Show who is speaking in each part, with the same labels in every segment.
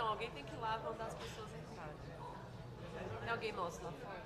Speaker 1: Não, alguém tem que ir lá mandar as pessoas entrarem. Tem alguém moço lá fora?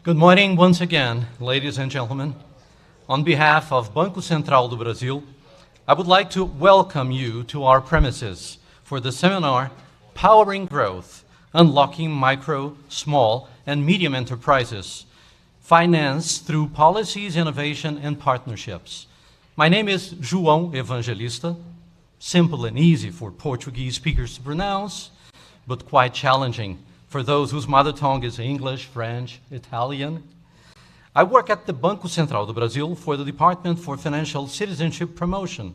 Speaker 2: Good morning once again, ladies and gentlemen. On behalf of Banco Central do Brasil, I would like to welcome you to our premises for the seminar Powering Growth, Unlocking Micro, Small, and Medium Enterprises, Finance through Policies, Innovation, and Partnerships. My name is João Evangelista, simple and easy for Portuguese speakers to pronounce, but quite challenging for those whose mother tongue is English, French, Italian. I work at the Banco Central do Brasil for the Department for Financial Citizenship Promotion,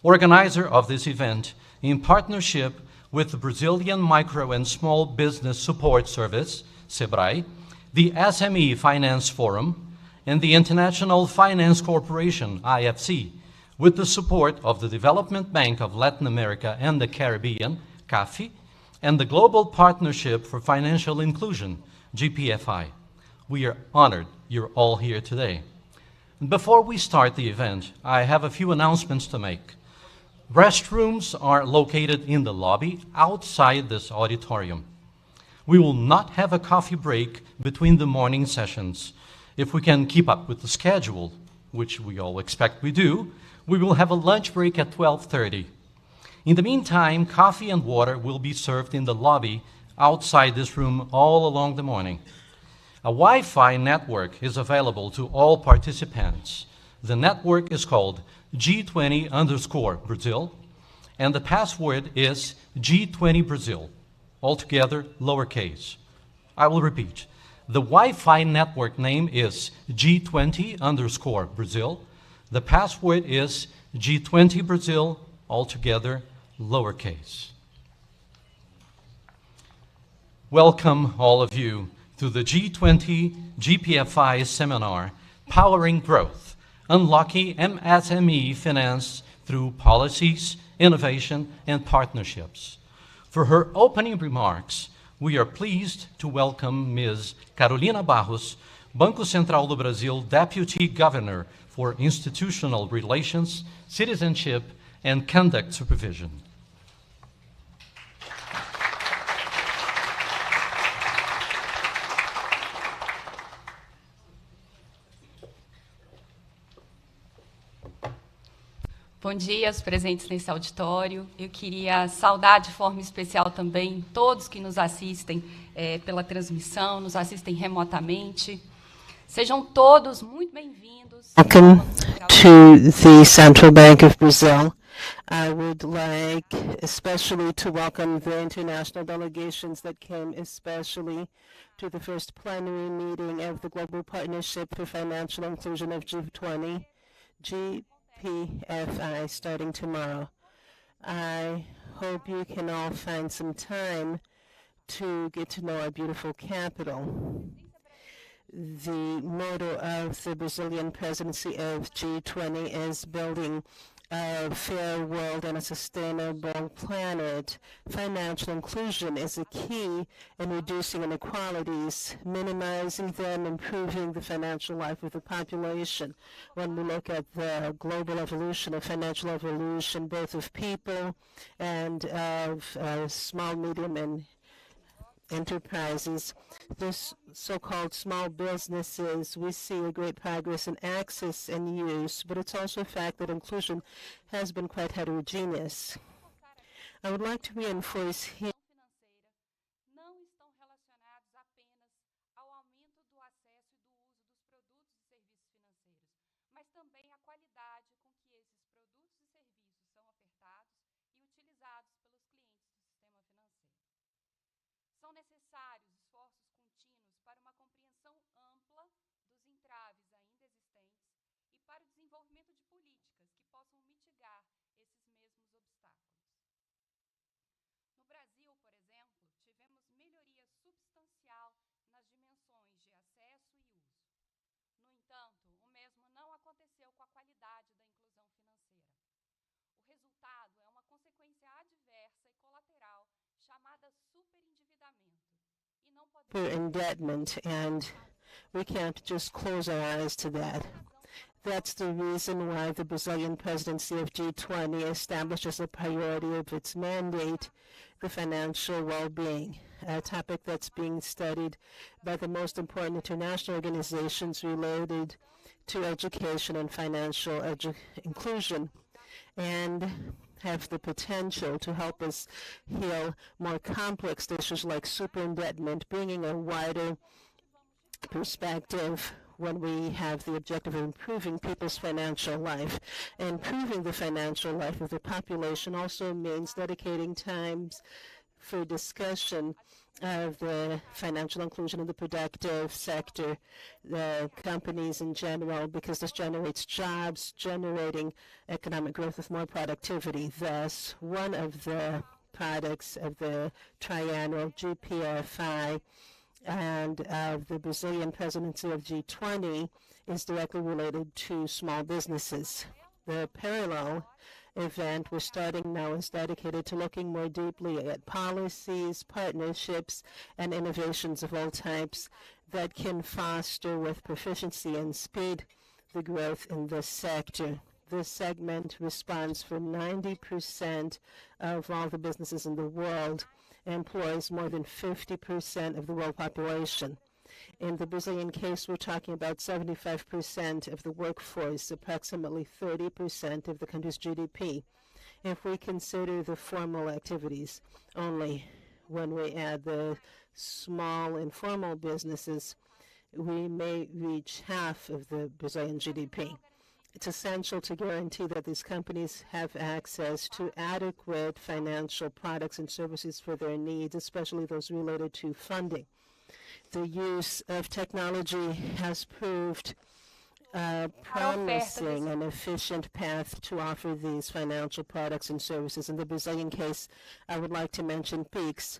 Speaker 2: organizer of this event in partnership with the Brazilian Micro and Small Business Support Service, SEBRAE, the SME Finance Forum, and the International Finance Corporation, IFC, with the support of the Development Bank of Latin America and the Caribbean, CAFI, and the Global Partnership for Financial Inclusion, GPFI. We are honored you're all here today. Before we start the event, I have a few announcements to make. Restrooms are located in the lobby outside this auditorium. We will not have a coffee break between the morning sessions. If we can keep up with the schedule, which we all expect we do, we will have a lunch break at 12:30. In the meantime, coffee and water will be served in the lobby outside this room all along the morning. A Wi-Fi network is available to all participants. The network is called G20_Brazil, and the password is G20Brazil, altogether lowercase. I will repeat. The Wi-Fi network name is G20_Brazil. The password is G20Brazil, altogether lowercase. Welcome, all of you, to the G20 GPFI seminar, Powering Growth, Unlocking MSME Finance through Policies, Innovation, and Partnerships. For her opening remarks, we are pleased to welcome Ms. Carolina Barros, Banco Central do Brasil Deputy Governor for Institutional Relations, Citizenship, and Conduct Supervision.
Speaker 3: Bom dia aos presentes nesse auditório. Eu queria saudar de forma especial também todos que nos assistem pela transmissão, nos assistem remotamente. Sejam todos muito bem-vindos.
Speaker 4: Welcome to the Central Bank of Brazil. I would like especially to welcome the international delegations that came especially to the first plenary meeting of the Global Partnership for Financial Inclusion of G20, GPFI, starting tomorrow. I hope you can all find some time to get to know our beautiful capital. The motto of the Brazilian presidency of G20 is building a fair world and a sustainable planet. Financial inclusion is a key in reducing inequalities, minimizing them, improving the financial life of the population. When we look at the global evolution of financial evolution, both of people and of small, medium, and enterprises, this so-called small businesses, we see a great progress in access and use, but it's also a fact that inclusion has been quite heterogeneous. I would like to reinforce here indebtedness, and we can't just close our eyes to that. That's the reason why the Brazilian presidency of G20 established as a priority of its mandate the financial well-being, a topic that's being studied by the most important international organizations related to education and financial inclusion, and have the potential to help us heal more complex issues like superindebtedness, bringing a wider perspective when we have the objective of improving people's financial life. Improving the financial life of the population also means dedicating times for discussion of the financial inclusion in the productive sector, the companies in general, because this generates jobs, generating economic growth with more productivity. Thus, one of the products of the triennial GPFI and of the Brazilian presidency of G20 is directly related to small businesses. The parallel event we're starting now is dedicated to looking more deeply at policies, partnerships, and innovations of all types that can foster with proficiency and speed the growth in this sector. This segment responds for 90% of all the businesses in the world, employs more than 50% of the world population. In the Brazilian case, we're talking about 75% of the workforce, approximately 30% of the country's GDP. If we consider the formal activities only, when we add the small informal businesses, we may reach half of the Brazilian GDP. It's essential to guarantee that these companies have access to adequate financial products and services for their needs, especially those related to funding. The use of technology has proved promising and efficient path to offer these financial products and services. In the Brazilian case, I would like to mention PIX,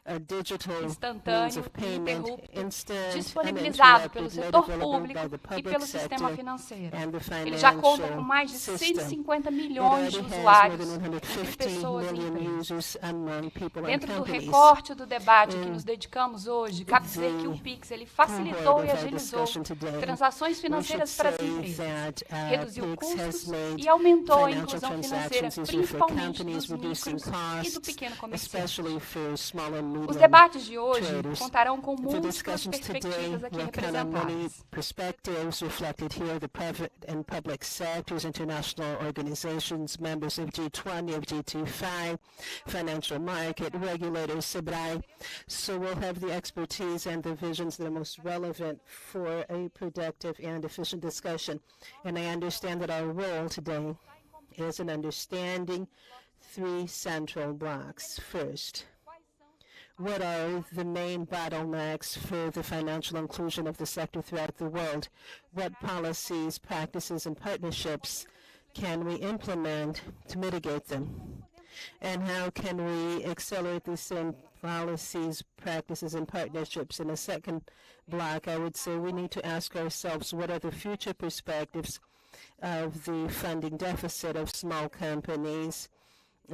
Speaker 4: a digital means of payment, instant,
Speaker 3: disponibilizado pelo
Speaker 4: uninterrupted, made
Speaker 3: setor
Speaker 4: available
Speaker 3: público
Speaker 4: by the
Speaker 3: e
Speaker 4: public
Speaker 3: pelo sistema
Speaker 4: sector
Speaker 3: financeiro.
Speaker 4: and the
Speaker 3: Ele já conta
Speaker 4: financial
Speaker 3: com mais de
Speaker 4: system.
Speaker 3: 150
Speaker 4: It
Speaker 3: milhões de
Speaker 4: already has more
Speaker 3: usuários,
Speaker 4: than
Speaker 3: entre
Speaker 4: 150
Speaker 3: pessoas e
Speaker 4: million
Speaker 3: empresas.
Speaker 4: users among people and
Speaker 3: Dentro do
Speaker 4: companies.
Speaker 3: recorte do debate que nos dedicamos hoje, cabe dizer que o PIX ele facilitou
Speaker 4: cohort
Speaker 3: e
Speaker 4: of our
Speaker 3: agilizou
Speaker 4: discussion today,
Speaker 3: transações
Speaker 4: we should
Speaker 3: financeiras para as
Speaker 4: say
Speaker 3: empresas,
Speaker 4: that
Speaker 3: reduziu
Speaker 4: PIX has
Speaker 3: custos
Speaker 4: made
Speaker 3: e aumentou a
Speaker 4: financial
Speaker 3: inclusão financeira,
Speaker 4: transactions easier for
Speaker 3: principalmente
Speaker 4: companies,
Speaker 3: dos
Speaker 4: reducing
Speaker 3: micros e do
Speaker 4: costs,
Speaker 3: pequeno comerciante.
Speaker 4: especially for small and
Speaker 3: Os
Speaker 4: medium
Speaker 3: debates de hoje
Speaker 4: traders.
Speaker 3: contarão com
Speaker 4: The
Speaker 3: múltiplas
Speaker 4: discussions today
Speaker 3: perspectivas aqui
Speaker 4: will count on many
Speaker 3: representadas.
Speaker 4: perspectives reflected here, the private and public sectors, international organizations, members of G20, of G25, financial market, regulators, SEBRAE. So we'll have the expertise and the visions that are most relevant for a productive and efficient discussion. And I understand that our role today is in understanding three central blocks. First, what are the main bottlenecks for the financial inclusion of the sector throughout the world? What policies, practices, and partnerships can we implement to mitigate them? And how can we accelerate these same policies, practices, and partnerships? In a second block, I would say we need to ask ourselves what are the future perspectives of the funding deficit of small companies,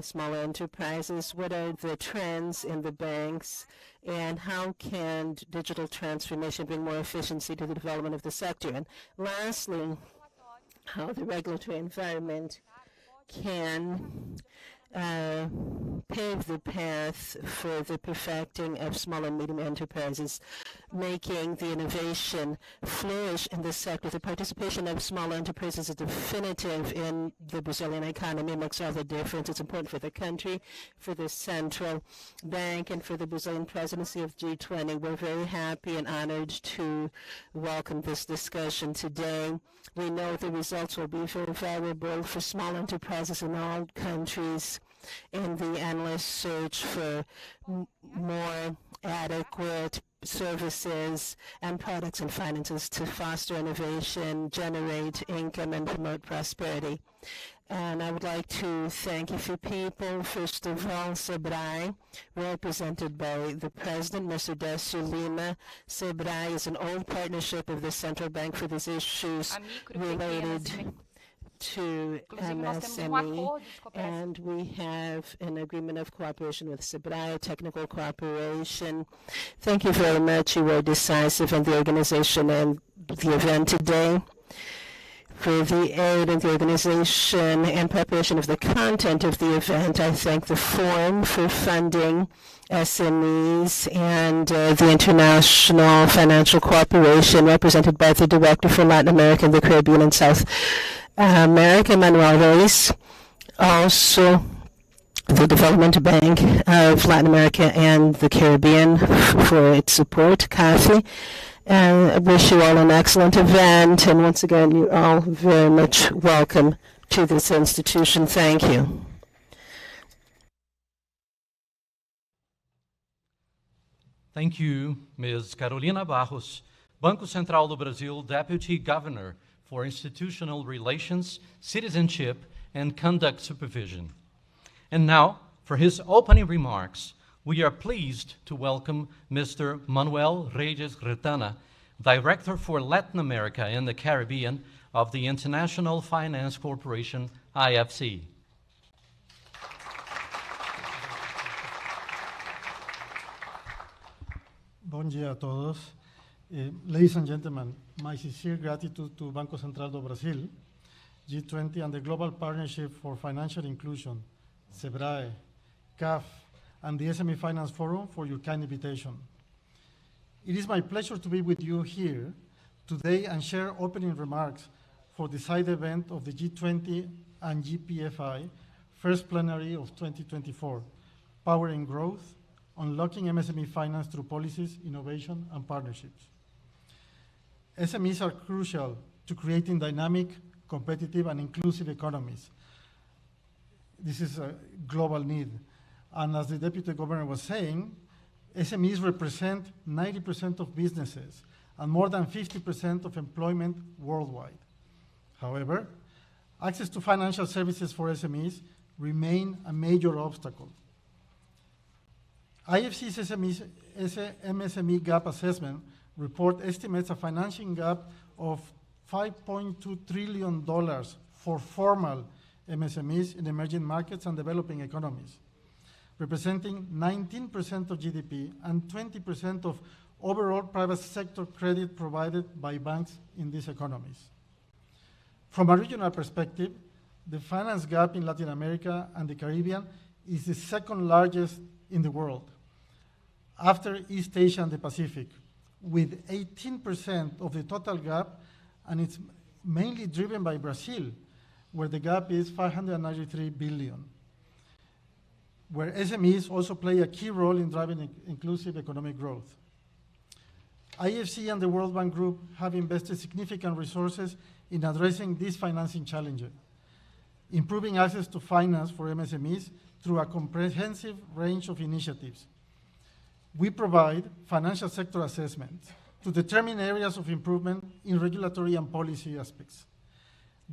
Speaker 4: smaller enterprises, what are the trends in the banks, and how can digital transformation bring more efficiency to the development of the sector? And lastly, how the regulatory environment can pave the path for the perfecting of small and medium enterprises, making the innovation flourish in the sector. The participation of small enterprises is definitive in the Brazilian economy. It makes all the difference. It's important for the country, for the central bank, and for the Brazilian presidency of G20. We're very happy and honored to welcome this discussion today. We know the results will be very valuable for small enterprises in all countries in the endless search for more adequate services and products and finances to foster innovation, generate income, and promote prosperity. And I would like to thank a few people. First of all, SEBRAE, represented by the president, Mr. Décio Lima. SEBRAE is an old partnership of the central bank for these issues related to MSME, and we have an agreement of cooperation with SEBRAE, technical cooperation. Thank you very much. You were decisive in the organization and the event today. for the aid and the organization and preparation of the content of the event. I thank the Forum for funding SMEs and the International Financial Cooperation, represented by the Director for Latin America, the Caribbean, and South America, Manuel Reyes. Also, the Development Bank of Latin America and the Caribbean for its support, Kathy. And I wish you all an excellent event. And once again, you're all very much welcome to this institution. Thank you.
Speaker 2: Thank you, Ms. Carolina Barros, Banco Central do Brasil Deputy Governor for Institutional Relations, Citizenship, and Conduct Supervision. And now, for his opening remarks, we are pleased to welcome Mr. Manuel Reyes Retana, Director for Latin America and the Caribbean of the International Finance Corporation, IFC.
Speaker 5: Bom dia a todos. Ladies and gentlemen, my sincere gratitude to Banco Central do Brasil, G20, and the Global Partnership for Financial Inclusion, SEBRAE, CAF, and the SME Finance Forum for your kind invitation. It is my pleasure to be with you here today and share opening remarks for the side event of the G20 and GPFI first plenary of 2024, Powering Growth, Unlocking MSME Finance Through Policies, Innovation, and Partnerships. SMEs are crucial to creating dynamic, competitive, and inclusive economies. This is a global need. And as the Deputy Governor was saying, SMEs represent 90% of businesses and more than 50% of employment worldwide. However, access to financial services for SMEs remain a major obstacle. IFC's MSME gap assessment report estimates a financing gap of $5.2 trillion for formal MSMEs in emerging markets and developing economies, representing 19% of GDP and 20% of overall private sector credit provided by banks in these economies. From a regional perspective, the finance gap in Latin America and the Caribbean is the second largest in the world, after East Asia and the Pacific, with 18% of the total gap, and it's mainly driven by Brazil, where the gap is $593 billion, where SMEs also play a key role in driving inclusive economic growth. IFC and the World Bank Group have invested significant resources in addressing these financing challenges, improving access to finance for MSMEs through a comprehensive range of initiatives. We provide financial sector assessments to determine areas of improvement in regulatory and policy aspects.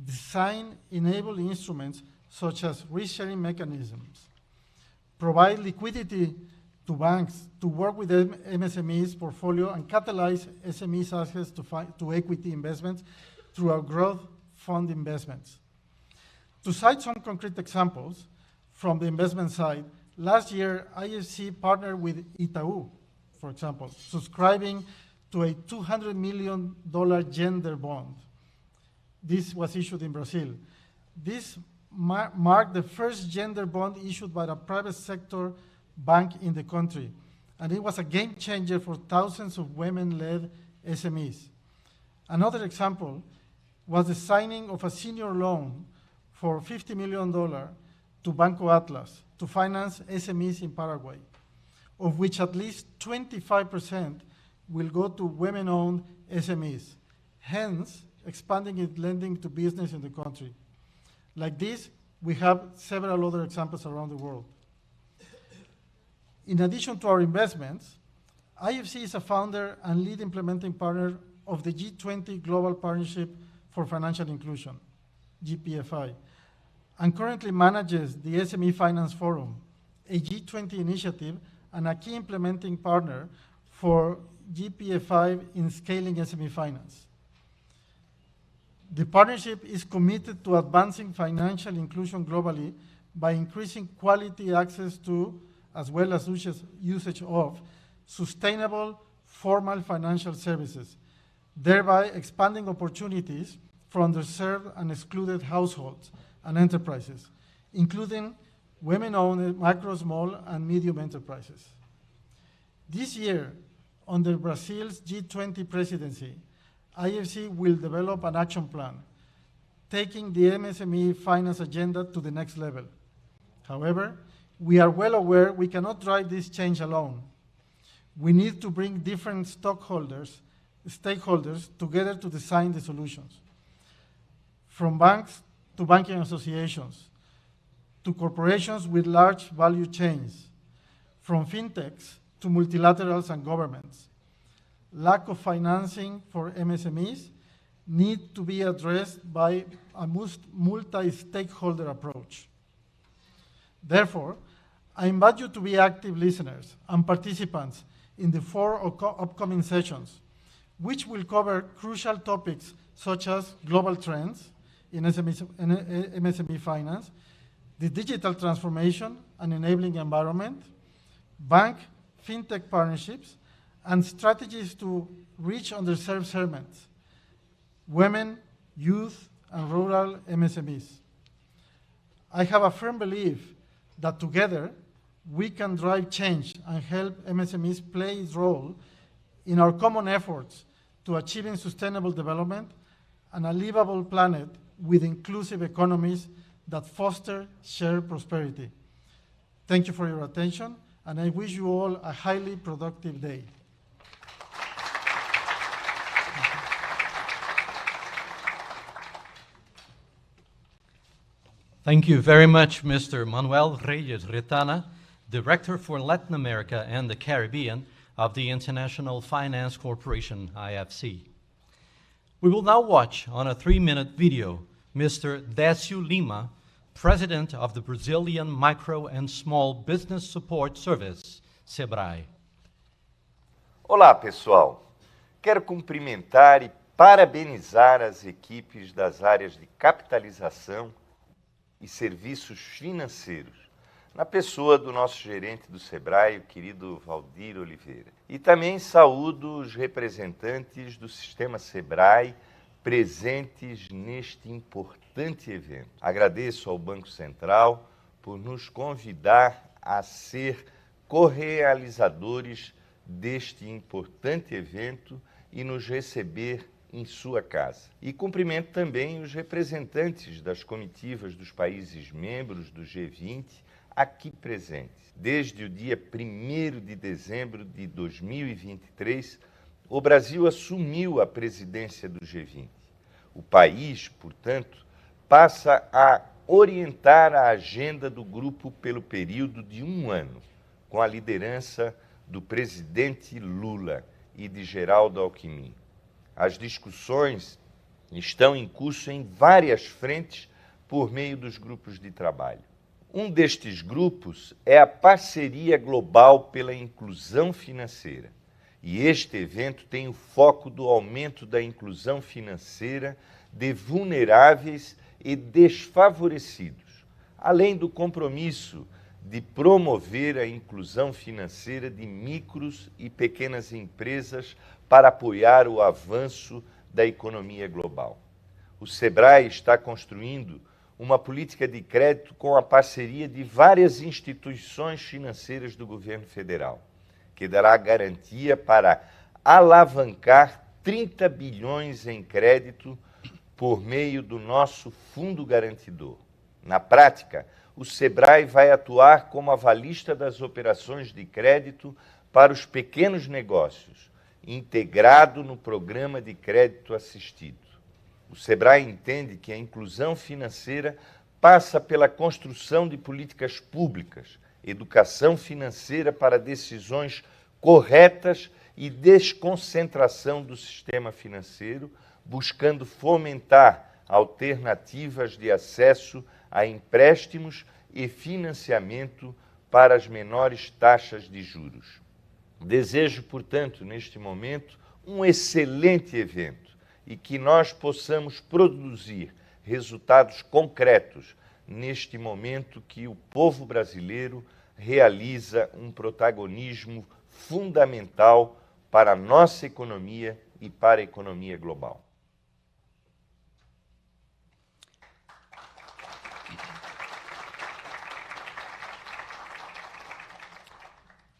Speaker 5: Design enabling instruments such as risk-sharing mechanisms, provide liquidity to banks to work with MSMEs portfolio and catalyze SMEs access to equity investments through our growth fund investments. To cite some concrete examples from the investment side, last year, IFC partnered with Itaú, for example, subscribing to a $200 million gender bond. This was issued in Brazil. This marked the first gender bond issued by a private sector bank in the country, and it was a game changer for thousands of women-led SMEs. Another example was the signing of a senior loan for $50 million to Banco Atlas to finance SMEs in Paraguay, of which at least 25% will go to women-owned SMEs, hence expanding its lending to business in the country. Like this, we have several other examples around the world. In addition to our investments, IFC is a founder and lead implementing partner of the G20 Global Partnership for Financial Inclusion, GPFI, and currently manages the SME Finance Forum, a G20 initiative and a key implementing partner for GPFI in scaling SME finance. The partnership is committed to advancing financial inclusion globally by increasing quality access to, as well as usage of, sustainable formal financial services, thereby expanding opportunities for underserved and excluded households and enterprises, including women-owned micro, small, and medium enterprises. This year, under Brazil's G20 presidency, IFC will develop an action plan, taking the MSME finance agenda to the next level. However, we are well aware we cannot drive this change alone. We need to bring different stakeholders together to design the solutions. From banks to banking associations, to corporations with large value chains, from fintechs to multilaterals and governments. Lack of financing for MSMEs need to be addressed by a multi-stakeholder approach. Therefore, I invite you to be active listeners and participants in the 4 upcoming sessions, which will cover crucial topics such as global trends in MSME finance, the digital transformation and enabling environment, bank fintech partnerships, and strategies to reach underserved segments, women, youth, and rural MSMEs. I have a firm belief that together we can drive change and help MSMEs play its role in our common efforts to achieving sustainable development and a livable planet with inclusive economies that foster shared prosperity. Thank you for your attention, and I wish you all a highly productive day.
Speaker 2: Thank you very much, Mr. Manuel Reyes Retana, Director for Latin America and the Caribbean of the International Finance Corporation, IFC. We will now watch on a 3-minute video Mr. Décio Lima, President of the Brazilian Micro and Small Business Support Service, SEBRAE.
Speaker 6: Olá, pessoal. Quero cumprimentar e parabenizar as equipes das áreas de capitalização e serviços financeiros, na pessoa do nosso gerente do SEBRAE, o querido Valdir Oliveira. E também saúdo os representantes do sistema SEBRAE presentes neste importante evento. Agradeço ao Banco Central por nos convidar a ser correalizadores deste importante evento e nos receber em sua casa. E cumprimento também os representantes das comitivas dos países membros do G20 aqui presentes. Desde o dia 1º de dezembro de 2023, o Brasil assumiu a presidência do G20. O país, portanto, passa a orientar a agenda do grupo pelo período de 1 ano, com a liderança do presidente Lula e de Geraldo Alckmin. As discussões estão em curso em várias frentes por meio dos grupos de trabalho. Um destes grupos é a Parceria Global pela Inclusão Financeira. E este evento tem o foco do aumento da inclusão financeira de vulneráveis e desfavorecidos, além do compromisso de promover a inclusão financeira de micros e pequenas empresas para apoiar o avanço da economia global. O SEBRAE está construindo uma política de crédito com a parceria de várias instituições financeiras do governo federal, que dará garantia para alavancar 30 bilhões em crédito por meio do nosso fundo garantidor. Na prática, o SEBRAE vai atuar como avalista das operações de crédito para os pequenos negócios, integrado no programa de crédito assistido. O SEBRAE entende que a inclusão financeira passa pela construção de políticas públicas, educação financeira para decisões corretas e desconcentração do sistema financeiro, buscando fomentar alternativas de acesso a empréstimos e financiamento para as menores taxas de juros. Desejo, portanto, neste momento, um excelente evento e que nós possamos produzir resultados concretos neste momento que o povo brasileiro realiza um protagonismo fundamental para a nossa economia e para a economia global.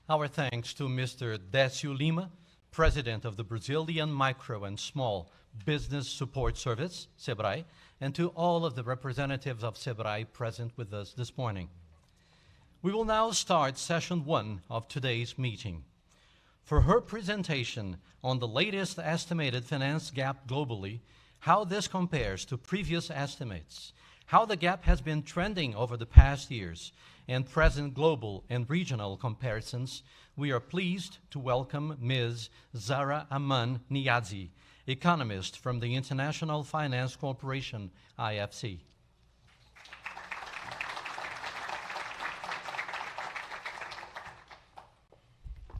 Speaker 2: Our thanks to Mr. Décio Lima, President of the Brazilian Micro and Small Business Support Service, SEBRAE, and to all of the representatives of SEBRAE present with us this morning. We will now start session 1 of today's meeting. For her presentation on the latest estimated finance gap globally, how this compares to previous estimates, how the gap has been trending over the past years, and present global and regional comparisons, we are pleased to welcome Ms. Zara Aman Niazi, economist from the International Finance Corporation, IFC.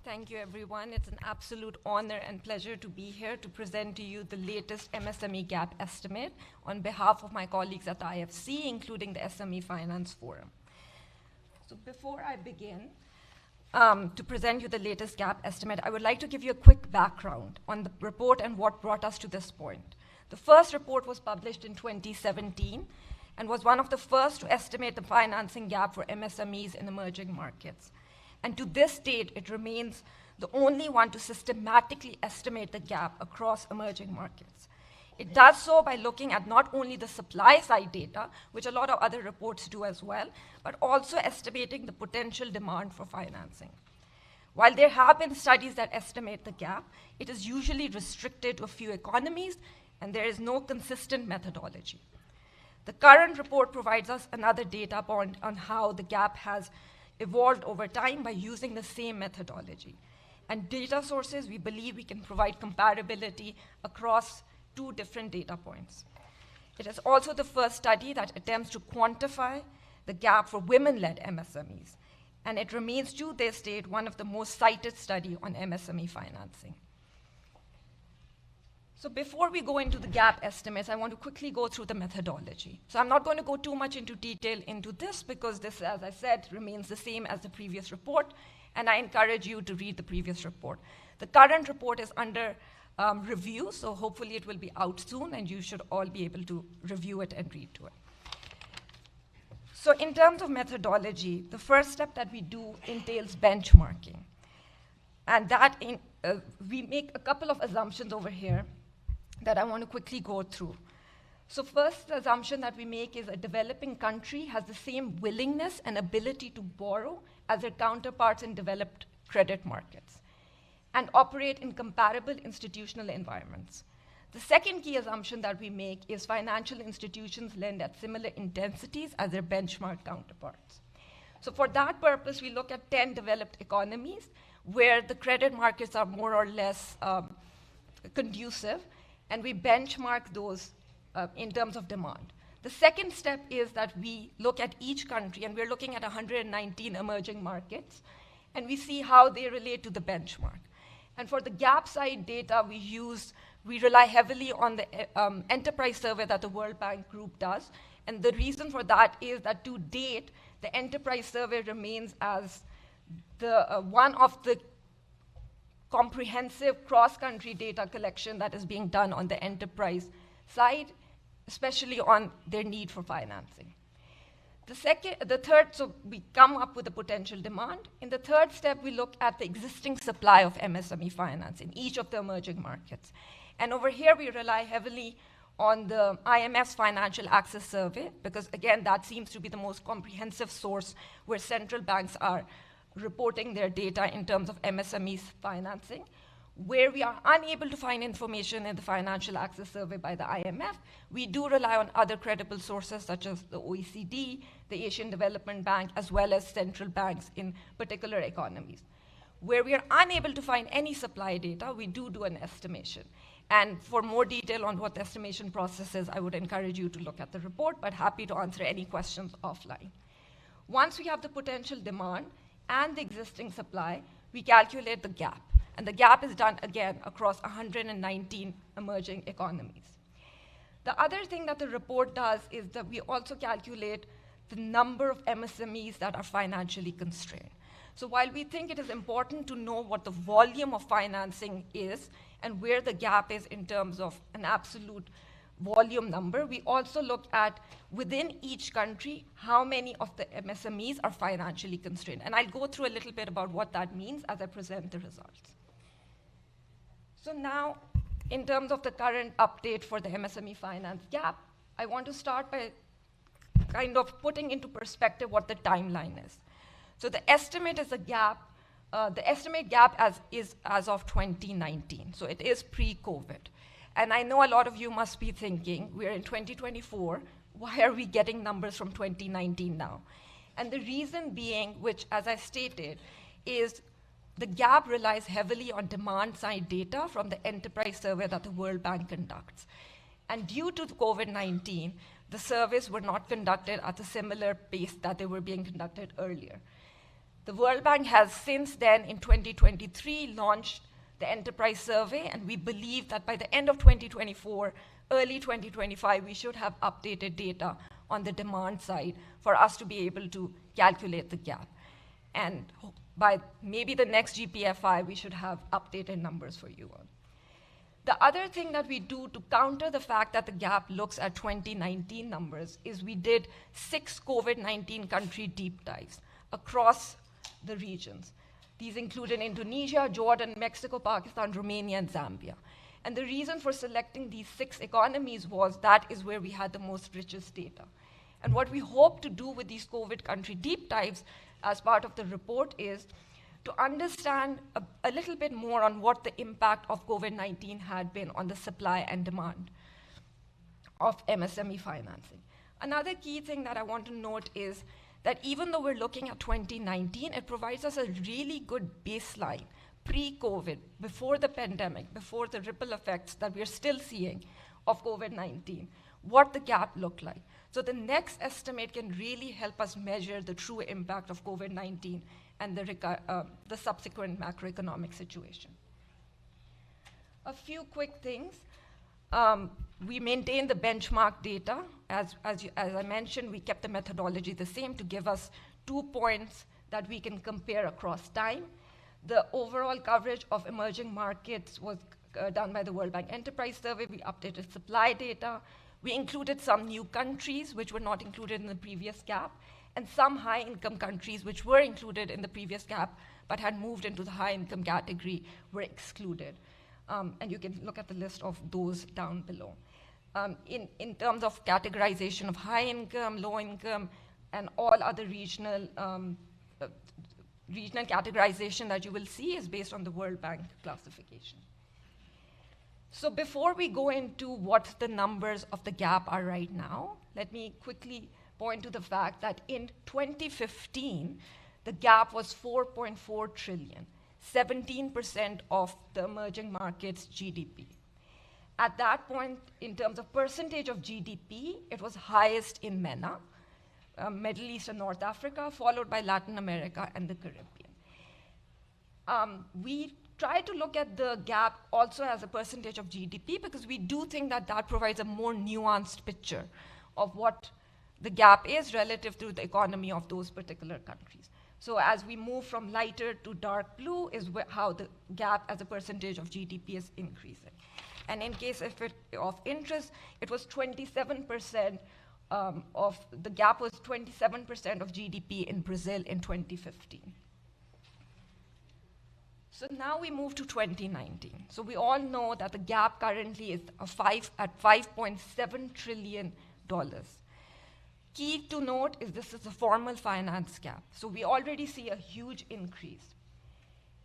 Speaker 7: Thank you, everyone. It's an absolute honor and pleasure to be here to present to you the latest MSME gap estimate on behalf of my colleagues at the IFC, including the SME Finance Forum. So before I begin to present you the latest gap estimate, I would like to give you a quick background on the report and what brought us to this point. The first report was published in 2017 and was one of the first to estimate the financing gap for MSMEs in emerging markets. And to this date, it remains the only one to systematically estimate the gap across emerging markets. It does so by looking at not only the supply side data, which a lot of other reports do as well, but also estimating the potential demand for financing. While there have been studies that estimate the gap, it is usually restricted to a few economies, and there is no consistent methodology. The current report provides us another data point on how the gap has evolved over time by using the same methodology. And data sources, we believe we can provide comparability across 2 different data points. It is also the first study that attempts to quantify the gap for women-led MSMEs, and it remains to this date one of the most cited studies on MSME financing. So before we go into the gap estimates, I want to quickly go through the methodology. So I'm not going to go too much into detail into this because this, as I said, remains the same as the previous report, and I encourage you to read the previous report. The current report is under review, so hopefully it will be out soon, and you should all be able to review it and read to it. So in terms of methodology, the first step that we do entails benchmarking. And that we make a couple of assumptions over here that I want to quickly go through. So first, the assumption that we make is a developing country has the same willingness and ability to borrow as their counterparts in developed credit markets and operate in comparable institutional environments. The second key assumption that we make is financial institutions lend at similar intensities as their benchmark counterparts. So for that purpose, we look at 10 developed economies where the credit markets are more or less conducive, and we benchmark those in terms of demand. The second step is that we look at each country, and we're looking at 119 emerging markets, and we see how they relate to the benchmark. And for the gap side data, we rely heavily on the enterprise survey that the World Bank Group does. And the reason for that is that to date, the enterprise survey remains as the one of the comprehensive cross-country data collection that is being done on the enterprise side, especially on their need for financing. The third, so we come up with a potential demand. In the third step, we look at the existing supply of MSME finance in each of the emerging markets. And over here, we rely heavily on the IMF's Financial Access Survey, because again, that seems to be the most comprehensive source where central banks are reporting their data in terms of MSMEs financing. Where we are unable to find information in the Financial Access Survey by the IMF, we do rely on other credible sources such as the OECD, the Asian Development Bank, as well as central banks in particular economies. Where we are unable to find any supply data, we do an estimation. And for more detail on what the estimation process is, I would encourage you to look at the report, but happy to answer any questions offline. Once we have the potential demand and the existing supply, we calculate the gap. And the gap is done, again, across 119 emerging economies. The other thing that the report does is that we also calculate the number of MSMEs that are financially constrained. So while we think it is important to know what the volume of financing is and where the gap is in terms of an absolute volume number, we also look at within each country how many of the MSMEs are financially constrained. And I'll go through a little bit about what that means as I present the results. So now, in terms of the current update for the MSME finance gap, I want to start by kind of putting into perspective what the timeline is. So the estimate is a gap, the estimate gap is as of 2019. So it is pre-COVID. And I know a lot of you must be thinking, we're in 2024, why are we getting numbers from 2019 now? And the reason being, which as I stated, is the gap relies heavily on demand-side data from the enterprise survey that the World Bank conducts. And due to COVID-19, the surveys were not conducted at a similar pace that they were being conducted earlier. The World Bank has since then, in 2023, launched the enterprise survey, and we believe that by the end of 2024, early 2025, we should have updated data on the demand side for us to be able to calculate the gap. And by maybe the next GPFI, we should have updated numbers for you all. The other thing that we do to counter the fact that the gap looks at 2019 numbers is we did 6 COVID-19 country deep dives across the regions. These included Indonesia, Jordan, Mexico, Pakistan, Romania, and Zambia. And the reason for selecting these 6 economies was that is where we had the most richest data. And what we hope to do with these COVID country deep dives as part of the report is to understand a little bit more on what the impact of COVID-19 had been on the supply and demand of MSME financing. Another key thing that I want to note is that even though we're looking at 2019, it provides us a really good baseline pre-COVID, before the pandemic, before the ripple effects that we're still seeing of COVID-19, what the gap looked like. So the next estimate can really help us measure the true impact of COVID-19 and the subsequent macroeconomic situation. A few quick things. We maintain the benchmark data. As I mentioned, we kept the methodology the same to give us 2 points that we can compare across time. The overall coverage of emerging markets was done by the World Bank Enterprise Survey. We updated supply data. We included some new countries which were not included in the previous gap, and some high-income countries which were included in the previous gap but had moved into the high-income category were excluded. And you can look at the list of those down below. In terms of categorization of high income, low income, and all other regional categorization that you will see is based on the World Bank classification. So before we go into what the numbers of the gap are right now, let me quickly point to the fact that in 2015, the gap was 4.4 trillion, 17% of the emerging markets' GDP. At that point, in terms of percentage of GDP, it was highest in MENA, Middle East and North Africa, followed by Latin America and the Caribbean. We try to look at the gap also as a percentage of GDP because we do think that that provides a more nuanced picture of what the gap is relative to the economy of those particular countries. So as we move from lighter to dark blue is how the gap as a percentage of GDP is increasing. And in case of interest, it was 27% the gap was 27% of GDP in Brazil in 2015. So now we move to 2019. So we all know that the gap currently is at $5.7 trillion. Key to note is this is a formal finance gap. So we already see a huge increase.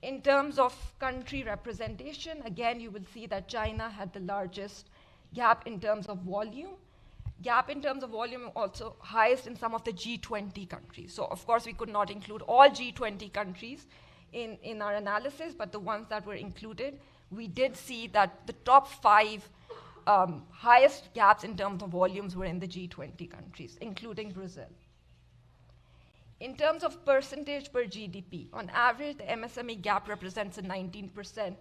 Speaker 7: In terms of country representation, again, you will see that China had the largest gap in terms of volume. Gap in terms of volume also highest in some of the G20 countries. So of course, we could not include all G20 countries in our analysis, but the ones that were included, we did see that the top 5 highest gaps in terms of volumes were in the G20 countries, including Brazil. In terms of percentage per GDP, on average, the MSME gap represents a 19%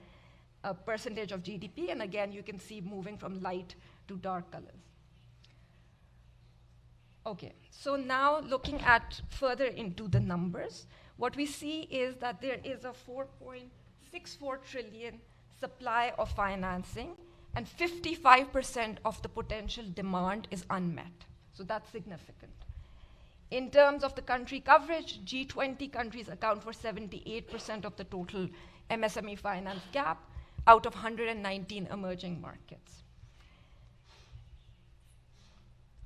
Speaker 7: percentage of GDP, and again, you can see moving from light to dark colors. Okay, so now looking at further into the numbers, what we see is that there is a 4.64 trillion supply of financing and 55% of the potential demand is unmet. So that's significant. In terms of the country coverage, G20 countries account for 78% of the total MSME finance gap out of 119 emerging markets.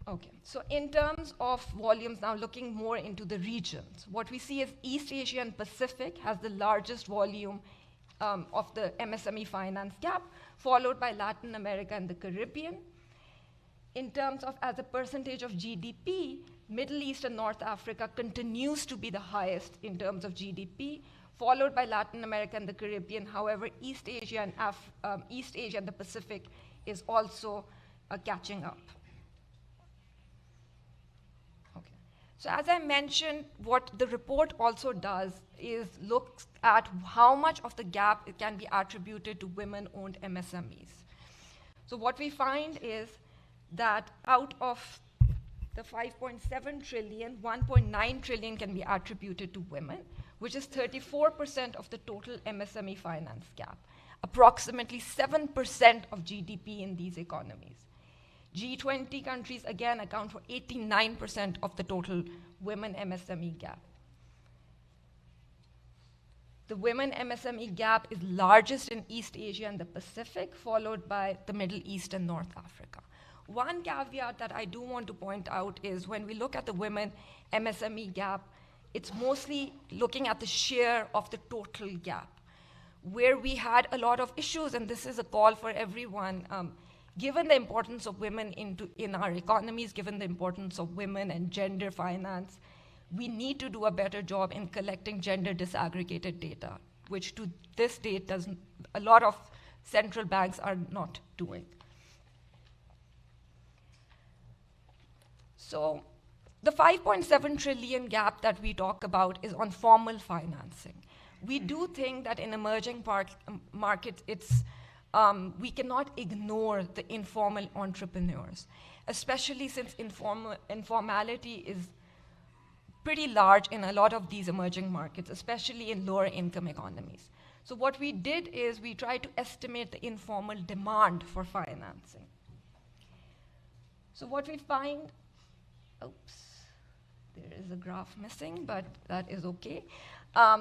Speaker 7: Okay, so in terms of volumes, now looking more into the regions, what we see is East Asia and Pacific has the largest volume of the MSME finance gap, followed by Latin America and the Caribbean. In terms of as a percentage of GDP, Middle East and North Africa continues to be the highest in terms of GDP, followed by Latin America and the Caribbean. However, East Asia and the Pacific is also catching up. So as I mentioned, what the report also does is looks at how much of the gap it can be attributed to women-owned MSMEs. So what we find is that out of the 5.7 trillion, 1.9 trillion can be attributed to women, which is 34% of the total MSME finance gap, approximately 7% of GDP in these economies. G20 countries, again, account for 89% of the total women MSME gap. The women MSME gap is largest in East Asia and the Pacific, followed by the Middle East and North Africa. One caveat that I do want to point out is when we look at the women MSME gap, it's mostly looking at the share of the total gap. Where we had a lot of issues, and this is a call for everyone, given the importance of women in our economies, given the importance of women and gender finance, we need to do a better job in collecting gender disaggregated data, which to this date a lot of central banks are not doing. So the 5.7 trillion gap that we talk about is on formal financing. We do think that in emerging markets, we cannot ignore the informal entrepreneurs, especially since informality is pretty large in a lot of these emerging markets, especially in lower income economies. So what we did is we tried to estimate the informal demand for financing. So what we find, there is a graph missing, but that is okay.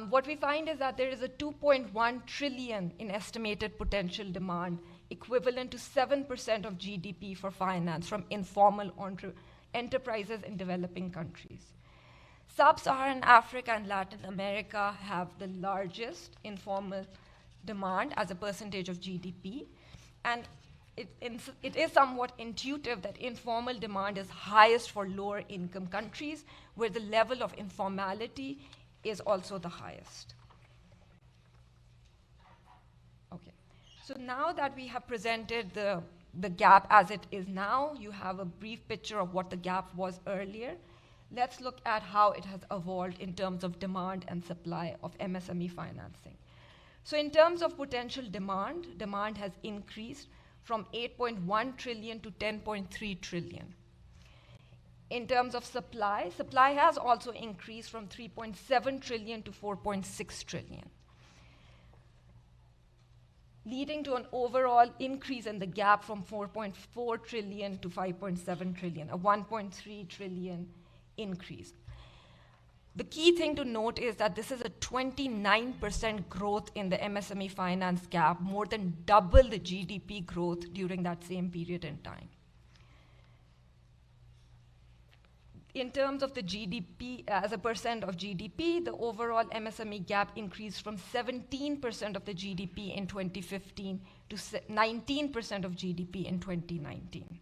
Speaker 7: What we find is that there is a 2.1 trillion in estimated potential demand, equivalent to 7% of GDP for finance from informal enterprises in developing countries. Sub-Saharan Africa and Latin America have the largest informal demand as a percentage of GDP, and it is somewhat intuitive that informal demand is highest for lower income countries, where the level of informality is also the highest. Okay, so now that we have presented the gap as it is now, you have a brief picture of what the gap was earlier. Let's look at how it has evolved in terms of demand and supply of MSME financing. So in terms of potential demand has increased from 8.1 trillion to 10.3 trillion. In terms of supply has also increased from 3.7 trillion to 4.6 trillion, leading to an overall increase in the gap from 4.4 trillion to 5.7 trillion, a 1.3 trillion increase. The key thing to note is that this is a 29% growth in the MSME finance gap, more than double the GDP growth during that same period in time. In terms of the GDP, as a percent of GDP, the overall MSME gap increased from 17% of the GDP in 2015 to 19% of GDP in 2019.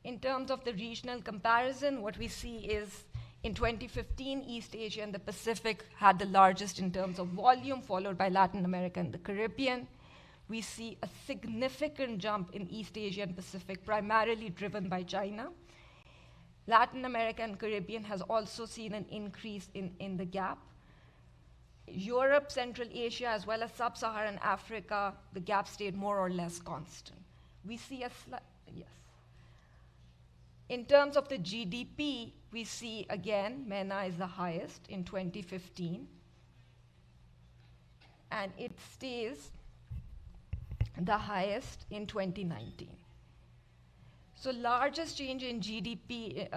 Speaker 7: In terms of the regional comparison, what we see is in 2015, East Asia and the Pacific had the largest in terms of volume, followed by Latin America and the Caribbean. We see a significant jump in East Asia and Pacific, primarily driven by China. Latin America and Caribbean has also seen an increase in the gap. Europe, Central Asia, as well as Sub-Saharan Africa, the gap stayed more or less constant. We see a yes. In terms of the GDP, we see, again, MENA is the highest in 2015. and it stays the highest in 2019. So largest change in GDP,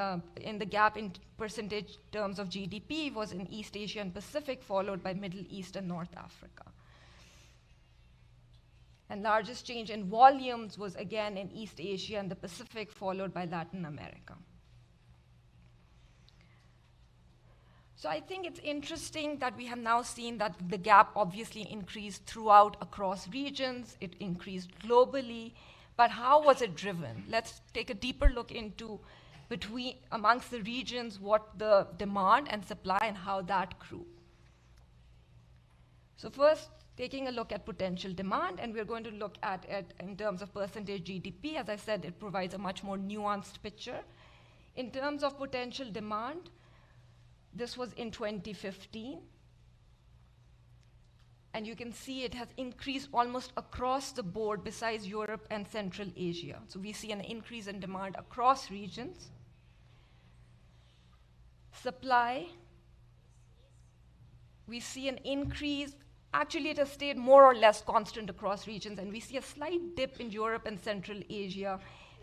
Speaker 7: in the gap in percentage terms of GDP was in East Asia and Pacific, followed by Middle East and North Africa. And largest change in volumes was again in East Asia and the Pacific, followed by Latin America. So I think it's interesting that we have now seen that the gap obviously increased throughout across regions, it increased globally, but how was it driven? Let's take a deeper look into amongst the regions, what the demand and supply and how that grew. So first, taking a look at potential demand, and we're going to look at it in terms of percentage GDP. As I said, it provides a much more nuanced picture. In terms of potential demand, this was in 2015. And you can see it has increased almost across the board besides Europe and Central Asia. So we see an increase in demand across regions. Supply, we see an increase. Actually, it has stayed more or less constant across regions, and we see a slight dip in Europe and Central Asia,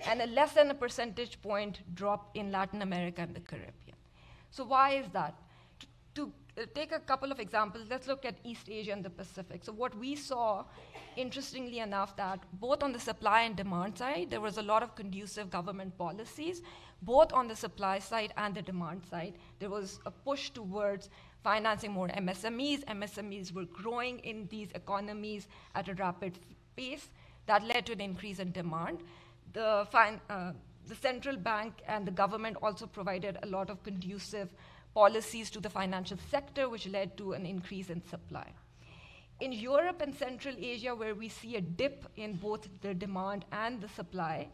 Speaker 7: and a less than a percentage point drop in Latin America and the Caribbean. So why is that? To take a couple of examples, let's look at East Asia and the Pacific. So what we saw, interestingly enough, that both on the supply and demand side, there was a lot of conducive government policies. Both on the supply side and the demand side, there was a push towards financing more MSMEs. MSMEs were growing in these economies at a rapid pace. That led to an increase in demand. The central bank and the government also provided a lot of conducive policies to the financial sector, which led to an increase in supply. In Europe and Central Asia, where we see a dip in both the demand and the supply,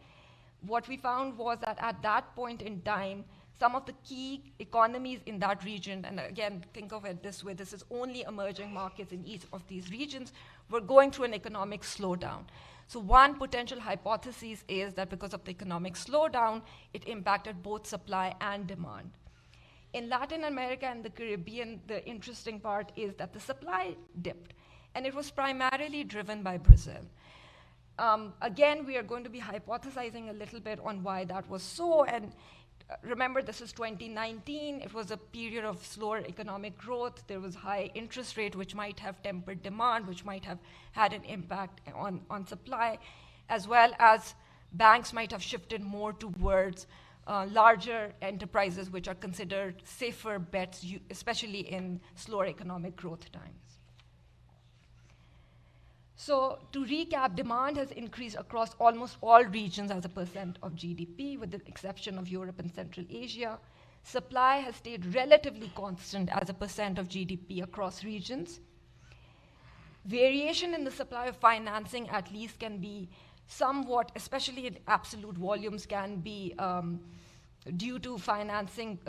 Speaker 7: what we found was that at that point in time, some of the key economies in that region, and again, think of it this way, this is only emerging markets in each of these regions, were going through an economic slowdown. So one potential hypothesis is that because of the economic slowdown, it impacted both supply and demand. In Latin America and the Caribbean, the interesting part is that the supply dipped, and it was primarily driven by Brazil. Again, we are going to be hypothesizing a little bit on why that was so, and remember, this is 2019. It was a period of slower economic growth. There was high interest rate, which might have tempered demand, which might have had an impact on supply, as well as banks might have shifted more towards larger enterprises, which are considered safer bets, especially in slower economic growth times. So to recap, demand has increased across almost all regions as a percent of GDP, with the exception of Europe and Central Asia. Supply has stayed relatively constant as a percent of GDP across regions. Variation in the supply of financing at least can be somewhat, especially in absolute volumes, can be due to financing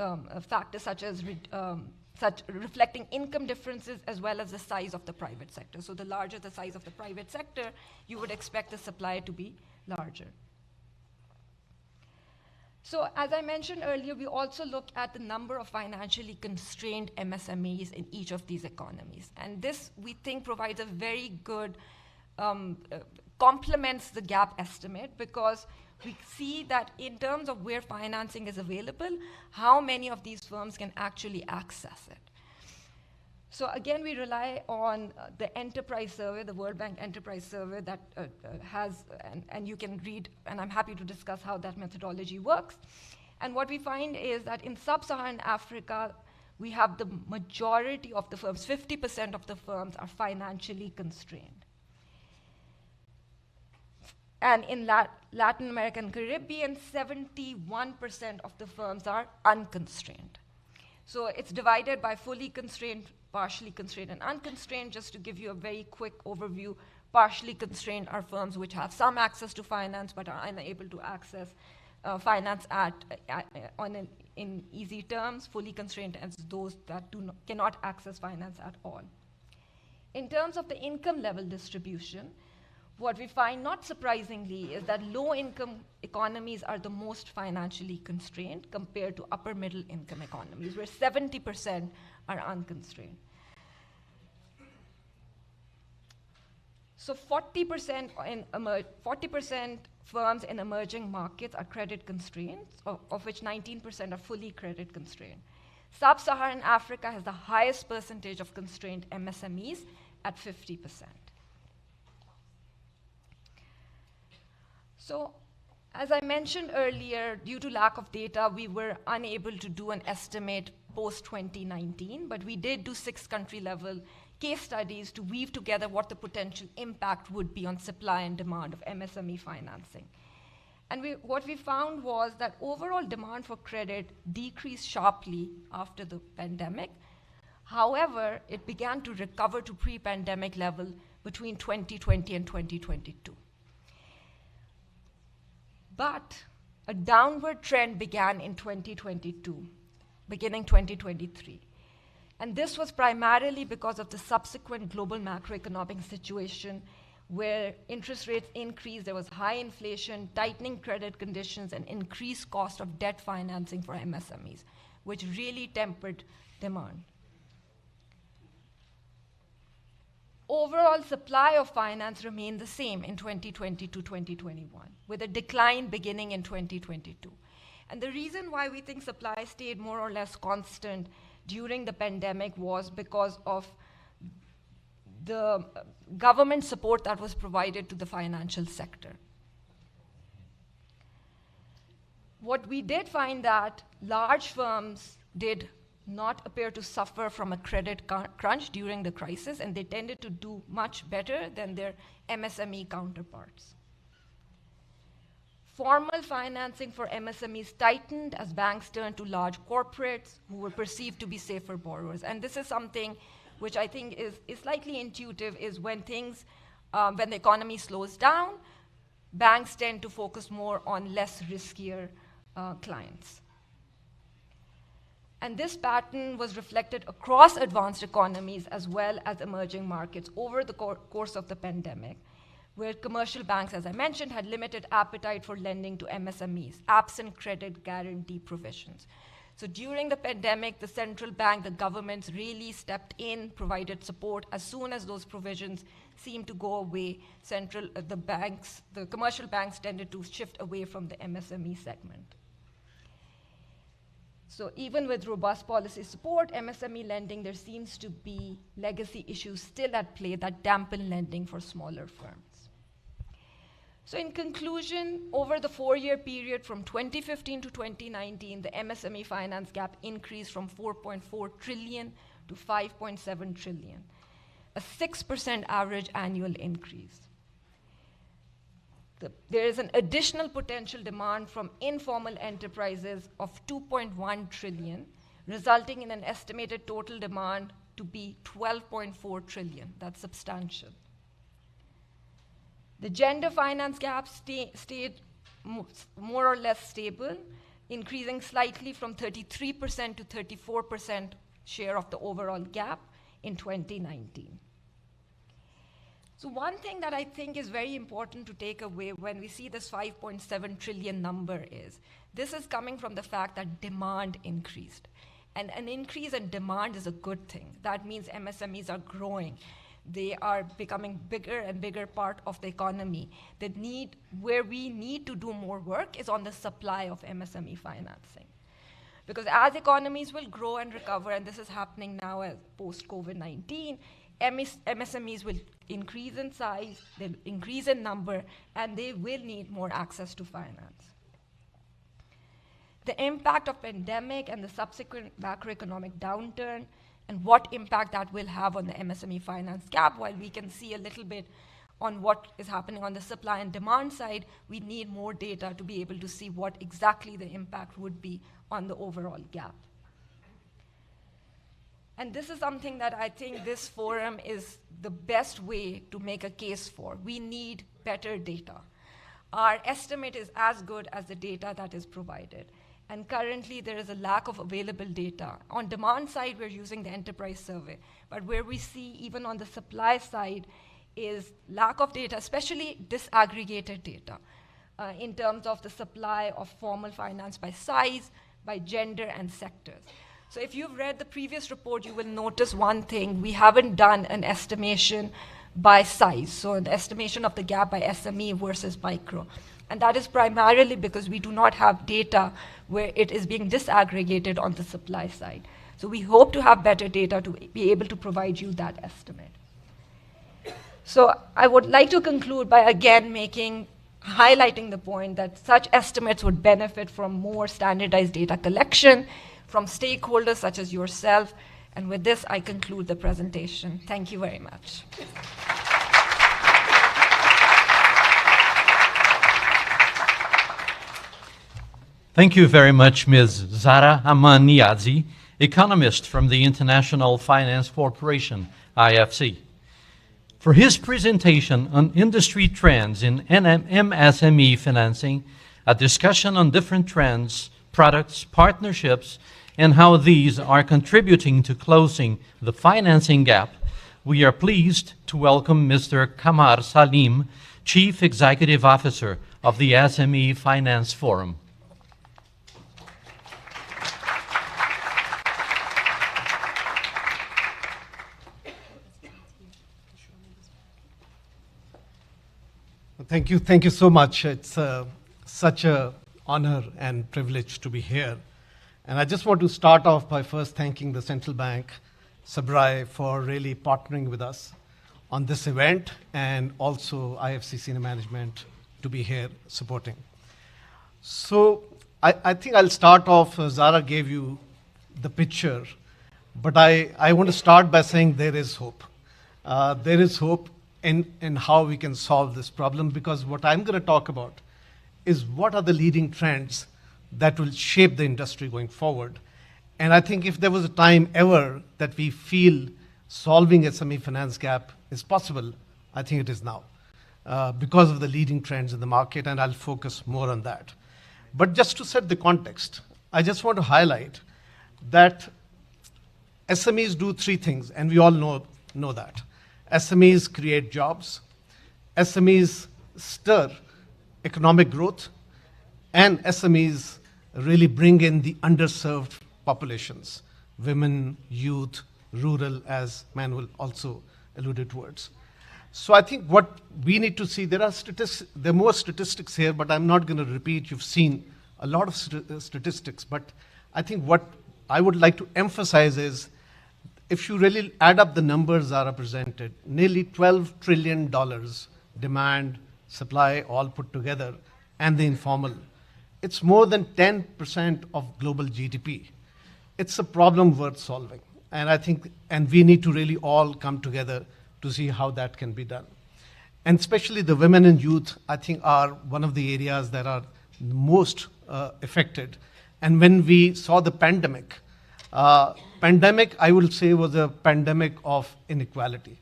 Speaker 7: factors such as reflecting income differences as well as the size of the private sector. So the larger the size of the private sector, you would expect the supply to be larger. So as I mentioned earlier, we also look at the number of financially constrained MSMEs in each of these economies. And this, we think, provides a very good, complements the gap estimate, because we see that in terms of where financing is available, how many of these firms can actually access it. So again, we rely on the enterprise survey, the World Bank enterprise survey that has, and you can read, and I'm happy to discuss how that methodology works. And what we find is that in sub-Saharan Africa, we have the majority of the firms, 50% of the firms are financially constrained. And in Latin America and Caribbean, 71% of the firms are unconstrained. So it's divided by fully constrained, partially constrained, and unconstrained. Just to give you a very quick overview, partially constrained are firms which have some access to finance but are unable to access finance in easy terms. Fully constrained as those that cannot access finance at all. In terms of the income level distribution, what we find, not surprisingly, is that low-income economies are the most financially constrained compared to upper middle income economies, where 70% are unconstrained. So 40% firms in emerging markets are credit constrained, of which 19% are fully credit constrained. Sub-Saharan Africa has the highest percentage of constrained MSMEs at 50%. So, as I mentioned earlier, due to lack of data, we were unable to do an estimate post-2019, but we did do 6 country-level case studies to weave together what the potential impact would be on supply and demand of MSME financing. And what we found was that overall demand for credit decreased sharply after the pandemic. However, it began to recover to pre-pandemic level between 2020 and 2022. But a downward trend began in 2022, beginning 2023. And this was primarily because of the subsequent global macroeconomic situation where interest rates increased, there was high inflation, tightening credit conditions, and increased cost of debt financing for MSMEs, which really tempered demand. Overall supply of finance remained the same in 2020 to 2021, with a decline beginning in 2022. And the reason why we think supply stayed more or less constant during the pandemic was because of the government support that was provided to the financial sector. What we did find that large firms did not appear to suffer from a credit crunch during the crisis, and they tended to do much better than their MSME counterparts. Formal financing for MSMEs tightened as banks turned to large corporates who were perceived to be safer borrowers. And this is something which I think is slightly intuitive, is when things, when the economy slows down, banks tend to focus more on less riskier clients. And this pattern was reflected across advanced economies as well as emerging markets over the course of the pandemic, where commercial banks, as I mentioned, had limited appetite for lending to MSMEs, absent credit guarantee provisions. So during the pandemic, the central bank, the governments really stepped in, provided support. As soon as those provisions seemed to go away, the commercial banks tended to shift away from the MSME segment. So even with robust policy support, MSME lending, there seems to be legacy issues still at play that dampen lending for smaller firms. So in conclusion, over the 4-year period from 2015 to 2019, the MSME finance gap increased from 4.4 trillion to 5.7 trillion, a 6% average annual increase. There is an additional potential demand from informal enterprises of 2.1 trillion, resulting in an estimated total demand to be 12.4 trillion. That's substantial. The gender finance gap stayed more or less stable, increasing slightly from 33% to 34% share of the overall gap in 2019. So one thing that I think is very important to take away when we see this 5.7 trillion number is, this is coming from the fact that demand increased. And an increase in demand is a good thing. That means MSMEs are growing. They are becoming bigger and bigger part of the economy. Where we need to do more work is on the supply of MSME financing. Because as economies will grow and recover, and this is happening now as post-COVID-19, MSMEs will increase in size, they'll increase in number, and they will need more access to finance. The impact of pandemic and the subsequent macroeconomic downturn and what impact that will have on the MSME finance gap, while we can see a little bit on what is happening on the supply and demand side, we need more data to be able to see what exactly the impact would be on the overall gap. And this is something that I think this forum is the best way to make a case for. We need better data. Our estimate is as good as the data that is provided. And currently, there is a lack of available data. On demand side, we're using the enterprise survey. But where we see, even on the supply side, is lack of data, especially disaggregated data, in terms of the supply of formal finance by size, by gender, and sectors. So if you've read the previous report, you will notice one thing. We haven't done an estimation by size, so the estimation of the gap by SME versus micro. And that is primarily because we do not have data where it is being disaggregated on the supply side. So we hope to have better data to be able to provide you that estimate. So I would like to conclude by again highlighting the point that such estimates would benefit from more standardized data collection from stakeholders such as yourself. And with this, I conclude the presentation. Thank you very much.
Speaker 2: Thank you very much, Ms. Zara Amaniazi, economist from the International Finance Corporation, IFC, for his presentation on industry trends in MSME financing, a discussion on different trends, products, partnerships, and how these are contributing to closing the financing gap. We are pleased to welcome Mr. Kamar Salim, Chief Executive Officer of the SME Finance Forum.
Speaker 8: Thank you so much. It's such an honor and privilege to be here. And I just want to start off by first thanking the Central Bank, Sabrai, for really partnering with us on this event, and also IFC Senior Management to be here supporting. So I think I'll start off, Zara gave you the picture, but I want to start by saying there is hope. There is hope in how we can solve this problem, because what I'm going to talk about is what are the leading trends that will shape the industry going forward. And I think if there was a time ever that we feel solving SME finance gap is possible, I think it is now, because of the leading trends in the market, and I'll focus more on that. But just to set the context, I just want to highlight that SMEs do three things, and we all know that. SMEs create jobs, SMEs stir economic growth, and SMEs really bring in the underserved populations, women, youth, rural, as Manuel also alluded towards. So I think what we need to see, there are more statistics here, but I'm not going to repeat. You've seen a lot of statistics, but I think what I would like to emphasize is, if you really add up the numbers that are represented, nearly $12 trillion demand, supply, all put together, and the informal, it's more than 10% of global GDP. It's a problem worth solving. And I think, and we need to really all come together to see how that can be done. And especially the women and youth, I think, are one of the areas that are most affected. And when we saw the pandemic, I will say, was a pandemic of inequality.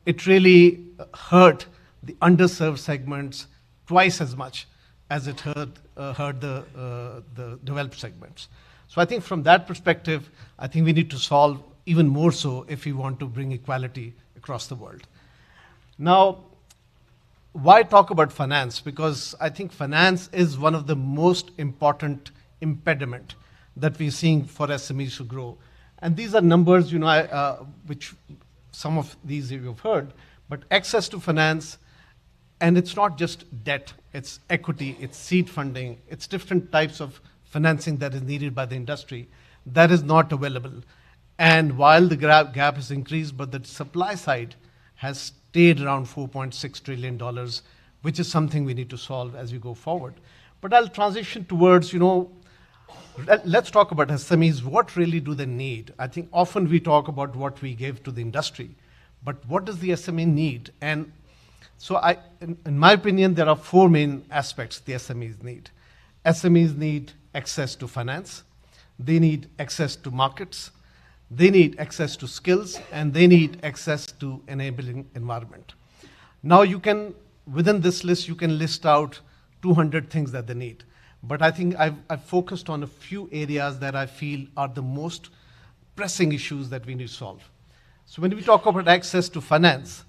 Speaker 8: It really hurt the underserved segments twice as much as it hurt the developed segments. So I think from that perspective, I think we need to solve even more so if we want to bring equality across the world. Now, why talk about finance? Because I think finance is one of the most important impediment that we're seeing for SMEs to grow. And these are numbers, which some of these you've heard, but access to finance, and it's not just debt, it's equity, it's seed funding, it's different types of financing that is needed by the industry that is not available. And while the gap has increased, but the supply side has stayed around $4.6 trillion, which is something we need to solve as we go forward. But I'll transition towards, let's talk about SMEs. What really do they need? I think often we talk about what we give to the industry, but what does the SME need? And so in my opinion, there are four main aspects the SMEs need. SMEs need access to finance, they need access to markets, they need access to skills, and they need access to enabling environment. Now within this list, you can list out 200 things that they need. But I think I've focused on a few areas that I feel are the most pressing issues that we need to solve. So when we talk about access to finance,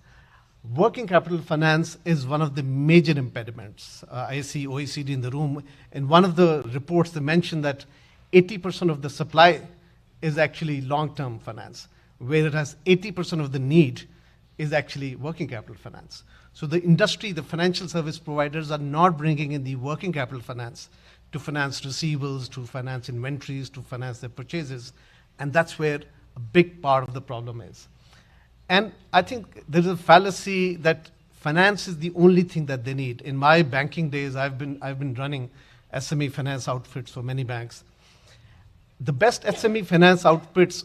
Speaker 8: working capital finance is one of the major impediments. I see OECD in the room. In one of the reports, they mentioned that 80% of the supply is actually long-term finance, whereas 80% of the need is actually working capital finance. So the industry, the financial service providers are not bringing in the working capital finance to finance receivables, to finance inventories, to finance their purchases. And that's where a big part of the problem is. And I think there's a fallacy that finance is the only thing that they need. In my banking days, I've been running SME finance outfits for many banks. The best SME finance outfits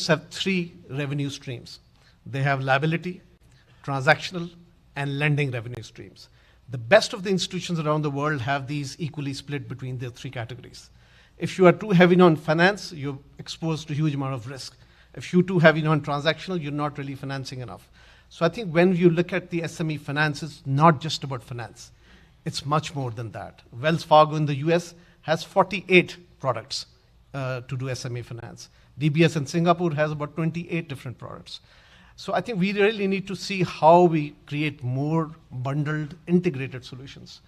Speaker 8: have three revenue streams. They have liability, transactional, and lending revenue streams. The best of the institutions around the world have these equally split between the three categories. If you are too heavy on finance, you're exposed to a huge amount of risk. If you're too heavy on transactional, you're not really financing enough. So I think when you look at the SME finance, it's not just about finance. It's much more than that. Wells Fargo in the US has 48 products to do SME finance. DBS in Singapore has about 28 different products. So I think we really need to see how we create more bundled, integrated solutions.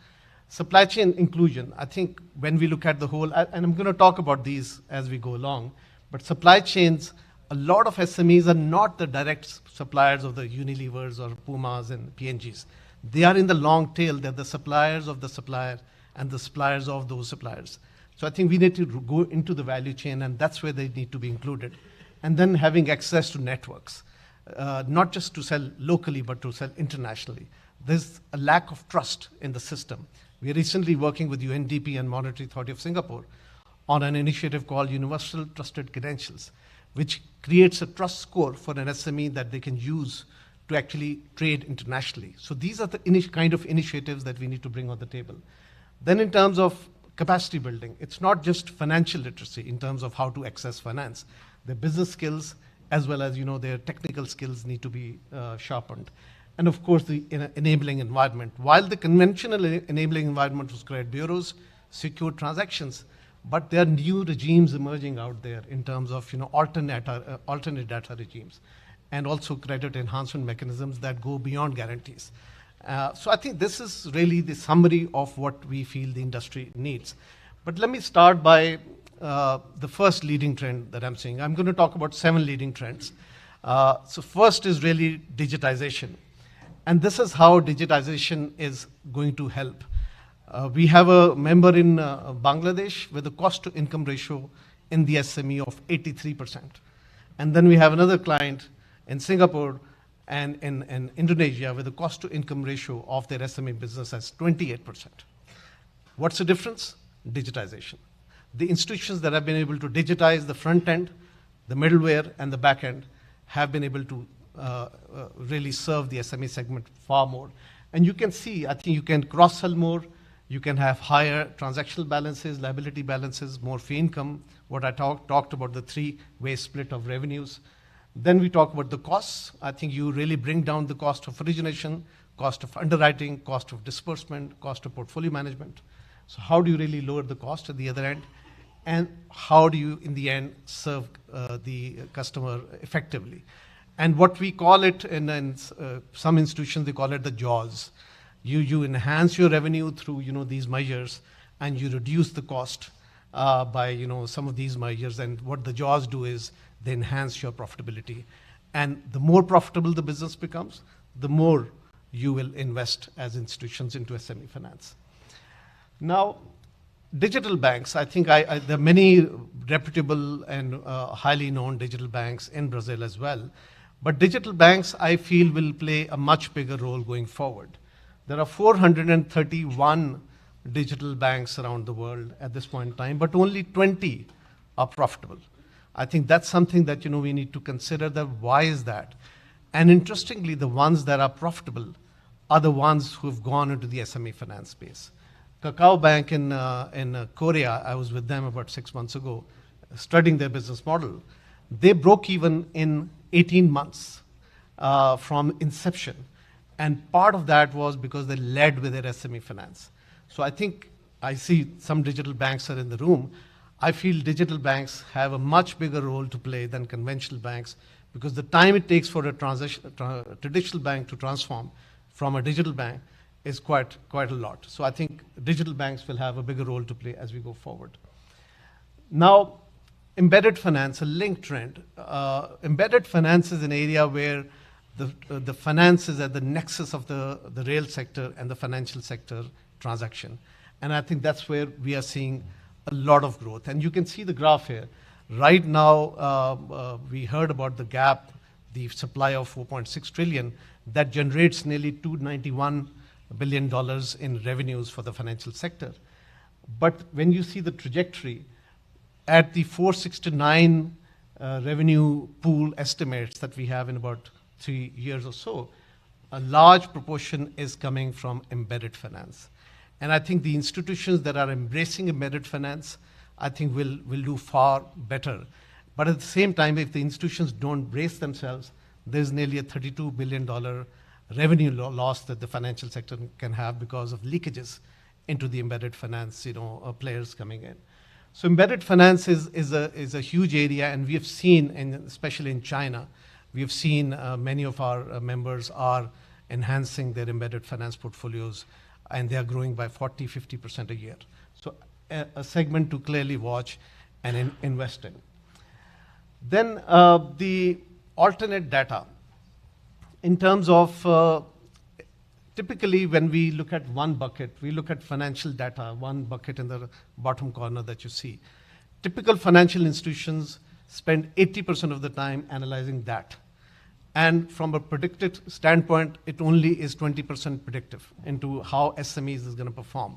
Speaker 8: Supply chain inclusion, I think when we look at the whole, and I'm going to talk about these as we go along, but supply chains, a lot of SMEs are not the direct suppliers of the Unilevers or Pumas and P&Gs. They are in the long tail. They're the suppliers of the supplier and the suppliers of those suppliers. So I think we need to go into the value chain, and that's where they need to be included. And then having access to networks, not just to sell locally, but to sell internationally. There's a lack of trust in the system. We are recently working with UNDP and Monetary Authority of Singapore on an initiative called Universal Trusted Credentials, which creates a trust score for an SME that they can use to actually trade internationally. So these are the kind of initiatives that we need to bring on the table. Then in terms of capacity building, it's not just financial literacy in terms of how to access finance. Their business skills as well as their technical skills need to be sharpened. And of course, the enabling environment. While the conventional enabling environment was credit bureaus, secure transactions, but there are new regimes emerging out there in terms of alternate data regimes, and also credit enhancement mechanisms that go beyond guarantees. So I think this is really the summary of what we feel the industry needs. But let me start by the first leading trend that I'm seeing. I'm going to talk about 7 leading trends. So first is really digitization. And this is how digitization is going to help. We have a member in Bangladesh with a cost-to-income ratio in the SME of 83%. And then we have another client in Singapore and in Indonesia with a cost-to-income ratio of their SME business as 28%. What's the difference? Digitization. The institutions that have been able to digitize the front end, the middleware, and the back end have been able to really serve the SME segment far more. And you can see, I think you can cross-sell more, you can have higher transactional balances, liability balances, more fee income, what I talked about, the 3-way split of revenues. Then we talk about the costs. I think you really bring down the cost of origination, cost of underwriting, cost of disbursement, cost of portfolio management. So how do you really lower the cost at the other end? And how do you, in the end, serve the customer effectively? And what we call it in some institutions, they call it the jaws. You enhance your revenue through these measures, and you reduce the cost by some of these measures. And what the jaws do is they enhance your profitability. And the more profitable the business becomes, the more you will invest as institutions into SME finance. Now, digital banks, I think there are many reputable and highly known digital banks in Brazil as well. But digital banks, I feel, will play a much bigger role going forward. There are 431 digital banks around the world at this point in time, but only 20 are profitable. I think that's something that we need to consider. That why is that? And interestingly, the ones that are profitable are the ones who have gone into the SME finance space. Kakao Bank in Korea, I was with them about 6 months ago, studying their business model. They broke even in 18 months from inception. And part of that was because they led with their SME finance. So I think I see some digital banks are in the room. I feel digital banks have a much bigger role to play than conventional banks, because the time it takes for a traditional bank to transform from a digital bank is quite a lot. So I think digital banks will have a bigger role to play as we go forward. Now, embedded finance, a linked trend. Embedded finance is an area where the finance is at the nexus of the real sector and the financial sector transaction. And I think that's where we are seeing a lot of growth. And you can see the graph here. Right now, we heard about the gap, the supply of 4.6 trillion, that generates nearly $291 billion in revenues for the financial sector. But when you see the trajectory, at the 469 revenue pool estimates that we have in about 3 years or so, a large proportion is coming from embedded finance. And I think the institutions that are embracing embedded finance, I think will do far better. But at the same time, if the institutions don't brace themselves, there's nearly a $32 billion revenue loss that the financial sector can have because of leakages into the embedded finance, players coming in. So embedded finance is a huge area, and we have seen, especially in China, we have seen many of our members are enhancing their embedded finance portfolios, and they are growing by 40, 50% a year. So a segment to clearly watch and invest in. Then the alternate data. In terms of, typically when we look at one bucket, we look at financial data, one bucket in the bottom corner that you see. Typical financial institutions spend 80% of the time analyzing that. And from a predicted standpoint, it only is 20% predictive into how SMEs is going to perform.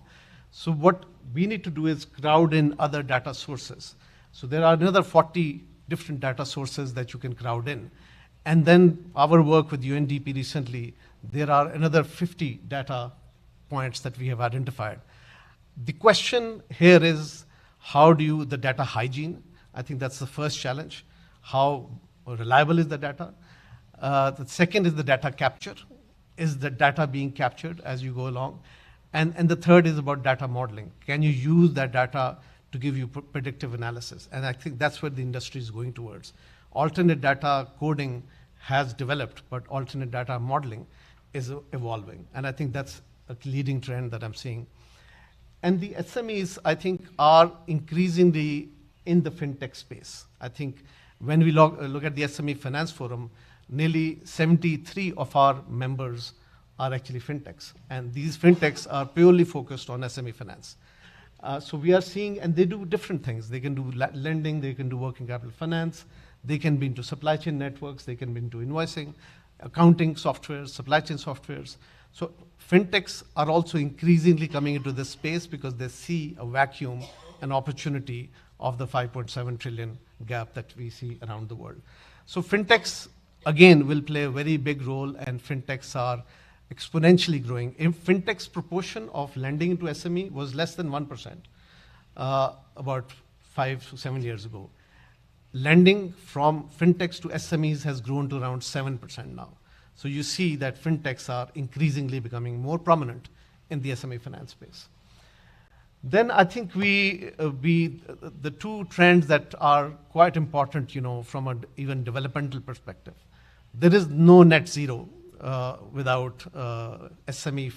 Speaker 8: So what we need to do is crowd in other data sources. So there are another 40 different data sources that you can crowd in. And then our work with UNDP recently, there are another 50 data points that we have identified. The question here is, how do you, the data hygiene? I think that's the first challenge. How reliable is the data? The second is the data capture. Is the data being captured as you go along? And the third is about data modeling. Can you use that data to give you predictive analysis? And I think that's where the industry is going towards. Alternate data coding has developed, but alternate data modeling is evolving. And I think that's a leading trend that I'm seeing. And the SMEs, I think, are increasingly in the fintech space. I think when we look at the SME Finance Forum, nearly 73 of our members are actually fintechs. And these fintechs are purely focused on SME finance. So we are seeing, and they do different things. They can do lending, they can do working capital finance, they can be into supply chain networks, they can be into invoicing, accounting softwares, supply chain softwares. So fintechs are also increasingly coming into this space because they see a vacuum, an opportunity of the 5.7 trillion gap that we see around the world. So fintechs, again, will play a very big role, and fintechs are exponentially growing. In fintech's proportion of lending into SME was less than 1% about 5 to 7 years ago. Lending from fintechs to SMEs has grown to around 7% now. So you see that fintechs are increasingly becoming more prominent in the SME finance space. Then I think the two trends that are quite important, from an even developmental perspective. There is no net zero without SME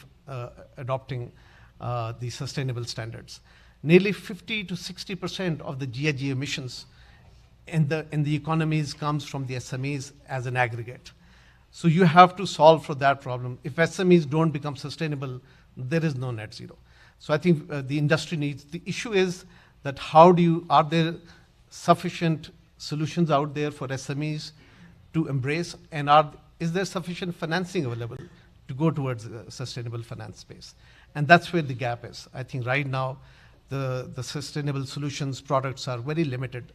Speaker 8: adopting the sustainable standards. Nearly 50 to 60% of the GHG emissions in the economies comes from the SMEs as an aggregate. So you have to solve for that problem. If SMEs don't become sustainable, there is no net zero. So I think the industry needs, the issue is that are there sufficient solutions out there for SMEs to embrace, and is there sufficient financing available to go towards the sustainable finance space? And that's where the gap is. I think right now, the sustainable solutions products are very limited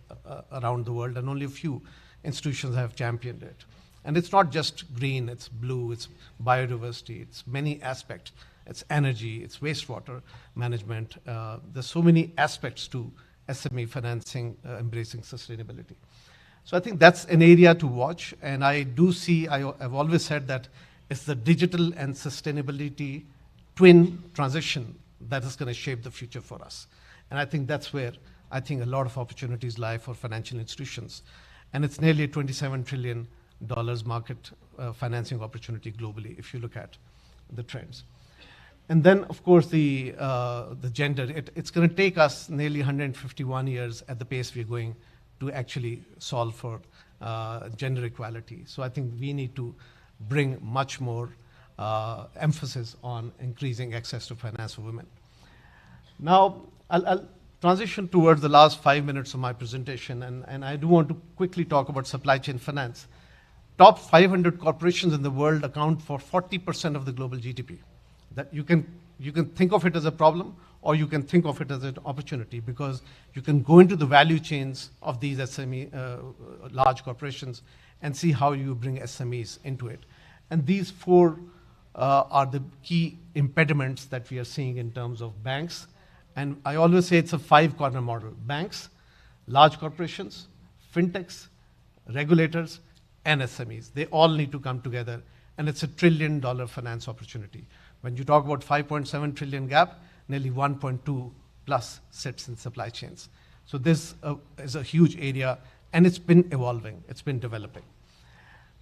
Speaker 8: around the world, and only a few institutions have championed it. And it's not just green, it's blue, it's biodiversity, it's many aspects. It's energy, it's wastewater management. There's so many aspects to SME financing, embracing sustainability. So I think that's an area to watch, and I do see, I've always said that it's the digital and sustainability twin transition that is going to shape the future for us. And I think that's where I think a lot of opportunities lie for financial institutions. And it's nearly a $27 trillion market financing opportunity globally, if you look at the trends. And then, of course, the gender. It's going to take us nearly 151 years at the pace we're going to actually solve for gender equality. So I think we need to bring much more emphasis on increasing access to finance for women. Now, I'll transition towards the last 5 minutes of my presentation, and I do want to quickly talk about supply chain finance. Top 500 corporations in the world account for 40% of the global GDP. That you can think of it as a problem, or you can think of it as an opportunity, because you can go into the value chains of these SME large corporations and see how you bring SMEs into it. And these four are the key impediments that we are seeing in terms of banks. And I always say it's a 5-corner model: banks, large corporations, fintechs, regulators, and SMEs. They all need to come together, and it's a $1 trillion finance opportunity. When you talk about 5.7 trillion gap, nearly 1.2 plus sits in supply chains. So this is a huge area, and it's been evolving, it's been developing.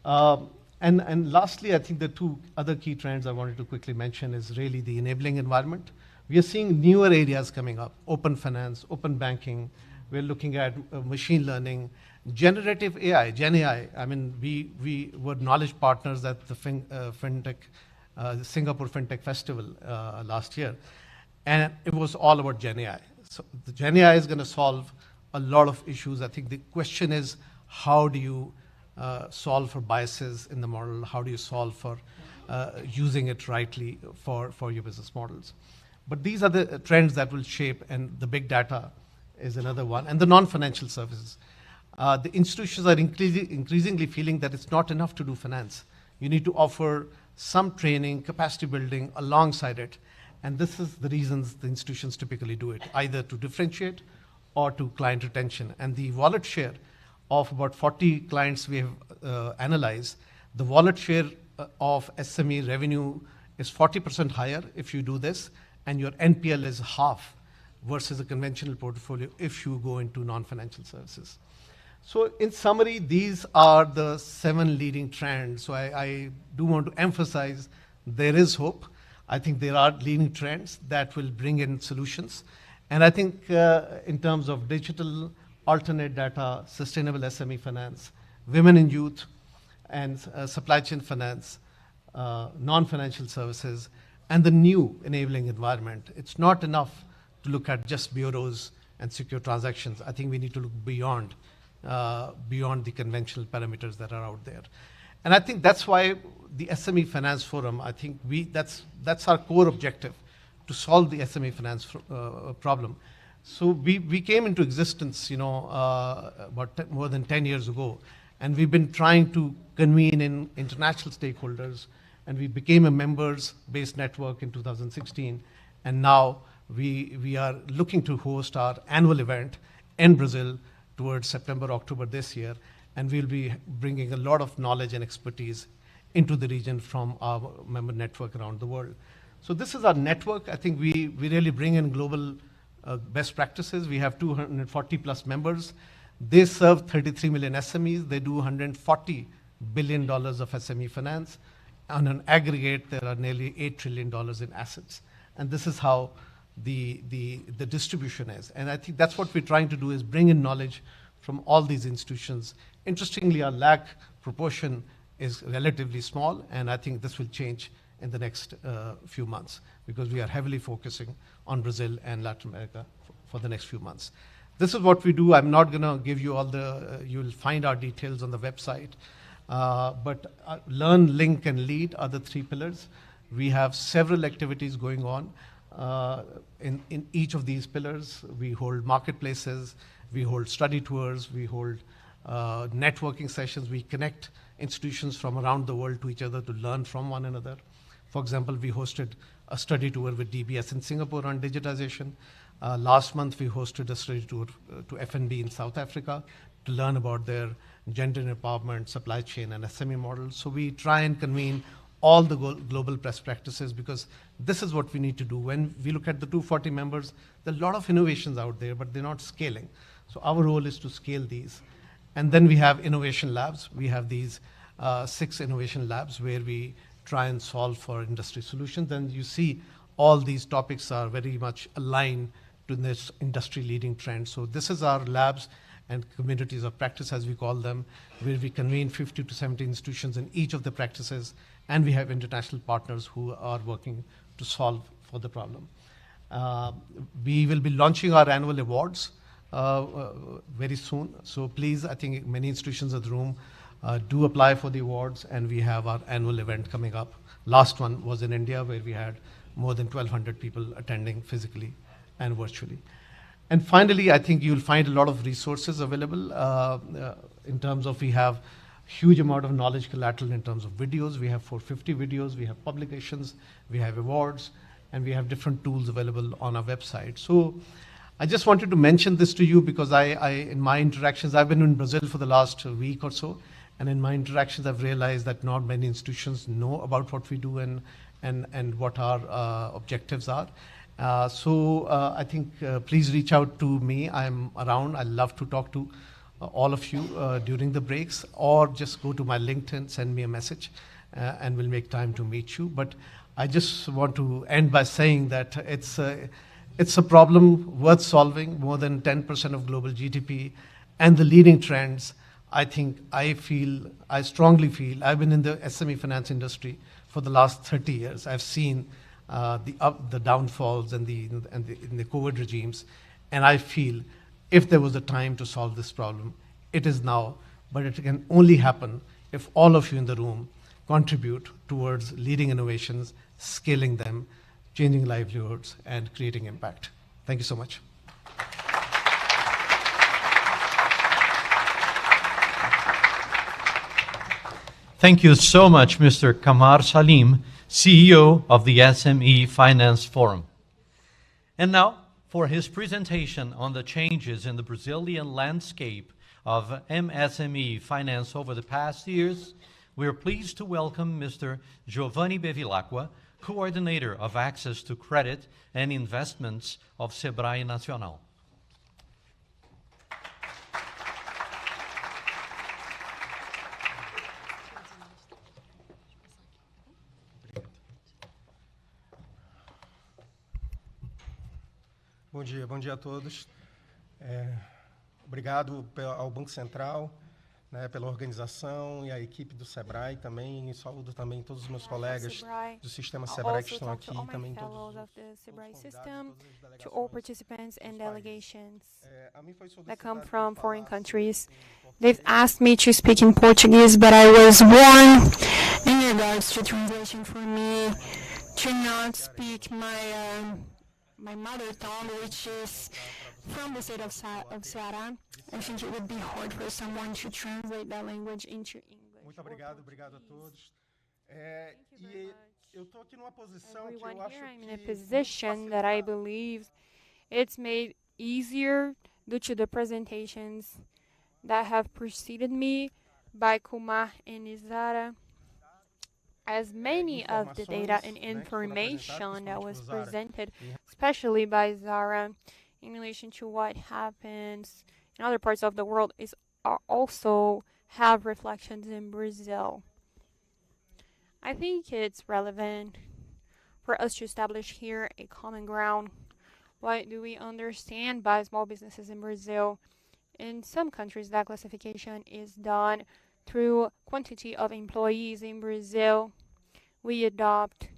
Speaker 8: And lastly, I think the two other key trends I wanted to quickly mention is really the enabling environment. We are seeing newer areas coming up: open finance, open banking. We're looking at machine learning, generative AI, Gen AI. I mean, we were knowledge partners at the Singapore FinTech Festival last year, and it was all about Gen AI. So the Gen AI is going to solve a lot of issues. I think the question is, how do you solve for biases in the model? How do you solve for using it rightly for your business models? But these are the trends that will shape, and the big data is another one, and the non-financial services. The institutions are increasingly feeling that it's not enough to do finance. You need to offer some training, capacity building alongside it. And this is the reasons the institutions typically do it, either to differentiate or to client retention. And the wallet share of about 40 clients we have analyzed, the wallet share of SME revenue is 40% higher if you do this, and your NPL is half versus a conventional portfolio if you go into non-financial services. So in summary, these are the 7 leading trends. So I do want to emphasize there is hope. I think there are leading trends that will bring in solutions. And I think in terms of digital, alternate data, sustainable SME finance, women and youth, and supply chain finance, non-financial services, and the new enabling environment, it's not enough to look at just bureaus and secure transactions. I think we need to look beyond the conventional parameters that are out there. And I think that's why the SME Finance Forum, I think that's our core objective, to solve the SME finance problem. So we came into existence, about more than 10 years ago, and we've been trying to convene in international stakeholders, and we became a members-based network in 2016, and now we are looking to host our annual event in Brazil towards September, October this year, and we'll be bringing a lot of knowledge and expertise into the region from our member network around the world. So this is our network. I think we really bring in global best practices. We have 240 plus members. They serve 33 million SMEs. They do $140 billion of SME finance. On an aggregate, there are nearly $8 trillion in assets. And this is how the distribution is. And I think that's what we're trying to do, is bring in knowledge from all these institutions. Interestingly, our LAC proportion is relatively small, and I think this will change in the next few months, because we are heavily focusing on Brazil and Latin America for the next few months. This is what we do. I'm not going to give you all you'll find our details on the website. But learn, link, and lead are the 3 pillars. We have several activities going on in each of these pillars. We hold marketplaces, we hold study tours, we hold networking sessions. We connect institutions from around the world to each other to learn from one another. For example, we hosted a study tour with DBS in Singapore on digitization. Last month, we hosted a study tour to FNB in South Africa to learn about their gender empowerment, supply chain, and SME models. So we try and convene all the global best practices, because this is what we need to do. When we look at the 240 members, there are a lot of innovations out there, but they're not scaling. So our role is to scale these. And then we have innovation labs. We have these 6 innovation labs where we try and solve for industry solutions. And you see all these topics are very much aligned to this industry leading trend. So this is our labs. and communities of practice, as we call them, where we convene 50 to 70 institutions in each of the practices, and we have international partners who are working to solve for the problem. We will be launching our annual awards very soon. So please, I think many institutions in the room do apply for the awards, and we have our annual event coming up. Last one was in India, where we had more than 1,200 people attending physically and virtually. And finally, I think you'll find a lot of resources available in terms of we have huge amount of knowledge collateral in terms of videos. We have 450 videos, we have publications, we have awards, and we have different tools available on our website. So I just wanted to mention this to you because in my interactions, I've been in Brazil for the last week or so, and in my interactions, I've realized that not many institutions know about what we do and what our objectives are. So I think please reach out to me. I'm around. I love to talk to all of you during the breaks, or just go to my LinkedIn, send me a message, and we'll make time to meet you. But I just want to end by saying that it's a problem worth solving. More than 10% of global GDP, and the leading trends. I strongly feel, I've been in the SME finance industry for the last 30 years. I've seen the downfalls and the COVID regimes, and I feel if there was a time to solve this problem, it is now. But it can only happen if all of you in the room contribute towards leading innovations, scaling them, changing livelihoods, and creating impact. Thank you so much.
Speaker 2: Thank you so much, Mr. Kamar Salim, CEO of the SME Finance Forum. And now, for his presentation on the changes in the Brazilian landscape of MSME finance over the past years, we are pleased to welcome Mr. Giovanni Bevilacqua, Coordinator of Access to Credit and Investments of Sebrae Nacional.
Speaker 9: Bom dia a todos. Obrigado ao Banco Central, né, pela organização, e à equipe do Sebrae também. E saúdo também todos os meus colegas do sistema Sebrae que estão aqui, e também todos os
Speaker 10: system, to all participants and delegations that come from foreign countries. They've asked me to speak in Portuguese, but I was warned in regards to translation for me to not speak my mother tongue, which is from the state of Ceará. I think it would be hard for someone to translate that language into English.
Speaker 9: Muito obrigado a todos. Eu tô aqui numa posição que eu acho
Speaker 10: I'm in a position that I believe it's made easier due to the presentations that have preceded me by Kumar and Izara. As many of the data and information that was presented, especially by Zara, in relation to what happens in other parts of the world, also have reflections in Brazil. I think it's relevant for us to establish here a common ground. What do we understand by small businesses in Brazil? In some countries, that classification is done through quantity of employees. In Brazil, we adopt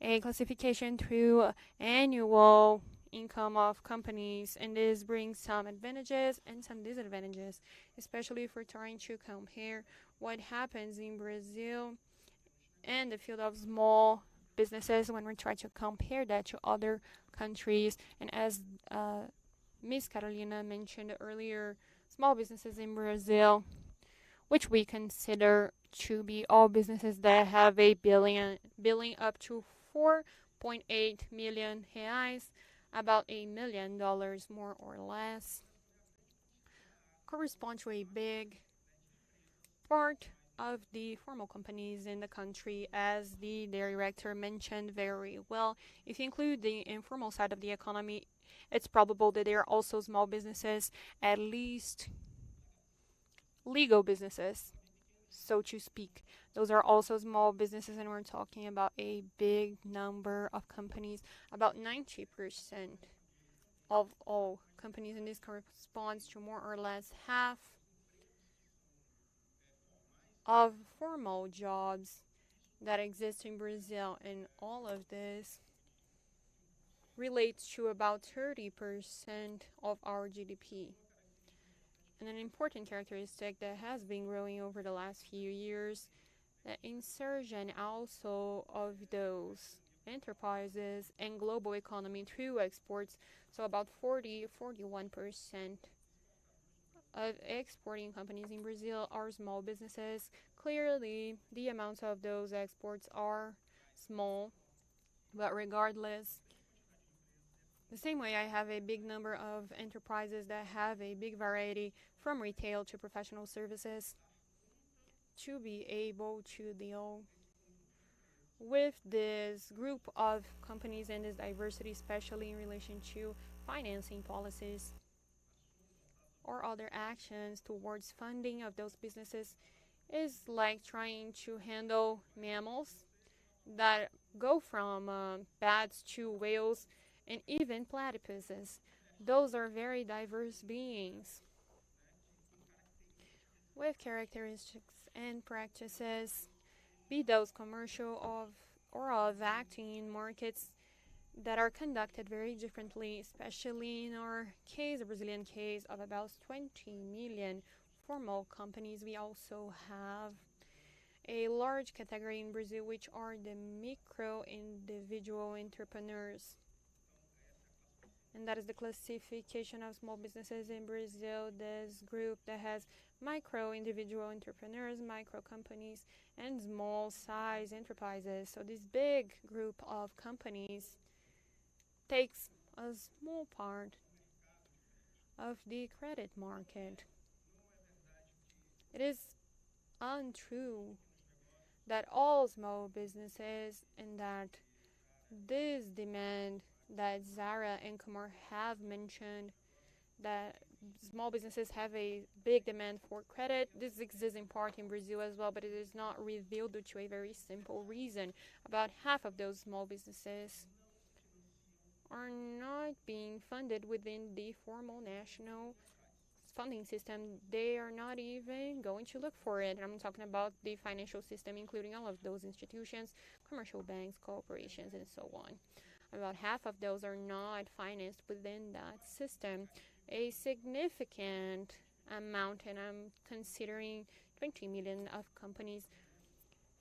Speaker 10: a classification through annual income of companies, and this brings some advantages and some disadvantages, especially if we're trying to compare what happens in Brazil and the field of small businesses when we try to compare that to other countries. And as Ms. Carolina mentioned earlier, small businesses in Brazil, which we consider to be all businesses that have a billing up to 4.8 million reais, about $1 million more or less, correspond to a big part of the formal companies in the country, as the director mentioned very well. If you include the informal side of the economy, it's probable that there are also small businesses, at least legal businesses, so to speak. Those are also small businesses, and we're talking about a big number of companies. About 90% of all companies, and this corresponds to more or less half of formal jobs that exist in Brazil, and all of this relates to about 30% of our GDP. And an important characteristic that has been growing over the last few years, the insertion also of those enterprises and global economy through exports. So about 41% of exporting companies in Brazil are small businesses. Clearly, the amounts of those exports are small, but regardless, the same way I have a big number of enterprises that have a big variety from retail to professional services to be able to deal with this group of companies and this diversity, especially in relation to financing policies or other actions towards funding of those businesses, is like trying to handle mammals that go from bats to whales and even platypuses. Those are very diverse beings with characteristics and practices, be those commercial or of acting in markets that are conducted very differently, especially in our case, the Brazilian case of about 20 million formal companies. We also have a large category in Brazil, which are the micro individual entrepreneurs. And that is the classification of small businesses in Brazil, this group that has micro individual entrepreneurs, micro companies, and small size enterprises. So this big group of companies takes a small part of the credit market. It is untrue that all small businesses and that this demand that Zara and Kumar have mentioned, that small businesses have a big demand for credit. This exists in part in Brazil as well, but it is not revealed due to a very simple reason. About half of those small businesses are not being funded within the formal national funding system. They are not even going to look for it. And I'm talking about the financial system, including all of those institutions, commercial banks, corporations, and so on. About half of those are not financed within that system. A significant amount, and I'm considering 20 million of companies,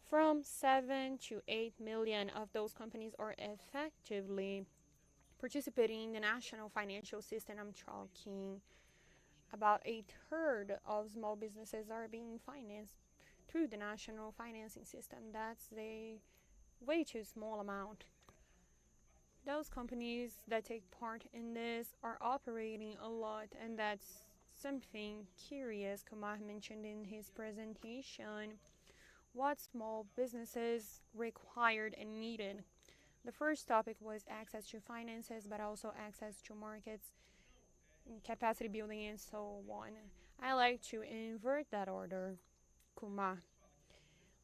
Speaker 10: from 7 to 8 million of those companies are effectively participating in the national financial system. I'm talking about a third of small businesses are being financed through the national financing system. That's a way too small amount. Those companies that take part in this are operating a lot, and that's something curious Kumar mentioned in his presentation. What small businesses required and needed. The first topic was access to finances, but also access to markets, capacity building, and so on. I like to invert that order, Kumar.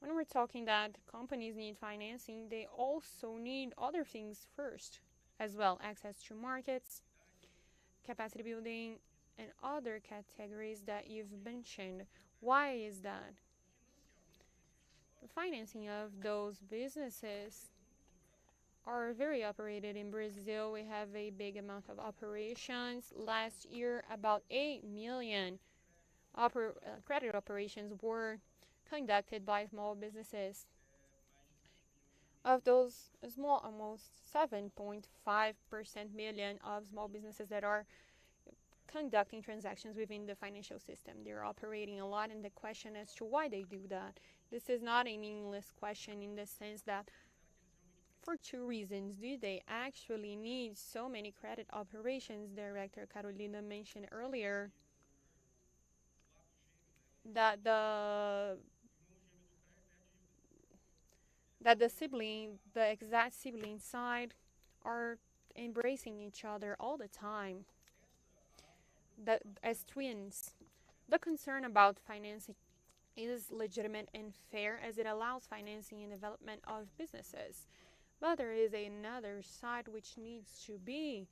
Speaker 10: When we're talking that companies need financing, they also need other things first as well. Access to markets, capacity building, and other categories that you've mentioned. Why is that? The financing of those businesses are very operated in Brazil. We have a big amount of operations. Last year, about 8 million credit operations were conducted by small businesses. Of those small, almost 7.5% million of small businesses that are conducting transactions within the financial system. They're operating a lot, and the question as to why they do that. This is not a meaningless question in the sense that for two reasons. Do they actually need so many credit operations? Director Carolina mentioned earlier that the exact sibling side are embracing each other all the time, that as twins. The concern about financing is legitimate and fair as it allows financing and development of businesses. But there is another side which needs to be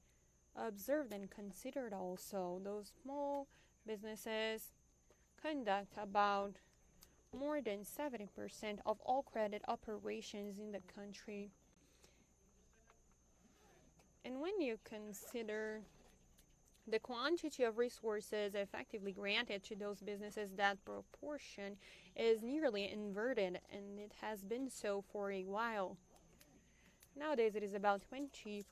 Speaker 10: observed and considered also, those small businesses conduct about more than 70% of all credit operations in the country. And when you consider the quantity of resources effectively granted to those businesses, that proportion is nearly inverted, and it has been so for a while. Nowadays, it is about 20%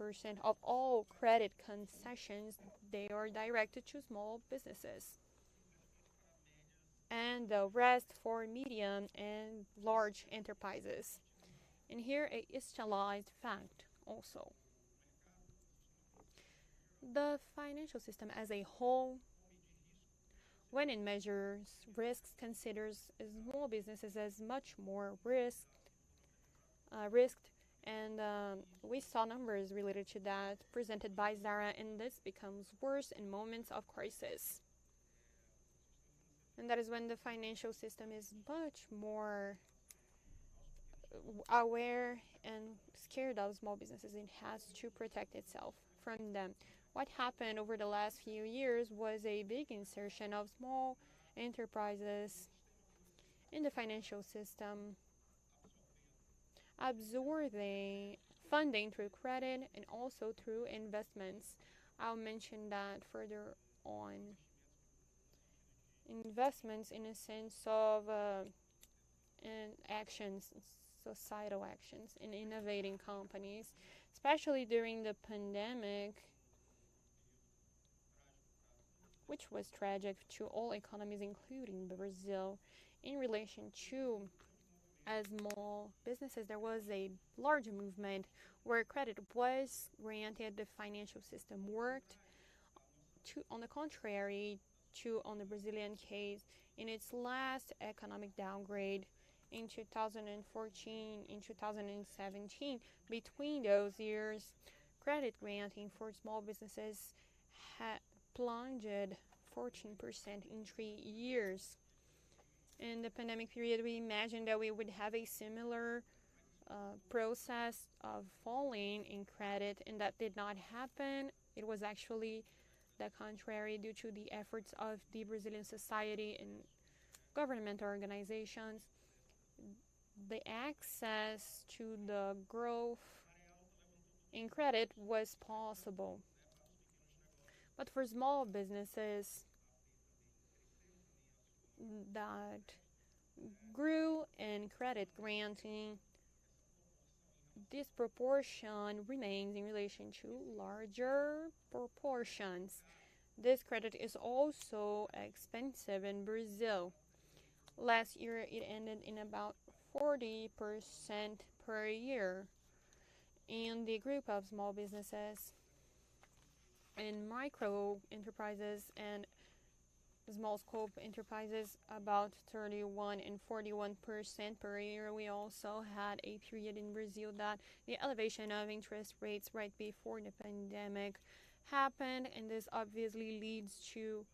Speaker 10: of all credit concessions, they are directed to small businesses, and the rest for medium and large enterprises. And here a stylized fact also. The financial system as a whole, when it measures risks, considers small businesses as much more risked, and we saw numbers related to that presented by Zara, and this becomes worse in moments of crisis. And that is when the financial system is much more aware and scared of small businesses. It has to protect itself from them. What happened over the last few years was a big insertion of small enterprises in the financial system, absorbing funding through credit and also through investments. I'll mention that further on. Investments in a sense of actions, societal actions in innovating companies, especially during the pandemic, which was tragic to all economies, including Brazil. In relation to small businesses, there was a large movement where credit was granted, the financial system worked. On the contrary, on the Brazilian case, in its last economic downgrade in 2014, in 2017, between those years, credit granting for small businesses had plunged 14% in 3 years. In the pandemic period, we imagined that we would have a similar process of falling in credit, and that did not happen. It was actually the contrary due to the efforts of the Brazilian society and government organizations. The access to the growth in credit was possible. But for small businesses that grew in credit granting, this proportion remains in relation to larger proportions. This credit is also expensive in Brazil. Last year, it ended in about 40% per year. In the group of small businesses and micro enterprises and small scope enterprises, about 31 and 41% per year. We also had a period in Brazil that the elevation of interest rates right before the pandemic happened, and this obviously leads to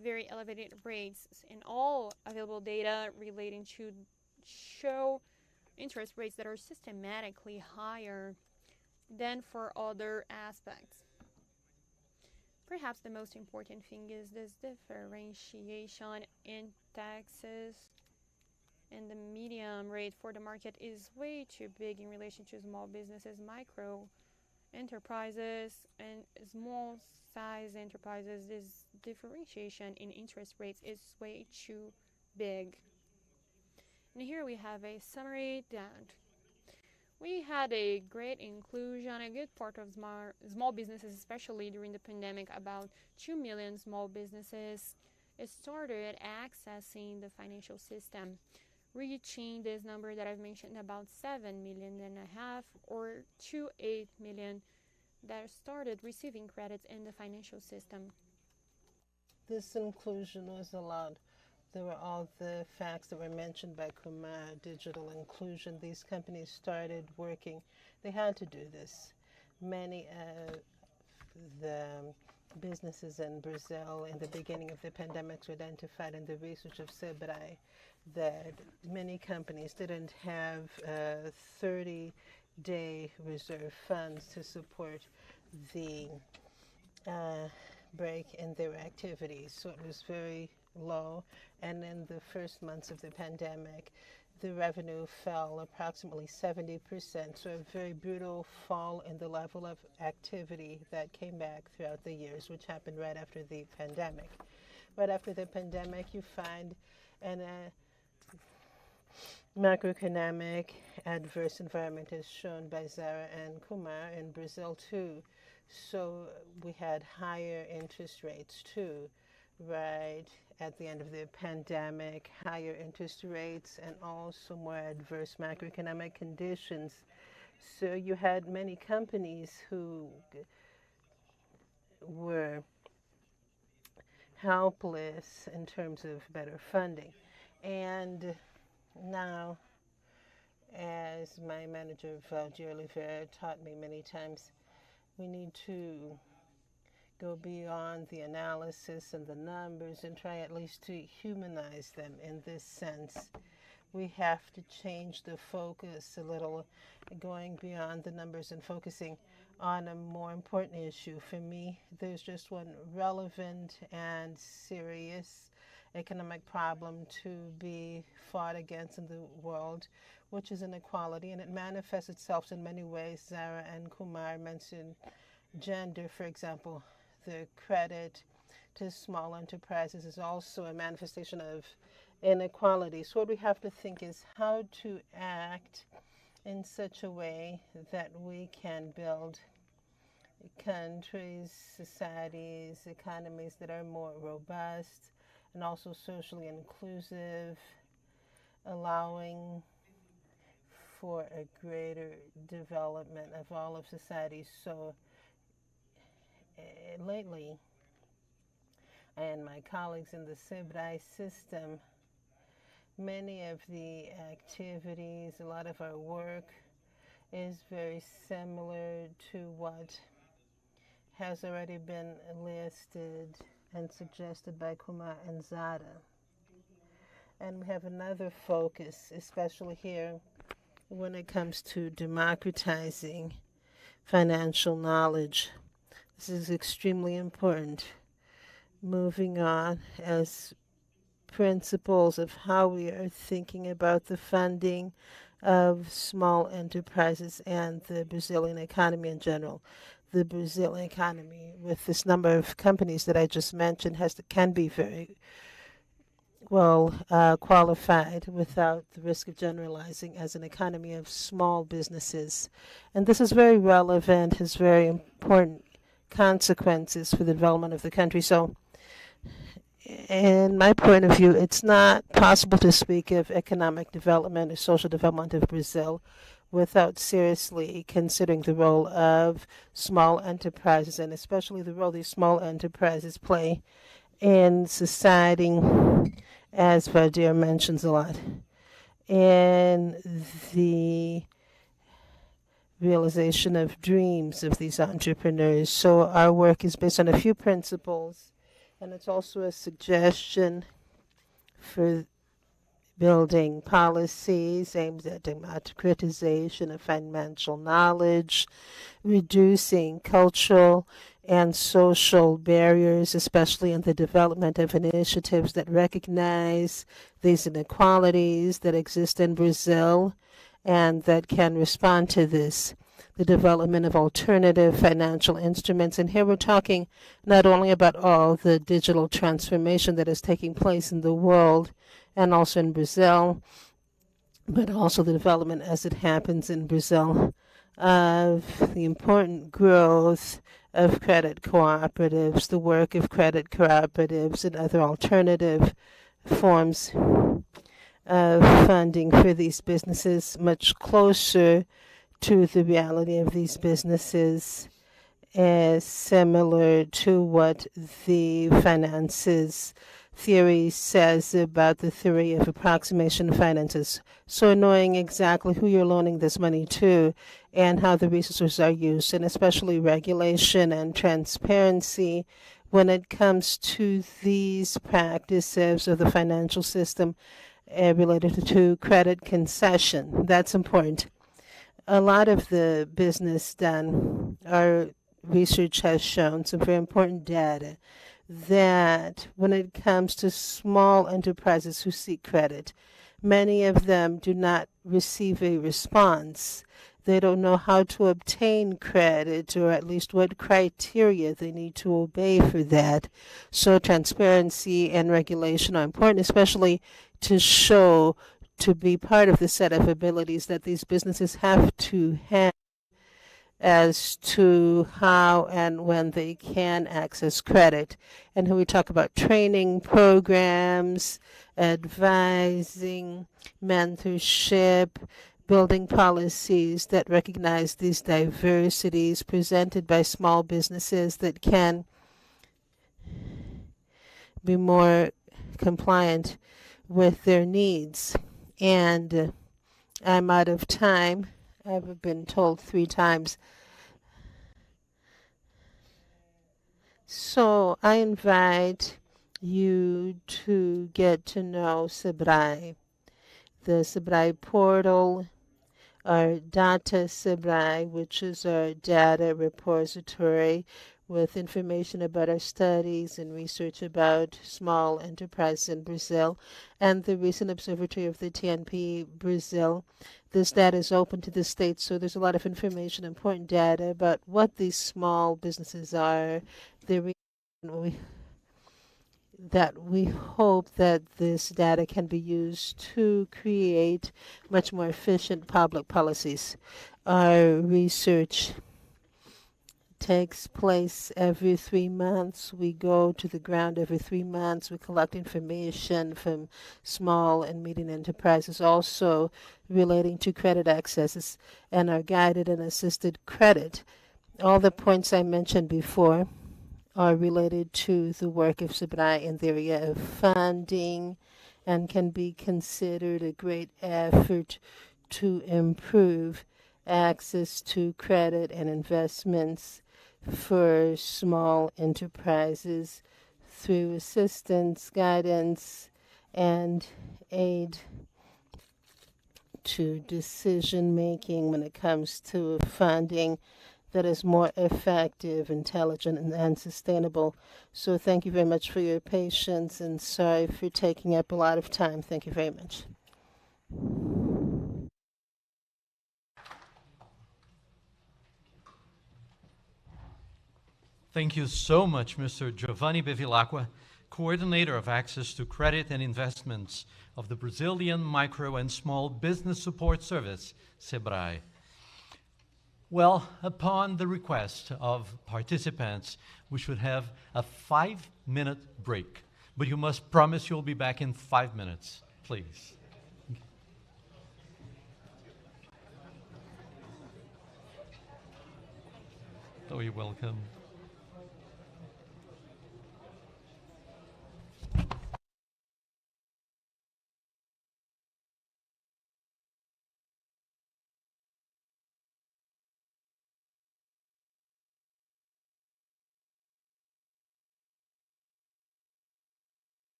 Speaker 10: very elevated rates. And all available data relating to show interest rates that are systematically higher than for other aspects. Perhaps the most important thing is this differentiation in taxes, and the medium rate for the market is way too big in relation to small businesses, micro enterprises, and small size enterprises. This differentiation in interest rates is way too big. And here we have a summary that we had a great inclusion, a good part of small businesses, especially during the pandemic. About 2 million small businesses started accessing the financial system, reaching this number that I've mentioned, about 7.5 million, or 2.8 million that started receiving credits in the financial system.
Speaker 4: This inclusion was allowed. There were all the facts that were mentioned by Kumar, digital inclusion. These companies started working. They had to do this. Many of the businesses in Brazil in the beginning of the pandemic were identified in the research of Sebrae that many companies didn't have 30-day reserve funds to support the break in their activities. So it was very low. And in the first months of the pandemic, the revenue fell approximately 70%. So a very brutal fall in the level of activity that came back throughout the years, which happened right after the pandemic. Right after the pandemic, you find an macroeconomic adverse environment as shown by Zara and Kumar in Brazil too. So we had higher interest rates too, right at the end of the pandemic, higher interest rates and also more adverse macroeconomic conditions. So you had many companies who were helpless in terms of better funding. And now, as my manager, Valdir Oliveira, taught me many times, we need to go beyond the analysis and the numbers and try at least to humanize them in this sense. We have to change the focus a little, going beyond the numbers and focusing on a more important issue. For me, there's just one relevant and serious economic problem to be fought against in the world, which is inequality, and it manifests itself in many ways. Zara and Kumar mentioned gender, for example. The credit to small enterprises is also a manifestation of inequality. So what we have to think is how to act in such a way that we can build countries, societies, economies that are more robust and also socially inclusive, allowing for a greater development of all of society. So lately, and my colleagues in the SEBRAE system, many of the activities, a lot of our work is very similar to what has already been listed and suggested by Kumar and Zara. And we have another focus, especially here when it comes to democratizing financial knowledge. This is extremely important. Moving on as principles of how we are thinking about the funding of small enterprises and the Brazilian economy in general. The Brazilian economy, with this number of companies that I just mentioned, can be very well qualified without the risk of generalizing as an economy of small businesses. And this is very relevant, has very important consequences for the development of the country. So in my point of view, it's not possible to speak of economic development or social development of Brazil without seriously considering the role of small enterprises, and especially the role these small enterprises play in society, as Valdir mentions a lot, in the realization of dreams of these entrepreneurs. So our work is based on a few principles, and it's also a suggestion for building policies aimed at democratization of financial knowledge, reducing cultural and social barriers, especially in the development of initiatives that recognize these inequalities that exist in Brazil and that can respond to this. The development of alternative financial instruments. And here we're talking not only about all the digital transformation that is taking place in the world and also in Brazil, but also the development as it happens in Brazil of the important growth of credit cooperatives, the work of credit cooperatives and other alternative forms of funding for these businesses, much closer to the reality of these businesses, is similar to what the finances theory says about the theory of approximation finances. So knowing exactly who you're loaning this money to and how the resources are used, and especially regulation and transparency when it comes to these practices of the financial system related to credit concession. That's important. A lot of the business done are research has shown, some very important data, that when it comes to small enterprises who seek credit, many of them do not receive a response. They don't know how to obtain credit, or at least what criteria they need to obey for that. So transparency and regulation are important, especially to show, to be part of the set of abilities that these businesses have to have as to how and when they can access credit. And when we talk about training programs, advising, mentorship, building policies that recognize these diversities presented by small businesses that can be more compliant with their needs. And I'm out of time. I've been told 3 times. So I invite you to get to know Sebrae, the Sebrae portal, our Data Sebrae, which is our data repository with information about our studies and research about small enterprises in Brazil, and the recent observatory of the TNP Brazil. This data is open to the state, so there's a lot of information, important data about what these small businesses are, the reason that we hope that this data can be used to create much more efficient public policies. Our research takes place every 3 months. We go to the ground every 3 months. We collect information from small and medium enterprises, also relating to credit accesses and our guided and assisted credit. All the points I mentioned before are related to the work of Sebrae in the area of funding and can be considered a great effort to improve access to credit and investments for small enterprises through assistance, guidance, and aid to decision making when it comes to funding that is more effective, intelligent, and sustainable. So thank you very much for your patience, and sorry for taking up a lot of time. Thank you very much.
Speaker 2: Thank you so much, Mr. Giovanni Bevilacqua, Coordinator of Access to Credit and Investments of the Brazilian Micro and Small Business Support Service, SEBRAE. Well, upon the request of participants, we should have a 5-minute break, but you must promise you'll be back in 5 minutes, please. Oh, you're welcome.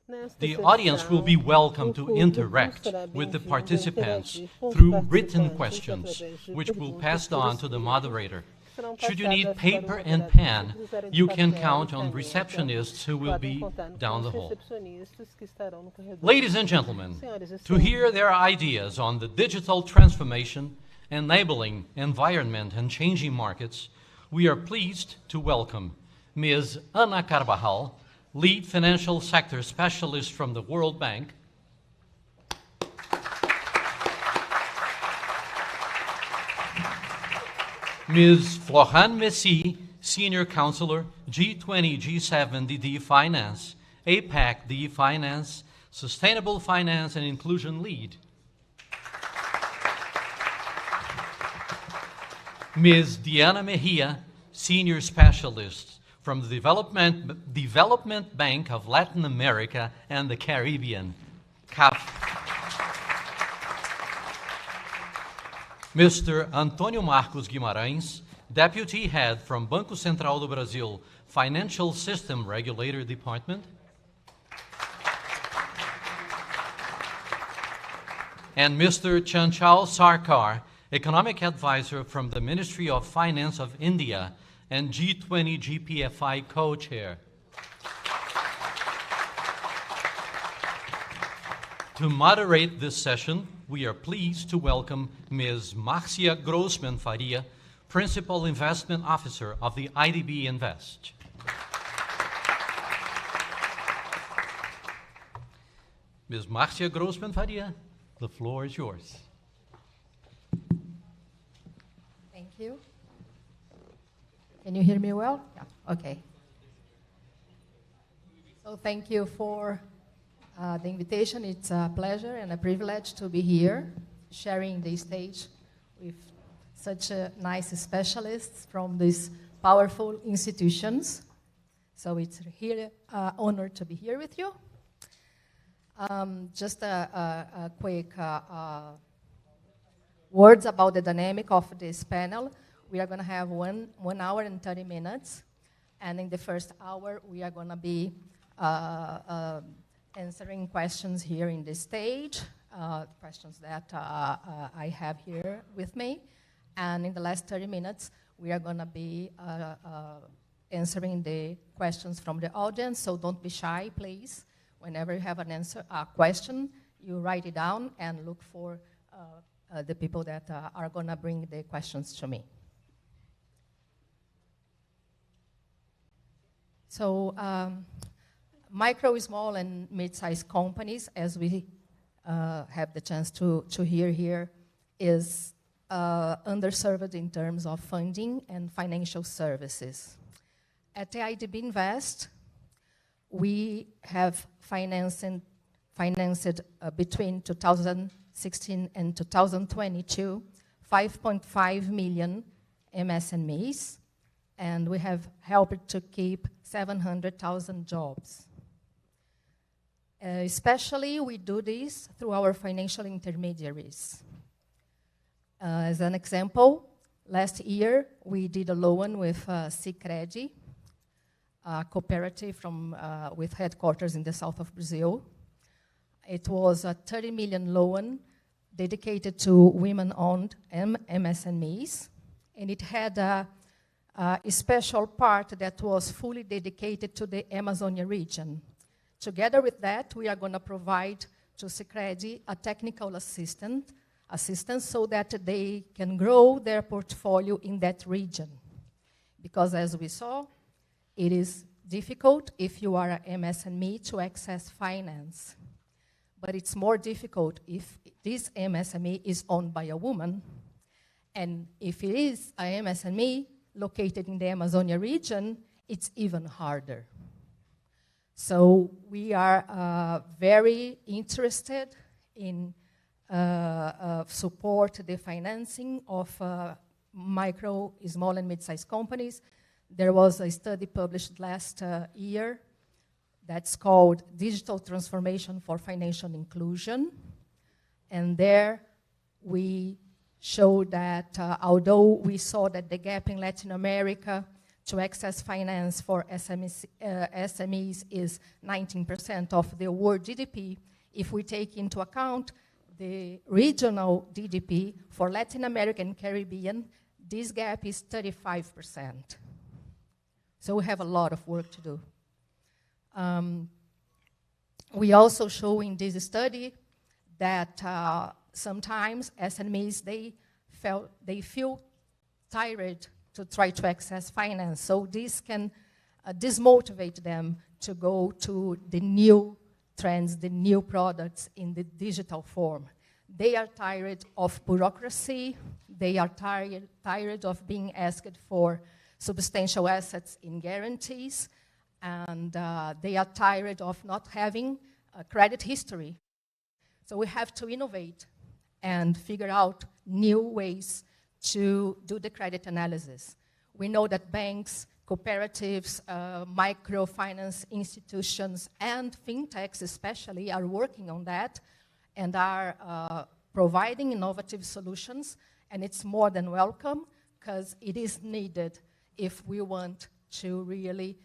Speaker 2: The audience will be welcome to interact with the participants through written questions, which will be passed on to the moderator. Should you need paper and pen, you can count on receptionists who will be down the hall. Ladies and gentlemen, to hear their ideas on the digital transformation, enabling environment and changing markets, we are pleased to welcome Ms. Ana Carvajal, Lead Financial Sector Specialist from the World Bank, Ms. Florhan Messi, Senior Counselor, G20, G7 DD Finance, APAC DD Finance, Sustainable Finance and Inclusion Lead. Ms. Diana Mejia, Senior Specialist from the Development Bank of Latin America and the Caribbean, CAF. Mr. Antônio Marcos Guimarães, Deputy Head from Banco Central do Brasil Financial System Regulator Department. And Mr. Chanchal Sarkar, Economic Advisor from the Ministry of Finance of India and G20 GPFI Co-Chair. To moderate this session, we are pleased to welcome Ms. Marcia Grossman Faria, Principal Investment Officer of the IDB Invest. Ms. Marcia Grossman Faria, the floor is yours.
Speaker 11: Thank you. Can you hear me well? Yeah, okay. So thank you for the invitation. It's a pleasure and a privilege to be here, sharing the stage with such nice specialists from these powerful institutions. So it's really an honor to be here with you. Just a quick words about the dynamic of this panel. We are going to have one hour and 30 minutes. And in the first hour, we are going to be answering questions here in the stage, questions that I have here with me. And in the last 30 minutes, we are going to be answering the questions from the audience. So don't be shy, please. Whenever you have a question, you write it down and look for the people that are going to bring the questions to me. So micro, small, and mid-sized companies, as we have the chance to hear here, is underserved in terms of funding and financial services. At the IDB Invest, we have financed between 2016 and 2022, 5.5 million MSMEs, and we have helped to keep 700,000 jobs. Especially, we do this through our financial intermediaries. As an example, last year, we did a loan with Sicredi, a cooperative with headquarters in the south of Brazil. It was a 30 million loan dedicated to women-owned MSMEs, and it had a special part that was fully dedicated to the Amazonia region. Together with that, we are going to provide to Sicredi a technical assistance so that they can grow their portfolio in that region. Because as we saw, it is difficult if you are an MSME to access finance. But it's more difficult if this MSME is owned by a woman. And if it is an MSME located in the Amazonia region, it's even harder. So we are very interested in support the financing of micro, small, and mid-sized companies. There was a study published last year that's called Digital Transformation for Financial Inclusion. And there we showed that although we saw that the gap in Latin America to access finance for SMEs is 19% of the world GDP. If we take into account the regional GDP for Latin America and Caribbean, this gap is 35%. So we have a lot of work to do. We also show in this study that sometimes SMEs, they feel tired to try to access finance. So this can dismotivate them to go to the new trends, the new products in the digital form. They are tired of bureaucracy. They are tired of being asked for substantial assets in guarantees. And they are tired of not having a credit history. So we have to innovate and figure out new ways to do the credit analysis. We know that banks, cooperatives, microfinance institutions, and fintechs especially are working on that and are providing innovative solutions, and it's more than welcome because it is needed if we want to really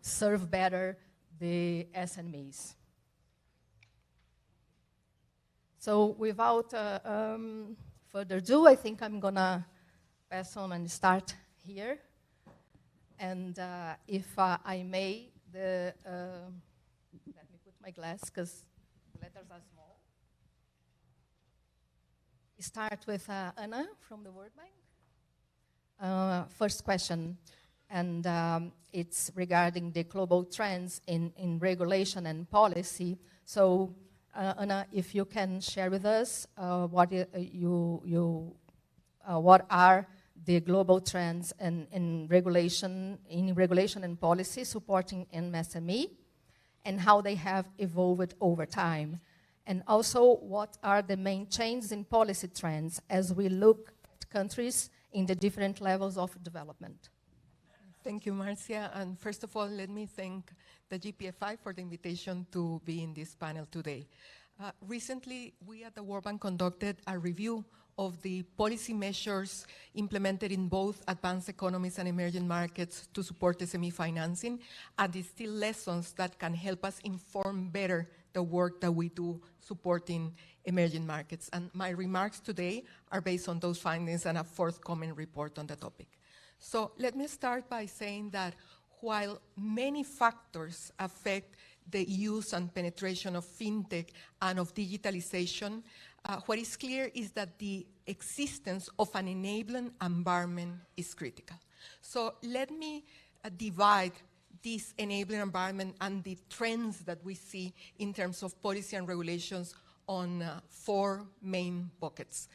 Speaker 11: serve better the SMEs. So without further ado, I think I'm gonna pass on and start here. And if I may, let me put my glass because the letters are small. Start with Anna from the World Bank. First question, and it's regarding the global trends in regulation and policy. So Anna, if you can share with us what are the global trends in regulation and policy supporting MSME, and how they have evolved over time. And also, what are the main changes in policy trends as we look at countries in the different levels of development?
Speaker 12: Thank you, Marcia. And first of all, let me thank the GPFI for the invitation to be in this panel today. Recently, we at the World Bank conducted a review of the policy measures implemented in both advanced economies and emerging markets to support SME financing, and distill lessons that can help us inform better the work that we do supporting emerging markets. And my remarks today are based on those findings and a forthcoming report on the topic. So let me start by saying that while many factors affect the use and penetration of fintech and of digitalization, what is clear is that the existence of an enabling environment is critical. So let me divide this enabling environment and the trends that we see in terms of policy and regulations on 4 main buckets.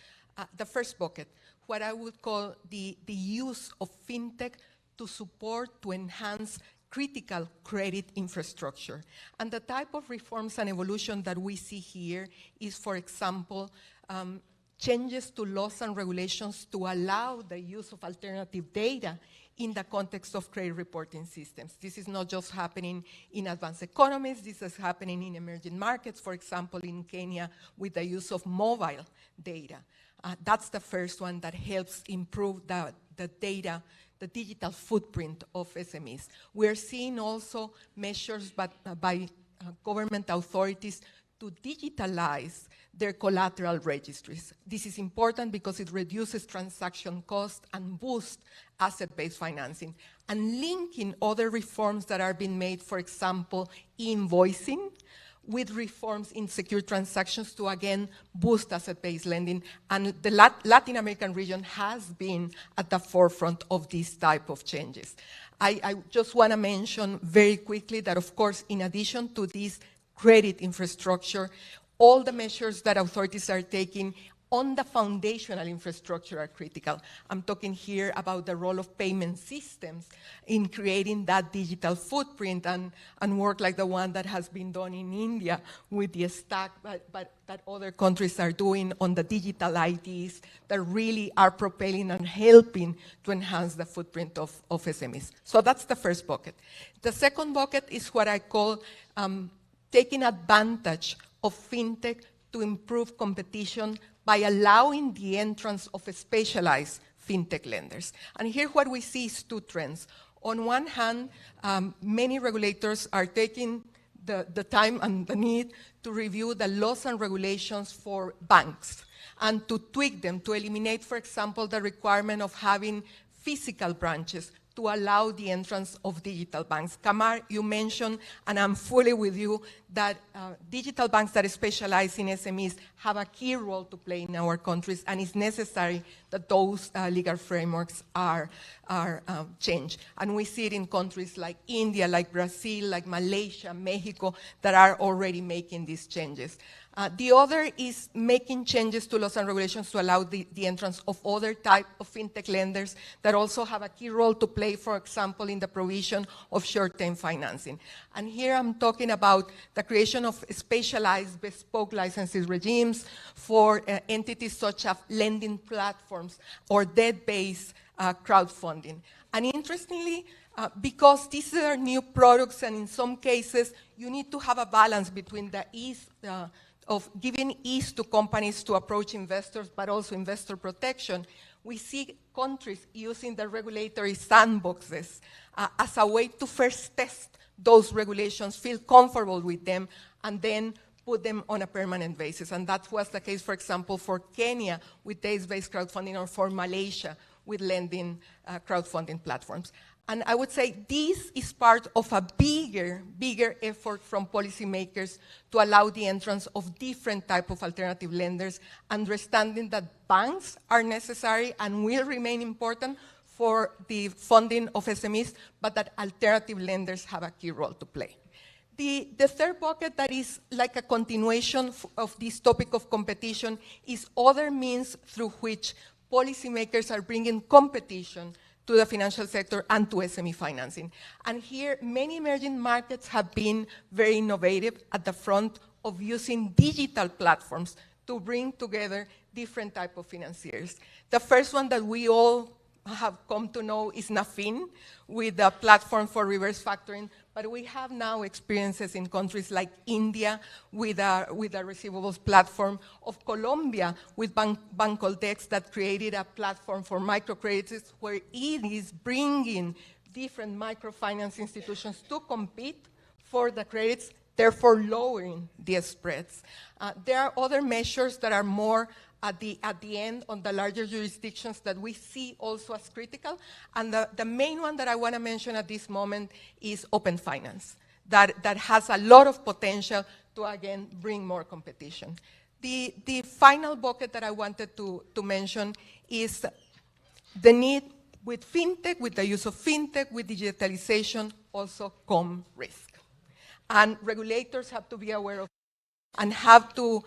Speaker 12: The first bucket, what I would call the use of fintech to support, to enhance critical credit infrastructure. And the type of reforms and evolution that we see here is, for example, changes to laws and regulations to allow the use of alternative data in the context of credit reporting systems. This is not just happening in advanced economies, this is happening in emerging markets, for example, in Kenya, with the use of mobile data. That's the first one that helps improve the data, the digital footprint of SMEs. We're seeing also measures by government authorities to digitalize their collateral registries. This is important because it reduces transaction costs and boosts asset-based financing. And linking other reforms that are being made, for example, invoicing, with reforms in secure transactions to, again, boost asset-based lending. And the Latin American region has been at the forefront of these type of changes. I just want to mention very quickly that, of course, in addition to this credit infrastructure, all the measures that authorities are taking on the foundational infrastructure are critical. I'm talking here about the role of payment systems in creating that digital footprint and work like the one that has been done in India with the stack, but that other countries are doing on the digital IDs that really are propelling and helping to enhance the footprint of SMEs. So that's the first bucket. The second bucket is what I call taking advantage of fintech to improve competition by allowing the entrance of specialized fintech lenders. And here what we see is two trends. On one hand, many regulators are taking the time and the need to review the laws and regulations for banks and to tweak them, to eliminate, for example, the requirement of having physical branches to allow the entrance of digital banks. Kamar, you mentioned, and I'm fully with you, that digital banks that specialize in SMEs have a key role to play in our countries, and it's necessary that those legal frameworks are changed. And we see it in countries like India, like Brazil, like Malaysia, Mexico, that are already making these changes. The other is making changes to laws and regulations to allow the entrance of other type of fintech lenders that also have a key role to play, for example, in the provision of short-term financing. And here I'm talking about the creation of specialized bespoke licenses regimes for entities such as lending platforms or debt-based crowdfunding. And interestingly, because these are new products, and in some cases, you need to have a balance between the ease of giving ease to companies to approach investors, but also investor protection. We see countries using the regulatory sandboxes as a way to first test those regulations, feel comfortable with them, and then put them on a permanent basis. And that was the case, for example, for Kenya with database crowdfunding, or for Malaysia with lending crowdfunding platforms. And I would say this is part of a bigger effort from policymakers to allow the entrance of different type of alternative lenders, understanding that banks are necessary and will remain important for the funding of SMEs, but that alternative lenders have a key role to play. The third bucket that is like a continuation of this topic of competition is other means through which policymakers are bringing competition to the financial sector and to SME financing. And here, many emerging markets have been very innovative at the front of using digital platforms to bring together different type of financiers. The first one that we all have come to know is Nafin, with a platform for reverse factoring, but we have now experiences in countries like India with a receivables platform, of Colombia with Bancoldex that created a platform for microcredits where it is bringing different microfinance institutions to compete for the credits, therefore lowering the spreads. There are other measures that are more at the end on the larger jurisdictions that we see also as critical. And the main one that I want to mention at this moment is open finance, that has a lot of potential to, again, bring more competition. The final bucket that I wanted to mention is the need with fintech, with the use of fintech, with digitalization, also come risk. And regulators have to be aware of and have to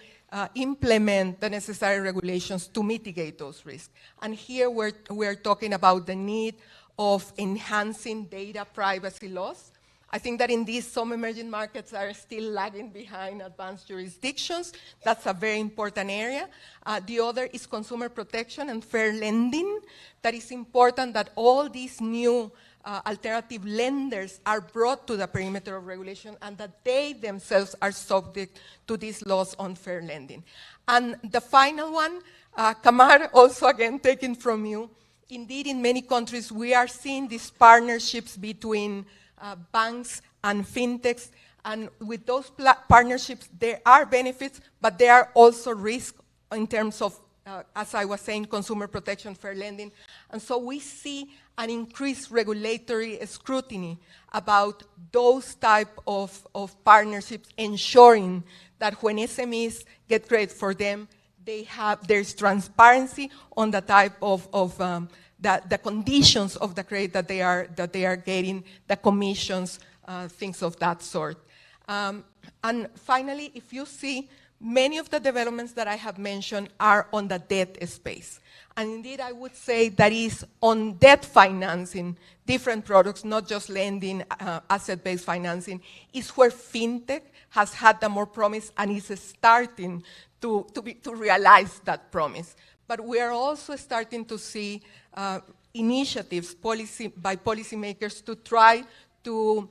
Speaker 12: implement the necessary regulations to mitigate those risks. And here we're talking about the need of enhancing data privacy laws. I think that in these, some emerging markets are still lagging behind advanced jurisdictions. That's a very important area. The other is consumer protection and fair lending. That is important that all these new alternative lenders are brought to the perimeter of regulation and that they themselves are subject to these laws on fair lending. And the final one, Kamar, also again taken from you, indeed in many countries we are seeing these partnerships between banks and fintechs, and with those partnerships there are benefits, but there are also risks in terms of, as I was saying, consumer protection, fair lending. And so we see an increased regulatory scrutiny about those type of partnerships, ensuring that when SMEs get credit for them, there's transparency on the type of the conditions of the credit that they are getting, the commissions, things of that sort. And finally, if you see, many of the developments that I have mentioned are on the debt space. And indeed, I would say that is on debt financing, different products, not just lending, asset-based financing, is where fintech has had the more promise and is starting to realize that promise. But we are also starting to see initiatives by policymakers to try to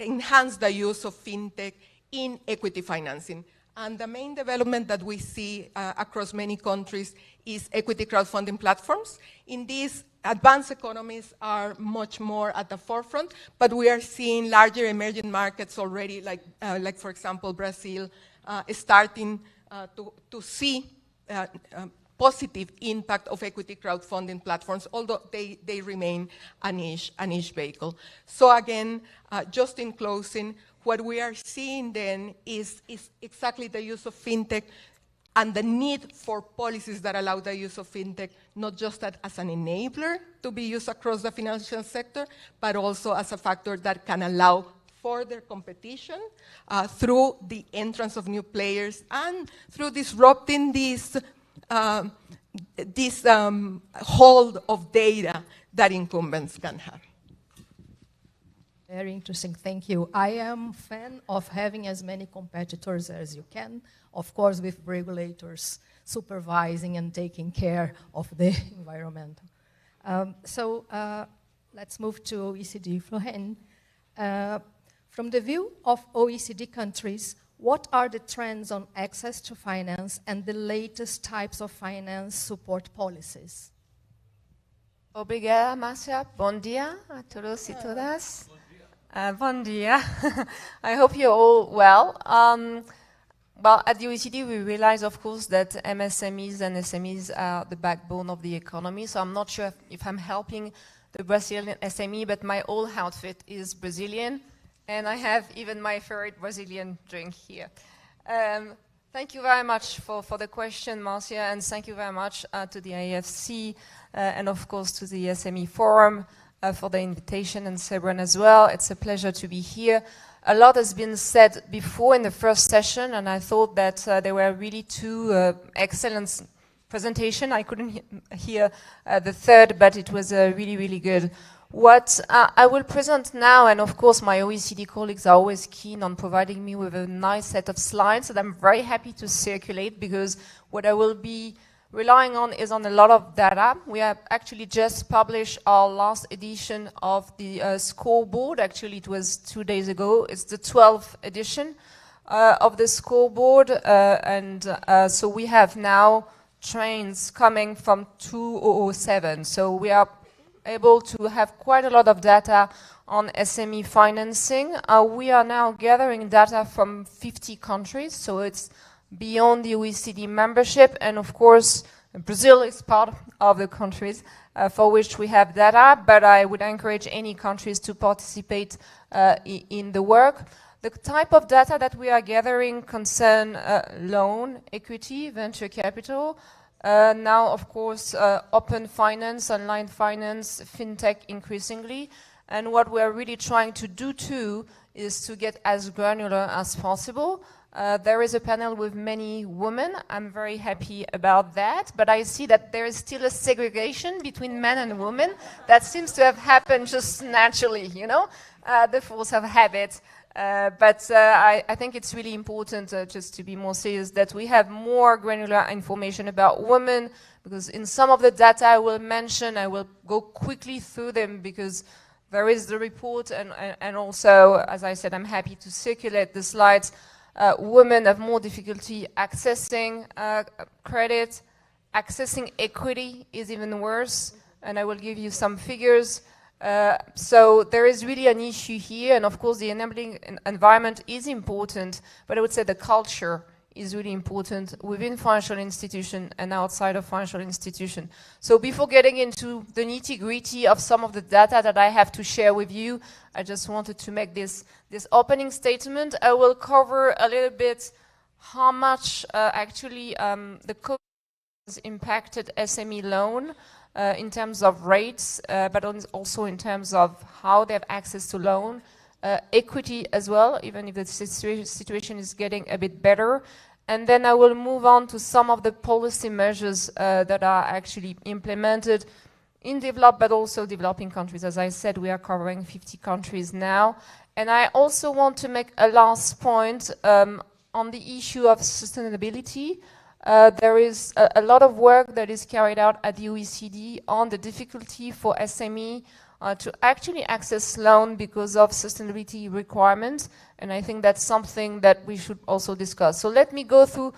Speaker 12: enhance the use of fintech in equity financing. And the main development that we see across many countries is equity crowdfunding platforms. In these, advanced economies are much more at the forefront, but we are seeing larger emerging markets already, like for example, Brazil, starting to see positive impact of equity crowdfunding platforms, although they remain a niche vehicle. So again, just in closing, what we are seeing then is exactly the use of fintech and the need for policies that allow the use of fintech, not just as an enabler to be used across the financial sector, but also as a factor that can allow further competition through the entrance of new players and through disrupting this hold of data that incumbents can have.
Speaker 11: Very interesting, thank you. I am a fan of having as many competitors as you can, of course with regulators supervising and taking care of the environment. Let's move to OECD. Flohen, from the view of OECD countries, what are the trends on access to finance and the latest types of finance support policies?
Speaker 1: Obrigada, Márcia. Bom dia a todos e todas. Bom dia. I hope you're all well. Well, at the OECD, we realize, of course, that MSMEs and SMEs are the backbone of the economy. So I'm not sure if I'm helping the Brazilian SME, but my whole outfit is Brazilian. And I have even my favorite Brazilian drink here. Thank you very much for the question, Marcia, and thank you very much to the IFC and of course to the SME Forum for the invitation, and Sebran as well. It's a pleasure to be here. A lot has been said before in the first session, and I thought that there were really two excellent presentations. I couldn't hear the third, but it was really, really good. What I will present now, and of course my OECD colleagues are always keen on providing me with a nice set of slides that I'm very happy to circulate, because what I will be relying on is on a lot of data. We have actually just published our last edition of the scoreboard. Actually, it was 2 days ago. It's the 12th edition of the scoreboard. So we have now trends coming from 2007. So we are able to have quite a lot of data on SME financing. We are now gathering data from 50 countries, so it's beyond the OECD membership, and of course Brazil is part of the countries for which we have data, but I would encourage any countries to participate in the work. The type of data that we are gathering concern loan, equity, venture capital, now of course open finance, online finance, fintech increasingly, and what we are really trying to do too is to get as granular as possible. There is a panel with many women. I'm very happy about that, but I see that there is still a segregation between men and women that seems to have happened just naturally, you know, the force of habit. But I think it's really important, just to be more serious, that we have more granular information about women, because in some of the data I will mention, I will go quickly through them because there is the report, and also, as I said, I'm happy to circulate the slides. Women have more difficulty accessing credit, accessing equity is even worse, and I will give you some figures. So there is really an issue here, and of course the enabling environment is important, but I would say the culture is really important within financial institution and outside of financial institution. So before getting into the nitty-gritty of some of the data that I have to share with you, I just wanted to make this opening statement. I will cover a little bit how much actually the COVID has impacted SME loan in terms of rates, but also in terms of how they have access to loan, equity as well, even if the situation is getting a bit better. And then I will move on to some of the policy measures that are actually implemented in developed but also developing countries. As I said, we are covering 50 countries now. And I also want to make a last point on the issue of sustainability. there is a lot of work that is carried out at the OECD on the difficulty for SME to actually access loan because of sustainability requirements, and I think that's something that we should also discuss. So let me go through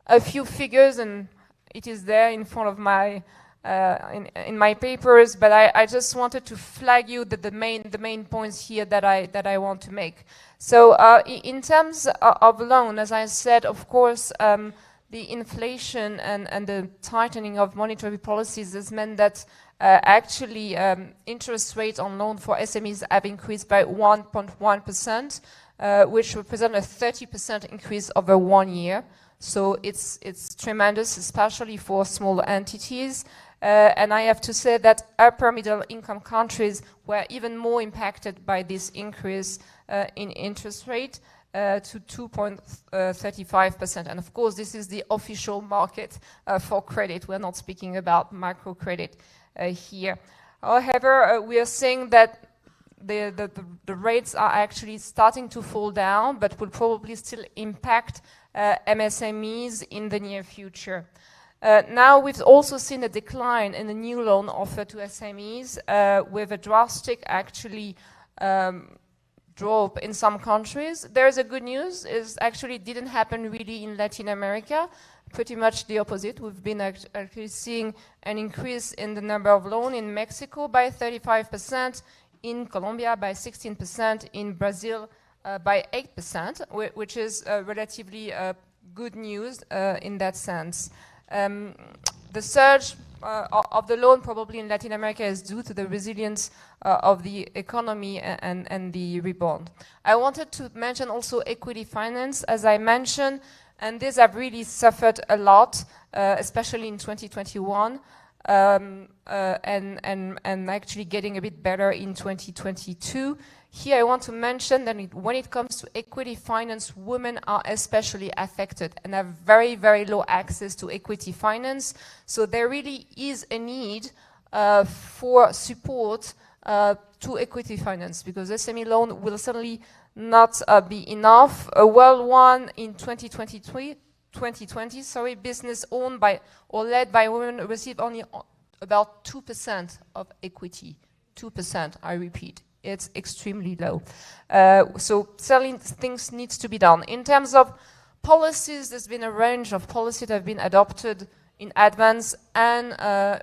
Speaker 1: a few figures, and it is there in front of my in my papers, but I just wanted to flag you that the main points here that I want to make. So in terms of loan, as I said, of course, the inflation and the tightening of monetary policies has meant that actually interest rates on loan for SMEs have increased by 1.1%, which represent a 30% increase over 1 year. So it's tremendous, especially for small entities. And I have to say that upper middle income countries were even more impacted by this increase in interest rate to 2.35%. And of course, this is the official market for credit. We're not speaking about microcredit here. However, we are seeing that the rates are actually starting to fall down, but will probably still impact MSMEs in the near future. Now we've also seen a decline in the new loan offer to SMEs with a drastic actually drop in some countries. There is a good news, is actually didn't happen really in Latin America, pretty much the opposite. We've been actually seeing an increase in the number of loans in Mexico by 35%, in Colombia by 16%, in Brazil by 8%, which is relatively good news in that sense. The surge of the loan probably in Latin America is due to the resilience of the economy and the rebound. I wanted to mention also equity finance, as I mentioned, and these have really suffered a lot, especially in 2021, and actually getting a bit better in 2022. Here I want to mention that when it comes to equity finance, women are especially affected and have very, very low access to equity finance. So there really is a need for support to equity finance, because SME loan will certainly not be enough. A World One in 2020, business owned by or led by women received only about 2% of equity. 2%, I repeat. It's extremely low. So certainly things need to be done. In terms of policies, there's been a range of policies that have been adopted in advanced and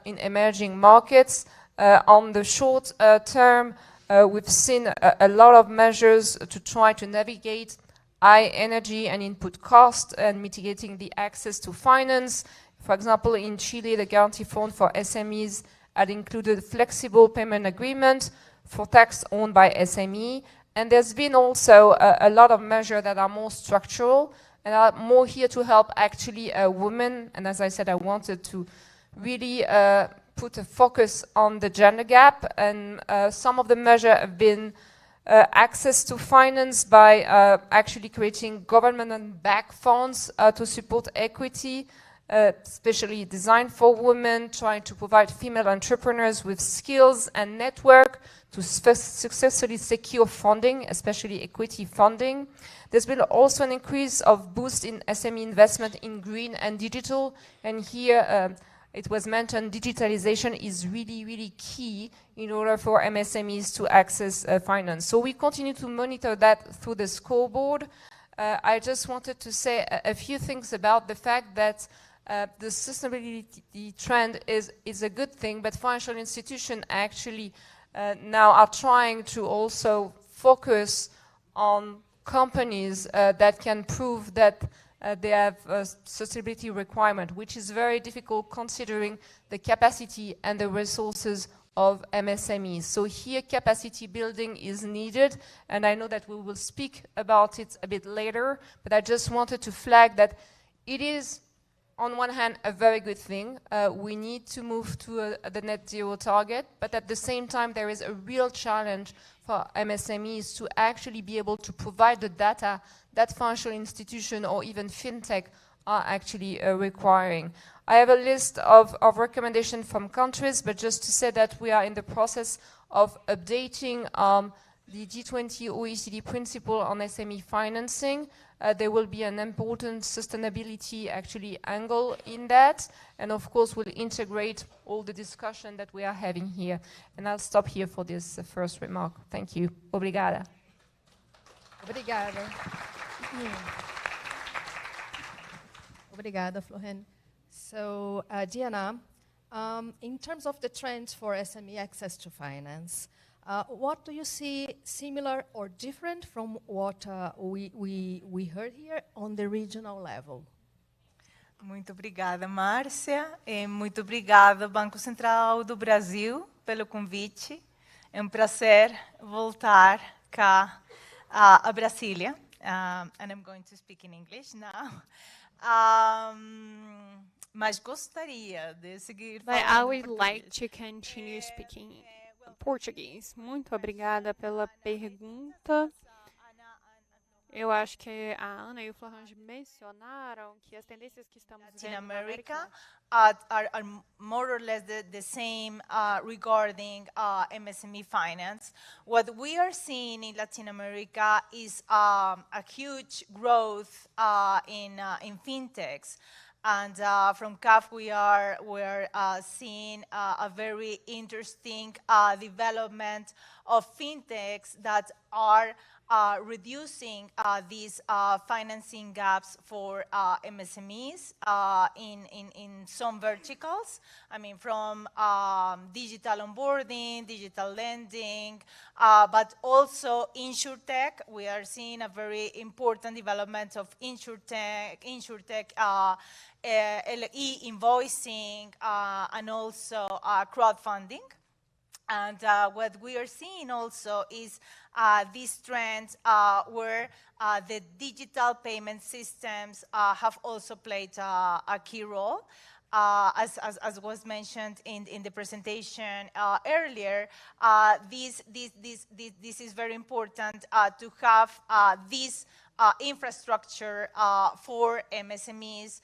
Speaker 1: in emerging markets. On the short term, we've seen a lot of measures to try to navigate high energy and input costs and mitigating the access to finance. For example, in Chile, the Guarantee Fund for SMEs had included flexible payment agreement for tax owned by SME. And there's been also a lot of measures that are more structural and are more here to help actually women. And as I said, I wanted to really put a focus on the gender gap. And some of the measures have been access to finance by actually creating government-backed funds to support equity, especially designed for women, trying to provide female entrepreneurs with skills and network to successfully secure funding, especially equity funding. There's been also an increase of boost in SME investment in green and digital. And here it was mentioned digitalization is really, really key in order for MSMEs to access finance. So we continue to monitor that through the scoreboard. I just wanted to say a few things about the fact that the sustainability trend is a good thing, but financial institutions actually now are trying to also focus on companies that can prove that they have a sustainability requirement, which is very difficult considering the capacity and the resources of MSMEs. So here capacity building is needed, and I know that we will speak about it a bit later, but I just wanted to flag that it is on one hand, a very good thing. We need to move to the net zero target, but at the same time, there is a real challenge for MSMEs to actually be able to provide the data that financial institution or even fintech are actually requiring. I have a list of recommendations from countries, but just to say that we are in the process of updating the G20 OECD principle on SME financing. There will be an important sustainability actually angle in that, and of course we'll integrate all the discussion that we are having here. And I'll stop here for this first remark. Thank you. Obrigada.
Speaker 11: Obrigada. Obrigada, Florene. So, Diana, in terms of the trends for SME access to finance, what do you see similar or different from what we heard here on the regional level?
Speaker 13: Muito obrigada, Márcia. E muito obrigada, Banco Central do Brasil, pelo convite. É prazer voltar cá a Brasília. And I'm going to speak in English now. Mas gostaria de seguir
Speaker 10: But I
Speaker 13: falando
Speaker 10: would like
Speaker 13: português.
Speaker 10: to continue speaking Português. Muito obrigada pela pergunta. Eu acho que a Ana e o Florence mencionaram que as tendências que estamos
Speaker 13: Latin
Speaker 10: vendo na América
Speaker 13: America are more or less the same regarding MSME finance. What we are seeing in Latin America is a huge growth in fintechs. And from CAF, we are seeing a very interesting development of fintechs that are reducing these financing gaps for MSMEs in some verticals. I mean, from digital onboarding, digital lending, but also InsurTech. We are seeing a very important development of InsurTech, e-invoicing, and also crowdfunding. And what we are seeing also is these trends where the digital payment systems have also played a key role. As was mentioned in the presentation earlier, this is very important to have this infrastructure for MSMEs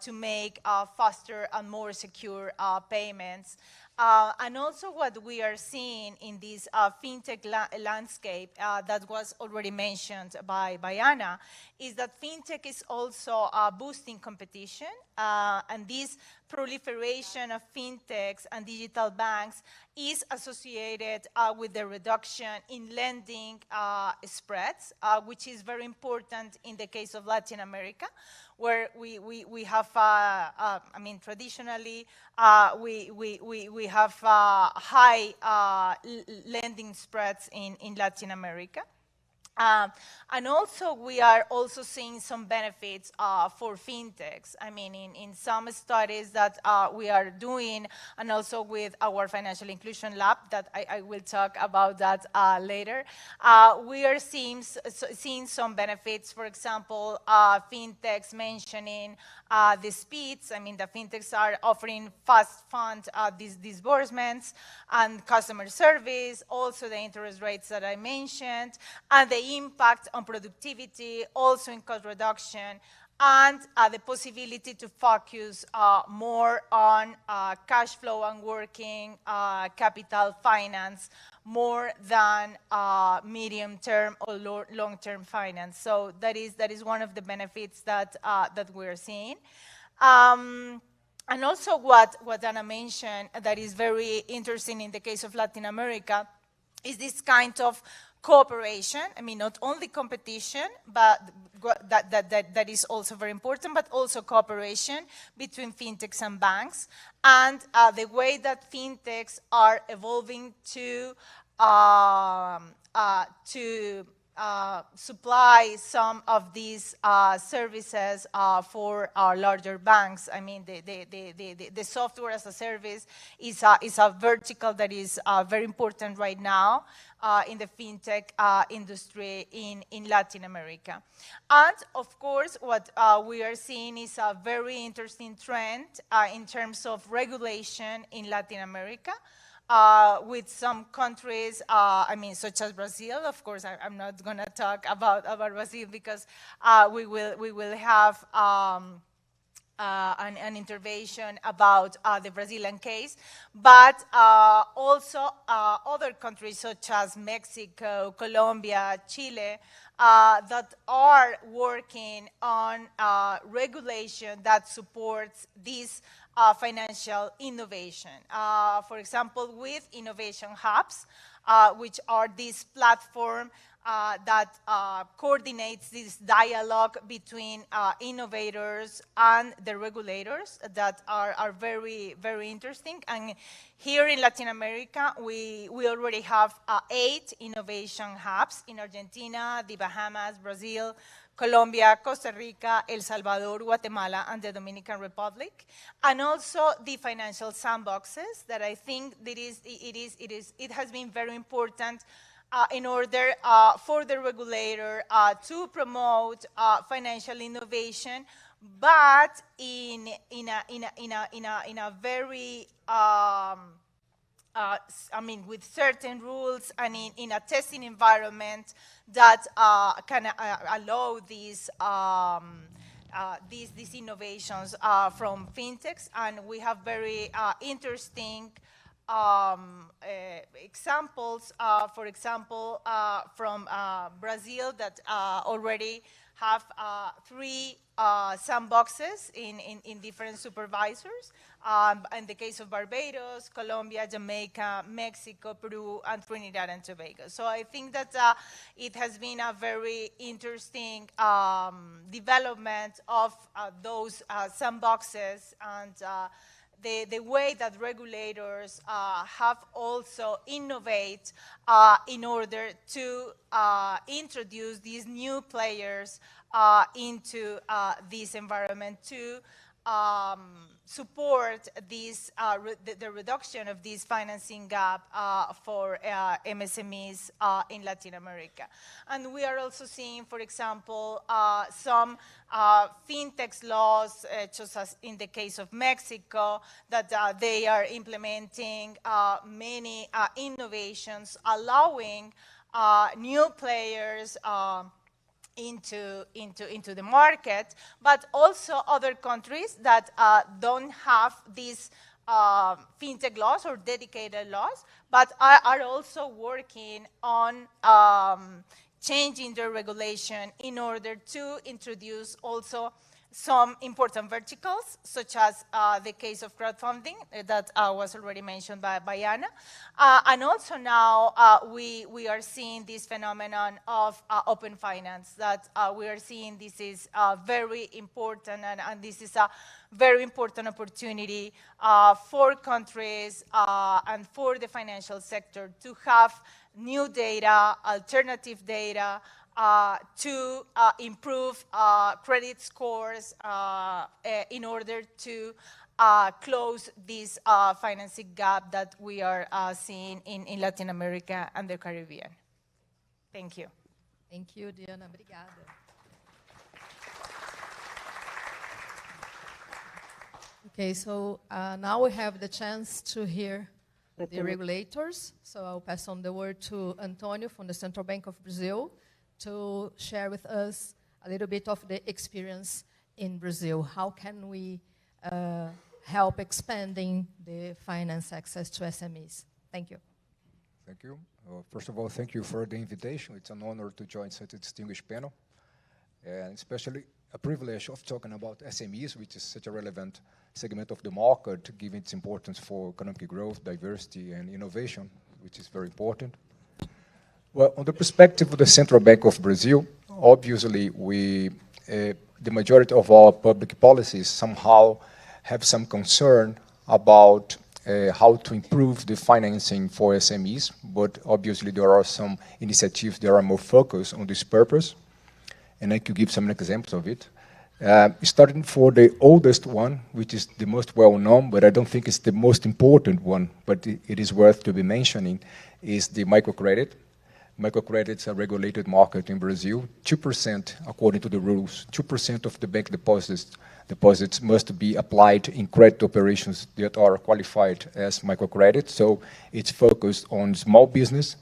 Speaker 13: to make faster and more secure payments. And also what we are seeing in this fintech landscape that was already mentioned by Anna is that fintech is also boosting competition, and this proliferation of fintechs and digital banks is associated with the reduction in lending spreads, which is very important in the case of Latin America, where we have, I mean, traditionally, we have high lending spreads in Latin America. And also, we are also seeing some benefits for fintechs. I mean, in some studies that we are doing, and also with our Financial Inclusion Lab, that I will talk about that later, we are seeing some benefits. For example, fintechs mentioning the speeds. I mean, the fintechs are offering fast fund disbursements and customer service, also the interest rates that I mentioned, and the impact on productivity, also in cost reduction, and the possibility to focus more on cash flow and working capital finance more than medium-term or long-term finance. So that is one of the benefits that we're seeing. And also what Anna mentioned that is very interesting in the case of Latin America is this kind of cooperation. I mean, not only competition, but that is also very important, but also cooperation between fintechs and banks, and the way that fintechs are evolving to supply some of these services for our larger banks. I mean, the software as a service is a vertical that is very important right now in the fintech industry in Latin America. And of course, what we are seeing is a very interesting trend in terms of regulation in Latin America. With some countries, I mean, such as Brazil. Of course, I'm not going to talk about Brazil because we will have an intervention about the Brazilian case, but also other countries such as Mexico, Colombia, Chile, that are working on regulation that supports this financial innovation. For example, with innovation hubs, which are this platform that coordinates this dialogue between innovators and the regulators that are very, very interesting. And here in Latin America, we already have 8 innovation hubs in Argentina, the Bahamas, Brazil, Colombia, Costa Rica, El Salvador, Guatemala, and the Dominican Republic, and also the financial sandboxes that I think that it has been very important in order for the regulator to promote financial innovation, but in a very with certain rules and in a testing environment that can allow these innovations from fintechs. And we have very interesting examples, for example, from Brazil that already have 3 sandboxes in different supervisors. In the case of Barbados, Colombia, Jamaica, Mexico, Peru, and Trinidad and Tobago. So I think that it has been a very interesting development of those sandboxes, and the way that regulators have also innovate in order to introduce these new players into this environment to support this, the reduction of this financing gap for MSMEs in Latin America. And we are also seeing, for example, some fintech laws, just as in the case of Mexico, that they are implementing many innovations, allowing new players into the market, but also other countries that don't have these fintech laws or dedicated laws, but are also working on changing their regulation in order to introduce also some important verticals, such as the case of crowdfunding that was already mentioned by Anna. And also now we are seeing this phenomenon of open finance, that we are seeing this is very important, and this is a very important opportunity for countries and for the financial sector to have new data, alternative data, to improve credit scores in order to close this financing gap that we are seeing in Latin America and the Caribbean. Thank you.
Speaker 11: Thank you, Diana. Obrigada. Okay, so now we have the chance to hear the regulators. So I'll pass on the word to Antonio from the Central Bank of Brazil to share with us a little bit of the experience in Brazil. How can we help expanding the finance access to SMEs? Thank you.
Speaker 14: Thank you. First of all, thank you for the invitation. It's an honor to join such a distinguished panel, and especially a privilege of talking about SMEs, which is such a relevant segment of the market, given its importance for economic growth, diversity, and innovation, which is very important. Well, on the perspective of the Central Bank of Brazil, obviously the majority of our public policies somehow have some concern about how to improve the financing for SMEs, but obviously there are some initiatives that are more focused on this purpose, and I could give some examples of it. Starting for the oldest one, which is the most well-known, but I don't think it's the most important one, but it is worth to be mentioning, is the microcredit. Microcredit's a regulated market in Brazil. 2%, according to the rules, 2% of the bank deposits must be applied in credit operations that are qualified as microcredit. So it's focused on small business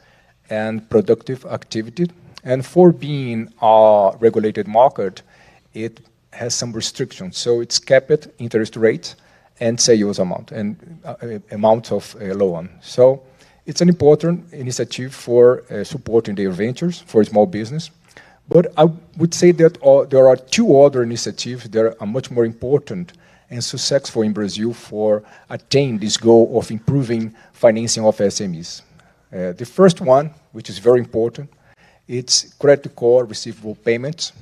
Speaker 14: and productive activity. And for being a regulated market, it has some restrictions. So it's capped interest rate and sales amount and amount of loan. So it's an important initiative for supporting their ventures for small business. But I would say that there are two other initiatives that are much more important and successful in Brazil for attain this goal of improving financing of SMEs. The first one, which is very important, it's credit core receivable payments.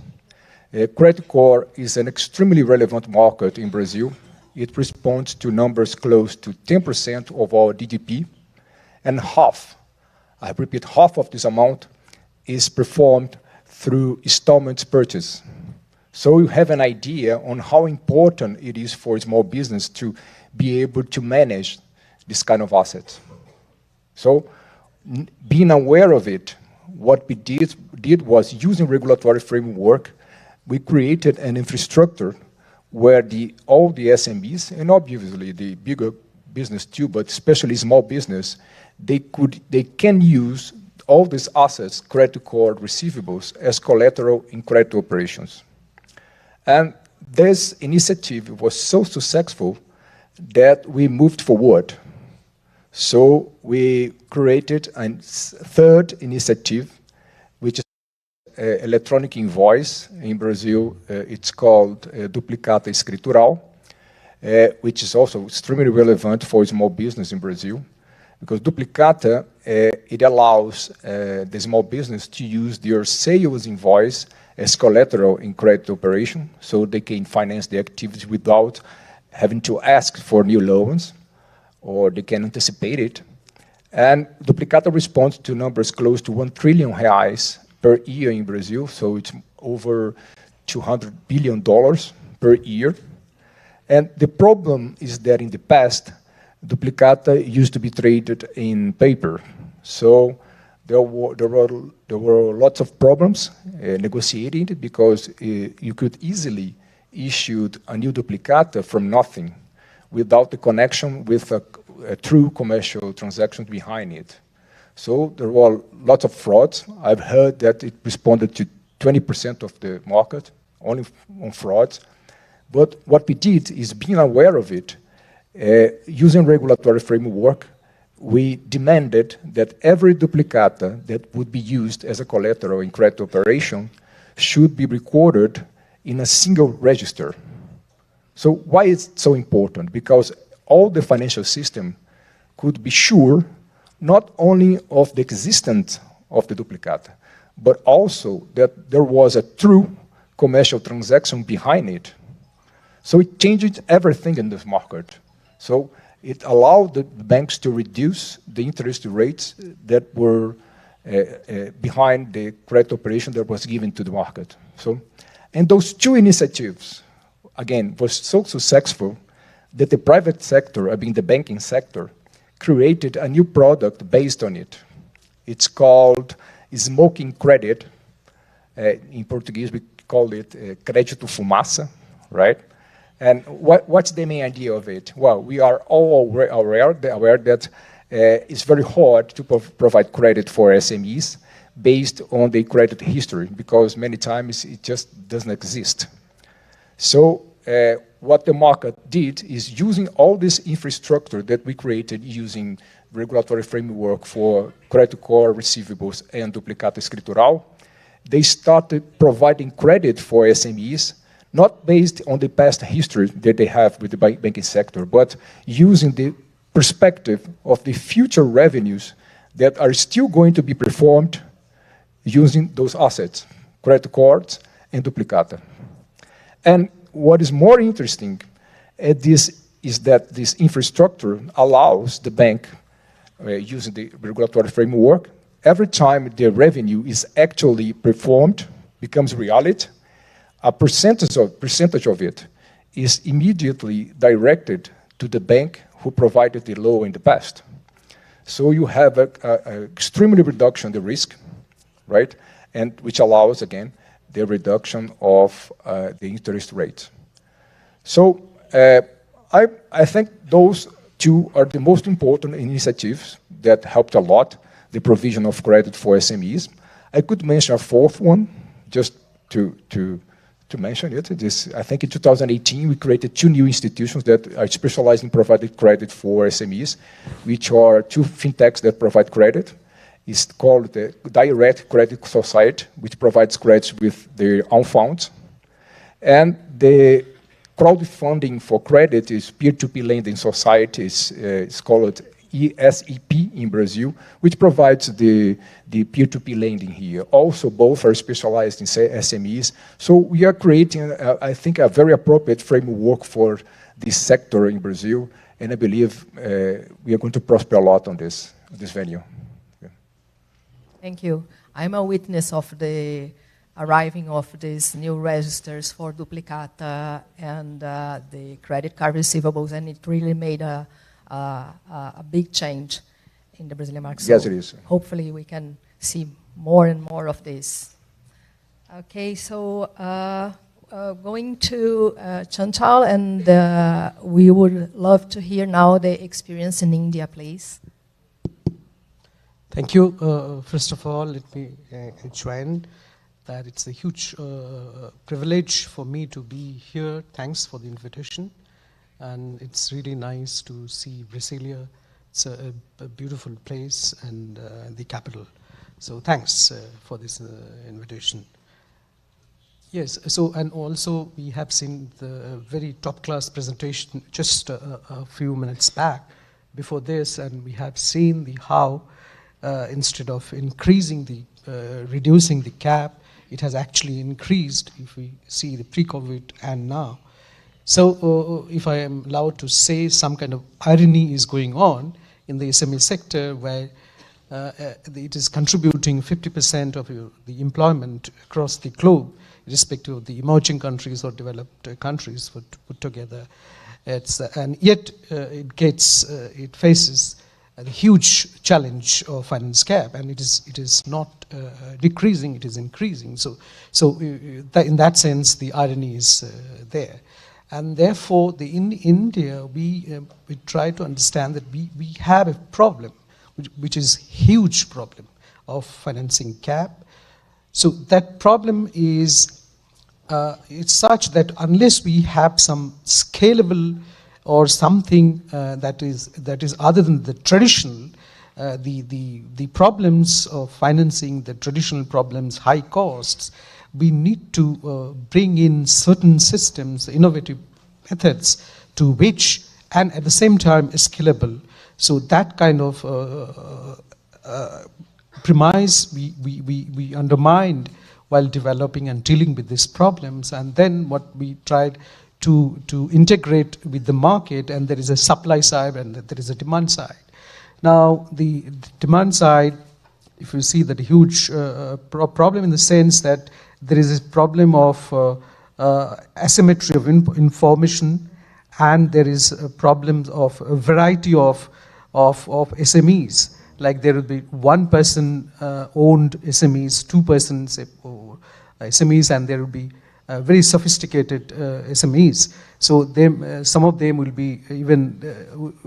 Speaker 14: Credit core is an extremely relevant market in Brazil. It responds to numbers close to 10% of our GDP, and half, I repeat, half of this amount is performed through installments purchase. So you have an idea on how important it is for a small business to be able to manage this kind of assets. So being aware of it, what we did was using regulatory framework, we created an infrastructure where all the SMBs, and obviously the bigger business too, but especially small business, they can use all these assets, credit card receivables, as collateral in credit operations. And this initiative was so successful that we moved forward. So we created a third initiative, which is electronic invoice. In Brazil, it's called Duplicata Escritural, which is also extremely relevant for small business in Brazil, because Duplicata, it allows the small business to use their sales invoice as collateral in credit operation, so they can finance the activities without having to ask for new loans, or they can anticipate it. And Duplicata responds to numbers close to 1 trillion reais per year in Brazil, so it's over $200 billion per year. And the problem is that in the past, Duplicata used to be traded in paper. So there were lots of problems negotiating it, because you could easily issue a new Duplicata from nothing without the connection with a true commercial transaction behind it. So there were lots of frauds. I've heard that it responded to 20% of the market, only on frauds. But what we did is, being aware of it, using regulatory framework, we demanded that every Duplicata that would be used as a collateral in credit operation should be recorded in a single register. So why is it so important? Because all the financial system could be sure not only of the existence of the Duplicata, but also that there was a true commercial transaction behind it. So it changed everything in this market. So it allowed the banks to reduce the interest rates that were behind the credit operation that was given to the market. So, and those two initiatives, again, was so successful that the private sector, I mean the banking sector, created a new product based on it. It's called smoking credit. In Portuguese, we call it crédito fumaça, right? And what's the main idea of it? Well, we are all aware that it's very hard to provide credit for SMEs based on the credit history, because many times it just doesn't exist. So what the market did is, using all this infrastructure that we created using regulatory framework for credit core receivables and Duplicata Escritural, they started providing credit for SMEs, not based on the past history that they have with the banking sector, but using the perspective of the future revenues that are still going to be performed using those assets, credit cards and Duplicata. And what is more interesting is that this infrastructure allows the bank, using the regulatory framework, every time the revenue is actually performed, becomes reality, a percentage of it is immediately directed to the bank who provided the loan in the past. So you have an extremely reduction in the risk, right? And which allows, again, the reduction of the interest rate. So I think those two are the most important initiatives that helped a lot, the provision of credit for SMEs. I could mention a fourth one, just to to mention it. I think in 2018, we created 2 new institutions that are specialized in providing credit for SMEs, which are 2 fintechs that provide credit. It's called the Direct Credit Society, which provides credits with their own funds. And the crowdfunding for credit is peer-to-peer lending societies. It's called ESEP in Brazil, which provides the peer-to-peer lending here. Also, both are specialized in SMEs. So we are creating, I think, a very appropriate framework for this sector in Brazil, and I believe we are going to prosper a lot on this venue. Yeah.
Speaker 11: Thank you. I'm a witness of the arriving of these new registers for duplicata and the credit card receivables, and it really made a big change in the Brazilian market.
Speaker 14: Yes, it is.
Speaker 11: Hopefully we can see more and more of this. Okay, so going to Chantal, and we would love to hear now the experience in India, please.
Speaker 15: Thank you. First of all, let me join that it's a huge privilege for me to be here. Thanks for the invitation. And it's really nice to see Brasilia. It's a beautiful place and the capital. So thanks for this invitation. Yes, so and also we have seen the very top-class presentation just a few minutes back before this, and we have seen the how instead of increasing the, reducing the cap, it has actually increased if we see the pre-COVID and now. So if I am allowed to say, some kind of irony is going on in the SME sector where it is contributing 50% of the employment across the globe, irrespective of the emerging countries or developed countries put together. And yet it faces a huge challenge of finance gap, and it is not decreasing, it is increasing. So in that sense, the irony is there. And therefore, in India, we try to understand that we have a problem, which is huge problem of financing gap. So that problem is it's such that unless we have some scalable or something that is other than the traditional, the problems of financing, the traditional problems, high costs, we need to bring in certain systems, innovative methods to which, and at the same time, scalable. So that kind of premise we undermined while developing and dealing with these problems. And then what we tried to integrate with the market, and there is a supply side and there is a demand side. Now, the demand side, if you see that huge problem in the sense that there is a problem of asymmetry of information, and there is a problem of a variety of SMEs. Like there will be one person owned SMEs, 2 persons SMEs, and there will be very sophisticated SMEs. So some of them will be even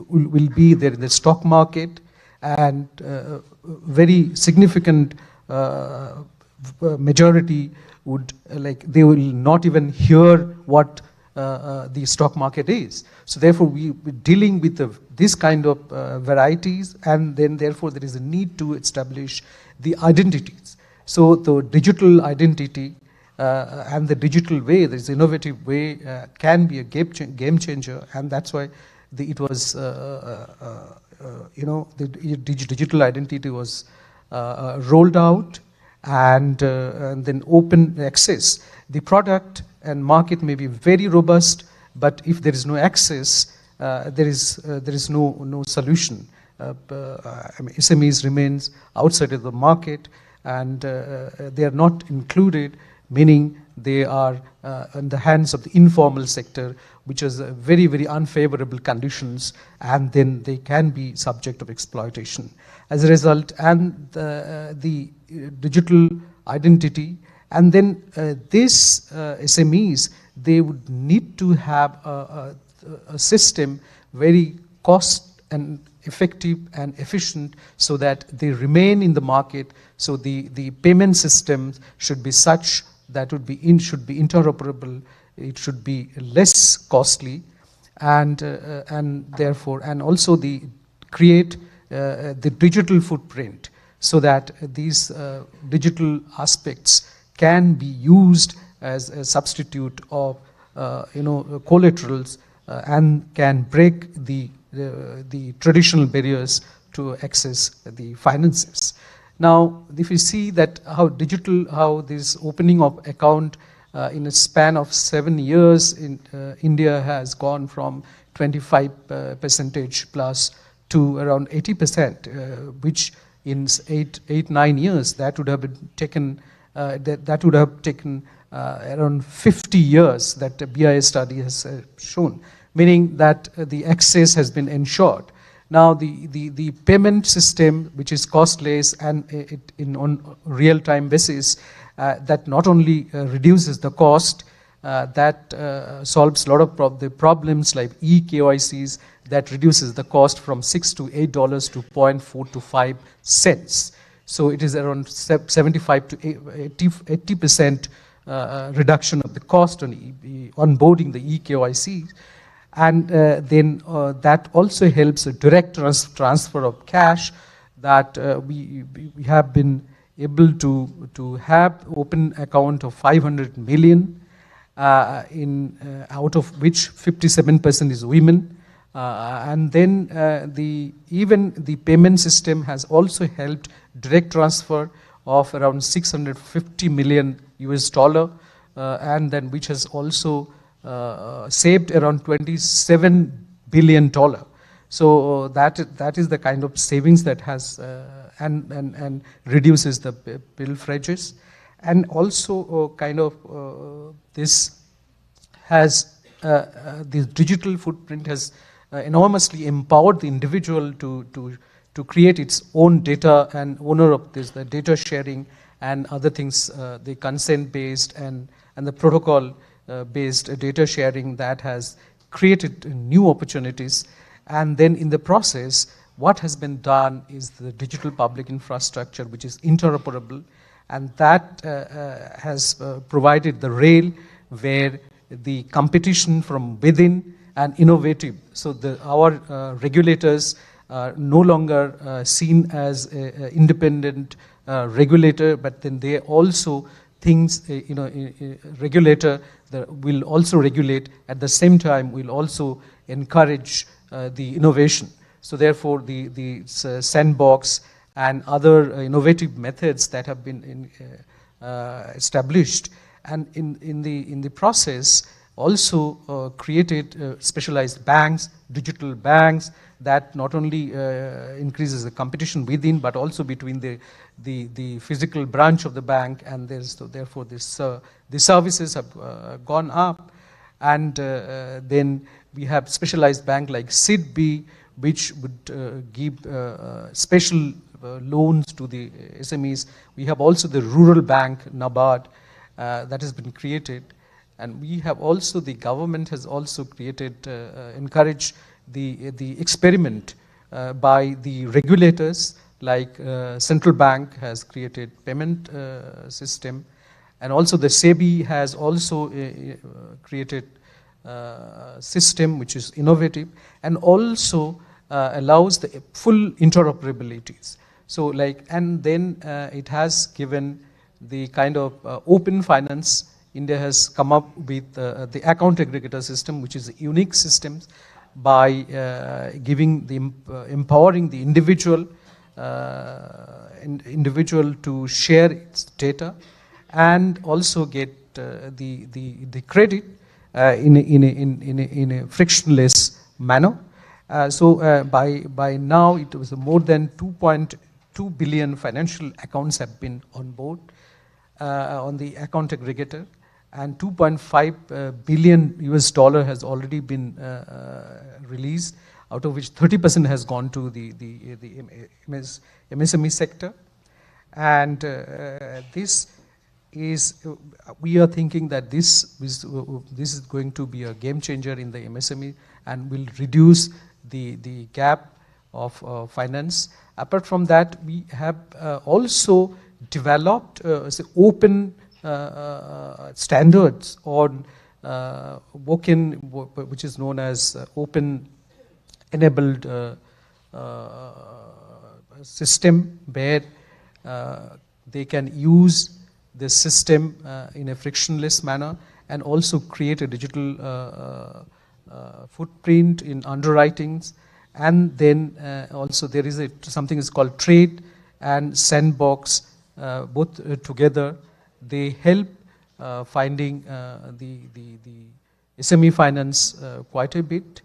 Speaker 15: will be there in the stock market, and very significant majority would they will not even hear what the stock market is. So therefore, we're dealing with this kind of varieties, and then therefore there is a need to establish the identities. So the digital identity and the digital way, this innovative way, can be a game changer, and that's why it was the digital identity was rolled out, and then open access. The product and market may be very robust, but if there is no access, there is no solution. SMEs remains outside of the market, and they are not included, meaning they are in the hands of the informal sector, which is very, very unfavorable conditions, and then they can be subject of exploitation. As a result, and the digital identity, and then these SMEs, they would need to have a system very cost and effective and efficient, so that they remain in the market. So the payment system should be such that should be interoperable, it should be less costly, and therefore, and also create the digital footprint so that these digital aspects can be used as a substitute of collaterals and can break the traditional barriers to access the finances. Now, if you see that how this opening of account in a span of 7 years in India has gone from 25% plus to around 80%, which in 8-9 years that would have been taken that would have taken around 50 years that the BIS study has shown, meaning that the access has been ensured. Now the payment system, which is costless and on real-time basis, that not only reduces the cost, that solves a lot of the problems like eKYCs, that reduces the cost from $6 to $8 to 0.4 to 5 cents. So it is around 75 to 80% reduction of the cost on onboarding the eKYC. And then that also helps a direct transfer of cash, that we have been able to have open account of 500 million, out of which 57% is women. And then even the payment system has also helped direct transfer of around 650 million US dollar, and then which has also saved around $27 billion. So that is the kind of savings that has and reduces the pilferages. And also kind of this has this digital footprint has enormously empowered the individual to create its own data, and owner of this, the data sharing and other things, the consent based and the protocol based data sharing that has created new opportunities. And then in the process, what has been done is the digital public infrastructure, which is interoperable, and that has provided the rail where the competition from within and innovative. So our regulators are no longer seen as an independent regulator, but then they also things, regulator that will also regulate, at the same time will also encourage the innovation. So therefore the sandbox and other innovative methods that have been established, and in the process also created specialized banks, digital banks, that not only increases the competition within, but also between the physical branch of the bank, and therefore the services have gone up. And then we have specialized bank like SIDB, which would give special loans to the SMEs. We have also the rural bank, NABARD, that has been created. And we have also, the government has also created, encouraged the experiment by the regulators, like central bank has created payment system, and also the SEBI has also created system which is innovative and also allows the full interoperabilities. So and then it has given the kind of open finance. India has come up with the account aggregator system, which is a unique system by giving empowering the individual to share its data and also get the credit in a frictionless manner. So by now it was more than 2.2 billion financial accounts have been on board on the account aggregator, and 2.5 billion US dollar has already been released, out of which 30% has gone to the MSME sector. And this is, we are thinking that this is going to be a game changer in the MSME and will reduce the gap of finance. Apart from that, we have also developed open standards on WOCN, which is known as Open Enabled System, where they can use the system in a frictionless manner and also create a digital footprint in underwritings. And then also there is something is called Trade and Sandbox, both together. They help finding the SME finance quite a bit,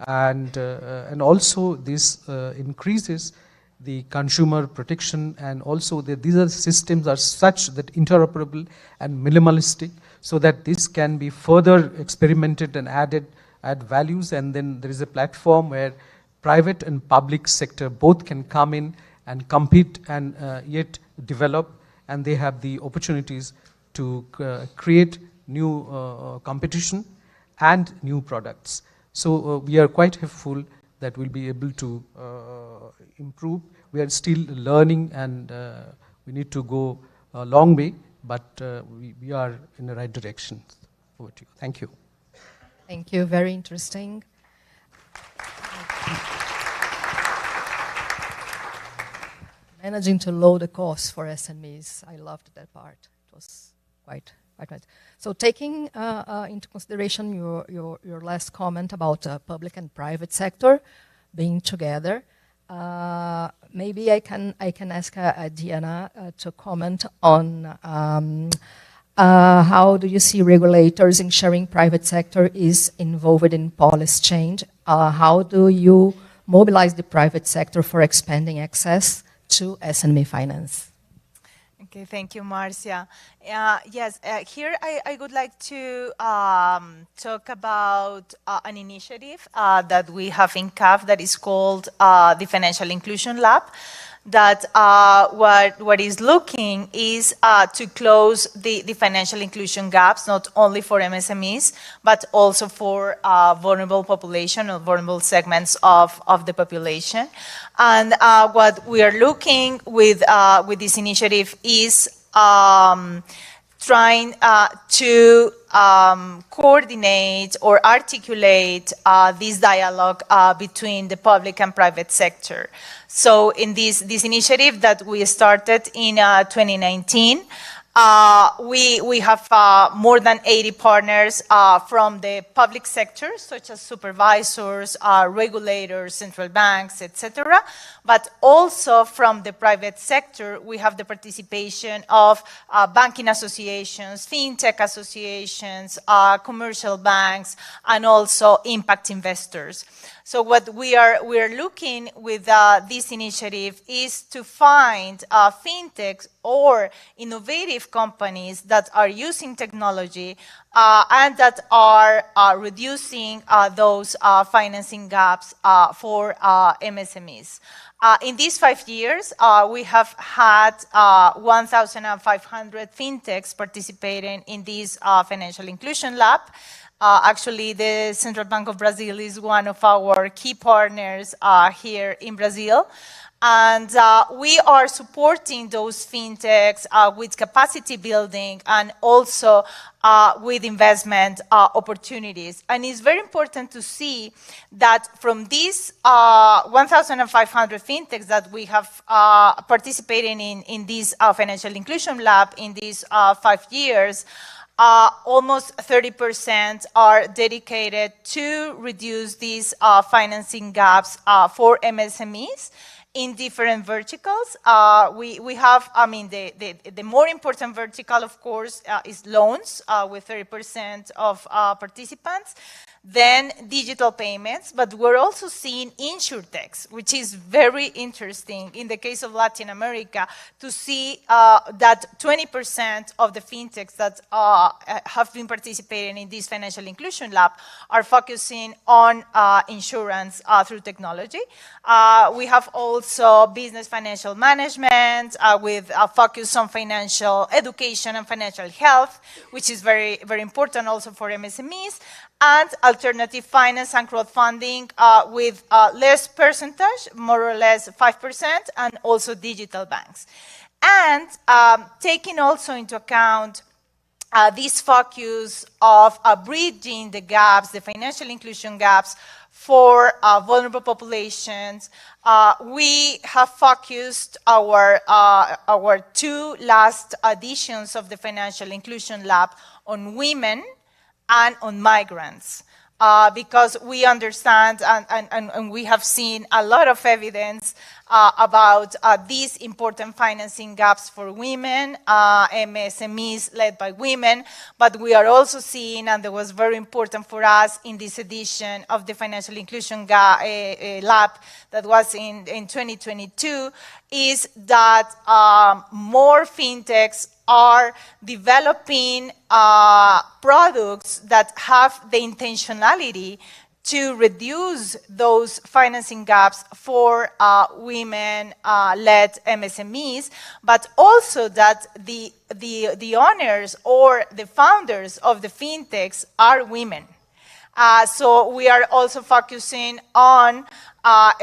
Speaker 15: and also this increases the consumer protection, and also these are systems are such that interoperable and minimalistic, so that this can be further experimented and add values. And then there is a platform where private and public sector both can come in and compete and yet develop, and they have the opportunities to create new competition and new products. So we are quite hopeful that we'll be able to improve. We are still learning, and we need to go a long way, but we are in the right direction. Over to you. Thank you.
Speaker 11: Thank you. Very interesting. Managing to lower the cost for SMEs. I loved that part. It was quite right. So taking into consideration your last comment about public and private sector being together, maybe I can ask Diana to comment on how do you see regulators ensuring private sector is involved in policy change? How do you mobilize the private sector for expanding access to SME finance?
Speaker 13: Okay, thank you, Marcia. Yes, here I would like to talk about an initiative that we have in CAF that is called the Financial Inclusion Lab, that what is looking is to close the financial inclusion gaps, not only for MSMEs, but also for vulnerable population or vulnerable segments of the population. And what we are looking with this initiative is trying to coordinate or articulate this dialogue between the public and private sector. So in this initiative that we started in 2019, we have more than 80 partners from the public sector, such as supervisors, regulators, central banks, etc. But also from the private sector, we have the participation of banking associations, fintech associations, commercial banks, and also impact investors. So what we are looking with this initiative is to find fintechs or innovative companies that are using technology and that are reducing those financing gaps for MSMEs. In these 5 years, we have had 1,500 fintechs participating in this financial inclusion lab. Actually, the Central Bank of Brazil is one of our key partners here in Brazil. And we are supporting those fintechs with capacity building and also with investment opportunities. And it's very important to see that from these 1,500 fintechs that we have participating in this financial inclusion lab in these 5 years, almost 30% are dedicated to reduce these financing gaps for MSMEs in different verticals. We have, I mean, the more important vertical, of course, is loans with 30% of participants. Then digital payments, but we're also seeing insurtechs, which is very interesting in the case of Latin America to see that 20% of the fintechs that have been participating in this financial inclusion lab are focusing on insurance through technology. We have also business financial management with a focus on financial education and financial health, which is very, very important also for MSMEs. And alternative finance and crowdfunding with less percentage, more or less 5%, and also digital banks. And taking also into account this focus of bridging the gaps, the financial inclusion gaps for vulnerable populations, we have focused our two last editions of the Financial Inclusion Lab on women and on migrants. Because we understand and we have seen a lot of evidence about these important financing gaps for women, MSMEs led by women, but we are also seeing, and that was very important for us in this edition of the Financial Inclusion Lab that was in 2022, is that more fintechs are developing products that have the intentionality to reduce those financing gaps for women-led MSMEs, but also that the owners or the founders of the fintechs are women. So we are also focusing on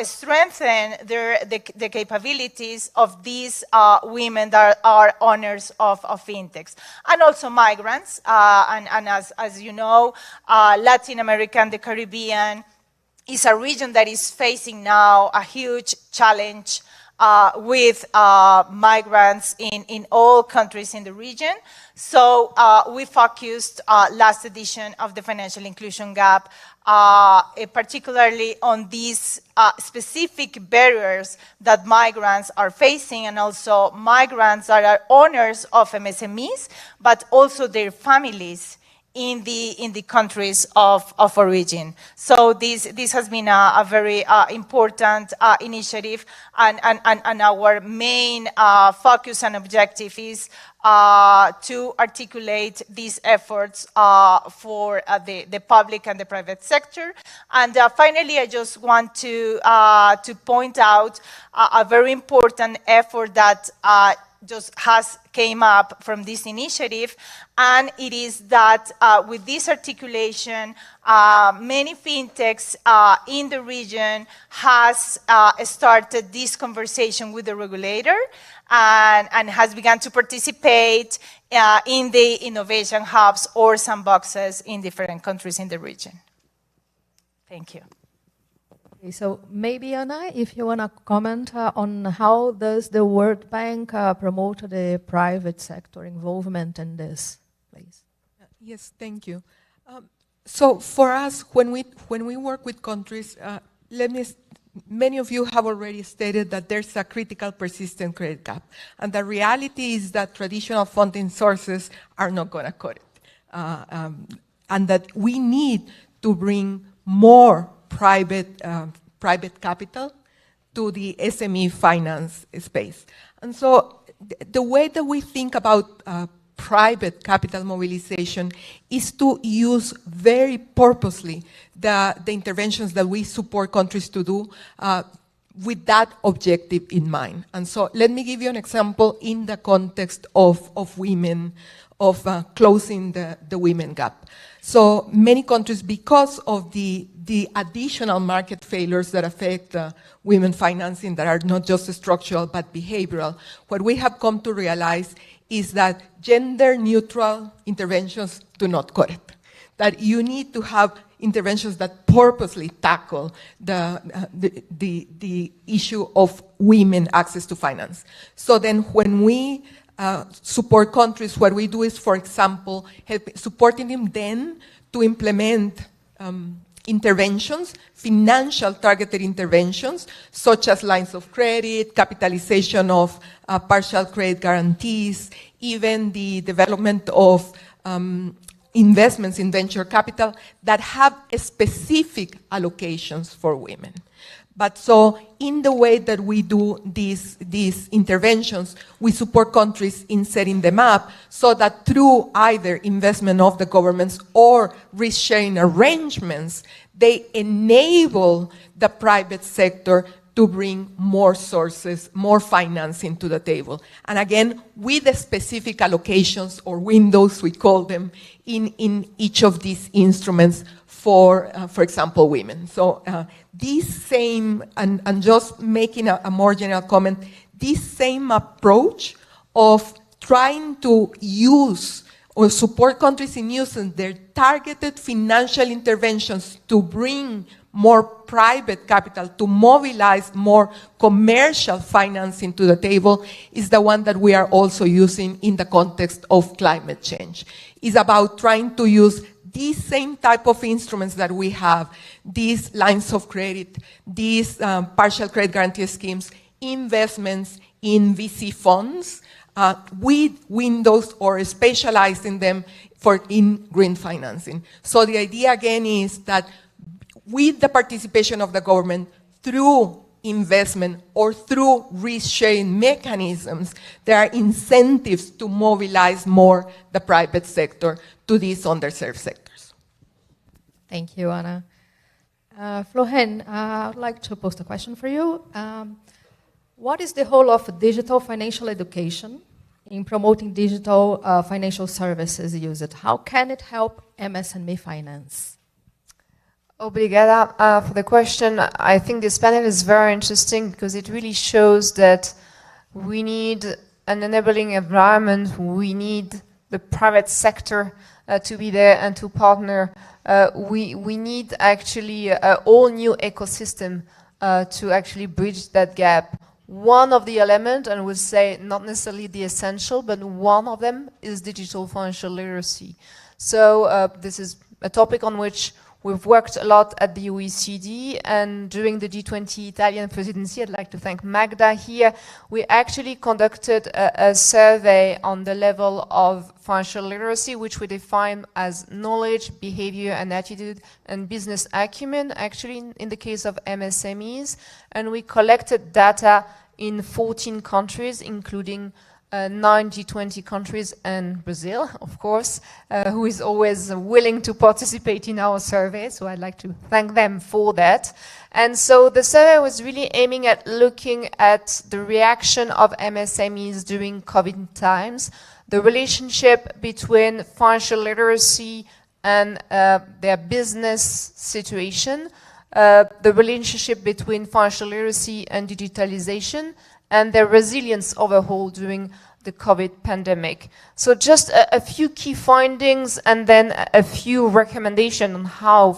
Speaker 13: strengthen the capabilities of these women that are owners of fintechs, and also migrants. And as you know, Latin America and the Caribbean is a region that is facing now a huge challenge with migrants in all countries in the region. So we focused last edition of the Financial Inclusion Gap particularly on these specific barriers that migrants are facing, and also migrants that are owners of MSMEs, but also their families in the countries of origin. So this has been a very important initiative, and our main focus and objective is to articulate these efforts for the public and the private sector. And finally, I just want to point out a very important effort that just came up from this initiative, and it is that with this articulation, many fintechs in the region has started this conversation with the regulator and has begun to participate in the innovation hubs or sandboxes in different countries in the region. Thank you.
Speaker 11: Okay, so maybe Anna, if you want to comment on how does the World Bank promote the private sector involvement in this, please?
Speaker 12: Yes, thank you. So for us, when we work with countries, many of you have already stated that there's a critical persistent credit gap. And the reality is that traditional funding sources are not going to cut it. And that we need to bring more private capital to the SME finance space. And so the way that we think about private capital mobilization is to use very purposely the interventions that we support countries to do with that objective in mind. And so let me give you an example in the context of women, of closing the women gap. So many countries, because of the additional market failures that affect women financing that are not just structural but behavioral, what we have come to realize is that gender-neutral interventions do not cut it. That you need to have interventions that purposely tackle the issue of women access to finance. So then when we support countries, what we do is, for example, supporting them then to implement interventions, financial targeted interventions, such as lines of credit, capitalization of partial credit guarantees, even the development of investments in venture capital that have specific allocations for women. But so in the way that we do these interventions, we support countries in setting them up so that through either investment of the governments or risk-sharing arrangements, they enable the private sector to bring more sources, more financing to the table. And again, with the specific allocations or windows, we call them, in each of these instruments for example, women. So this same, and just making a more general comment, this same approach of trying to use or support countries in using their targeted financial interventions to bring more private capital, to mobilize more commercial financing to the table, is the one that we are also using in the context of climate change. It's about trying to use these same type of instruments that we have, these lines of credit, these partial credit guarantee schemes, investments in VC funds, with windows or specializing them in green financing. So the idea again is that with the participation of the government through investment or through risk-sharing mechanisms, there are incentives to mobilize more the private sector to these underserved sectors.
Speaker 11: Thank you, Ana. Flohen, I would like to post a question for you. What is the role of digital financial education in promoting digital financial services used? How can it help MSME finance?
Speaker 1: Obrigada for the question. I think this panel is very interesting because it really shows that we need an enabling environment. We need the private sector to be there and to partner. We need actually a whole new ecosystem to actually bridge that gap. One of the elements, and we'll say not necessarily the essential, but one of them is digital financial literacy. So this is a topic on which we've worked a lot at the OECD, and during the G20 Italian presidency, I'd like to thank Magda here, we actually conducted a survey on the level of financial literacy, which we define as knowledge, behavior, and attitude, and business acumen, actually in the case of MSMEs. And we collected data in 14 countries, including 9 G20 countries and Brazil, of course, who is always willing to participate in our survey. So I'd like to thank them for that. And so the survey was really aiming at looking at the reaction of MSMEs during COVID times, the relationship between financial literacy and their business situation, the relationship between financial literacy and digitalization, and their resilience overall during the COVID pandemic. So just a few key findings and then a few recommendations on how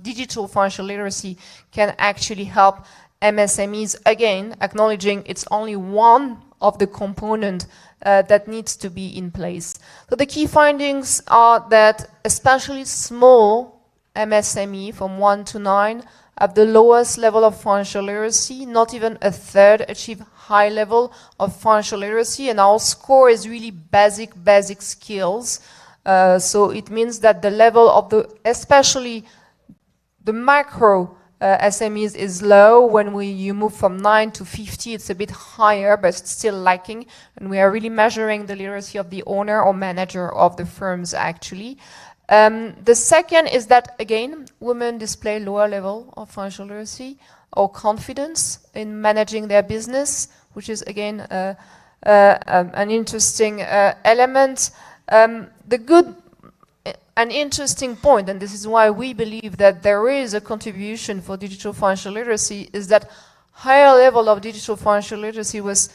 Speaker 1: digital financial literacy can actually help MSMEs, again, acknowledging it's only one of the components that needs to be in place. So the key findings are that especially small MSME from 1 to 9 have the lowest level of financial literacy. Not even a third achieve high level of financial literacy, and our score is really basic skills. So it means that the level of especially the macro SMEs is low. When you move from 9 to 50, it's a bit higher, but it's still lacking. And we are really measuring the literacy of the owner or manager of the firms, actually. The second is that, again, women display lower level of financial literacy or confidence in managing their business, which is, again, an interesting element. The good and interesting point, and this is why we believe that there is a contribution for digital financial literacy, is that higher level of digital financial literacy was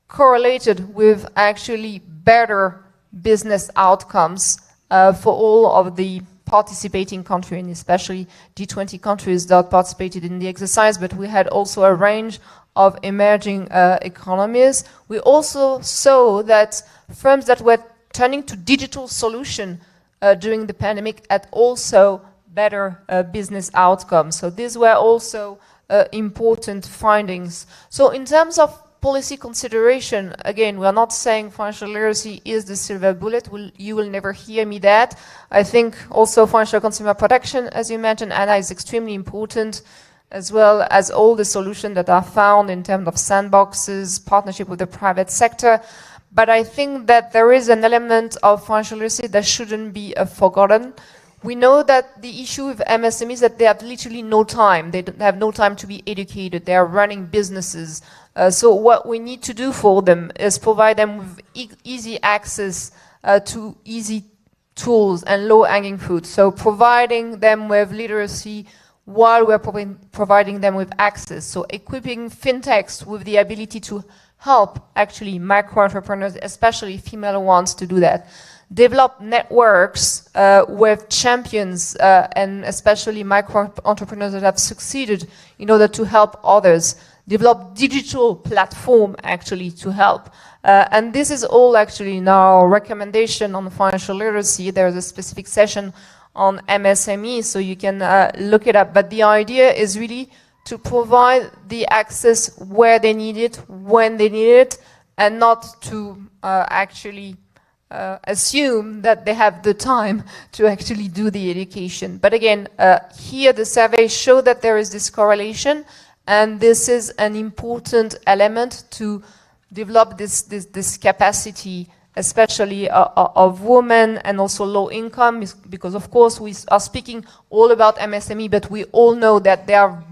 Speaker 1: correlated with actually better business outcomes for all of the participating countries, and especially G20 countries that participated in the exercise, but we had also a range of emerging economies. We also saw that firms that were turning to digital solution during the pandemic had also better business outcomes. So these were also important findings. So in terms of policy consideration, again, we are not saying financial literacy is the silver bullet. You will never hear me that. I think also financial consumer protection, as you mentioned, Anna, is extremely important, as well as all the solutions that are found in terms of sandboxes, partnership with the private sector. But I think that there is an element of financial literacy that shouldn't be forgotten. We know that the issue with MSMEs is that they have literally no time. They don't have no time to be educated. They are running businesses. So what we need to do for them is provide them with easy access to easy tools and low-hanging fruit. So providing them with literacy while we're providing them with access. So equipping fintechs with the ability to help actually micro entrepreneurs, especially female ones, to do that. develop networks with champions and especially micro entrepreneurs that have succeeded in order to help others, develop digital platform actually to help. And this is all actually in our recommendation on financial literacy. There's a specific session on MSME, so you can look it up. But the idea is really to provide the access where they need it, when they need it, and not to actually assume that they have the time to actually do the education. But again, here the survey show that there is this correlation, and this is an important element to develop this capacity, especially of women and also low income, because of course we are speaking all about MSME, but we all know that there are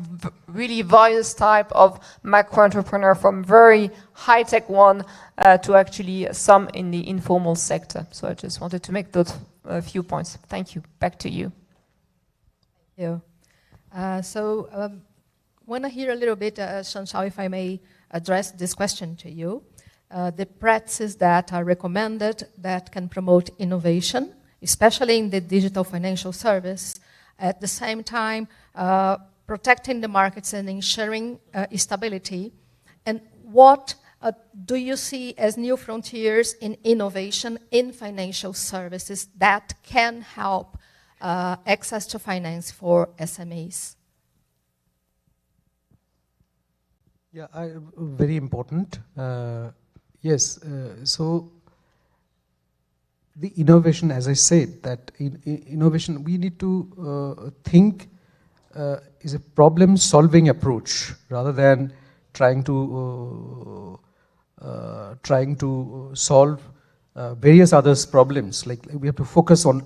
Speaker 1: really various type of micro entrepreneur, from very high-tech one to actually some in the informal sector. So I just wanted to make those few points. Thank you. Back to you.
Speaker 11: Thank you. Want to hear a little bit, Chantal, if I may address this question to you. The practices that are recommended that can promote innovation, especially in the digital financial service, at the same time protecting the markets and ensuring stability. And what do you see as new frontiers in innovation in financial services that can help access to finance for SMEs?
Speaker 15: Yeah, very important. Yes, so the innovation, as I said, that innovation, we need to think is a problem-solving approach rather than trying to solve various other problems. Like we have to focus on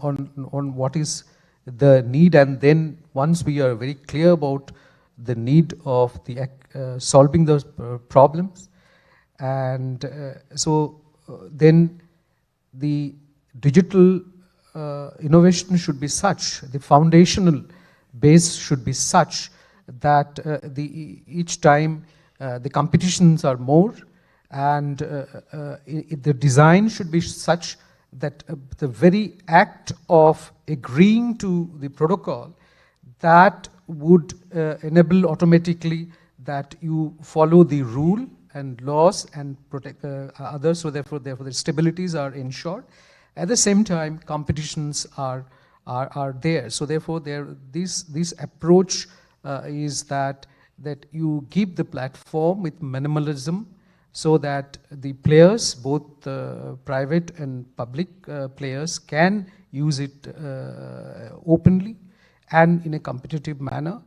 Speaker 15: what is the need, and then once we are very clear about the need of the solving those problems, and then the digital innovation should be such, the foundational base should be such that each time the competitions are more, and the design should be such that the very act of agreeing to the protocol, that would enable automatically that you follow the rule and laws and protect others, so therefore the stabilities are ensured. At the same time, competitions are there. So therefore, this approach is that you give the platform with minimalism, so that the players, both private and public players, can use it openly and in a competitive manner.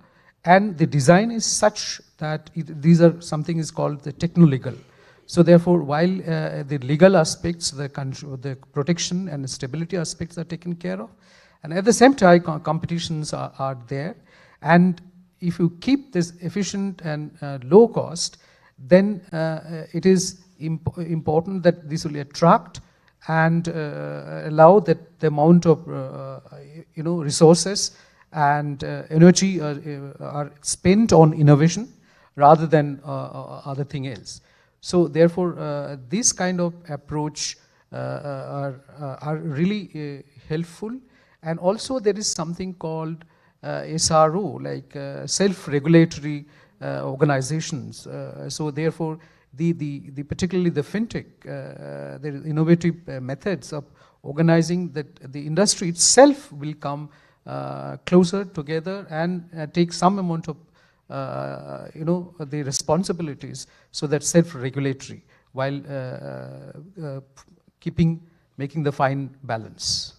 Speaker 15: And the design is such that these are something is called the techno-legal. So therefore, while the legal aspects, the protection and stability aspects are taken care of, and at the same time, competitions are there. And if you keep this efficient and low cost, then it is important that this will attract and allow that the amount of resources and energy are spent on innovation rather than other thing else. So therefore, this kind of approach are really helpful. And also there is something called SRO, like self-regulatory organizations. So therefore, particularly the fintech, there is innovative methods of organizing that the industry itself will come closer together and take some amount of the responsibilities, so that self-regulatory, while making the fine balance.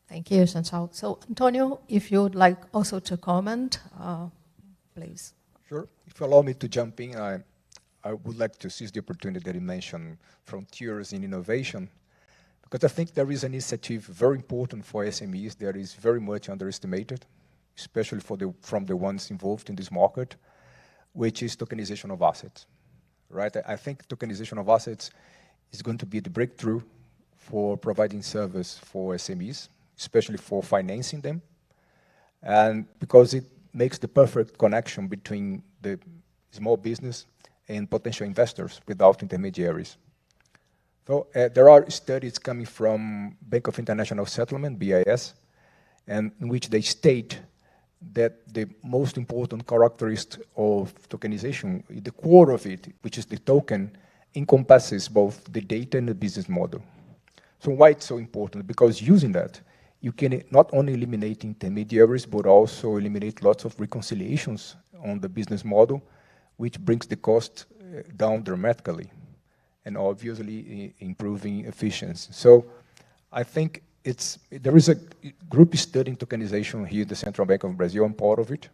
Speaker 11: Thank you, Chantal. So Antonio, if you would like also to comment, please.
Speaker 14: Sure. If you allow me to jump in, I would like to seize the opportunity that you mentioned, frontiers in innovation, because I think there is an initiative very important for SMEs that is very much underestimated, especially from the ones involved in this market, which is tokenization of assets, right? I think tokenization of assets is going to be the breakthrough for providing service for SMEs, especially for financing them, and because it makes the perfect connection between the small business and potential investors without intermediaries. So there are studies coming from Bank of International Settlement, BIS, and in which they state that the most important characteristic of tokenization, the core of it, which is the token, encompasses both the data and the business model. So why it's so important? Because using that, you can not only eliminate intermediaries, but also eliminate lots of reconciliations on the business model, which brings the cost down dramatically, and obviously improving efficiency. So I think there is a group studying tokenization here at the Central Bank of Brazil. I'm part of it.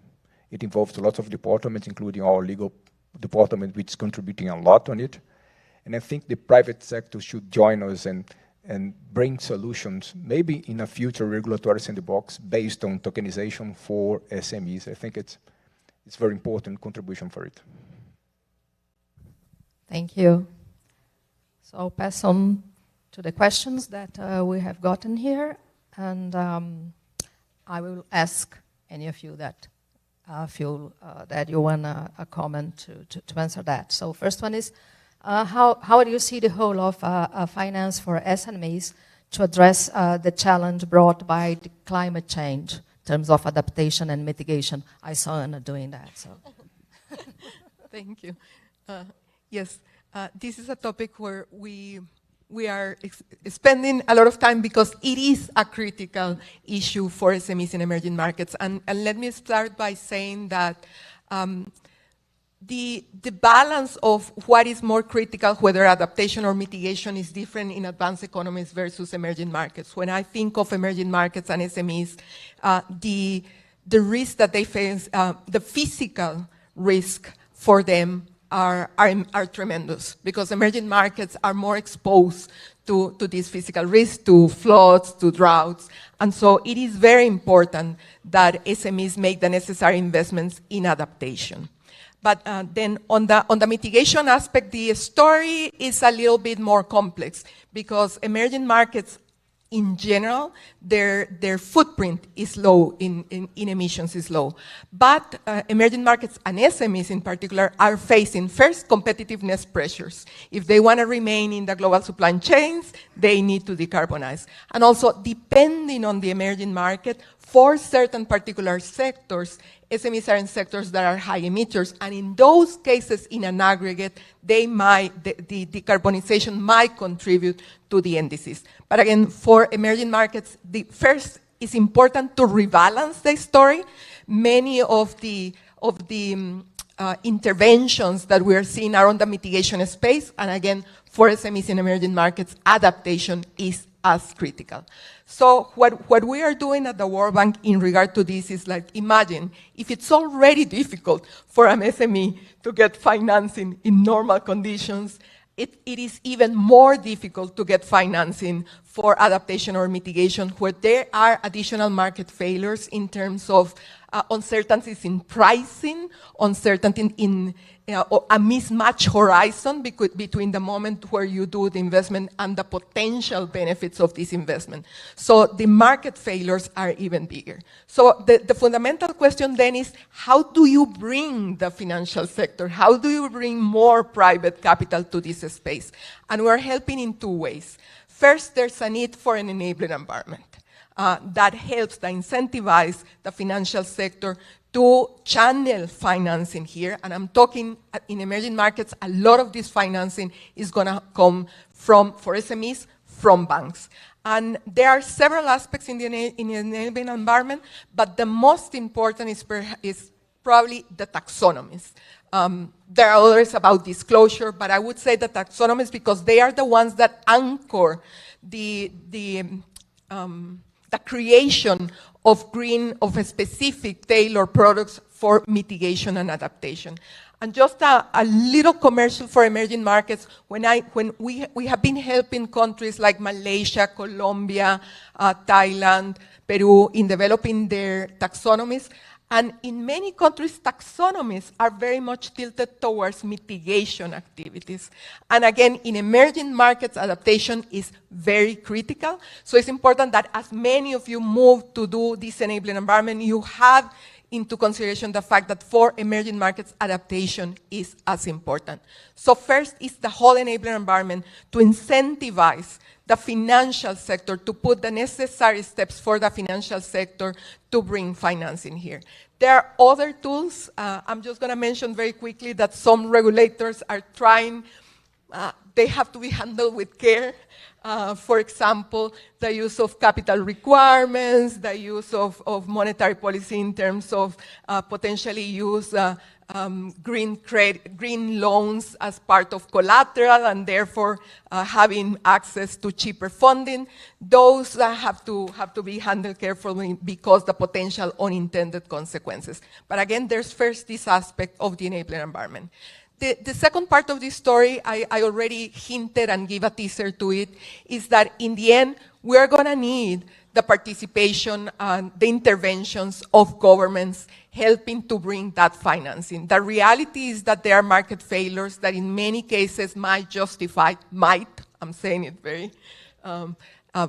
Speaker 14: It involves lots of departments, including our legal department, which is contributing a lot on it. And I think the private sector should join us and bring solutions, maybe in a future regulatory sandbox based on tokenization for SMEs. I think it's very important contribution for it.
Speaker 11: Thank you. So I'll pass on to the questions that we have gotten here, and I will ask any of you that feel that you want a comment to answer that. So first one is, how do you see the role of finance for SMEs to address the challenge brought by the climate change in terms of adaptation and mitigation? I saw Anna doing that. So.
Speaker 12: Thank you. Yes, this is a topic where we are spending a lot of time because it is a critical issue for SMEs in emerging markets. And let me start by saying that the balance of what is more critical, whether adaptation or mitigation, is different in advanced economies versus emerging markets. When I think of emerging markets and SMEs, the risk that they face, the physical risk for them are tremendous, because emerging markets are more exposed to this physical risk, to floods, to droughts. And so it is very important that SMEs make the necessary investments in adaptation. But then on the mitigation aspect, the story is a little bit more complex, because emerging markets in general, their footprint is low in emissions is low. But emerging markets and SMEs in particular are facing, first, competitiveness pressures. If they want to remain in the global supply chains, they need to decarbonize. And also, depending on the emerging market, for certain particular sectors, SMEs are in sectors that are high emitters, and in those cases, in an aggregate, the decarbonization might contribute to the indices. But again, for emerging markets, first, it's important to rebalance the story. Many of the interventions that we are seeing are on the mitigation space, and again, for SMEs in emerging markets, adaptation is as critical. So what we are doing at the World Bank in regard to this is, like, imagine if it's already difficult for an SME to get financing in normal conditions, it is even more difficult to get financing for adaptation or mitigation, where there are additional market failures in terms of uncertainties in pricing, uncertainty in a mismatch horizon between the moment where you do the investment and the potential benefits of this investment. So the market failures are even bigger. So the fundamental question then is, how do you bring the financial sector? How do you bring more private capital to this space? And we're helping in two ways. First, there's a need for an enabling environment that helps to incentivize the financial sector to channel financing here. And I'm talking in emerging markets, a lot of this financing is going to come for SMEs, from banks. And there are several aspects in the enabling environment, but the most important is probably the taxonomies. There are others about disclosure, but I would say the taxonomies, because they are the ones that anchor the creation of a specific tailored products for mitigation and adaptation. And just a little commercial for emerging markets, when we have been helping countries like Malaysia, Colombia, Thailand, Peru in developing their taxonomies. And in many countries, taxonomies are very much tilted towards mitigation activities. And again, in emerging markets, adaptation is very critical. So it's important that as many of you move to do this enabling environment, you have into consideration the fact that for emerging markets, adaptation is as important. So first is the whole enabler environment to incentivize the financial sector to put the necessary steps for the financial sector to bring financing here. There are other tools. I'm just going to mention very quickly that some regulators are trying, they have to be handled with care. For example, the use of capital requirements, the use of monetary policy in terms of potentially use green loans as part of collateral and therefore having access to cheaper funding. Those have to be handled carefully because the potential unintended consequences. But again, there's first this aspect of the enabler environment. The second part of this story, I already hinted and gave a teaser to it, is that in the end, we're going to need the participation and the interventions of governments helping to bring that financing. The reality is that there are market failures that in many cases I'm saying it very,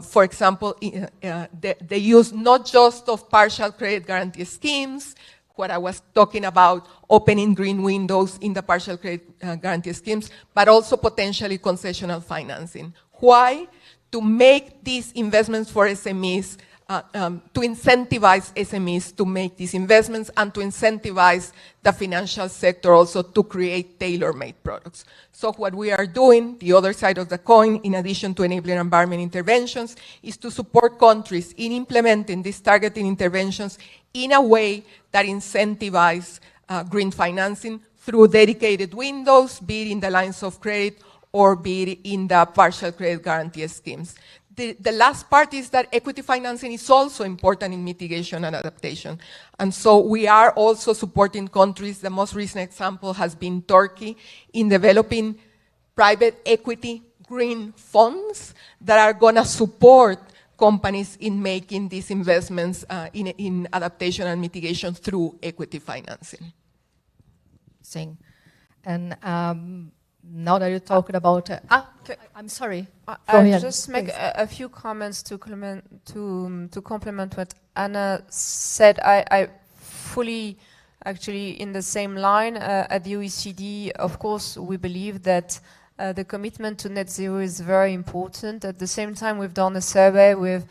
Speaker 12: for example, the use not just of partial credit guarantee schemes, what I was talking about, opening green windows in the partial credit guarantee schemes, but also potentially concessional financing. Why? To make these investments for SMEs, to incentivize SMEs to make these investments and to incentivize the financial sector also to create tailor-made products. So what we are doing, the other side of the coin, in addition to enabling environment interventions, is to support countries in implementing these targeted interventions in a way that incentivize green financing through dedicated windows, be it in the lines of credit or be it in the partial credit guarantee schemes. The last part is that equity financing is also important in mitigation and adaptation. And so we are also supporting countries. The most recent example has been Turkey in developing private equity green funds that are going to support companies in making these investments in adaptation and mitigation through equity financing.
Speaker 11: And now that you're talking about, I'm sorry.
Speaker 1: I'll just make a few comments to complement what Anna said. I fully, actually, in the same line at the OECD. Of course, we believe that the commitment to net zero is very important. At the same time, we've done a survey with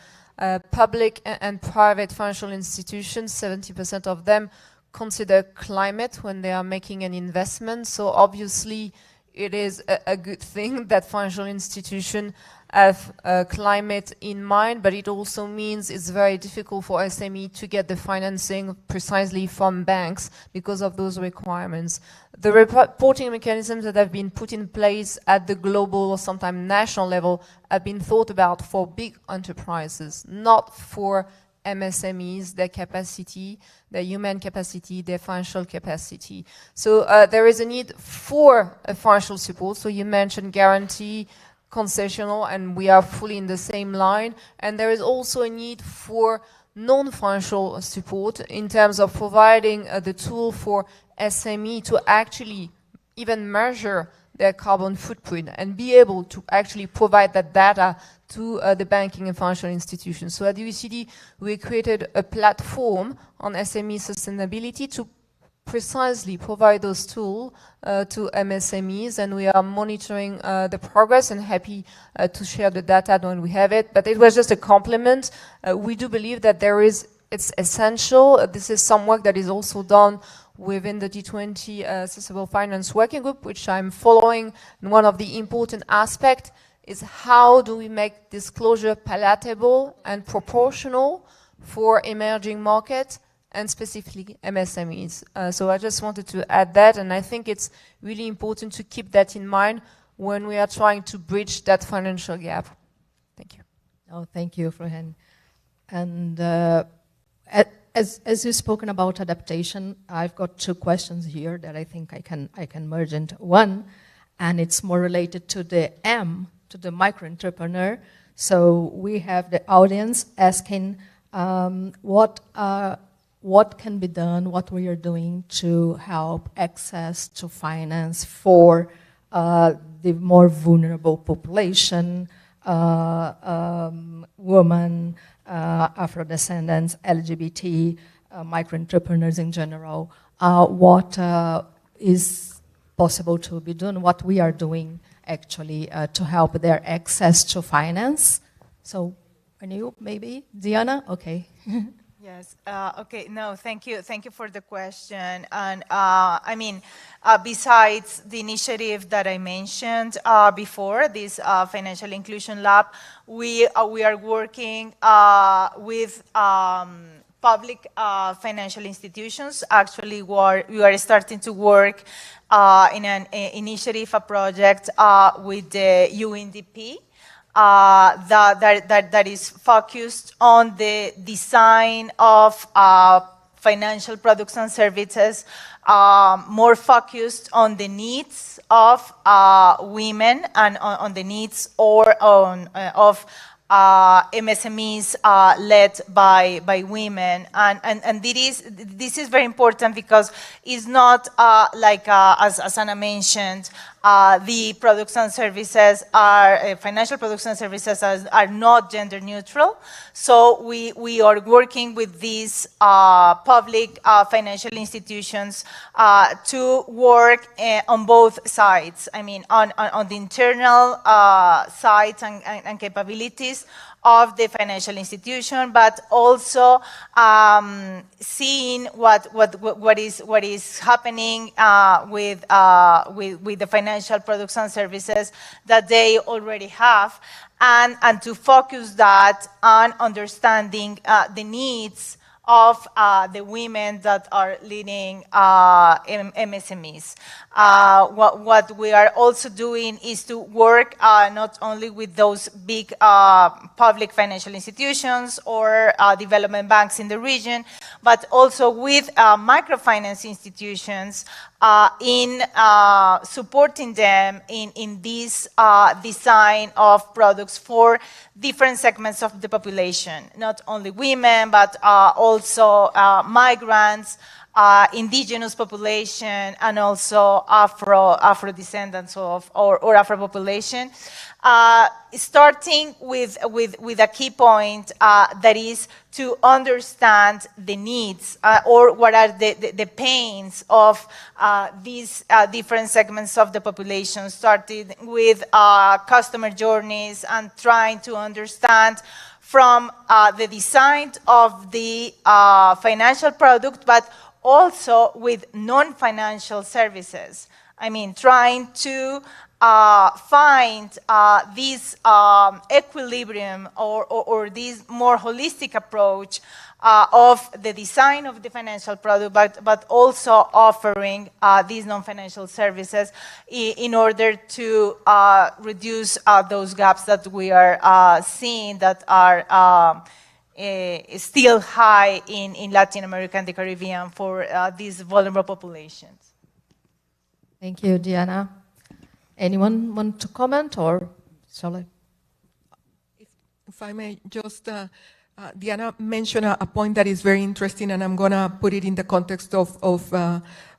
Speaker 1: public and private financial institutions. 70% of them consider climate when they are making an investment. So obviously, it is a good thing that financial institutions have climate in mind, but it also means it's very difficult for SME to get the financing precisely from banks because of those requirements. The reporting mechanisms that have been put in place at the global or sometimes national level have been thought about for big enterprises, not for MSMEs, their capacity, their human capacity, their financial capacity. So there is a need for financial support. So you mentioned guarantee, concessional, and we are fully in the same line. And there is also a need for non-financial support in terms of providing the tool for SME to actually even measure their carbon footprint and be able to actually provide that data to the banking and financial institutions. So at the OECD, we created a platform on SME sustainability to precisely provide those tools to MSMEs, and we are monitoring the progress and happy to share the data when we have it. But it was just a compliment. We do believe that it's essential. This is some work that is also done within the G20 Sustainable Finance Working Group, which I'm following. And one of the important aspects is how do we make disclosure palatable and proportional for emerging markets and specifically MSMEs. So I just wanted to add that, and I think it's really important to keep that in mind when we are trying to bridge that financial gap. Thank you.
Speaker 11: Oh, thank you, Frohen. And as you've spoken about adaptation, I've got two questions here that I think I can merge into one, and it's more related to the M, to the micro-entrepreneur. So we have the audience asking what can be done, what we are doing to help access to finance for the more vulnerable population, women, Afro-descendants, LGBT, micro entrepreneurs in general, what is possible to be done, what we are doing actually to help their access to finance. So, are you maybe Diana? Okay.
Speaker 13: Yes. Okay. No. Thank you. Thank you for the question. And I mean, besides the initiative that I mentioned before, this financial inclusion lab, we are working with public financial institutions. Actually, we are starting to work in an initiative, a project with the UNDP. That is focused on the design of financial products and services, more focused on the needs of women and on the needs of MSMEs led by women, and this is very important because it's not like as Anna mentioned, the products and services are financial products and services are not gender neutral. So we are working with these public financial institutions to work on both sides. I mean, on the internal sides and capabilities of the financial institution, but also seeing what is happening with the financial products and services that they already have, and to focus that on understanding the needs of the women that are leading MSMEs. What we are also doing is to work not only with those big public financial institutions or development banks in the region, but also with microfinance institutions in supporting them in this design of products for different segments of the population, not only women, but also migrants, indigenous population, and also Afro descendants or Afro population. Starting with a key point that is to understand the needs or what are the pains of these different segments of the population, starting with customer journeys and trying to understand from the design of the financial product, but also with non-financial services. I mean, trying to find this equilibrium or this more holistic approach of the design of the financial product, but also offering these non-financial services in order to reduce those gaps that we are seeing that are still high in Latin America and the Caribbean for these vulnerable populations.
Speaker 11: Thank you, Diana. Anyone want to comment, or shall I?
Speaker 12: If I may just, Diana mentioned a point that is very interesting, and I'm going to put it in the context of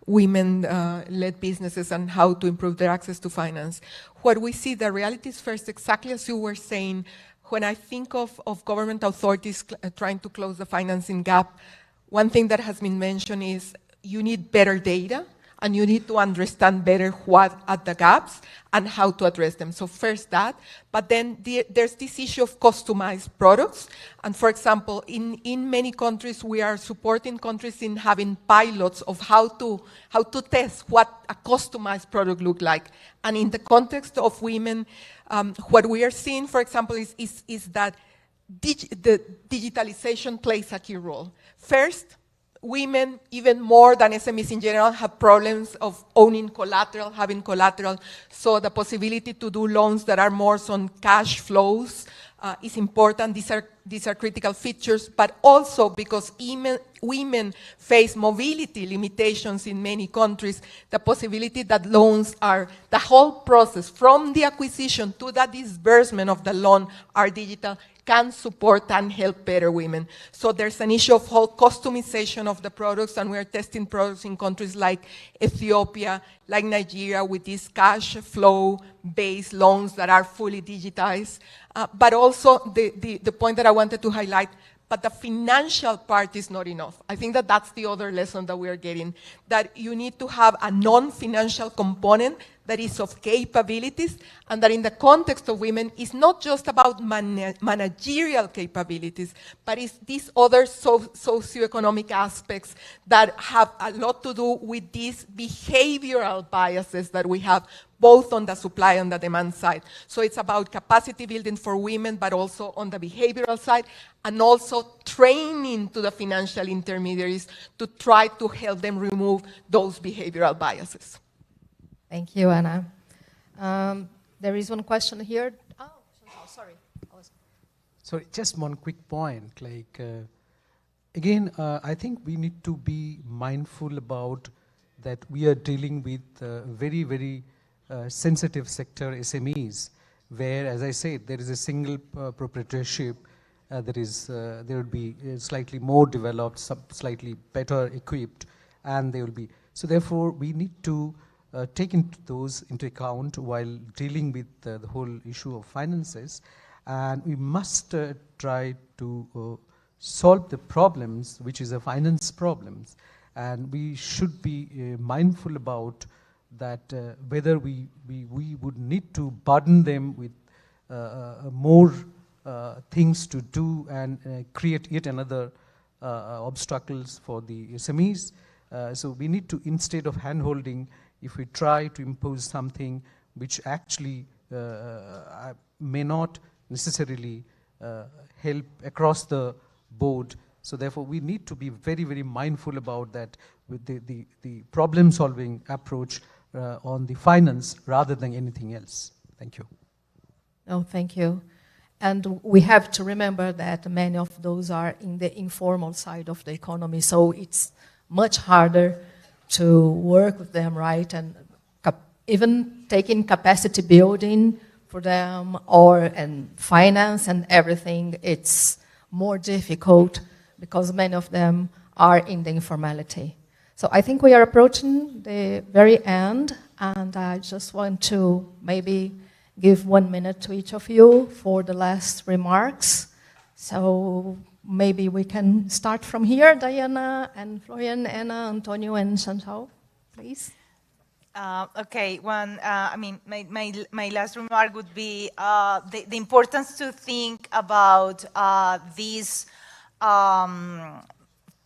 Speaker 12: women-led businesses and how to improve their access to finance. What we see, the reality is first, exactly as you were saying, when I think of government authorities trying to close the financing gap, one thing that has been mentioned is you need better data, and you need to understand better what are the gaps and how to address them. So first that, but then there's this issue of customized products. And for example, in many countries, we are supporting countries in having pilots of how to test what a customized product look like. And in the context of women, what we are seeing, for example, is that the digitalization plays a key role. First, women, even more than SMEs in general, have problems of owning collateral, having collateral. So the possibility to do loans that are more on cash flows is important. These are critical features, but also because women face mobility limitations in many countries, the possibility that loans are, the whole process from the acquisition to the disbursement of the loan are digital, can support and help better women. So there's an issue of whole customization of the products, and we're testing products in countries like Ethiopia, like Nigeria, with these cash flow-based loans that are fully digitized. But also the point that I wanted to highlight, but the financial part is not enough. I think that that's the other lesson that we are getting, that you need to have a non-financial component that is of capabilities, and that in the context of women is not just about managerial capabilities, but it's these other socioeconomic aspects that have a lot to do with these behavioral biases that we have both on the supply and the demand side. So it's about capacity building for women, but also on the behavioral side, and also training to the financial intermediaries to try to help them remove those behavioral biases.
Speaker 11: Thank you, Anna. There is one question here. Oh, sorry.
Speaker 15: Sorry, just one quick point. Again, I think we need to be mindful about that we are dealing with very, very sensitive sector SMEs, where, as I said, there is a single proprietorship. There will be slightly more developed, slightly better equipped, and they will be. So therefore, we need to take those into account while dealing with the whole issue of finances, and we must try to solve the problems, which is a finance problems, and we should be mindful about that whether we would need to burden them with more things to do and create yet another obstacles for the SMEs. So we need to, instead of hand-holding, if we try to impose something which actually may not necessarily help across the board. So therefore, we need to be very, very mindful about that with the problem-solving approach on the finance rather than anything else. Thank you.
Speaker 11: No, thank you. And we have to remember that many of those are in the informal side of the economy, so it's much harder to work with them, right? And even taking capacity building for them and finance and everything, it's more difficult because many of them are in the informality. So I think we are approaching the very end, and I just want to maybe give 1 minute to each of you for the last remarks. So maybe we can start from here, Diana and Florian, Anna, Antonio, and Chantal, please.
Speaker 13: Okay, my last remark would be the importance to think about these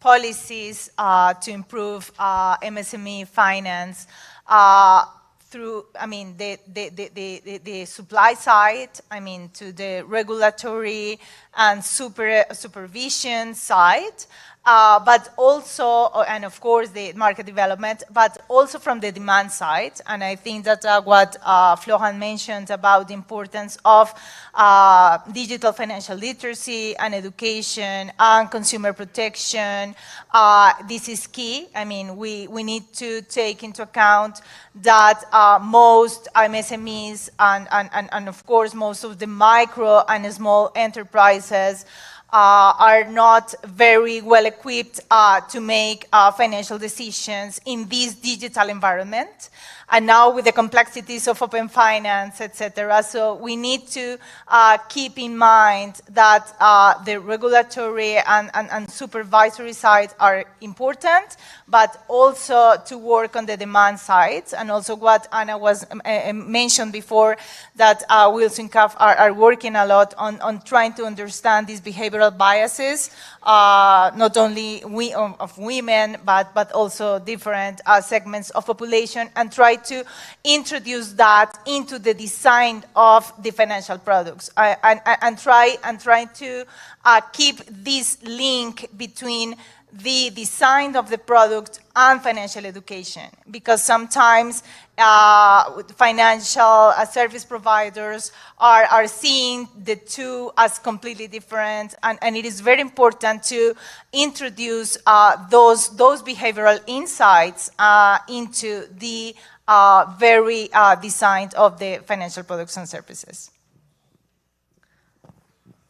Speaker 13: policies to improve MSME finance through, the supply side, to the regulatory and supervision side, but also, and of course the market development, but also from the demand side. And I think that what Florian mentioned about the importance of digital financial literacy and education and consumer protection, this is key. We need to take into account that most MSMEs and of course most of the micro and small enterprises are not very well equipped to make financial decisions in this digital environment. And now with the complexities of open finance, etc. So we need to keep in mind that the regulatory and supervisory sides are important, but also to work on the demand sides. And also what Anna was mentioned before, that Wilson CAF are working a lot on trying to understand these behavioral biases, not only of women, but also different segments of population, and try to introduce that into the design of the financial products, and try to keep this link between the design of the product and financial education, because sometimes financial service providers are seeing the two as completely different, and it is very important to introduce those behavioral insights into the very design of the financial products and services.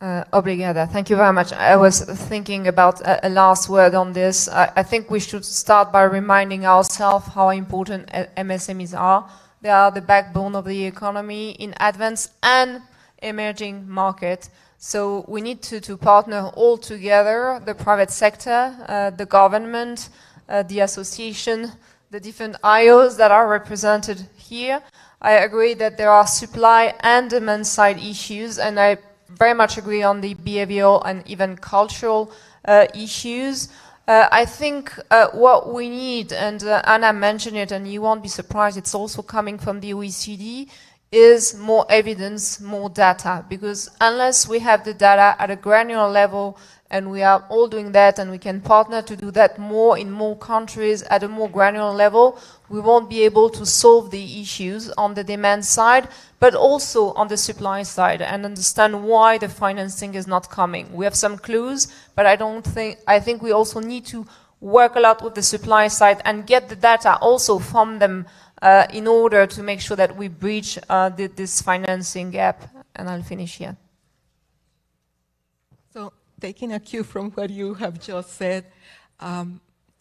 Speaker 1: Obrigada. Thank you very much. I was thinking about a last word on this. I think we should start by reminding ourselves how important MSMEs are. They are the backbone of the economy in advanced and emerging markets. So we need to partner all together, the private sector, the government, the association, the different IOs that are represented here. I agree that there are supply and demand side issues, and I very much agree on the behavioral and even cultural issues. I think what we need, and Anna mentioned it, and you won't be surprised, it's also coming from the OECD, is more evidence, more data. Because unless we have the data at a granular level, and we are all doing that, and we can partner to do that more in more countries at a more granular level, we won't be able to solve the issues on the demand side, but also on the supply side, and understand why the financing is not coming. We have some clues, but I think we also need to work a lot with the supply side and get the data also from them in order to make sure that we bridge this financing gap. And I'll finish here.
Speaker 12: So, taking a cue from what you have just said,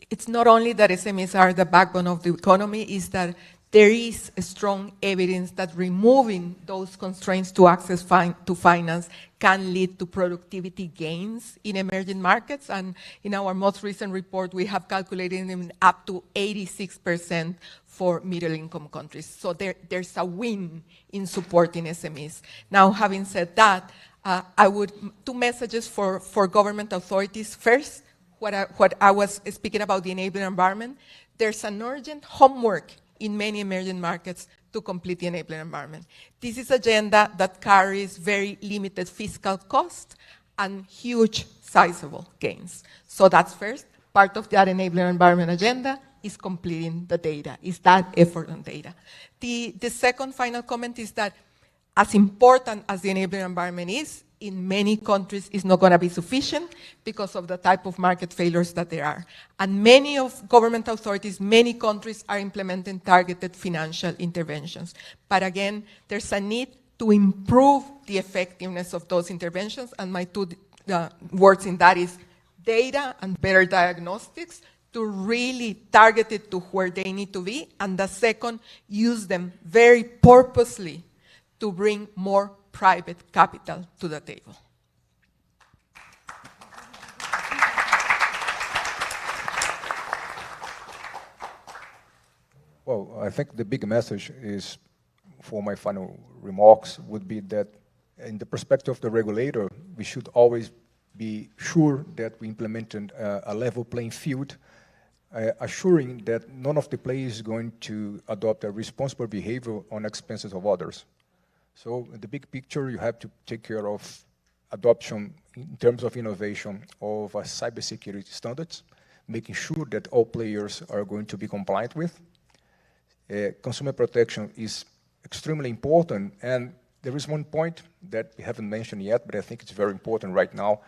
Speaker 12: it's not only that SMEs are the backbone of the economy, it's that there is a strong evidence that removing those constraints to access to finance can lead to productivity gains in emerging markets. And in our most recent report, we have calculated them up to 86% for middle-income countries. So there's a win in supporting SMEs. Now, having said that, two messages for government authorities. First, what I was speaking about, the enabling environment. There's an urgent homework in many emerging markets to complete the enabling environment. This is an agenda that carries very limited fiscal cost and huge sizable gains. So that's first. Part of that enabling environment agenda is completing the data, is that effort on data. The second final comment is that as important as the enabling environment is, in many countries it's not going to be sufficient because of the type of market failures that there are. And many of government authorities, many countries are implementing targeted financial interventions. But again, there's a need to improve the effectiveness of those interventions, and my two words in that is data and better diagnostics to really target it to where they need to be, and the second, use them very purposely to bring more private capital to the table.
Speaker 14: Well, I think the big message is, for my final remarks, would be that in the perspective of the regulator, we should always be sure that we implement a level playing field, assuring that none of the players is going to adopt a responsible behavior on expenses of others. So in the big picture, you have to take care of adoption in terms of innovation of cybersecurity standards, making sure that all players are going to be compliant with. Consumer protection is extremely important, and there is one point that we haven't mentioned yet, but I think it's very important right now.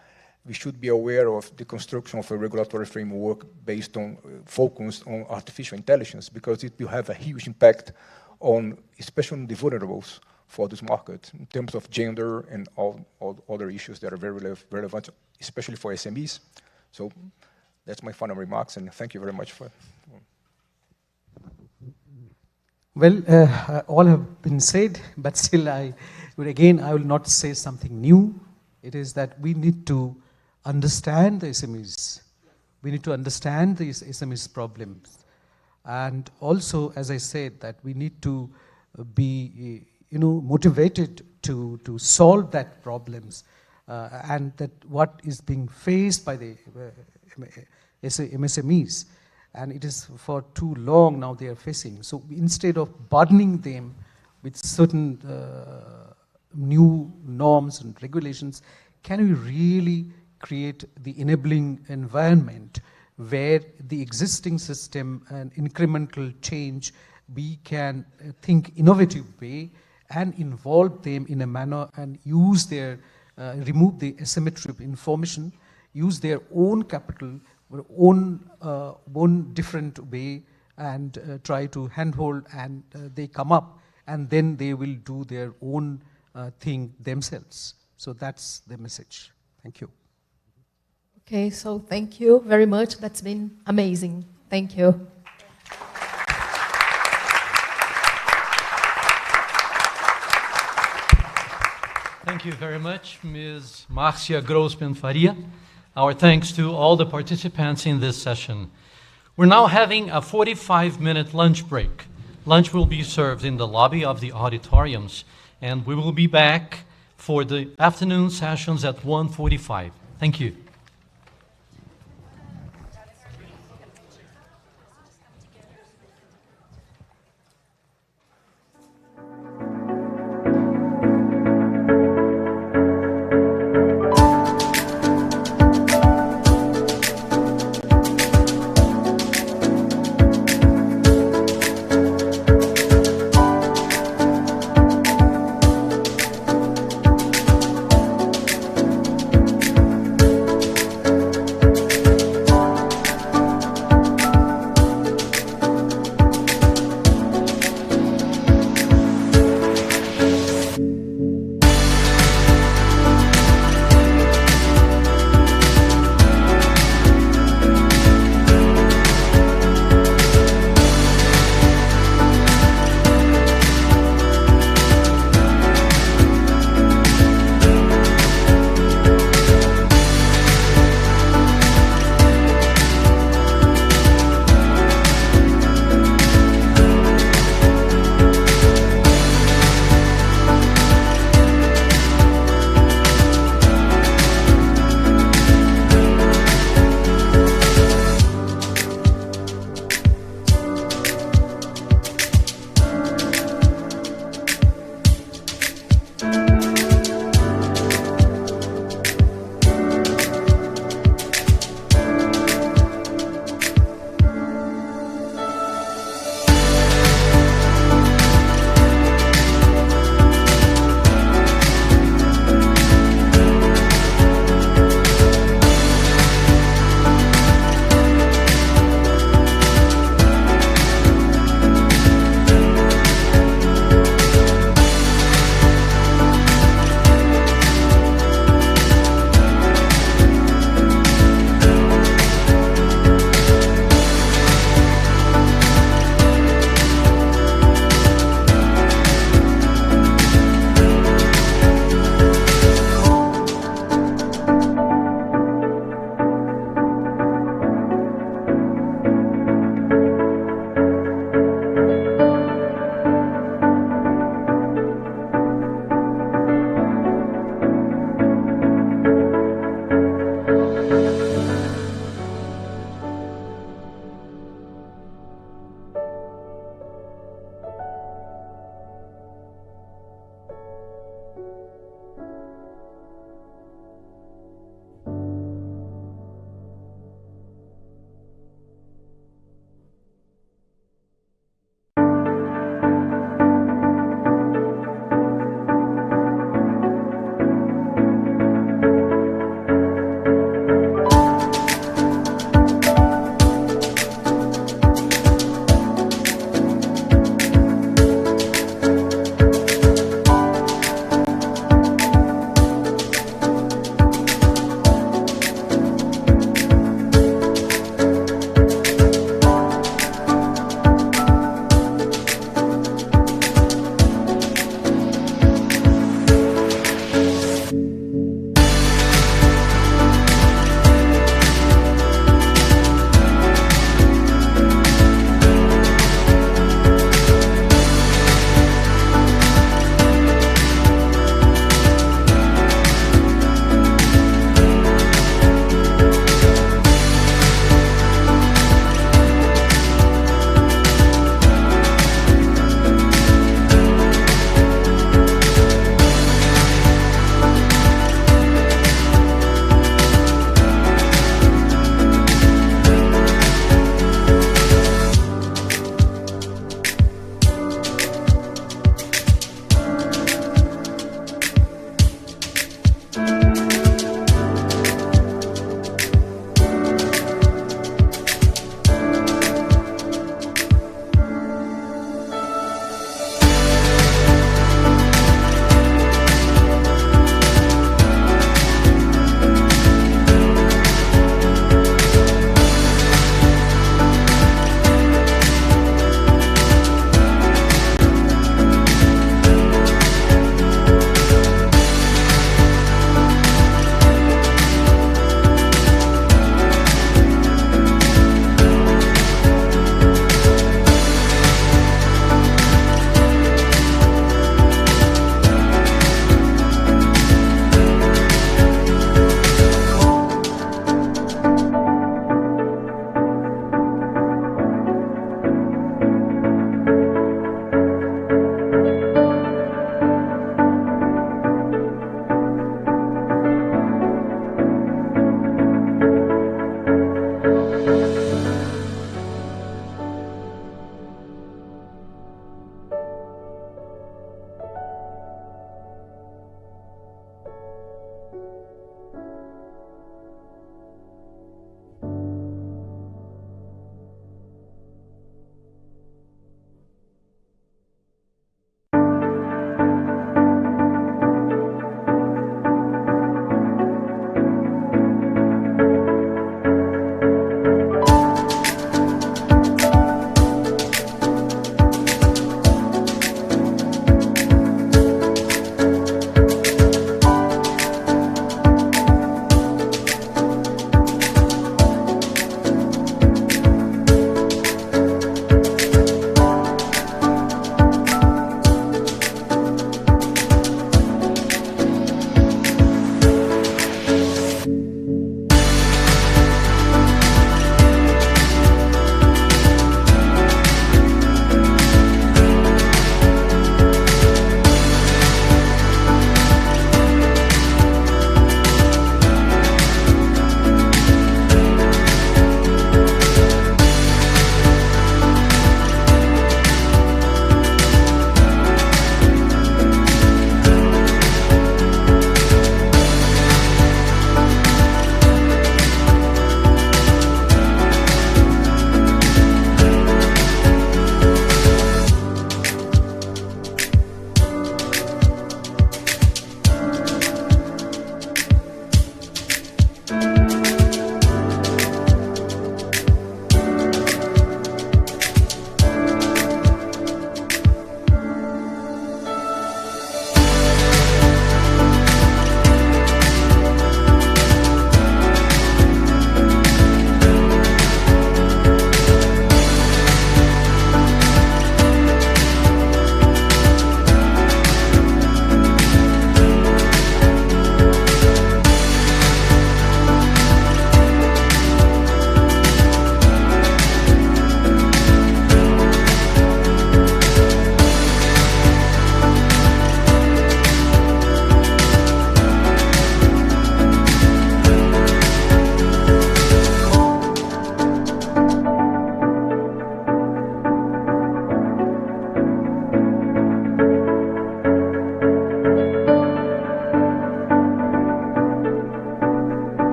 Speaker 14: We should be aware of the construction of a regulatory framework based on, focused on artificial intelligence, because it will have a huge impact on, especially on the vulnerables for this market, in terms of gender and all other issues that are very relevant, especially for SMEs. So that's my final remarks, and thank you very much for.
Speaker 15: Well, all have been said, but still I will not say something new. It is that we need to understand the SMEs. We need to understand these SMEs problems. And also, as I said, that we need to be motivated to solve that problems, and that what is being faced by the MSMEs, and it is for too long now they are facing. So instead of burdening them with certain new norms and regulations, can we really create the enabling environment where the existing system and incremental change, we can think innovative way and involve them in a manner and use their, remove the asymmetry of information, use their own capital, own different way, and try to handhold, and they come up, and then they will do their own thing themselves. So that's the message. Thank you.
Speaker 11: Okay, so thank you very much. That's been amazing. Thank you.
Speaker 2: Thank you very much, Ms. Marcia Grossman Faria. Our thanks to all the participants in this session. We're now having a 45-minute lunch break. Lunch will be served in the lobby of the auditoriums, and we will be back for the afternoon sessions at 1:45. Thank you.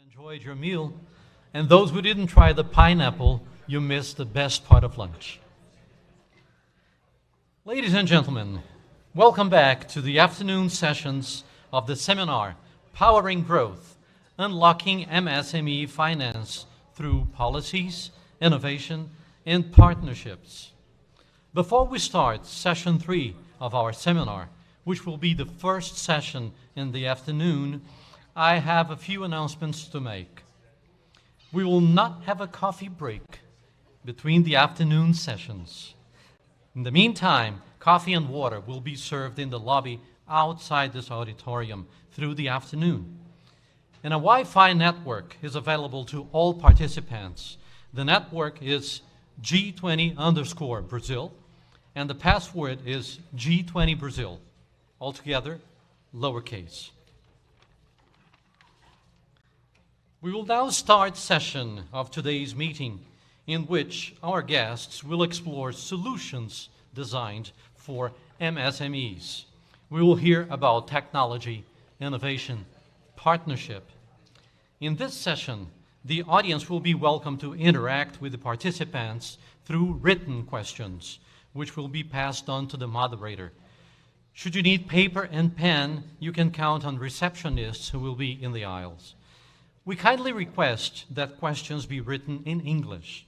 Speaker 2: enjoyed your meal, and those who didn't try the pineapple, you missed the best part of lunch. Ladies and gentlemen, welcome back to the afternoon sessions of the seminar, Powering Growth, Unlocking MSME Finance Through Policies, Innovation, and Partnerships. Before we start session 3 of our seminar, which will be the first session in the afternoon, I have a few announcements to make. We will not have a coffee break between the afternoon sessions. In the meantime, coffee and water will be served in the lobby outside this auditorium through the afternoon. And a Wi-Fi network is available to all participants. The network is G20_Brazil, and the password is G20Brazil, altogether lowercase. We will now start session of today's meeting, in which our guests will explore solutions designed for MSMEs. We will hear about technology, innovation, partnership. In this session, the audience will be welcome to interact with the participants through written questions, which will be passed on to the moderator. Should you need paper and pen, you can count on receptionists who will be in the aisles. We kindly request that questions be written in English.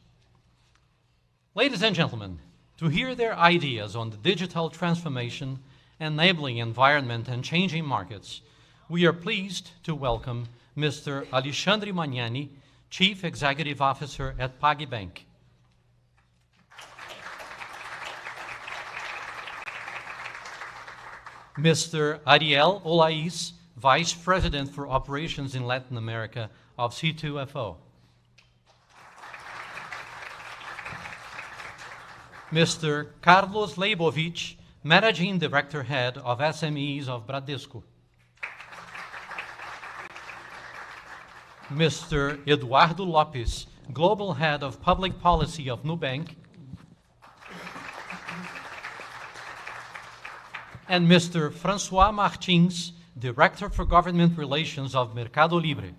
Speaker 2: Ladies and gentlemen, to hear their ideas on the digital transformation, enabling environment and changing markets, we are pleased to welcome Mr. Alexandre Magnani, Chief Executive Officer at PagBank. Mr. Ariel Olais, Vice President for Operations in Latin America of C2FO. Mr. Carlos Leibovich, Managing Director Head of SMEs of Bradesco. Mr. Eduardo Lopes, Global Head of Public Policy of Nubank. And Mr. François Martins, Director for Government Relations of Mercado Libre.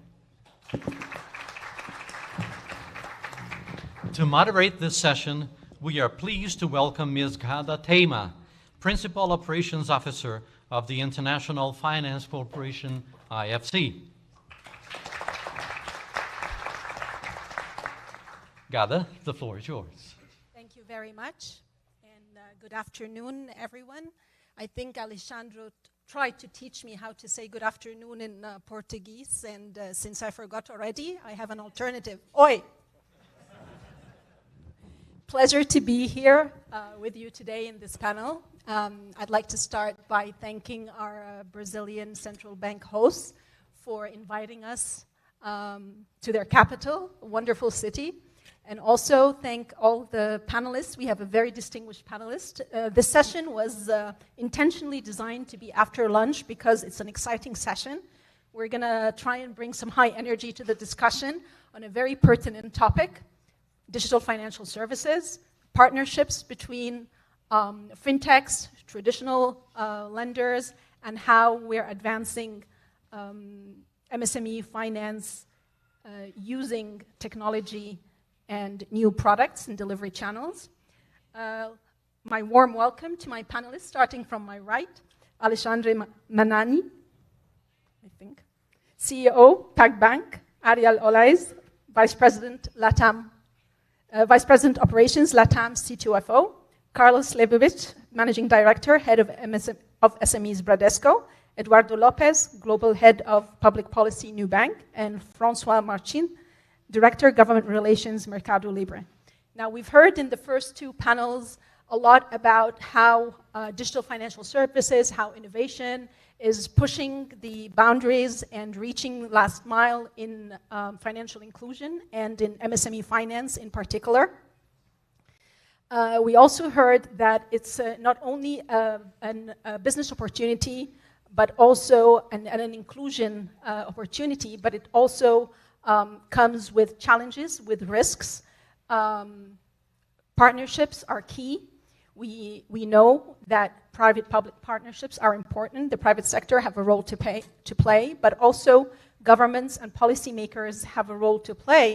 Speaker 2: To moderate this session, we are pleased to welcome Ms. Ghada Teima, Principal Operations Officer of the International Finance Corporation, IFC. Ghada, the floor is yours.
Speaker 16: Thank you very much, and good afternoon, everyone. I think Alexandre tried to teach me how to say good afternoon in Portuguese, and since I forgot already, I have an alternative. Oi! Pleasure to be here with you today in this panel. I'd like to start by thanking our Brazilian central bank hosts for inviting us to their capital, a wonderful city. And also thank all the panelists. We have a very distinguished panelist. This session was intentionally designed to be after lunch because it's an exciting session. We're going to try and bring some high energy to the discussion on a very pertinent topic: digital financial services, partnerships between fintechs, traditional lenders, and how we're advancing MSME finance using technology and new products and delivery channels. My warm welcome to my panelists, starting from my right, Alexandre Magnani, I think, CEO, PagBank, Ariel Olais, Vice President, Vice President Operations, LATAM C2FO, Carlos Leibovich, Managing Director, Head of SMEs Bradesco, Eduardo Lopes, Global Head of Public Policy, Nubank, and François Martins, Director, Government Relations, Mercado Libre. Now, we've heard in the first two panels a lot about how digital financial services, how innovation is pushing the boundaries and reaching last mile in financial inclusion and in MSME finance in particular. We also heard that it's not only a business opportunity, but also an inclusion opportunity, but it also comes with challenges, with risks. Partnerships are key. We know that private-public partnerships are important. The private sector have a role to play, but also governments and policymakers have a role to play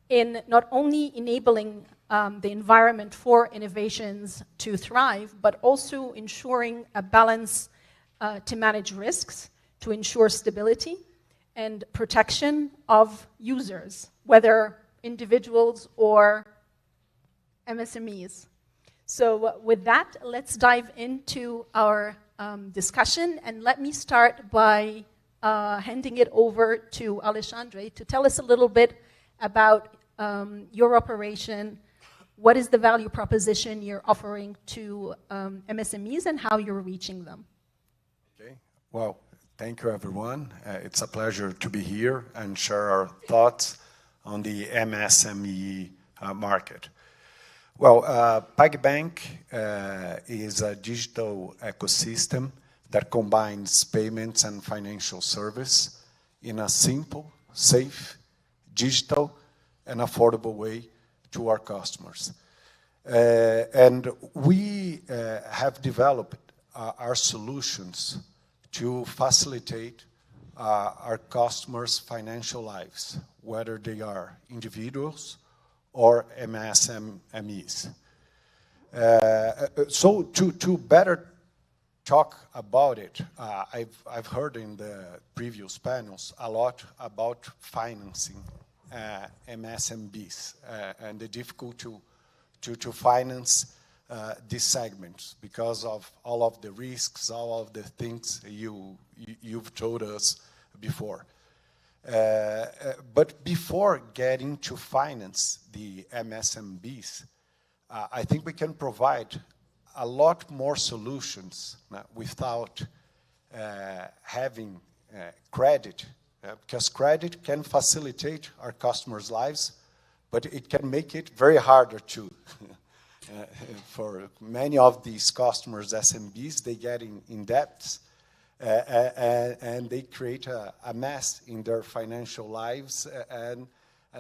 Speaker 16: in not only enabling the environment for innovations to thrive, but also ensuring a balance to manage risks, to ensure stability and protection of users, whether individuals or MSMEs. So with that, let's dive into our discussion, and let me start by handing it over to Alexandre to tell us a little bit about your operation. What is the value proposition you're offering to MSMEs and how you're reaching them?
Speaker 17: Okay, well, thank you everyone. It's a pleasure to be here and share our thoughts on the MSME market. Well, PagBank is a digital ecosystem that combines payments and financial service in a simple, safe, digital, and affordable way to our customers. And we have developed our solutions to facilitate our customers' financial lives, whether they are individuals or MSMEs. So to better talk about it, I've heard in the previous panels a lot about financing MSMEs and the difficulty to finance these segments because of all of the risks, all of the things you've told us before. But before getting to finance the MSMEs, I think we can provide a lot more solutions without having credit, because credit can facilitate our customers' lives, but it can make it very harder to. For many of these customers, SMBs, they get in debts, and they create a mess in their financial lives, and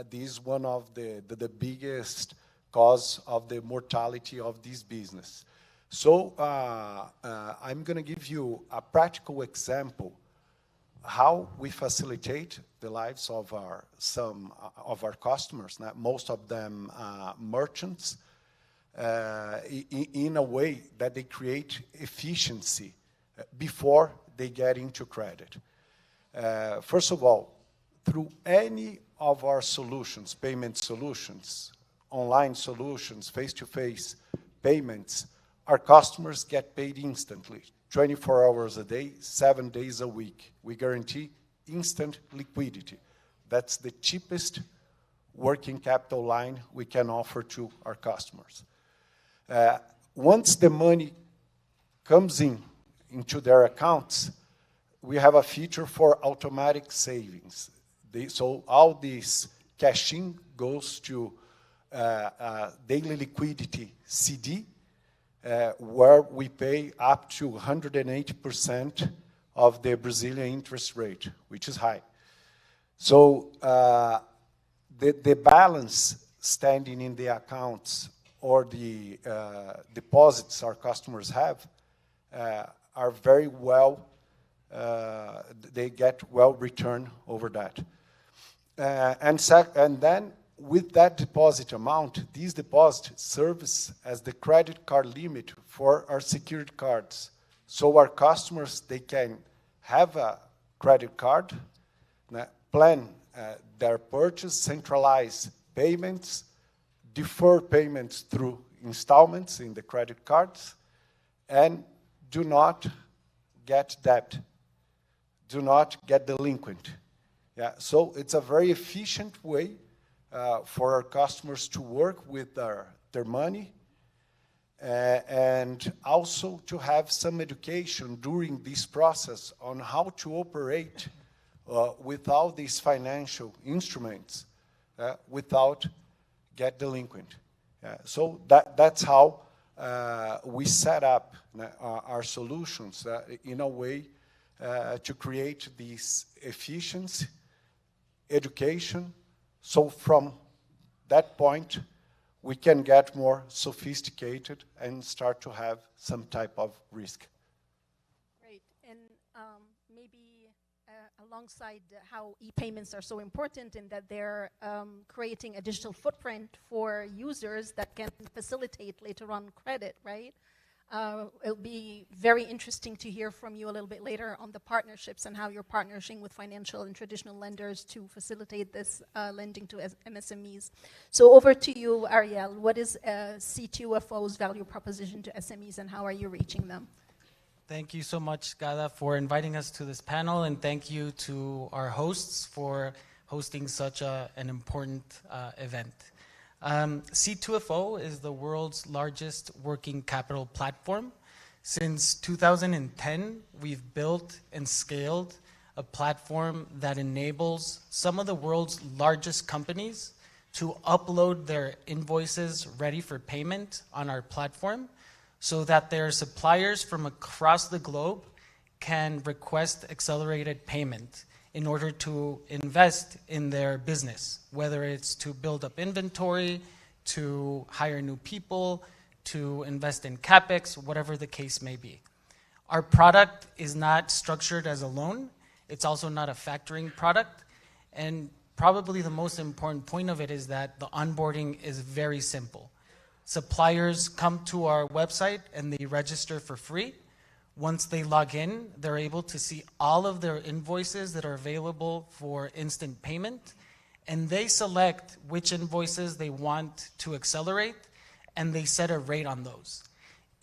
Speaker 17: this is one of the biggest cause of the mortality of this business. So I'm going to give you a practical example how we facilitate the lives of some of our customers, most of them merchants, in a way that they create efficiency before they get into credit. First of all, through any of our solutions, payment solutions, online solutions, face-to-face payments, our customers get paid instantly, 24 hours a day, 7 days a week. We guarantee instant liquidity. That's the cheapest working capital line we can offer to our customers. Once the money comes into their accounts, we have a feature for automatic savings. So all this cash-in goes to daily liquidity CD, where we pay up to 180% of the Brazilian interest rate, which is high. So the balance standing in the accounts or the deposits our customers have are very well, they get well returned over that. And then with that deposit amount, these deposits serves as the credit card limit for our secured cards. So our customers, they can have a credit card, plan their purchase, centralize payments, defer payments through installments in the credit cards, and do not get debt, do not get delinquent. Yeah, so it's a very efficient way for our customers to work with their money, and also to have some education during this process on how to operate with all these financial instruments without get delinquent. So that's how we set up our solutions in a way to create this efficiency, education. So from that point, we can get more sophisticated and start to have some type of risk.
Speaker 16: Great. And maybe alongside how e-payments are so important in that they're creating a digital footprint for users that can facilitate later on credit, right? It'll be very interesting to hear from you a little bit later on the partnerships and how you're partnering with financial and traditional lenders to facilitate this lending to MSMEs. So over to you, Ariel. What is C2FO's value proposition to SMEs and how are you reaching them?
Speaker 18: Thank you so much, Gada, for inviting us to this panel, and thank you to our hosts for hosting such an important event. C2FO is the world's largest working capital platform. Since 2010, we've built and scaled a platform that enables some of the world's largest companies to upload their invoices ready for payment on our platform so that their suppliers from across the globe can request accelerated payment in order to invest in their business, whether it's to build up inventory, to hire new people, to invest in CapEx, whatever the case may be. Our product is not structured as a loan. It's also not a factoring product. And probably the most important point of it is that the onboarding is very simple. Suppliers come to our website and they register for free. Once they log in, they're able to see all of their invoices that are available for instant payment, and they select which invoices they want to accelerate, and they set a rate on those.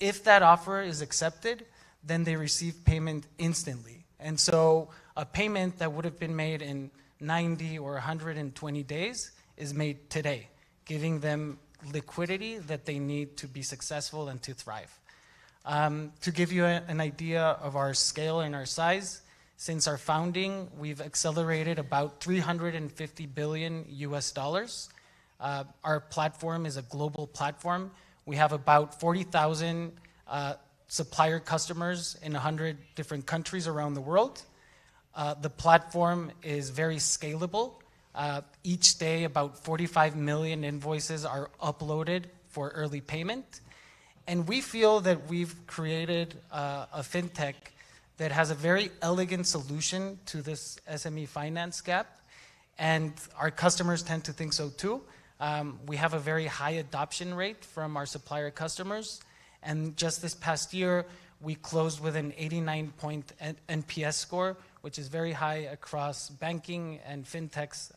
Speaker 18: If that offer is accepted, then they receive payment instantly. And so a payment that would have been made in 90 or 120 days is made today, giving them liquidity that they need to be successful and to thrive. To give you an idea of our scale and our size, since our founding, we've accelerated about $350 billion US. Our platform is a global platform. We have about 40,000 supplier customers in 100 different countries around the world. The platform is very scalable. Each day, about 45 million invoices are uploaded for early payment. And we feel that we've created a fintech that has a very elegant solution to this SME finance gap. And our customers tend to think so too. We have a very high adoption rate from our supplier customers. And just this past year, we closed with an 89-point NPS score, which is very high across banking and fintechs.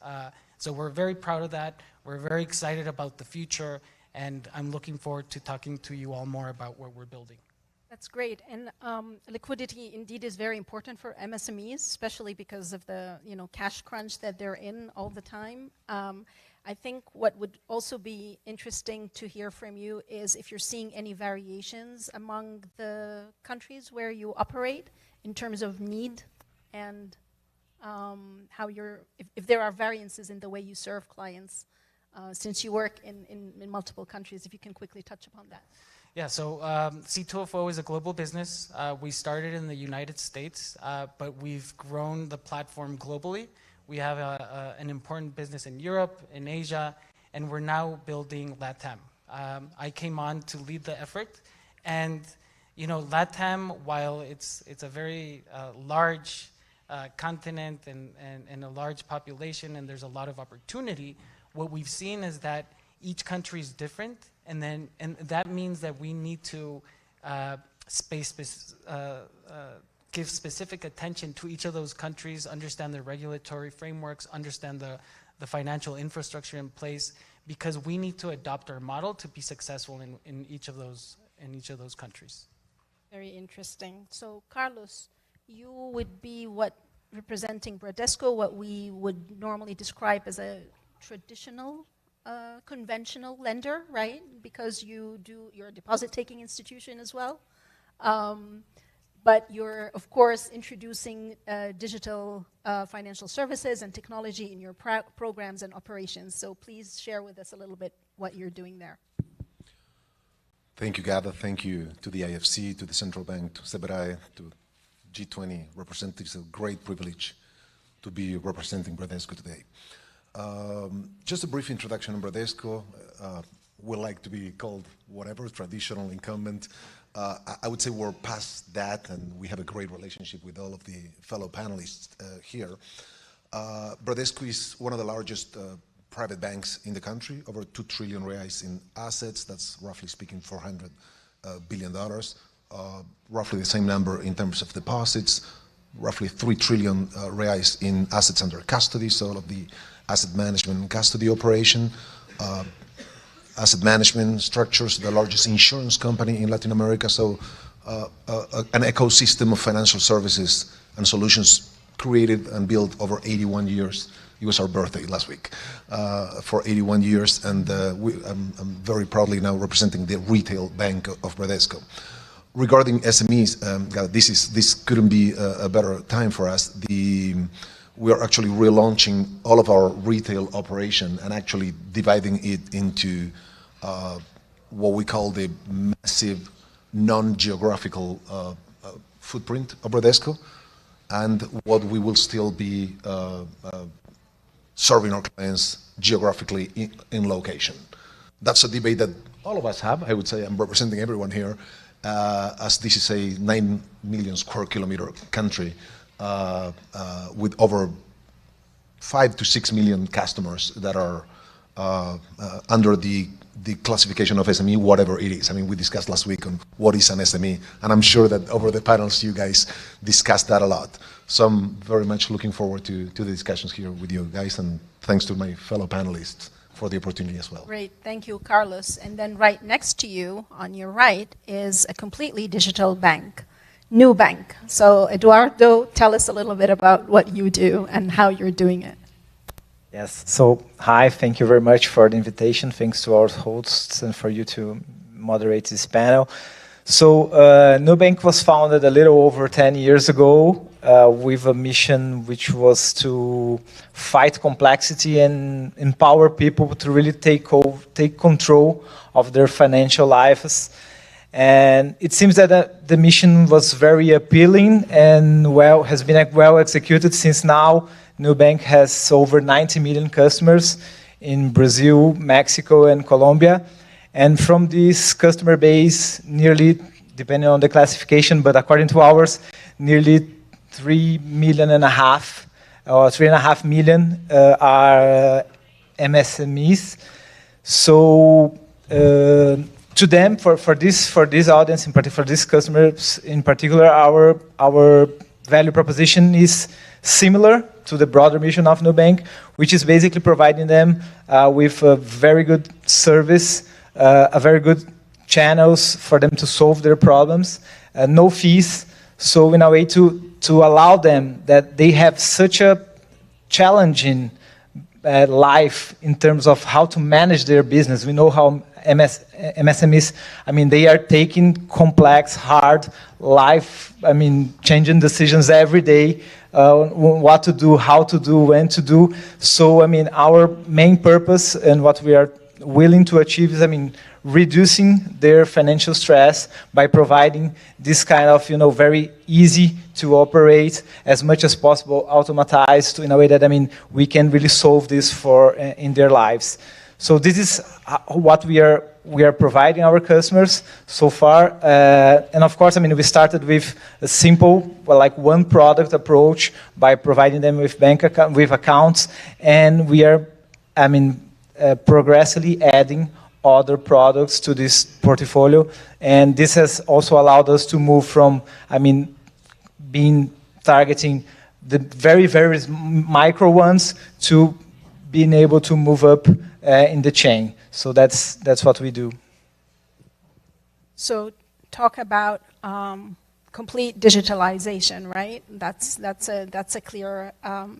Speaker 18: So we're very proud of that. We're very excited about the future, and I'm looking forward to talking to you all more about what we're building.
Speaker 16: That's great. And liquidity indeed is very important for MSMEs, especially because of the cash crunch that they're in all the time. I think what would also be interesting to hear from you is if you're seeing any variations among the countries where you operate in terms of need and how if there are variances in the way you serve clients, since you work in multiple countries, if you can quickly touch upon that.
Speaker 18: Yeah, so C2FO is a global business. We started in the United States, but we've grown the platform globally. We have an important business in Europe, in Asia, and we're now building LATAM. I came on to lead the effort, and LATAM, while it's a very large continent and a large population, and there's a lot of opportunity, what we've seen is that each country is different, and that means that we need to give specific attention to each of those countries, understand their regulatory frameworks, understand the financial infrastructure in place, because we need to adopt our model to be successful in each of those countries.
Speaker 16: Very interesting. So Carlos, you would be representing Bradesco, what we would normally describe as a traditional conventional lender, right? Because you're a deposit-taking institution as well. But you're, of course, introducing digital financial services and technology in your programs and operations. So please share with us a little bit what you're doing there.
Speaker 19: Thank you, Gada. Thank you to the IFC, to the Central Bank, to SEBRAE, to G20 representatives. It's a great privilege to be representing Bradesco today. Just a brief introduction on Bradesco. We like to be called whatever, traditional incumbent. I would say we're past that, and we have a great relationship with all of the fellow panelists here. Bradesco is one of the largest private banks in the country, over 2 trillion reais in assets. That's roughly speaking $400 billion. Roughly the same number in terms of deposits, roughly 3 trillion reais in assets under custody, so all of the asset management and custody operation. Asset management structures, the largest insurance company in Latin America, so an ecosystem of financial services and solutions created and built over 81 years. It was our birthday last week, for 81 years, and I'm very proudly now representing the retail bank of Bradesco. Regarding SMEs, this couldn't be a better time for us. We are actually relaunching all of our retail operation and actually dividing it into what we call the massive non-geographical footprint of Bradesco, and what we will still be serving our clients geographically in location. That's a debate that all of us have. I would say I'm representing everyone here, as this is a 9 million square kilometer country with over 5 to 6 million customers that are under the classification of SME, whatever it is. I mean, we discussed last week on what is an SME, and I'm sure that over the panels you guys discussed that a lot. So I'm very much looking forward to the discussions here with you guys, and thanks to my fellow panelists for the opportunity as well.
Speaker 16: Great, thank you, Carlos. And then right next to you, on your right, is a completely digital bank, Nubank. So Eduardo, tell us a little bit about what you do and how you're doing it.
Speaker 20: Yes, so hi, thank you very much for the invitation. Thanks to our hosts and for you to moderate this panel. So Nubank was founded a little over 10 years ago with a mission which was to fight complexity and empower people to really take control of their financial lives. And it seems that the mission was very appealing and has been well executed, since now Nubank has over 90 million customers in Brazil, Mexico, and Colombia. And from this customer base, nearly, depending on the classification, but according to ours, nearly 3.5 million are MSMEs. So to them, for this audience, for these customers in particular, our value proposition is similar to the broader mission of Nubank, which is basically providing them with a very good service, a very good channels for them to solve their problems, no fees. So in a way to allow them that they have such a challenging life in terms of how to manage their business. We know how MSMEs, I mean, they are taking complex, hard life, I mean, changing decisions every day, what to do, how to do, when to do. So, I mean, our main purpose and what we are willing to achieve is, I mean, reducing their financial stress by providing this kind of, very easy to operate, as much as possible, automatized in a way that, I mean, we can really solve this in their lives. So this is what we are providing our customers so far. And of course, I mean, we started with a simple, like one product approach by providing them with with accounts, and we are, I mean, progressively adding other products to this portfolio. And this has also allowed us to move from, I mean, targeting the very, very micro ones to being able to move up in the chain. So that's what we do.
Speaker 16: So talk about complete digitalization, right? That's a clear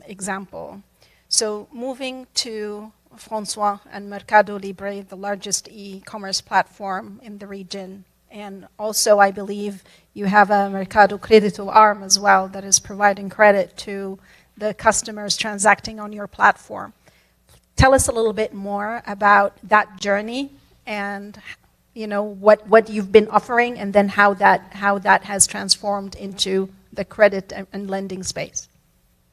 Speaker 16: example. So moving to François and Mercado Libre, the largest e-commerce platform in the region. And also, I believe you have a Mercado Crédito arm as well that is providing credit to the customers transacting on your platform. Tell us a little bit more about that journey and what you've been offering, and then how that has transformed into the credit and lending space.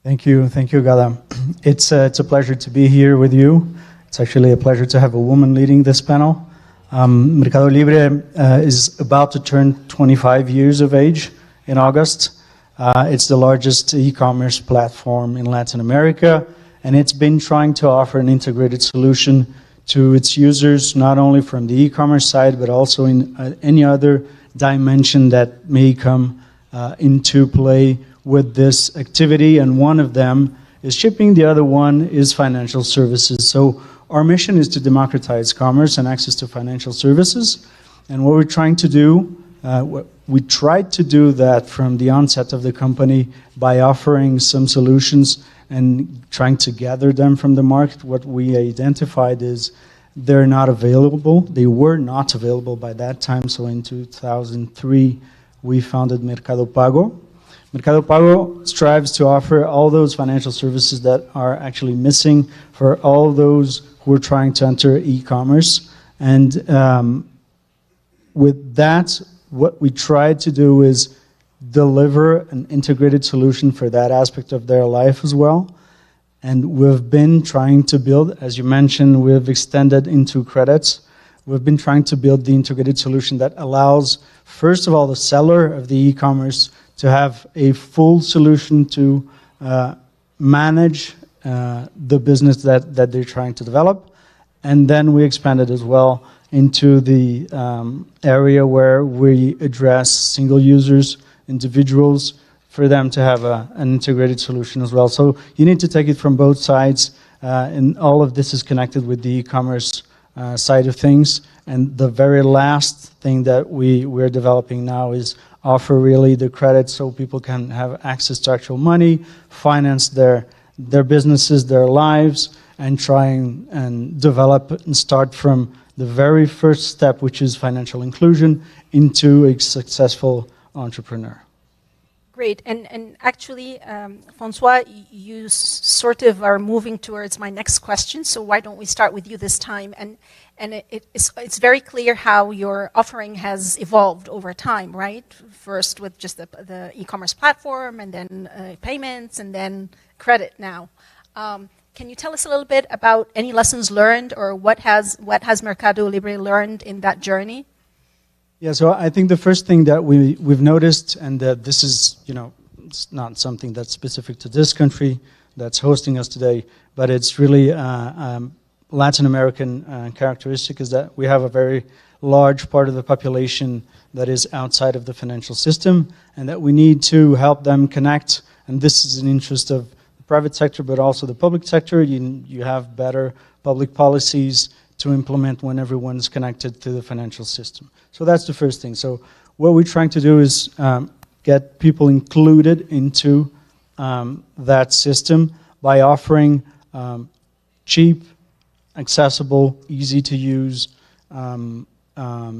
Speaker 21: Thank you, Gada. It's a pleasure to be here with you. It's actually a pleasure to have a woman leading this panel. Mercado Libre is about to turn 25 years of age in August. It's the largest e-commerce platform in Latin America, and it's been trying to offer an integrated solution to its users, not only from the e-commerce side, but also in any other dimension that may come into play with this activity. And one of them is shipping, the other one is financial services. So our mission is to democratize commerce and access to financial services. And what we're trying to do, we tried to do that from the onset of the company by offering some solutions and trying to gather them from the market. What we identified is they're not available. They were not available by that time. So in 2003, we founded Mercado Pago. Mercado Pago strives to offer all those financial services that are actually missing for all those who are trying to enter e-commerce. And with that, what we tried to do is deliver an integrated solution for that aspect of their life as well. And we've been trying to build, as you mentioned, we've extended into credits. We've been trying to build the integrated solution that allows, first of all, the seller of the e-commerce to have a full solution to manage the business that they're trying to develop. And then we expanded as well into the area where we address single users, individuals, for them to have an integrated solution as well. So you need to take it from both sides, and all of this is connected with the e-commerce side of things. And the very last thing that we're developing now is offer really the credit so people can have access to actual money, finance their businesses, their lives, and try and develop and start from the very first step, which is financial inclusion, into a successful entrepreneur.
Speaker 16: Great, and actually, Francois, you sort of are moving towards my next question, so why don't we start with you this time? And it's very clear how your offering has evolved over time, right? First with just the e-commerce platform, and then payments, and then credit now. Can you tell us a little bit about any lessons learned, or what has Mercado Libre learned in that journey?
Speaker 21: Yeah, so I think the first thing that we've noticed, and that this is, it's not something that's specific to this country that's hosting us today, but it's really Latin American characteristic, is that we have a very large part of the population that is outside of the financial system, and that we need to help them connect. And this is an interest of the private sector, but also the public sector. You have better public policies to implement when everyone's connected to the financial system. So that's the first thing. So what we're trying to do is get people included into that system by offering cheap, accessible, easy to use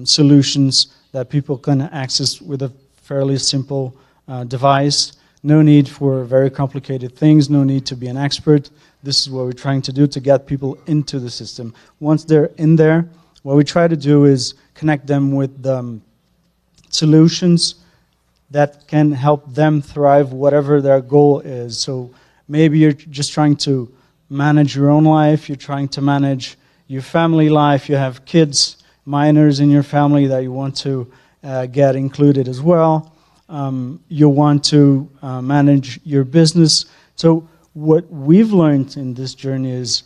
Speaker 21: solutions that people can access with a fairly simple device. No need for very complicated things, no need to be an expert. This is what we're trying to do to get people into the system. Once they're in there, what we try to do is connect them with solutions that can help them thrive, whatever their goal is. So maybe you're just trying to manage your own life, you're trying to manage your family life, you have kids, minors in your family that you want to get included as well. You want to manage your business. So what we've learned in this journey is,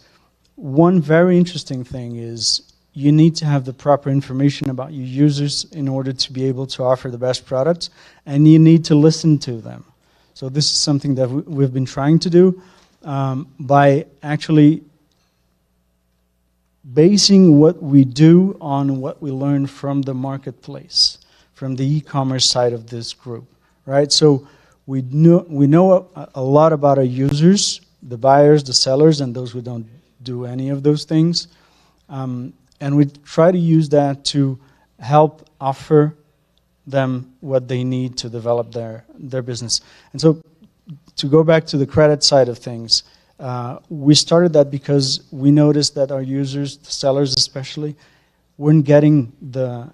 Speaker 21: one very interesting thing is you need to have the proper information about your users in order to be able to offer the best products, and you need to listen to them. So this is something that we've been trying to do by actually basing what we do on what we learn from the marketplace, from the e-commerce side of this group, right? So we know a lot about our users, the buyers, the sellers, and those who don't do any of those things. And we try to use that to help offer them what they need to develop their business. And so to go back to the credit side of things, we started that because we noticed that our users, the sellers especially, weren't getting the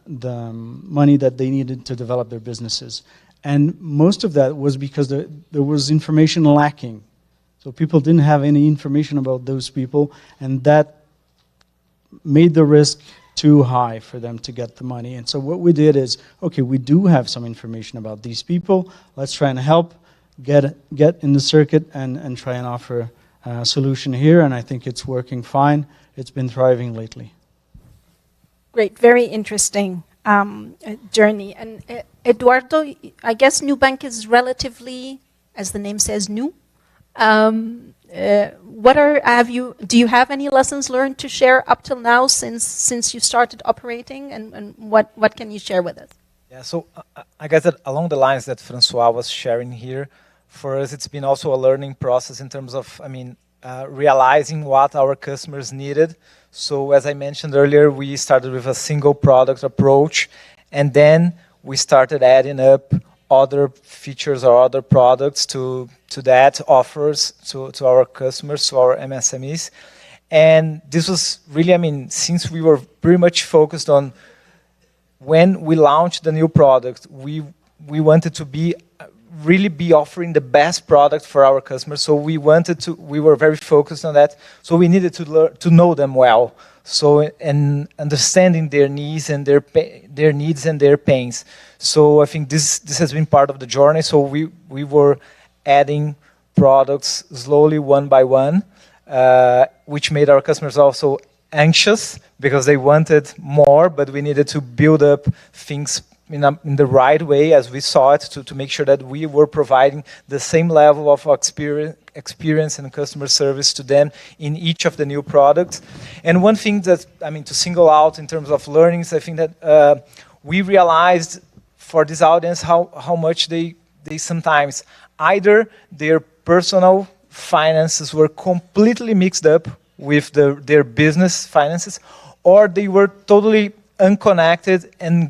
Speaker 21: money that they needed to develop their businesses. And most of that was because there was information lacking. So people didn't have any information about those people, and that made the risk too high for them to get the money. And so what we did is, okay, we do have some information about these people. Let's try and help get in the circuit and try and offer a solution here. And I think it's working fine. It's been thriving lately.
Speaker 16: Great, very interesting journey. And Eduardo, I guess Nubank is relatively, as the name says, new. Do you have any lessons learned to share up till now since you started operating, and what can you share with us?
Speaker 20: Yeah, so I guess that along the lines that Francois was sharing here, for us it's been also a learning process in terms of, realizing what our customers needed. So as I mentioned earlier, we started with a single product approach, and then we started adding up other features or other products to that offers to our customers, to our MSMEs. And this was really, since we were pretty much focused on when we launched the new product, we wanted to really be offering the best product for our customers. So we were very focused on that. So we needed to know them well. So, and understanding their needs and their needs and their pains. So I think this has been part of the journey. So we were adding products slowly one by one, which made our customers also anxious because they wanted more, but we needed to build up things in the right way as we saw it to make sure that we were providing the same level of experience and customer service to them in each of the new products. And one thing that, to single out in terms of learnings, I think that we realized for this audience how much they sometimes, either their personal finances were completely mixed up with their business finances, or they were totally unconnected and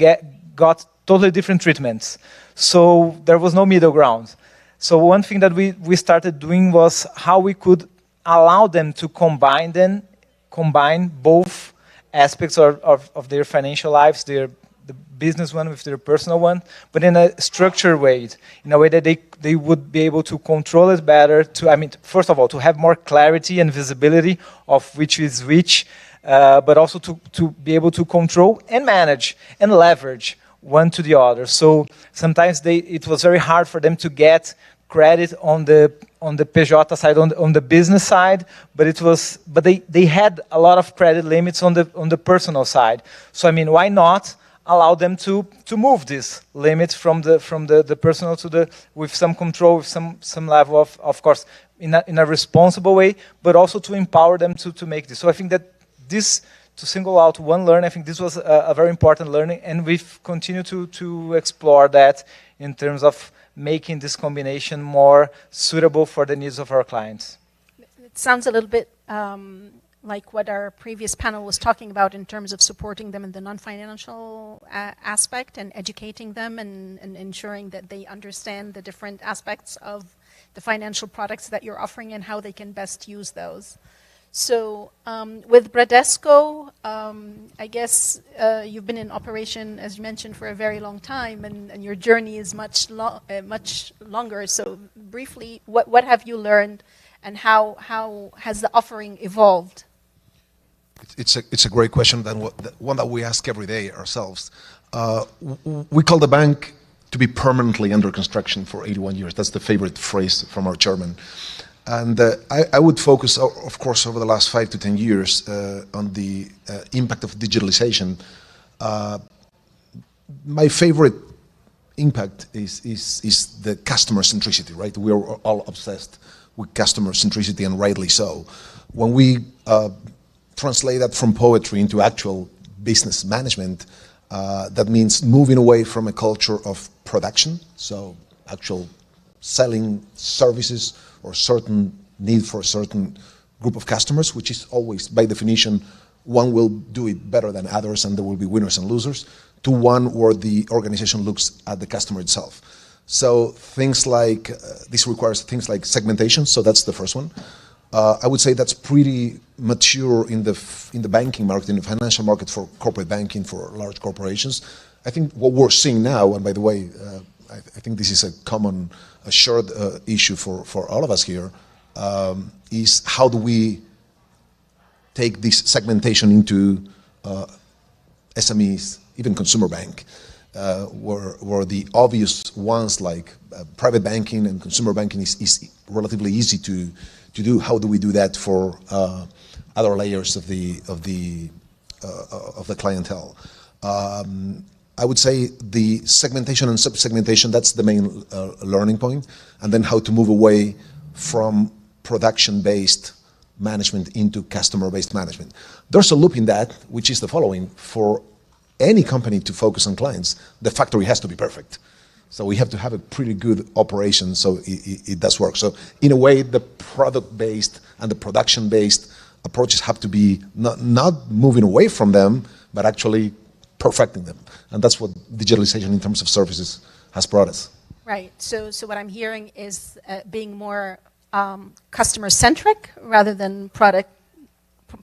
Speaker 20: got totally different treatments. So there was no middle ground. So one thing that we started doing was how we could allow them to combine both aspects of their financial lives, the business one with their personal one, but in a structured way, in a way that they would be able to control it better, first of all, to have more clarity and visibility of which is which, but also to be able to control and manage and leverage one to the other. So sometimes it was very hard for them to get credit on the PJ side, on the business side, but they had a lot of credit limits on the personal side. So why not allow them to move this limit from the personal to with some control, with some level of course, in a responsible way, but also to empower them to make this. So I think that this, to single out one learning, I think this was a very important learning, and we've continued to explore that in terms of making this combination more suitable for the needs of our clients.
Speaker 16: It sounds a little bit like what our previous panel was talking about in terms of supporting them in the non-financial aspect and educating them and ensuring that they understand the different aspects of the financial products that you're offering and how they can best use those. So with Bradesco, I guess you've been in operation, as you mentioned, for a very long time, and your journey is much longer. So briefly, what have you learned, and how has the offering evolved?
Speaker 19: It's a great question, one that we ask every day ourselves. We call the bank to be permanently under construction for 81 years. That's the favorite phrase from our chairman. And I would focus, of course, over the last 5 to 10 years on the impact of digitalization. My favorite impact is the customer centricity, right? We are all obsessed with customer centricity, and rightly so. When we translate that from poetry into actual business management, that means moving away from a culture of production, so actual selling services or certain need for a certain group of customers, which is always, by definition, one will do it better than others and there will be winners and losers, to one where the organization looks at the customer itself. So things like, this requires things like segmentation, so that's the first one. I would say that's pretty mature in the banking market, in the financial market for corporate banking, for large corporations. I think what we're seeing now, and by the way, I think this is a shared issue for all of us here, is how do we take this segmentation into SMEs, even consumer bank, were the obvious ones, like private banking and consumer banking is relatively easy to do. How do we do that for other layers of the clientele? I would say the segmentation and sub-segmentation, that's the main learning point, and then how to move away from production-based management into customer-based management. There's a loop in that, which is the following. For any company to focus on clients, the factory has to be perfect. So we have to have a pretty good operation so it does work. So in a way, the product-based and the production-based approaches have to be not moving away from them, but actually perfecting them. And that's what digitalization in terms of services has brought us.
Speaker 16: Right. So what I'm hearing is being more customer-centric rather than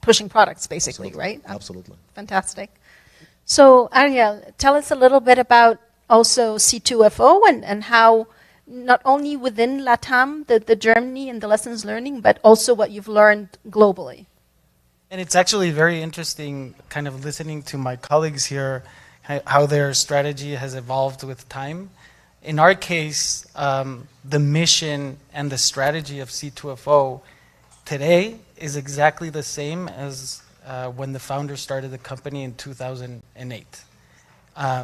Speaker 16: pushing products, basically,
Speaker 19: Absolutely.
Speaker 16: right?
Speaker 19: Absolutely.
Speaker 16: Fantastic. So Ariel, tell us a little bit about also C2FO and how not only within LATAM, the Germany and the lessons learning, but also what you've learned globally.
Speaker 18: And it's actually very interesting kind of listening to my colleagues here, how their strategy has evolved with time. In our case, the mission and the strategy of C2FO today is exactly the same as when the founder started the company in 2008.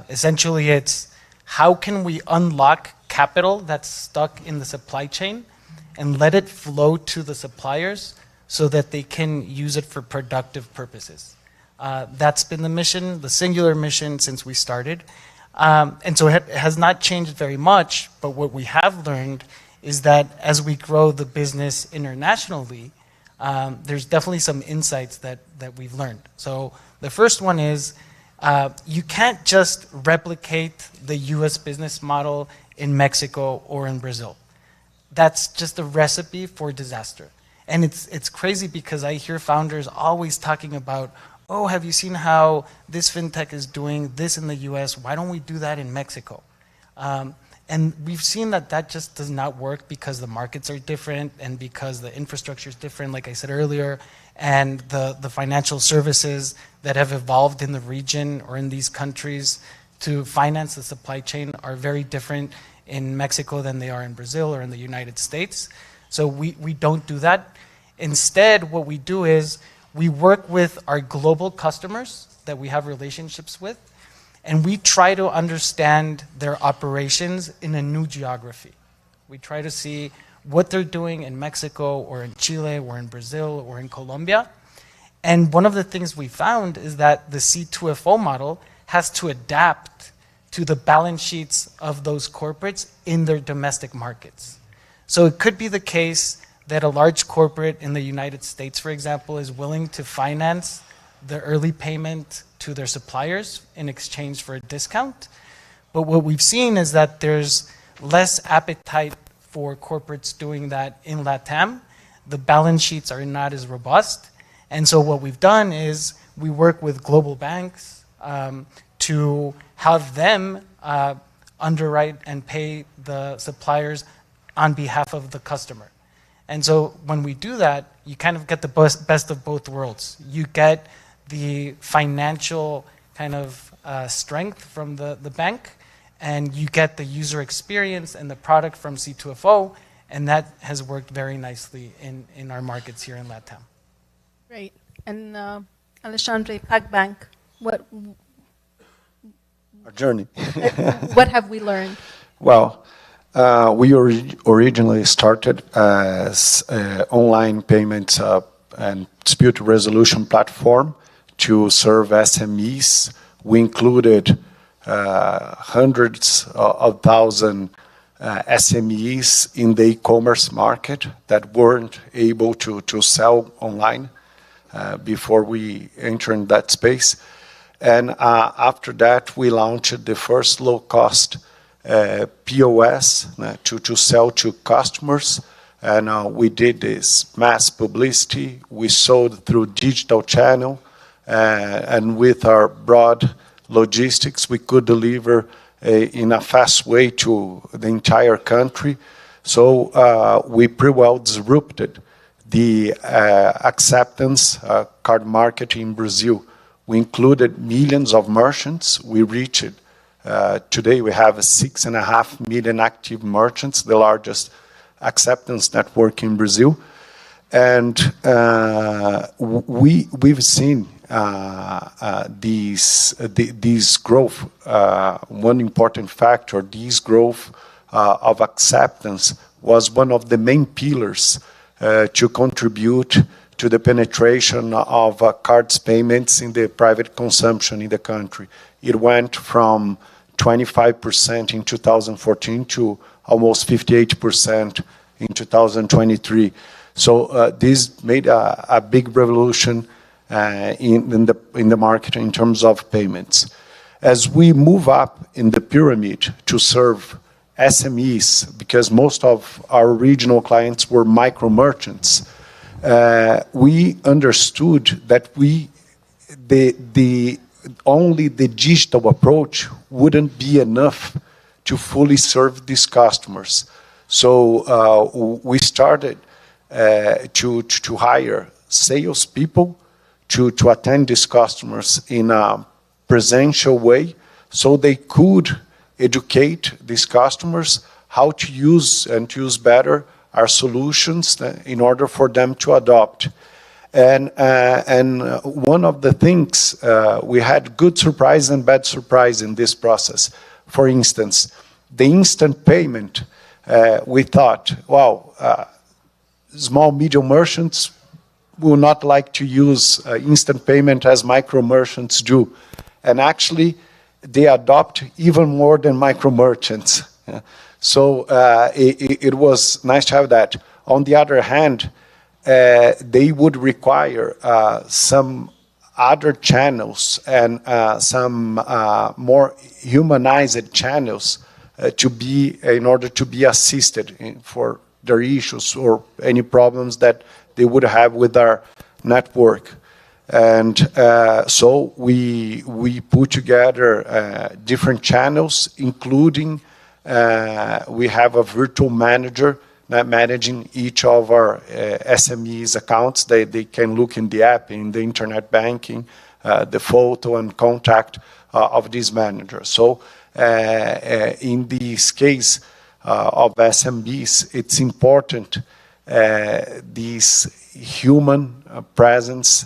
Speaker 18: Essentially, it's how can we unlock capital that's stuck in the supply chain and let it flow to the suppliers so that they can use it for productive purposes. That's been the mission, the singular mission since we started. And so it has not changed very much, but what we have learned is that as we grow the business internationally, there's definitely some insights that we've learned. So the first one is you can't just replicate the US business model in Mexico or in Brazil. That's just a recipe for disaster. And it's crazy because I hear founders always talking about, oh, have you seen how this fintech is doing this in the US? Why don't we do that in Mexico? And we've seen that that just does not work because the markets are different and because the infrastructure is different, like I said earlier, and the financial services that have evolved in the region or in these countries to finance the supply chain are very different in Mexico than they are in Brazil or in the United States. So we don't do that. Instead, what we do is we work with our global customers that we have relationships with, and we try to understand their operations in a new geography. We try to see what they're doing in Mexico or in Chile or in Brazil or in Colombia. And one of the things we found is that the C2FO model has to adapt to the balance sheets of those corporates in their domestic markets. So it could be the case that a large corporate in the United States, for example, is willing to finance the early payment to their suppliers in exchange for a discount. But what we've seen is that there's less appetite for corporates doing that in LATAM. The balance sheets are not as robust. And so what we've done is we work with global banks to have them underwrite and pay the suppliers on behalf of the customer. And so when we do that, you kind of get the best of both worlds. You get the financial kind of strength from the bank, and you get the user experience and the product from C2FO, and that has worked very nicely in our markets here in LATAM.
Speaker 16: Great. And Alexandre, PagBank, what
Speaker 17: Our journey.
Speaker 16: what have we learned?
Speaker 17: Well, we originally started as an online payment and dispute resolution platform to serve SMEs. We included hundreds of thousands SMEs in the e-commerce market that weren't able to sell online before we entered that space. And after that, we launched the first low-cost POS to sell to customers. And we did this mass publicity. We sold through digital channel. And with our broad logistics, we could deliver in a fast way to the entire country. So we pretty well disrupted the acceptance card market in Brazil We included millions of merchants. We reached, today we have 6.5 million active merchants, the largest acceptance network in Brazil. And we've seen this growth. One important factor, this growth of acceptance was one of the main pillars to contribute to the penetration of cards payments in the private consumption in the country. It went from 25% in 2014 to almost 58% in 2023. So this made a big revolution in the market in terms of payments. As we move up in the pyramid to serve SMEs, because most of our regional clients were micro merchants, we understood that only the digital approach wouldn't be enough to fully serve these customers. So we started to hire salespeople to attend these customers in a presential way, so they could educate these customers how to use and to use better our solutions in order for them to adopt. And one of the things, we had good surprise and bad surprise in this process. For instance, the instant payment, we thought, wow, small, medium merchants will not like to use instant payment as micro merchants do. And actually, they adopt even more than micro merchants. Yeah. So it was nice to have that. On the other hand, they would require some other channels and some more humanized channels in order to be assisted for their issues or any problems that they would have with our network. And so we put together different channels, including we have a virtual manager managing each of our SMEs accounts. They can look in the app, in the internet banking, the photo and contact of this manager. So in this case of SMBs, it's important this human presence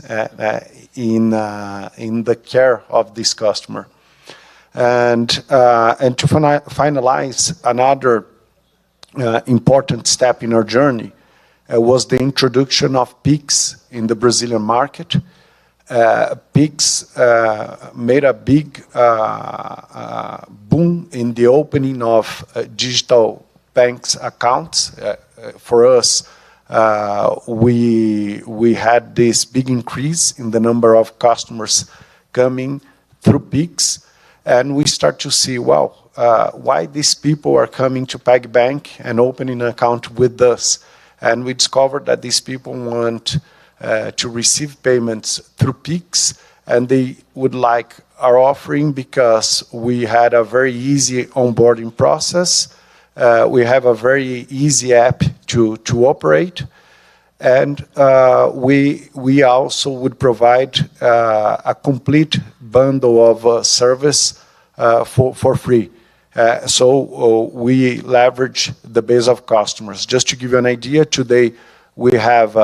Speaker 17: in the care of this customer. And to finalize, another important step in our journey was the introduction of Pix in the Brazilian market. Pix made a big boom in the opening of digital banks accounts. For us, we had this big increase in the number of customers coming through Pix, and we start to see, well, why these people are coming to PagBank and opening an account with us. And we discovered that these people want to receive payments through Pix, and they would like our offering because we had a very easy onboarding process. We have a very easy app to operate, and we also would provide a complete bundle of service for free. So we leverage the base of customers. Just to give you an idea, today we have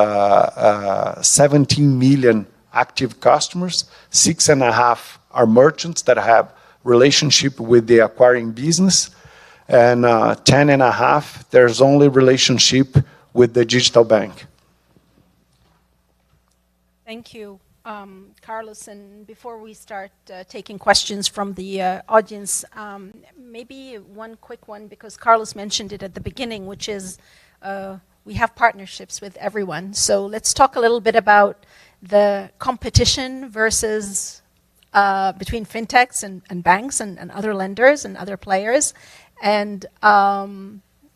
Speaker 17: 17 million active customers, 6.5 are merchants that have relationship with the acquiring business, and 10.5, there's only relationship with the digital bank.
Speaker 16: Thank you, Carlos. And before we start taking questions from the audience, maybe one quick one, because Carlos mentioned it at the beginning, which is we have partnerships with everyone. So let's talk a little bit about the competition versus between fintechs and banks and other lenders and other players, and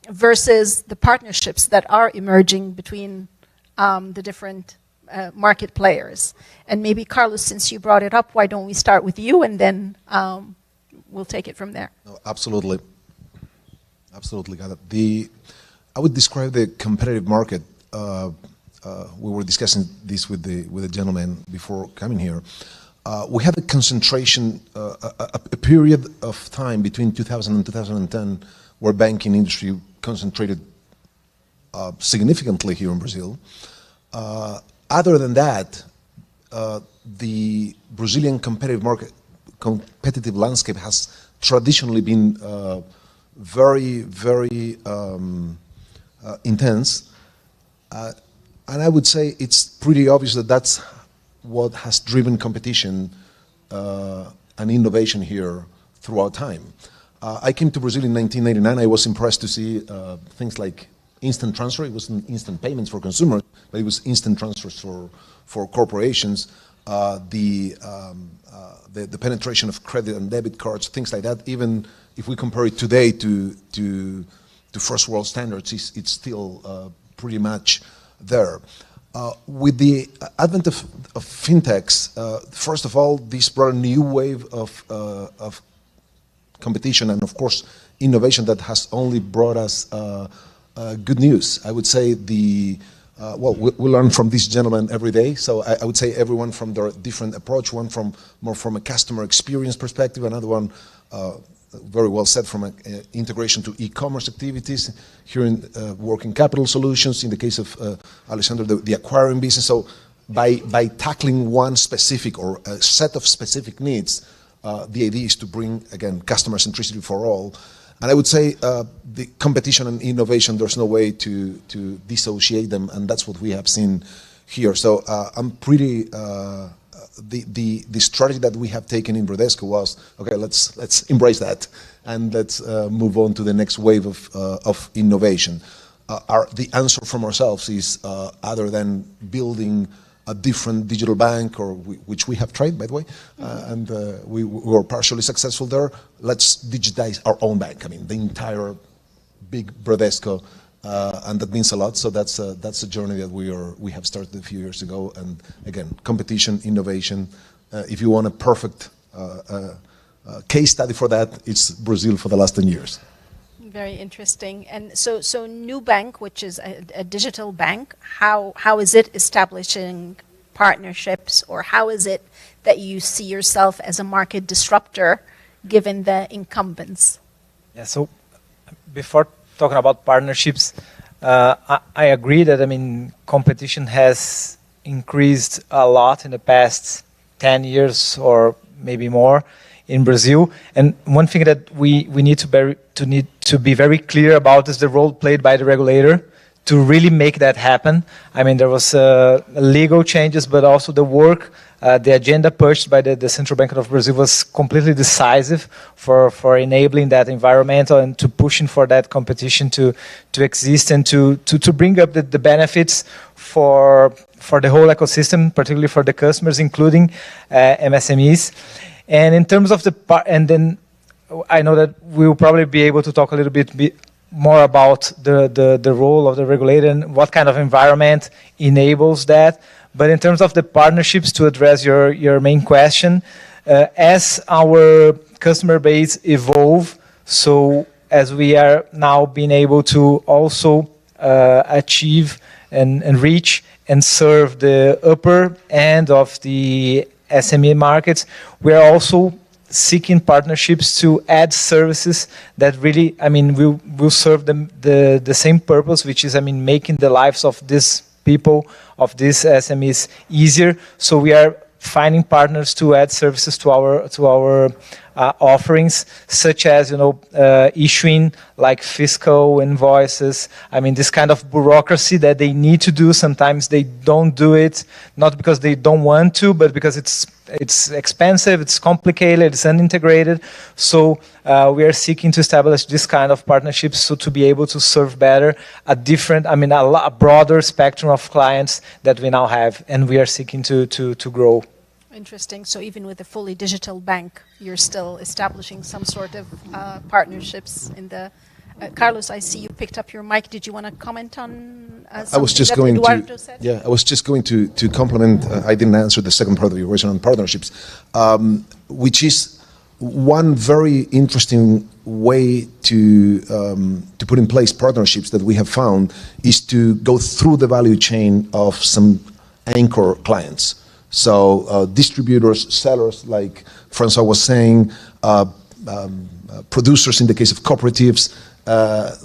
Speaker 16: versus the partnerships that are emerging between the different market players. And maybe, Carlos, since you brought it up, why don't we start with you, and then we'll take it from there.
Speaker 19: No, absolutely. Absolutely, got it. I would describe the competitive market. We were discussing this with the gentleman before coming here. we had a concentration, a period of time between 2000 and 2010 where banking industry concentrated significantly here in Brazil. Other than that, the Brazilian competitive landscape has traditionally been very, very intense. And I would say it's pretty obvious that that's what has driven competition and innovation here throughout time. I came to Brazil in 1999. I was impressed to see things like instant transfer. It wasn't instant payments for consumers, but it was instant transfers for corporations. The penetration of credit and debit cards, things like that. Even if we compare it today to first world standards, it's still pretty much there. With the advent of fintechs, first of all, this brought a new wave of competition and, of course, innovation that has only brought us good news. I would say well, we learn from this gentleman every day. So I would say everyone from their different approach, one more from a customer experience perspective, another one very well said from an integration to e-commerce activities, here in working capital solutions, in the case of Alessandro, the acquiring business. So by tackling one specific or a set of specific needs, the idea is to bring, again, customer centricity for all. And I would say the competition and innovation, there's no way to dissociate them, and that's what we have seen here. So I'm pretty, the strategy that we have taken in Bradesco was, okay, let's embrace that, and let's move on to the next wave of innovation. The answer from ourselves is, other than building a different digital bank, which we have tried, by the way, and we were partially successful there. Let's digitize our own bank. I mean, the entire big Bradesco, and that means a lot. So that's a journey that we have started a few years ago. And again, competition, innovation. If you want a perfect case study for that, it's Brazil for the last 10 years.
Speaker 16: Very interesting. And so Nubank, which is a digital bank, how is it establishing partnerships, or how is it that you see yourself as a market disruptor given the incumbents?
Speaker 20: Yeah, so before talking about partnerships, I agree that, I mean, competition has increased a lot in the past 10 years or maybe more in Brazil. And one thing that we need to be very clear about is the role played by the regulator to really make that happen. I mean, there was legal changes, but also the work, the agenda pushed by the Central Bank of Brazil was completely decisive for enabling that environmental and to pushing for that competition to exist and to bring up the benefits for the whole ecosystem, particularly for the customers, including MSMEs. And in terms of and then I know that we'll probably be able to talk a little bit more about the role of the regulator and what kind of environment enables that. But in terms of the partnerships, to address your main question, as our customer base evolve, so as we are now being able to also achieve and reach and serve the upper end of the SME markets, we are also seeking partnerships to add services that really, I mean, will serve the same purpose, which is, I mean, making the lives of these people, of these SMEs easier. So we are finding partners to add services to our offerings, such as, issuing like fiscal invoices. I mean, this kind of bureaucracy that they need to do. Sometimes they don't do it, not because they don't want to, but because it's expensive, it's complicated, it's unintegrated. So we are seeking to establish this kind of partnerships so to be able to serve better a broader spectrum of clients that we now have, and we are seeking to grow.
Speaker 16: Interesting. So even with a fully digital bank, you're still establishing some sort of partnerships in the... Carlos, I see you picked up your mic. Did you want to comment on something
Speaker 19: I was just going
Speaker 16: Eduardo said?
Speaker 19: Yeah, I was just going to compliment. I didn't answer the second part of your question on partnerships, which is one very interesting way to put in place partnerships that we have found is to go through the value chain of some anchor clients. So distributors, sellers, like Francois was saying, producers in the case of cooperatives,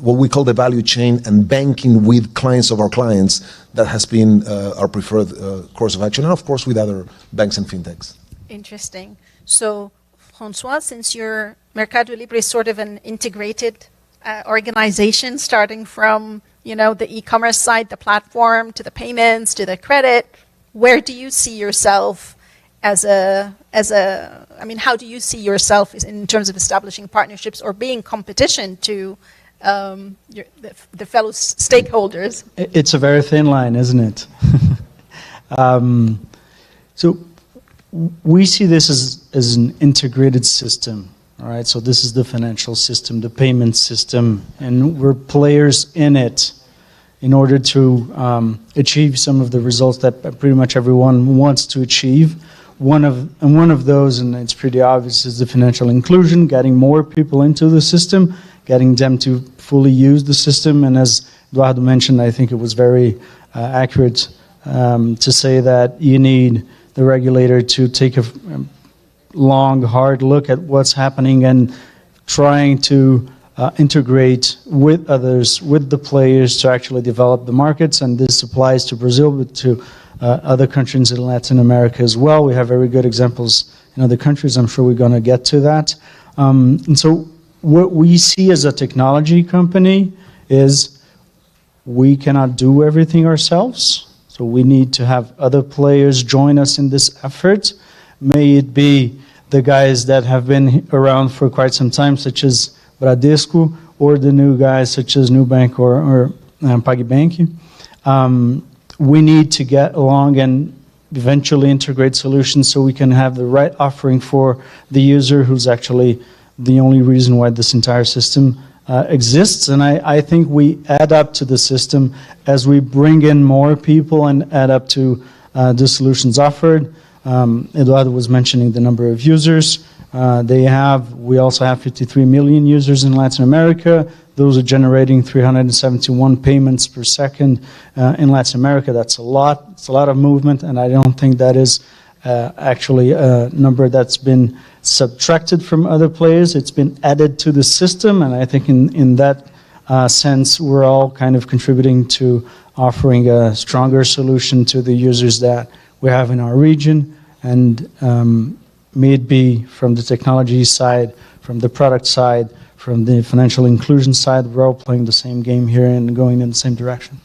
Speaker 19: what we call the value chain, and banking with clients of our clients, that has been our preferred course of action, and of course with other banks and fintechs.
Speaker 16: Interesting. So, Francois, since your Mercado Libre is sort of an integrated organization, starting from the e-commerce side, the platform, to the payments, to the credit, where do you see yourself how do you see yourself in terms of establishing partnerships or being competition to the fellow stakeholders?
Speaker 21: It's a very thin line, isn't it? So we see this as an integrated system. All right, so this is the financial system, the payment system, and we're players in it in order to achieve some of the results that pretty much everyone wants to achieve. One of those, and it's pretty obvious, is the financial inclusion, getting more people into the system, getting them to fully use the system. And as Eduardo mentioned, I think it was very accurate to say that you need the regulator to take a long, hard look at what's happening and trying to integrate with others, with the players, to actually develop the markets. And this applies to Brazil, but to other countries in Latin America as well. We have very good examples in other countries. I'm sure we're going to get to that. And so what we see as a technology company is we cannot do everything ourselves. So we need to have other players join us in this effort. May it be the guys that have been around for quite some time, such as Bradesco, or the new guys such as Nubank or PagBank. We need to get along and eventually integrate solutions so we can have the right offering for the user, who's actually the only reason why this entire system exists. And I think we add up to the system as we bring in more people and add up to the solutions offered. Eduardo was mentioning the number of users. We also have 53 million users in Latin America. Those are generating 371 payments per second in Latin America. That's a lot. It's a lot of movement, and I don't think that is actually a number that's been subtracted from other players. It's been added to the system, and I think in that sense, we're all kind of contributing to offering a stronger solution to the users that we have in our region. And may it be from the technology side, from the product side, from the financial inclusion side, we're all playing the same game here and going in the same direction.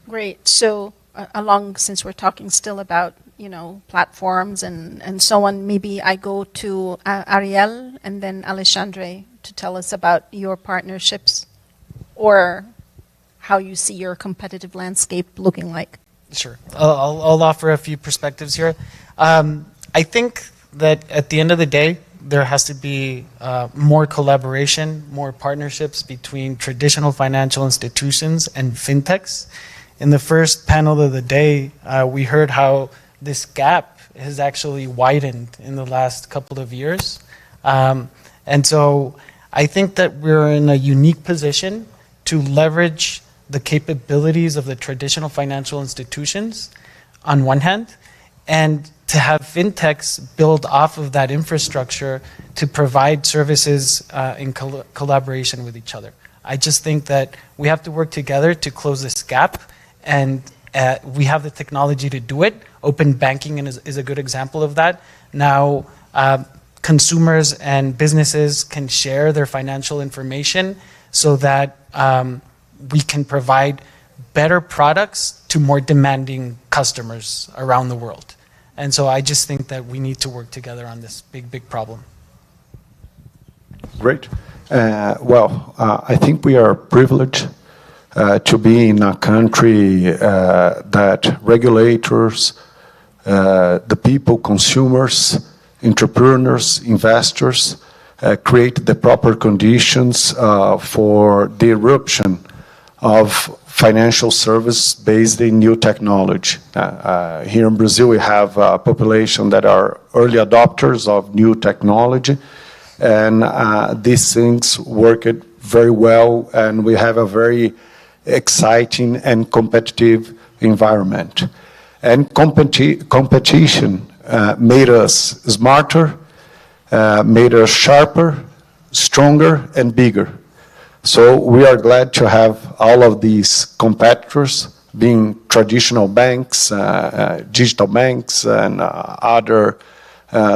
Speaker 16: Great. So since we're talking still about platforms and so on, maybe I go to Ariel and then Alexandre to tell us about your partnerships or how you see your competitive landscape looking like.
Speaker 18: Sure. I'll offer a few perspectives here. I think that at the end of the day, there has to be more collaboration, more partnerships between traditional financial institutions and fintechs. In the first panel of the day, we heard how this gap has actually widened in the last couple of years. And so I think that we're in a unique position to leverage the capabilities of the traditional financial institutions on one hand, and to have fintechs build off of that infrastructure to provide services in collaboration with each other. I just think that we have to work together to close this gap, and we have the technology to do it. Open banking is a good example of that. Now, consumers and businesses can share their financial information so that we can provide better products to more demanding customers around the world. And so I just think that we need to work together on this big, big problem.
Speaker 17: Great. I think we are privileged to be in a country that regulators, the people, consumers, entrepreneurs, investors, create the proper conditions for the eruption of financial service based in new technology. Here in Brazil, we have a population that are early adopters of new technology, and these things work very well, and we have a very exciting and competitive environment. And competition made us smarter, made us sharper, stronger, and bigger. So we are glad to have all of these competitors, being traditional banks, digital banks, and other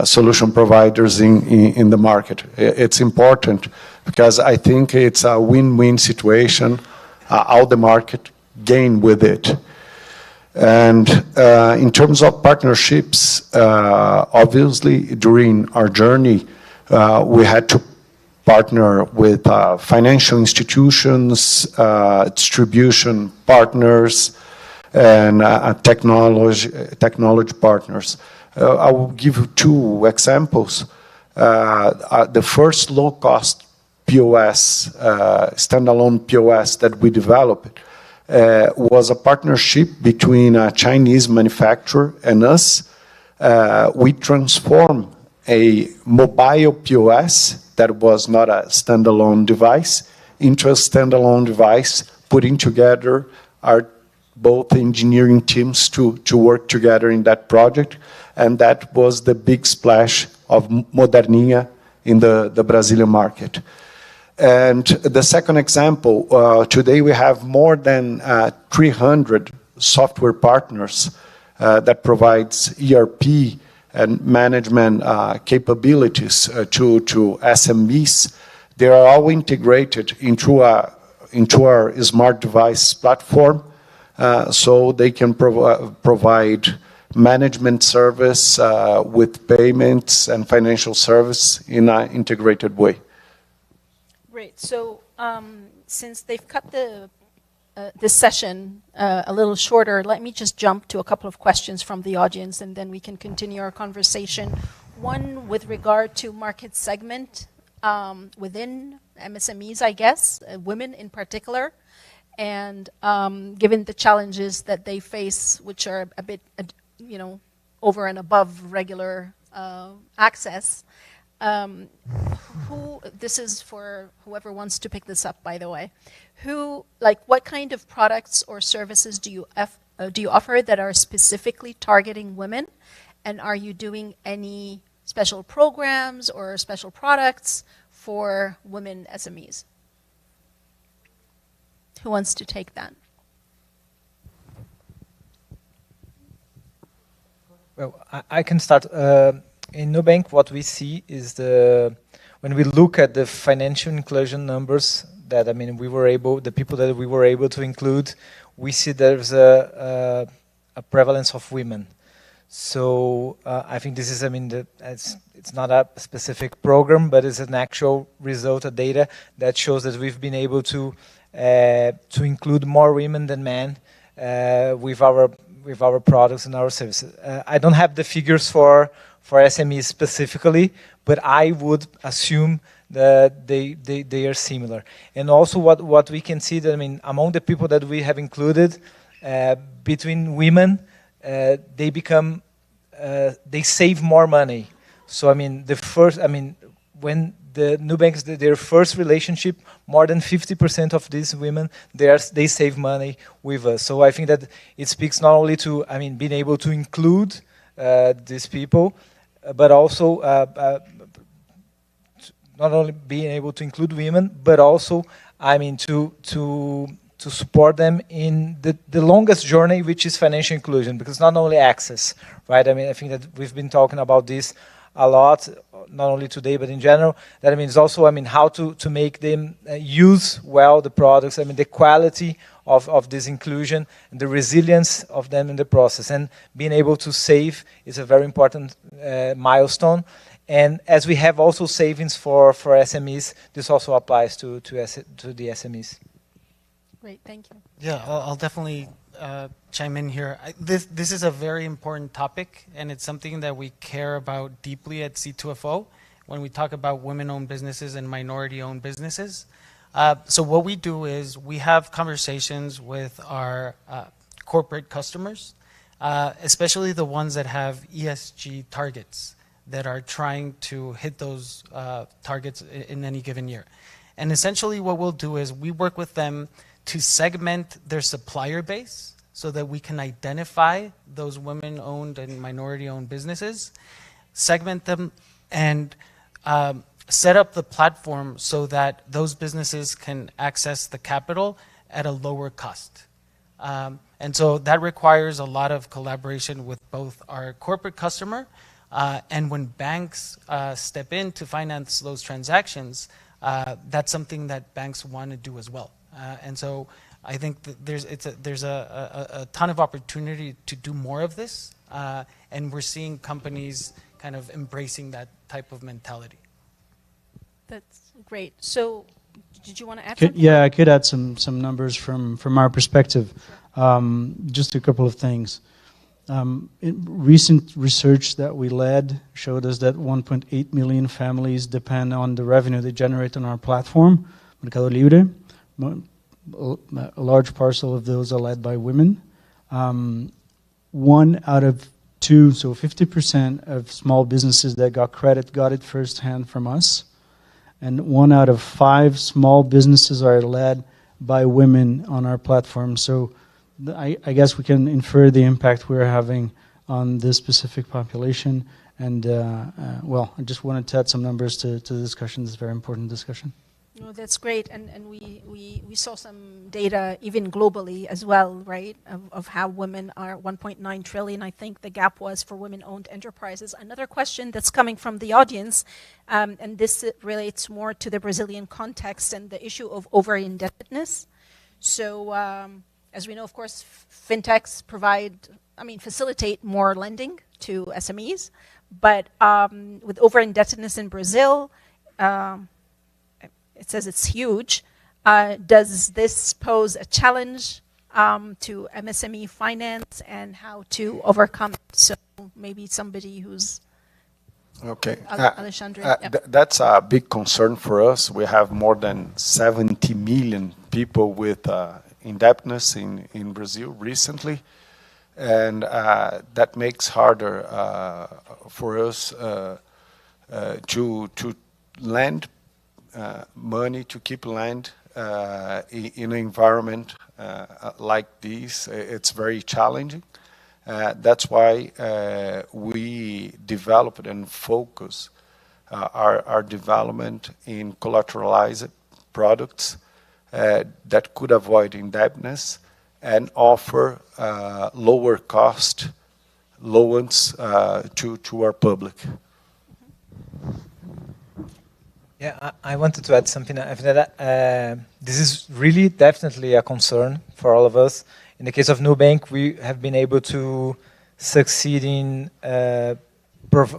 Speaker 17: solution providers in the market. It's important because I think it's a win-win situation. All the market gain with it. And in terms of partnerships, obviously during our journey, we had to partner with financial institutions, distribution partners, and technology partners. I will give you two examples. The first low-cost POS, standalone POS that we developed was a partnership between a Chinese manufacturer and us. We transformed a mobile POS that was not a standalone device into a standalone device, putting together our both engineering teams to work together in that project. And that was the big splash of Moderninha in the Brazilian market. And the second example, today we have more than 300 software partners that provides ERP and management capabilities to SMEs. They are all integrated into our smart device platform, so they can provide management service with payments and financial service in an integrated way.
Speaker 16: Great. So since they've cut this session a little shorter, let me just jump to a couple of questions from the audience, and then we can continue our conversation. One with regard to market segment within MSMEs, I guess, women in particular, and given the challenges that they face, which are a bit, over and above regular access. This is for whoever wants to pick this up, by the way. What kind of products or services do you offer that are specifically targeting women? And are you doing any special programs or special products for women SMEs? Who wants to take that?
Speaker 20: Well, I can start. In Nubank, what we see is when we look at the financial inclusion numbers that the people that we were able to include, we see there's a prevalence of women. So I think this is, it's not a specific program, but it's an actual result of data that shows that we've been able to include more women than men with our products and our services. I don't have the figures for SMEs specifically, but I would assume that they are similar. And also what we can see that, among the people that we have included, between women, they save more money. So when the Nubank, their first relationship, more than 50% of these women, they save money with us. So I think that it speaks not only to, being able to include these people, but also not only being able to include women, but also, to support them in the longest journey, which is financial inclusion, because not only access, right? I think that we've been talking about this a lot, not only today, but in general. That it's also, how to make them use well the products. The quality of this inclusion and the resilience of them in the process, and being able to save is a very important milestone. And as we have also savings for SMEs, this also applies to the SMEs.
Speaker 16: Great, thank you.
Speaker 18: Yeah, I'll definitely chime in here. This is a very important topic, and it's something that we care about deeply at C2FO when we talk about women-owned businesses and minority-owned businesses. So what we do is we have conversations with our corporate customers, especially the ones that have ESG targets that are trying to hit those targets in any given year. And essentially what we'll do is we work with them to segment their supplier base so that we can identify those women-owned and minority-owned businesses, segment them, and set up the platform so that those businesses can access the capital at a lower cost. And so that requires a lot of collaboration with both our corporate customer and when banks step in to finance those transactions, that's something that banks want to do as well. And so I think that there's a ton of opportunity to do more of this, and we're seeing companies kind of embracing that type of mentality.
Speaker 16: That's great. So, did you want to add
Speaker 21: Could,
Speaker 16: something?
Speaker 21: yeah, I could add some numbers from our perspective. Just a couple of things. Recent research that we led showed us that 1.8 million families depend on the revenue they generate on our platform, Mercado Libre. A large parcel of those are led by women. 1 out of 2, so 50% of small businesses that got credit got it firsthand from us. And 1 out of 5 small businesses are led by women on our platform. So I guess we can infer the impact we're having on this specific population. And well, I just wanted to add some numbers to the discussion, this very important discussion.
Speaker 16: No, that's great, and we saw some data even globally as well, right, of how women are 1.9 trillion, I think the gap was for women-owned enterprises. Another question that's coming from the audience, and this relates more to the Brazilian context and the issue of over-indebtedness. So, as we know, of course, fintechs facilitate more lending to SMEs, but with over-indebtedness in Brazil, it says it's huge. Does this pose a challenge to MSME finance and how to overcome it? So maybe somebody who's...
Speaker 17: Okay.
Speaker 16: Alexandre.
Speaker 17: That's a big concern for us. We have more than 70 million people with indebtedness in Brazil recently. And that makes harder for us to lend money, to keep land in an environment like this. It's very challenging. That's why we developed and focus our development in collateralized products that could avoid indebtedness and offer lower cost loans to our public.
Speaker 20: Yeah, I wanted to add something. I think that this is really definitely a concern for all of us. In the case of Nubank, we have been able to succeed in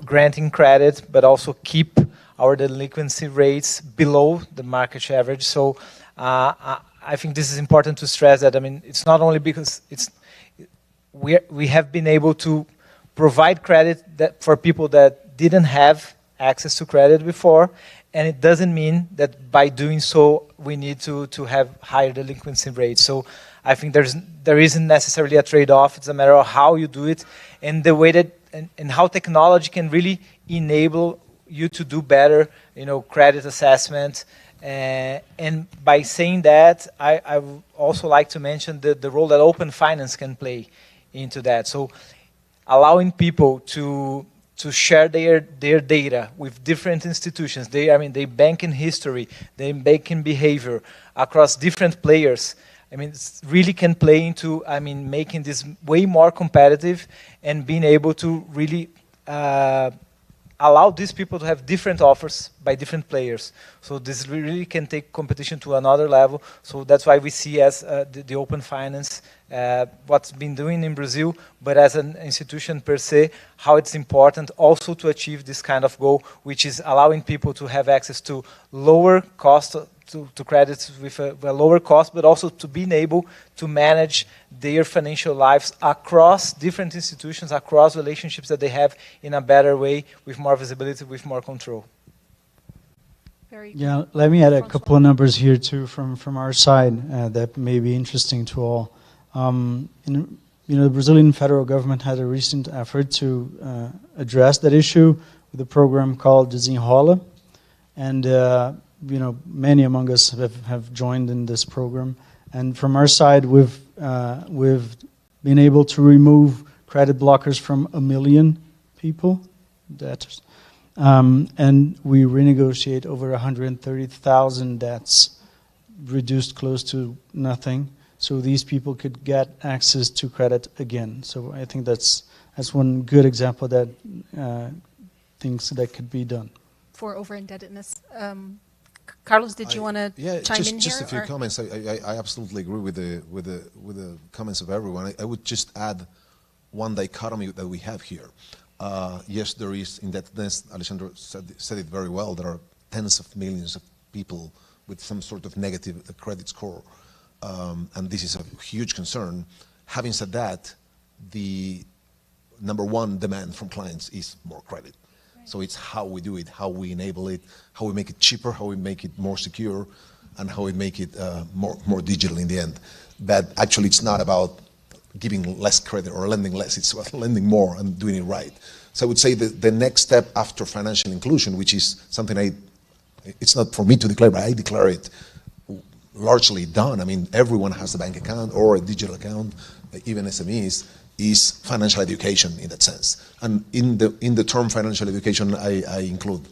Speaker 20: granting credit, but also keep our delinquency rates below the market average. So I think this is important to stress that. I mean, it's not only because we have been able to provide credit for people that didn't have access to credit before, and it doesn't mean that by doing so we need to have higher delinquency rates. So I think there isn't necessarily a trade-off. It's a matter of how you do it and the way that and how technology can really enable you to do better, credit assessment. And by saying that, I would also like to mention the role that open finance can play into that. So allowing people to share their data with different institutions. They banking history, they banking behavior across different players. It really can play into making this way more competitive and being able to really allow these people to have different offers by different players. So this really can take competition to another level. So that's why we see as the open finance what's been doing in Brazil, but as an institution per se, how it's important also to achieve this kind of goal, which is allowing people to have access to lower cost to credits with a lower cost, but also to being able to manage their financial lives across different institutions, across relationships that they have in a better way, with more visibility, with more control.
Speaker 21: Yeah, let me add a couple of numbers here too from our side that may be interesting to all. The Brazilian federal government had a recent effort to address that issue with a program called Desenrola, and many among us have joined in this program. And from our side, we've been able to remove credit blockers from 1 million people, debtors. And we renegotiate over 130,000 debts, reduced close to nothing. So these people could get access to credit again. So I think that's one good example that things that could be done.
Speaker 16: For over-indebtedness. Carlos, did you want to chime in here?
Speaker 19: Just a few comments. I absolutely agree with the comments of everyone. I would just add one dichotomy that we have here. Yes, there is indebtedness. Alexandre said it very well. There are tens of millions of people with some sort of negative credit score, and this is a huge concern. Having said that, the number one demand from clients is more credit. So it's how we do it, how we enable it, how we make it cheaper, how we make it more secure, and how we make it more digital in the end. But actually, it's not about giving less credit or lending less, it's about lending more and doing it right. So I would say that the next step after financial inclusion, which is something it's not for me to declare, but I declare it largely done. I mean, everyone has a bank account or a digital account, even SMEs, is financial education in that sense. And in the term financial education, I include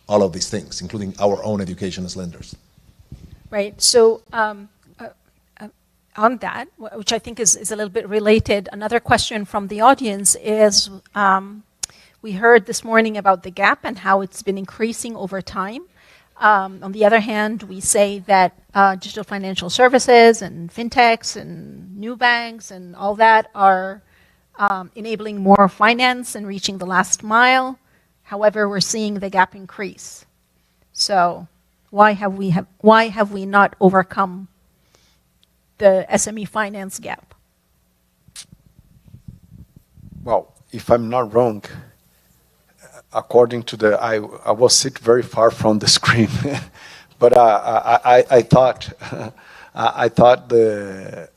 Speaker 19: all of these things, including our own education as lenders.
Speaker 16: Right. So on that, which I think is a little bit related, another question from the audience is, we heard this morning about the gap and how it's been increasing over time. On the other hand, we say that digital financial services and fintechs and new banks and all that are enabling more finance and reaching the last mile. However, we're seeing the gap increase. So why have we not overcome the SME finance gap?
Speaker 17: Well, if I'm not wrong, according to I was sitting very far from the screen, but I thought the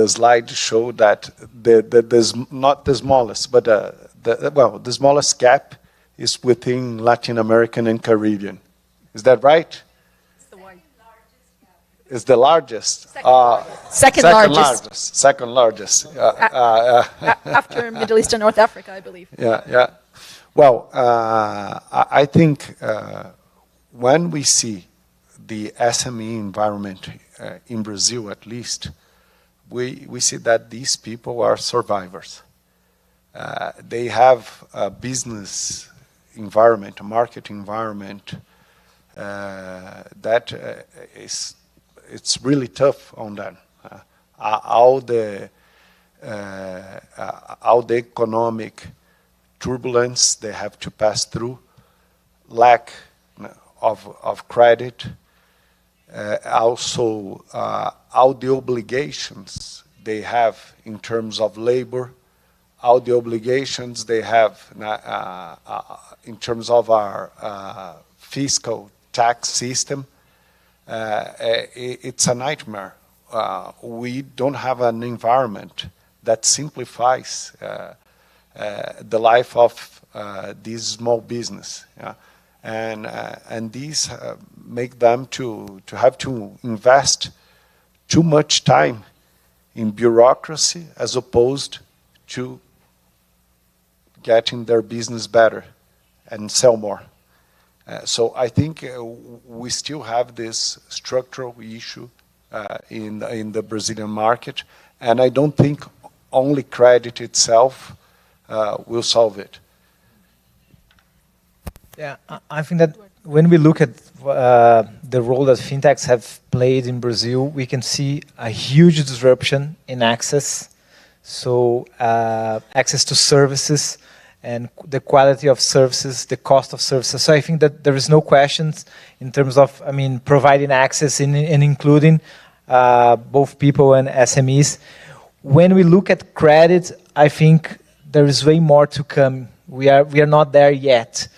Speaker 17: slide showed that there's not the smallest, but the smallest gap is within Latin American and Caribbean. Is that right? It's the largest.
Speaker 16: Second largest.
Speaker 17: Second largest.
Speaker 16: After Middle East and North Africa, I believe.
Speaker 17: Yeah. Well, I think when we see the SME environment in Brazil, at least, we see that these people are survivors. They have a business environment, a market environment that it's really tough on them. All the economic turbulence they have to pass through, lack of credit, also all the obligations they have in terms of labor, all the obligations they have in terms of our fiscal tax system. It's a nightmare. We don't have an environment that simplifies the life of this small business, and these make them to have to invest too much time in bureaucracy as opposed to getting their business better and sell more. So I think we still have this structural issue in the Brazilian market, and I don't think only credit itself will solve it.
Speaker 20: Yeah, I think that when we look at the role that fintechs have played in Brazil, we can see a huge disruption in access. So access to services and the quality of services, the cost of services. So I think that there is no questions in terms of, providing access and including both people and SMEs. When we look at credit, I think there is way more to come. We are not there yet.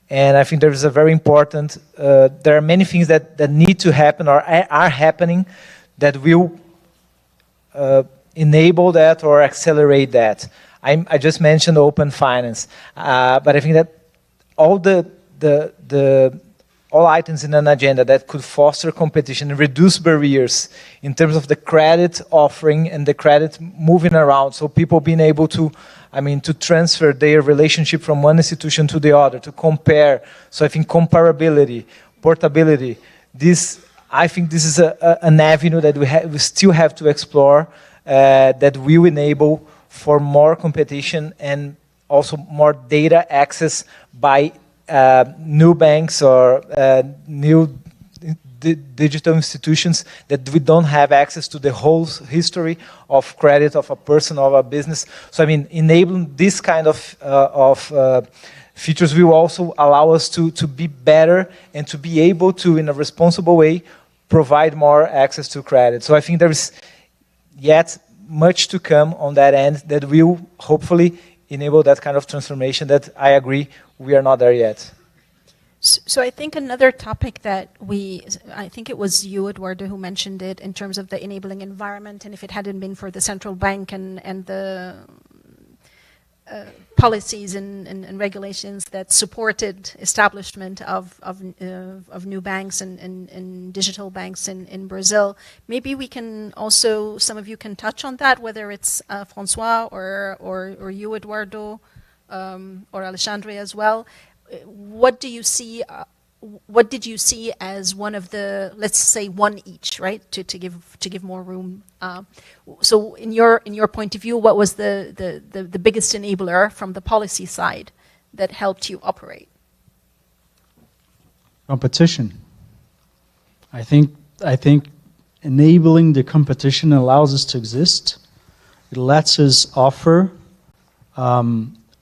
Speaker 20: And I think there is a very important, there are many things that need to happen or are happening that will enable that or accelerate that. I just mentioned open finance, but I think that all the all items in an agenda that could foster competition and reduce barriers in terms of the credit offering and the credit moving around, so people being able to, to transfer their relationship from one institution to the other, to compare. So I think comparability, portability, I think this is an avenue that we still have to explore, that will enable for more competition and also more data access by new banks or new digital institutions that we don't have access to the whole history of credit of a person or a business. So enabling this kind of features will also allow us to be better and to be able to, in a responsible way, provide more access to credit. So I think there is yet much to come on that end that will hopefully enable that kind of transformation that I agree we are not there yet.
Speaker 16: So I think another topic that I think it was you, Eduardo, who mentioned it in terms of the enabling environment, and if it hadn't been for the central bank and the policies and regulations that supported establishment of new banks and digital banks in Brazil. Maybe we can also, some of you can touch on that, whether it's Francois or you, Eduardo, or Alexandre as well. What do you see? What did you see as one of the, let's say one each, right? To give more room. So in your point of view, what was the biggest enabler from the policy side that helped you operate?
Speaker 21: Competition. I think enabling the competition allows us to exist. It lets us offer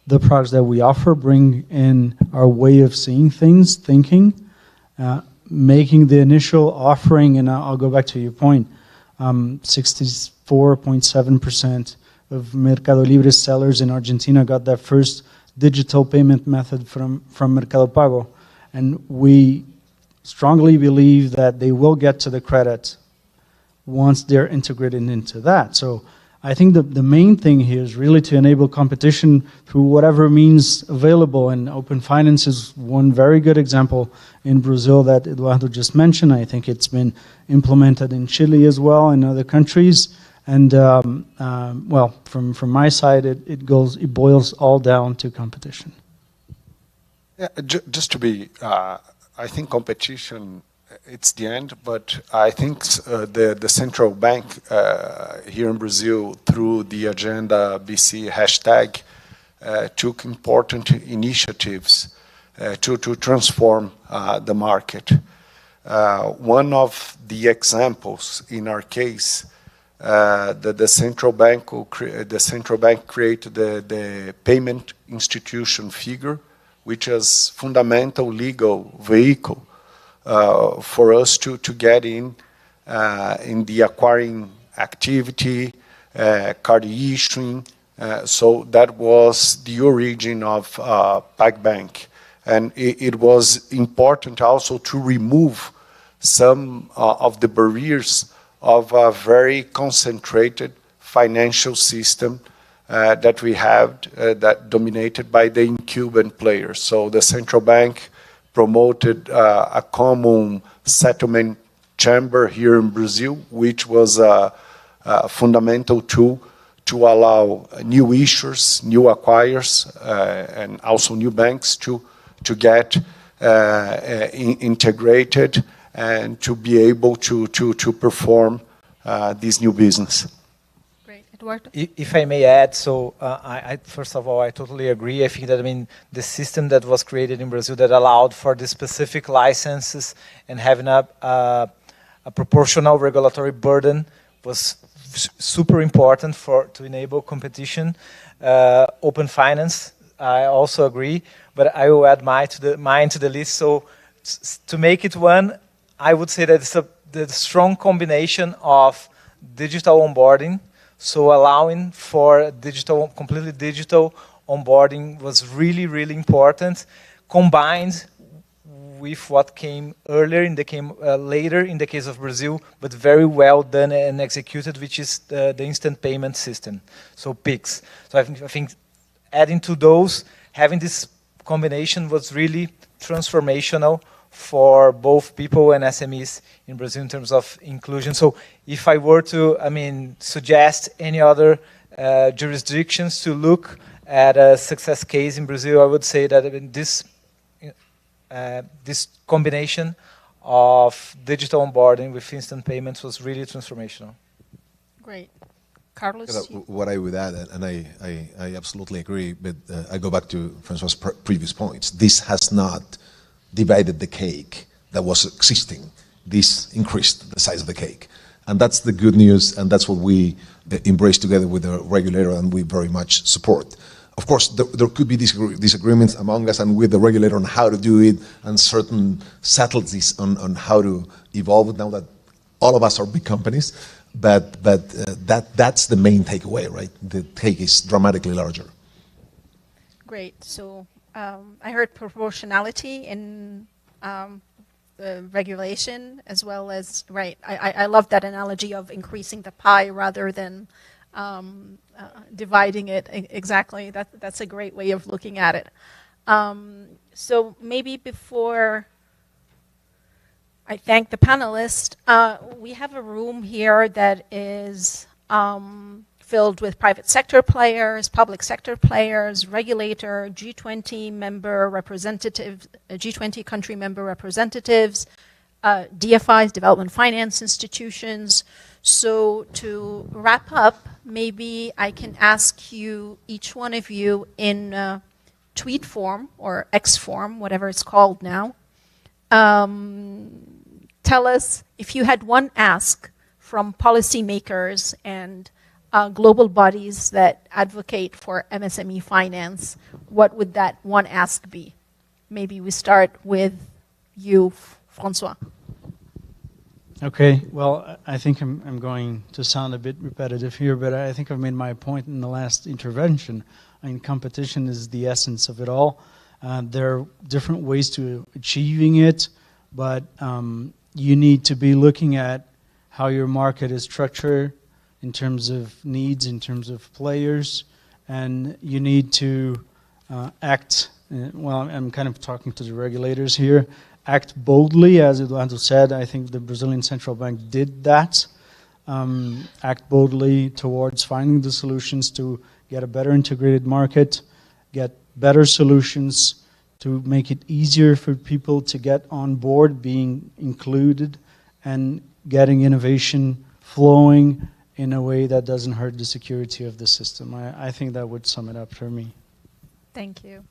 Speaker 21: the products that we offer, bring in our way of seeing things, thinking, making the initial offering, and I'll go back to your point, 64.7% of Mercado Libre sellers in Argentina got their first digital payment method from Mercado Pago. And we strongly believe that they will get to the credit once they're integrated into that. So I think the main thing here is really to enable competition through whatever means available, and open finance is one very good example in Brazil that Eduardo just mentioned. I think it's been implemented in Chile as well, and other countries. And well, from my side, it boils all down to competition.
Speaker 17: Yeah, just to be, I think competition, it's the end, but I think the central bank here in Brazil, through the Agenda BC hashtag, took important initiatives to transform the market. One of the examples in our case, the central bank created the payment institution figure, which is fundamental legal vehicle for us to get in the acquiring activity, card issuing. So that was the origin of PagBank. And it was important also to remove some of the barriers of a very concentrated financial system that we have that dominated by the incumbent players. So the central bank promoted a common settlement chamber here in Brazil, which was a fundamental tool to allow new issuers, new acquirers, and also new banks to get integrated and to be able to perform this new business.
Speaker 20: If I may add, so first of all, I totally agree. I think that the system that was created in Brazil that allowed for the specific licenses and having a proportional regulatory burden was super important to enable competition. Open finance, I also agree, but I will add mine to the list. So to make it one, I would say that it's the strong combination of digital onboarding. So allowing for completely digital onboarding was really, really important, combined with what came later in the case of Brazil, but very well done and executed, which is the instant payment system, so PIX. So I think adding to those, having this combination was really transformational for both people and SMEs in Brazil in terms of inclusion. So if I were to, suggest any other jurisdictions to look at a success case in Brazil, I would say that this combination of digital onboarding with instant payments was really transformational.
Speaker 16: Great. Carlos?
Speaker 19: What I would add, and I absolutely agree, but I go back to Francois' previous points. This has not divided the cake that was existing. This increased the size of the cake. And that's the good news, and that's what we embrace together with the regulator, and we very much support. Of course, there could be disagreements among us and with the regulator on how to do it, and certain subtleties on how to evolve it now that all of us are big companies. But that's the main takeaway, right? The cake is dramatically larger.
Speaker 16: Great. So I heard proportionality in the regulation as well as, right, I love that analogy of increasing the pie rather than dividing it. Exactly. That's a great way of looking at it. So maybe before I thank the panelists, we have a room here that is filled with private sector players, public sector players, regulator, G20 member representatives, G20 country member representatives, DFIs, development finance institutions. So to wrap up, maybe I can ask you, each one of you, in tweet form or X form, whatever it's called now, tell us if you had one ask from policymakers and global bodies that advocate for MSME finance, what would that one ask be? Maybe we start with you, Francois.
Speaker 21: Okay, well, I think I'm going to sound a bit repetitive here, but I think I've made my point in the last intervention. I mean, competition is the essence of it all. There are different ways to achieving it, but you need to be looking at how your market is structured in terms of needs, in terms of players, and you need to act, well, I'm kind of talking to the regulators here, act boldly, as Eduardo said. I think the Brazilian Central Bank did that. Act boldly towards finding the solutions to get a better integrated market, get better solutions to make it easier for people to get on board, being included, and getting innovation flowing in a way that doesn't hurt the security of the system. I think that would sum it up for me.
Speaker 16: Thank you.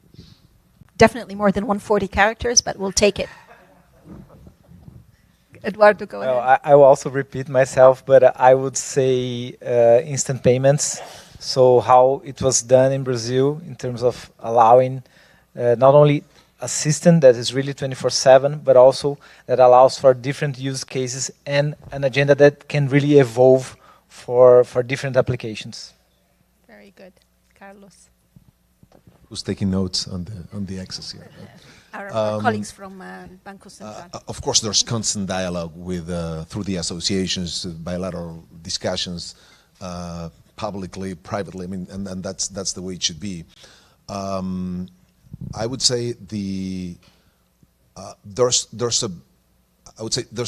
Speaker 16: Definitely more than 140 characters, but we'll take it. Eduardo, go ahead.
Speaker 20: I will also repeat myself, but I would say instant payments. So how it was done in Brazil in terms of allowing not only a system that is really 24/7, but also that allows for different use cases and an agenda that can really evolve for different applications.
Speaker 16: Very good. Carlos.
Speaker 19: Who's taking notes on the access here?
Speaker 16: Our colleagues from Banco Central.
Speaker 19: Of course, there's constant dialogue with through the associations, bilateral discussions, publicly, privately. I mean, and that's the way it should be. I would say there's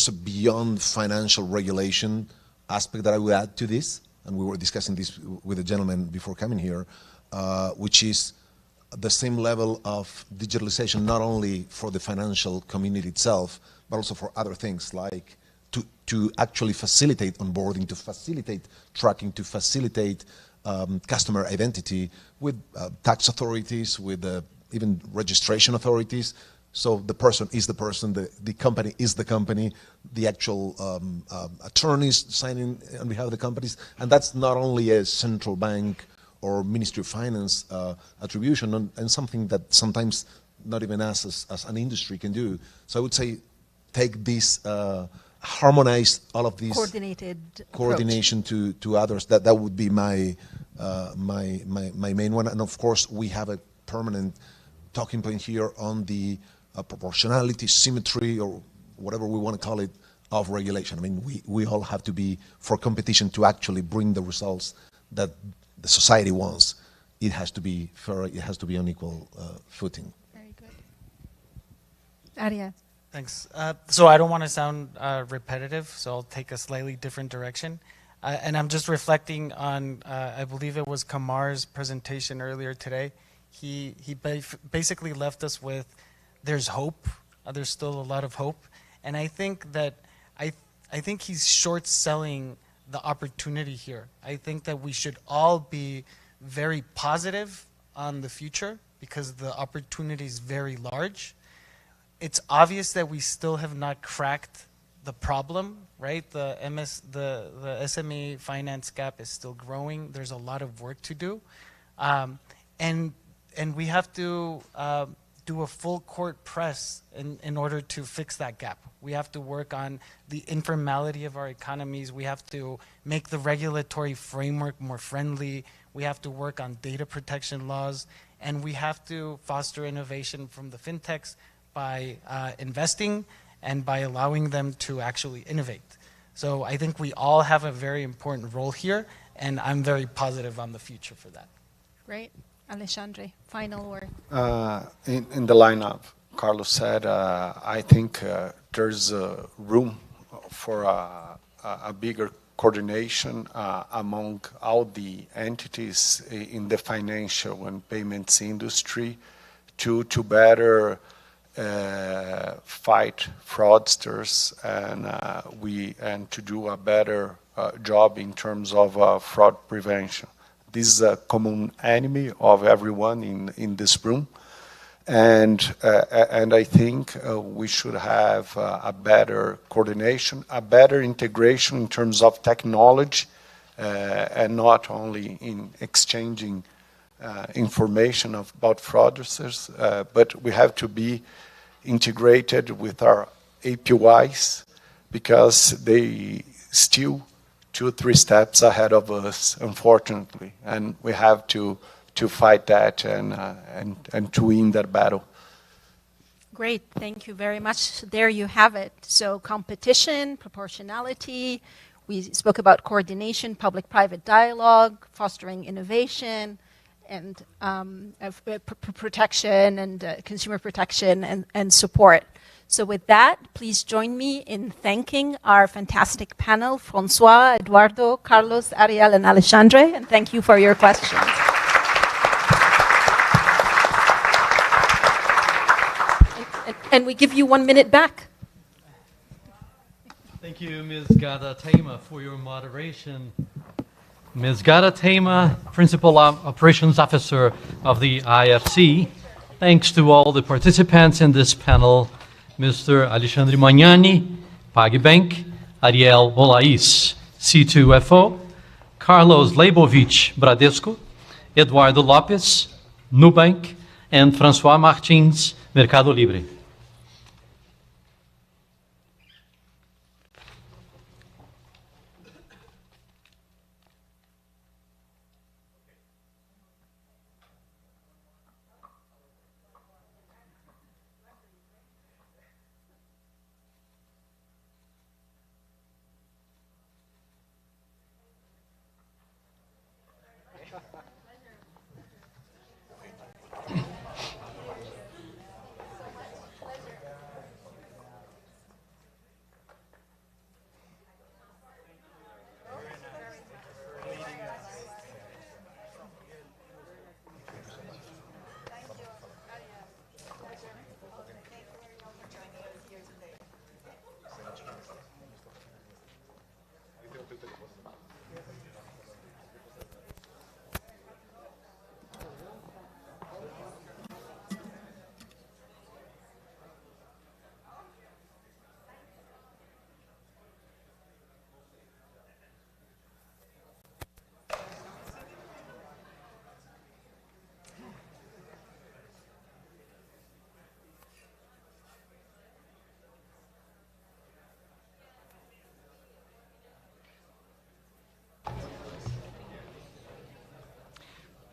Speaker 19: a beyond financial regulation aspect that I would add to this, and we were discussing this with a gentleman before coming here, which is the same level of digitalization, not only for the financial community itself, but also for other things like to actually facilitate onboarding, to facilitate tracking, to facilitate customer identity with tax authorities, with even registration authorities. So the person is the person, the company is the company, the actual attorneys signing on behalf of the companies. And that's not only a central bank or Ministry of Finance attribution, and something that sometimes not even us as an industry can do. So I would say take this, harmonize all of these coordination to others. That would be my main one. And of course, we have a permanent talking point here on the proportionality, symmetry, or whatever we want to call it, of regulation. I mean, we all have to be for competition to actually bring the results that the society wants. It has to be fair. It has to be on equal footing.
Speaker 16: Very good. Arya.
Speaker 18: Thanks. So I don't want to sound repetitive, so I'll take a slightly different direction. And I'm just reflecting on, I believe it was Kamar's presentation earlier today. He basically left us with, there's hope. There's still a lot of hope. And I think that, I think he's short selling the opportunity here. I think that we should all be very positive on the future because the opportunity is very large. It's obvious that we still have not cracked the problem, right? The SME finance gap is still growing. There's a lot of work to do. And we have to do a full court press in order to fix that gap. We have to work on the informality of our economies. We have to make the regulatory framework more friendly. We have to work on data protection laws. And we have to foster innovation from the fintechs by investing and by allowing them to actually innovate. So I think we all have a very important role here, and I'm very positive on the future for that.
Speaker 16: Great. Alexandre, final word.
Speaker 17: In the line of Carlos said, I think there's room for a bigger coordination among all the entities in the financial and payments industry to better fight fraudsters and to do a better job in terms of fraud prevention. This is a common enemy of everyone in this room, and I think we should have a better coordination, a better integration in terms of technology, and not only in exchanging information about fraudsters, but we have to be integrated with our APIs because they still 2-3 steps ahead of us, unfortunately, and we have to fight that and to win that battle.
Speaker 16: Great, thank you very much. There you have it. So competition, proportionality, we spoke about coordination, public-private dialogue, fostering innovation, and protection and consumer protection and support. So with that, please join me in thanking our fantastic panel, Francois, Eduardo, Carlos, Ariel, and Alexandre, and thank you for your questions. And we give you 1 minute back.
Speaker 2: Thank you, Ms. Gada Teima, for your moderation. Ms. Gada Teima, Principal Operations Officer of the IFC. Thanks to all the participants in this panel, Mr. Alexandre Magnani, PagBank, Ariel Olais, C2FO, Carlos Leibovich, Bradesco, Eduardo Lopes, Nubank, and François Martins, Mercado Libre.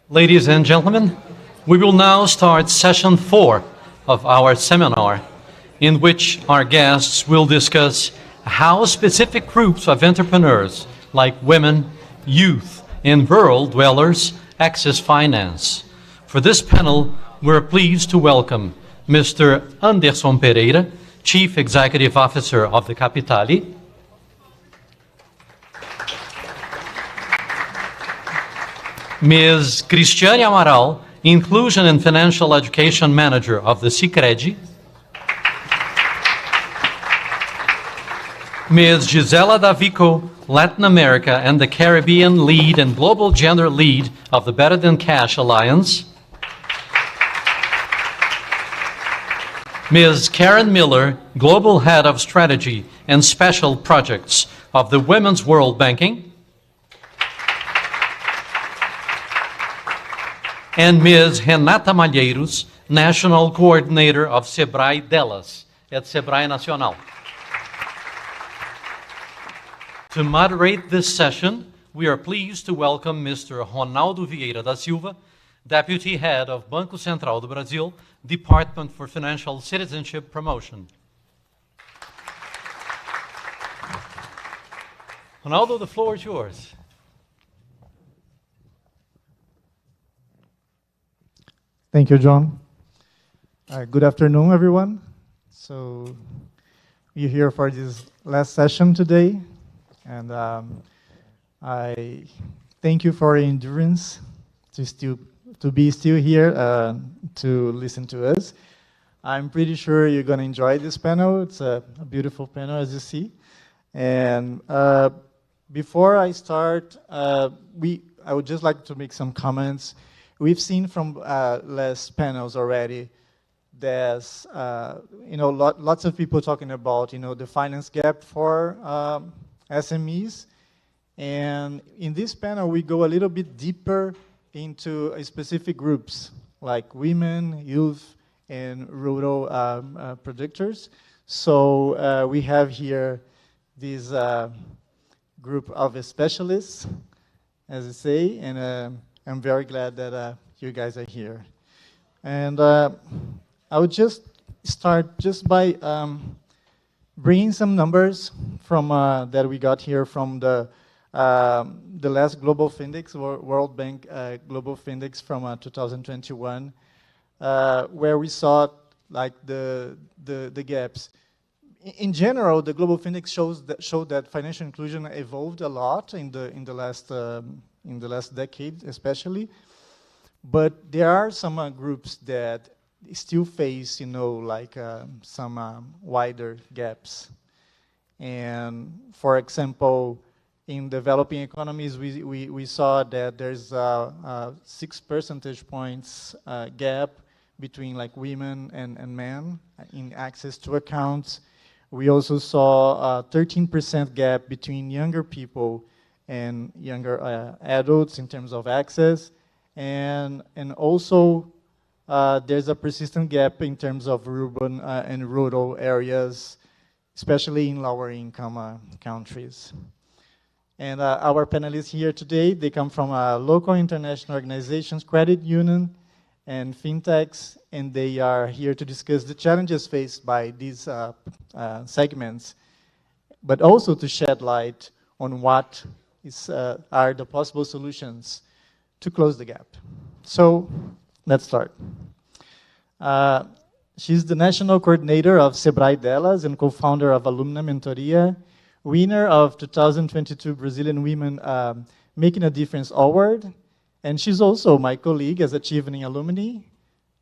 Speaker 2: Ladies and gentlemen, we will now start session 4 of our seminar, in which our guests will discuss how specific groups of entrepreneurs, like women, youth, and rural dwellers, access finance. For this panel, we're pleased to welcome Mr. Anderson Pereira, Chief Executive Officer of the Capitali. Ms. Cristiane Amaral, Inclusion and Financial Education Manager of the Sicredi. Ms. Gisela Davico, Latin America and the Caribbean Lead and Global Gender Lead of the Better Than Cash Alliance. Ms. Karen Miller, Global Head of Strategy and Special Projects of the Women's World Banking. And Ms. Renata Malheiros, National Coordinator of Sebrae Delas, at Sebrae Nacional. To moderate this session, we are pleased to welcome Mr. Ronaldo Vieira da Silva, Deputy Head of Banco Central do Brasil, Department for Financial Citizenship Promotion. Ronaldo, the floor is yours.
Speaker 3: Thank you, John. Good afternoon, everyone. So we're here for this last session today, and I thank you for your endurance to be still here to listen to us. I'm pretty sure you're going to enjoy this panel. It's a beautiful panel, as you see. And before I start, I would just like to make some comments. We've seen from last panels already, there's lots of people talking about the finance gap for SMEs, and in this panel we go a little bit deeper into specific groups like women, youth, and rural producers. So we have here this group of specialists, as I say, and I'm very glad that you guys are here. And I would just start just by bringing some numbers from that we got here from the last Global Findex, World Bank Global Findex from 2021, where we saw like the gaps. In general, the Global Findex showed that financial inclusion evolved a lot in the last decade, especially. But there are some groups that still face, some wider gaps. And for example, in developing economies, we saw that there's a 6 percentage points gap between like women and men in access to accounts. We also saw a 13% gap between younger people and younger adults in terms of access, and also there's a persistent gap in terms of urban and rural areas, especially in lower income countries. And our panelists here today, they come from local international organizations, credit union, and fintechs, and they are here to discuss the challenges faced by these segments, but also to shed light on what are the possible solutions to close the gap. So let's start. She's the national coordinator of Sebrae Delas and co-founder of Alumna Mentoria, winner of 2022 Brazilian Women Making a Difference Award, and she's also my colleague as a Chief Evening Alumni.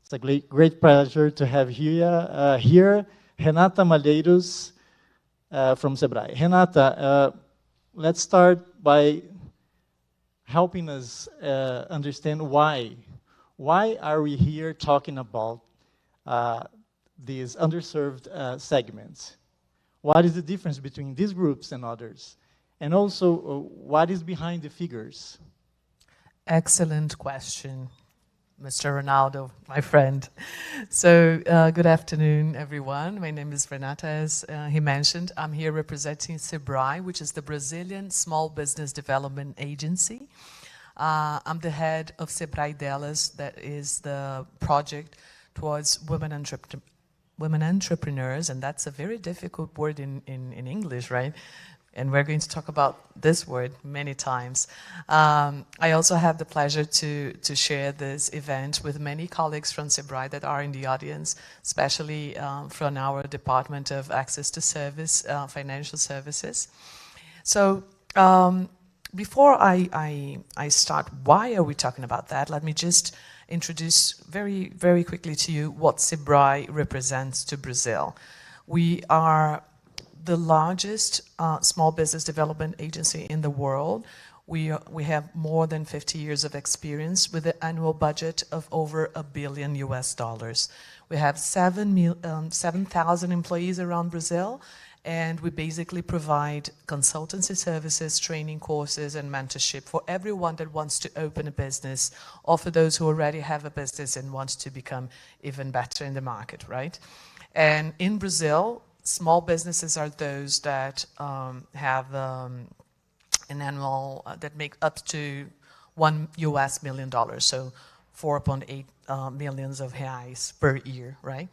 Speaker 3: It's a great pleasure to have here Renata Malheiros from Sebrae. Renata, let's start by helping us understand why are we here talking about these underserved segments? What is the difference between these groups and others? And also, what is behind the figures?
Speaker 22: Excellent question, Mr. Ronaldo, my friend. So good afternoon, everyone. My name is Renata, as he mentioned. I'm here representing Sebrae, which is the Brazilian Small Business Development Agency. I'm the head of Sebrae Delas, that is the project towards women entrepreneurs, and that's a very difficult word in English, right? and we're going to talk about this word many times. I also have the pleasure to share this event with many colleagues from SEBRAE that are in the audience, especially from our Department of Access to Service, Financial Services. So before I start, why are we talking about that? Let me just introduce very, very quickly to you what SEBRAE represents to Brazil. We are the largest small business development agency in the world. We have more than 50 years of experience with an annual budget of over $1 billion US. We have 7,000 employees around Brazil, and we basically provide consultancy services, training courses, and mentorship for everyone that wants to open a business, or for those who already have a business and want to become even better in the market, right? And in Brazil, small businesses are those that have an annual that make up to $1 million, so 4.8 millions of reais per year, right?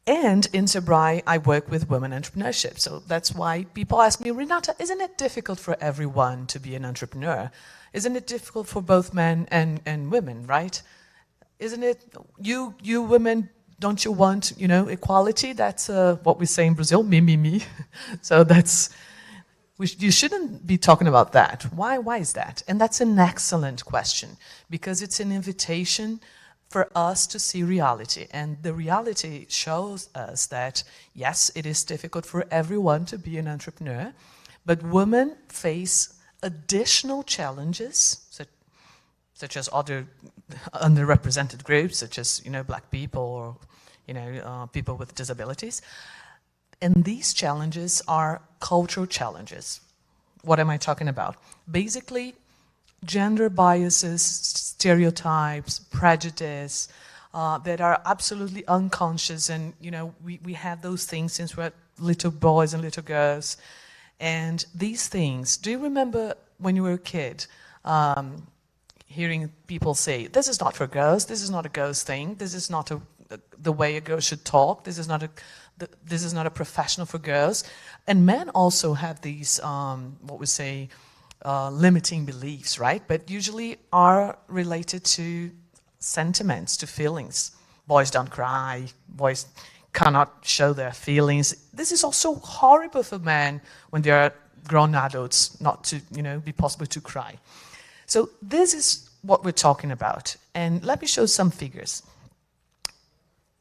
Speaker 22: And in SEBRAE, I work with women entrepreneurship. So that's why people ask me, Renata, isn't it difficult for everyone to be an entrepreneur? Isn't it difficult for both men and women, right? Isn't it, you women, don't you want, equality? That's what we say in Brazil, me. So that's, you shouldn't be talking about that. Why is that? And that's an excellent question, because it's an invitation for us to see reality. And the reality shows us that, yes, it is difficult for everyone to be an entrepreneur, but women face additional challenges, such as other underrepresented groups, such as, Black people or, people with disabilities. And these challenges are cultural challenges. What am I talking about? Basically, gender biases, stereotypes, prejudice that are absolutely unconscious, and we have those things since we're little boys and little girls. And these things, do you remember when you were a kid hearing people say, this is not for girls, this is not a girl's thing, this is not the way a girl should talk, this is not a professional for girls. And men also have these, what we say, limiting beliefs, right? But usually are related to sentiments, to feelings. Boys don't cry, boys cannot show their feelings. This is also horrible for men when they are grown adults, not to, be possible to cry. So this is what we're talking about. And let me show some figures.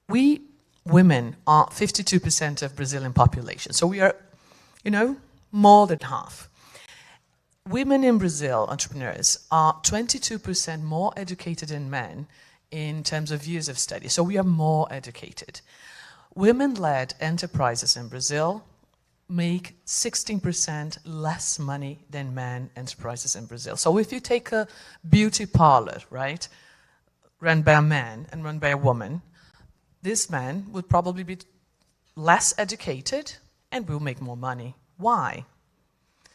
Speaker 22: We women are 52% of Brazilian population. So we are, more than half. Women in Brazil, entrepreneurs, are 22% more educated than men in terms of years of study. So we are more educated. Women-led enterprises in Brazil make 16% less money than men enterprises in Brazil. So if you take a beauty parlor, right, run by a man and run by a woman, this man would probably be less educated and will make more money. Why?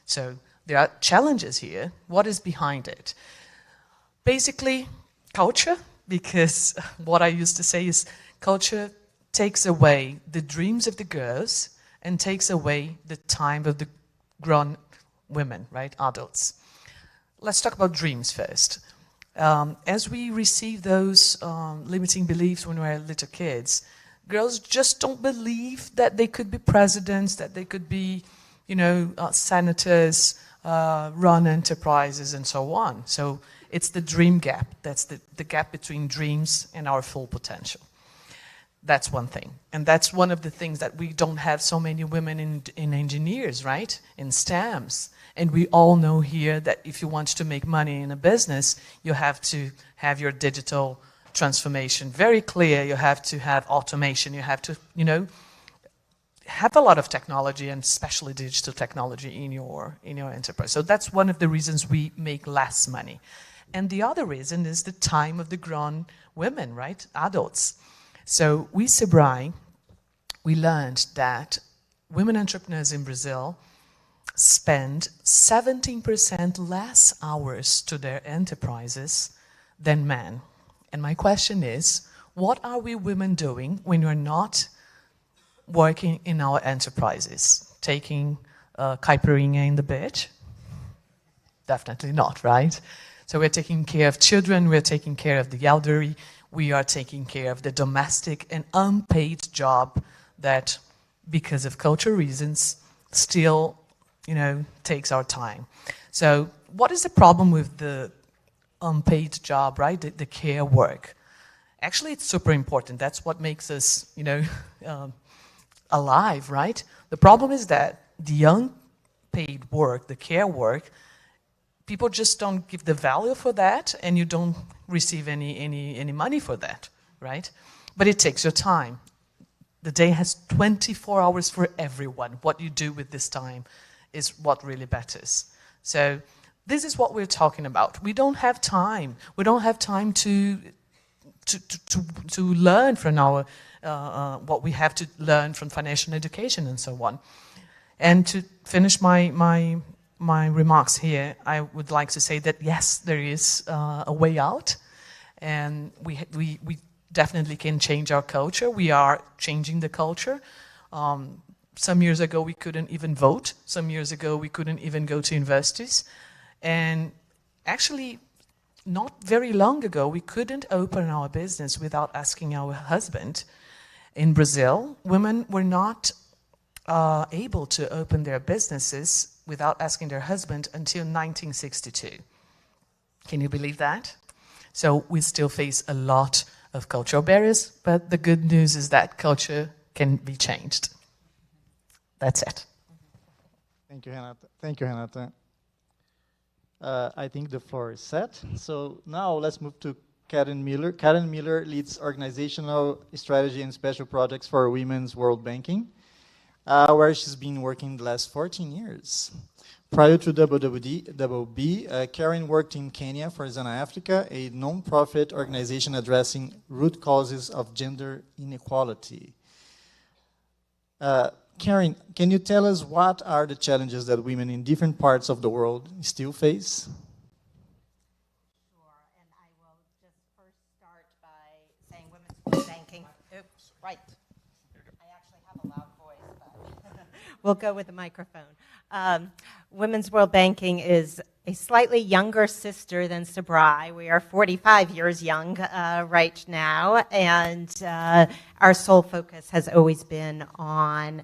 Speaker 22: So there are challenges here. What is behind it? Basically, culture, because what I used to say is culture takes away the dreams of the girls and takes away the time of the grown women, right, adults. Let's talk about dreams first. As we receive those limiting beliefs when we were little kids, girls just don't believe that they could be presidents, that they could be, senators, run enterprises, and so on. So it's the dream gap. That's the gap between dreams and our full potential. That's one thing. And that's one of the things that we don't have so many women in engineers, right? In STEMs. And we all know here that if you want to make money in a business, you have to have your digital transformation very clear. You have to have automation. You have to, have a lot of technology, and especially digital technology in your enterprise. So that's one of the reasons we make less money. And the other reason is the time of the grown women, right? Adults. So we, SEBRAE, we learned that women entrepreneurs in Brazil spend 17% less hours to their enterprises than men. And my question is, what are we women doing when we're not working in our enterprises? taking caipirinha in the beach? Definitely not, right? So we're taking care of children, we're taking care of the elderly, we are taking care of the domestic and unpaid job that, because of cultural reasons, still, takes our time. So what is the problem with the unpaid job, right? The care work. Actually, it's super important. That's what makes us, alive, right? The problem is that the unpaid work, the care work, people just don't give the value for that, and you don't receive any money for that, right? But it takes your time. The day has 24 hours for everyone. What you do with this time is what really matters. So this is what we're talking about. We don't have time. We don't have time to learn from our what we have to learn from financial education and so on. And to finish my remarks here, I would like to say that yes, there is a way out, and we definitely can change our culture. We are changing the culture. Some years ago, we couldn't even vote. Some years ago, we couldn't even go to universities. And actually, not very long ago, we couldn't open our business without asking our husband. In Brazil, women were not able to open their businesses without asking their husband until 1962. Can you believe that? So we still face a lot of cultural barriers, but the good news is that culture can be changed. That's it.
Speaker 3: Thank you, Renata. Thank you, Renata. I think the floor is set. So now let's move to Karen Miller. Karen Miller leads organizational strategy and special projects for Women's World Banking, where she's been working the last 14 years. Prior to WB, Karen worked in Kenya for Zana Africa, a non-profit organization addressing root causes of gender inequality. Karen, can you tell us what are the challenges that women in different parts of the world still face?
Speaker 5: Sure, and I will just first start by saying Women's World Banking. Oops, right. I actually have a loud voice, but we'll go with the microphone. Women's World Banking is a slightly younger sister than Sabrai. We are 45 years young right now, and our sole focus has always been on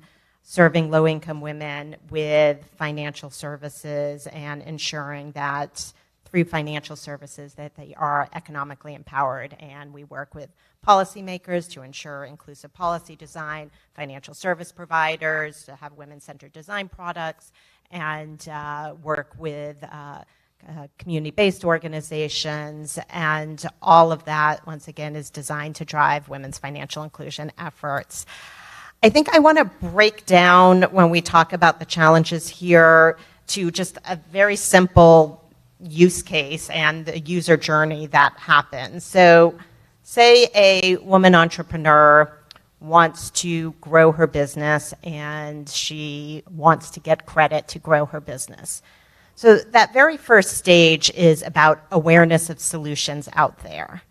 Speaker 5: serving low-income women with financial services and ensuring that through financial services that they are economically empowered. And we work with policymakers to ensure inclusive policy design, financial service providers to have women-centered design products, and work with community-based organizations, and all of that, once again, is designed to drive women's financial inclusion efforts. I think I want to break down, when we talk about the challenges here, to just a very simple use case and the user journey that happens. So say a woman entrepreneur wants to grow her business and she wants to get credit to grow her business. So that very first stage is about awareness of solutions out there.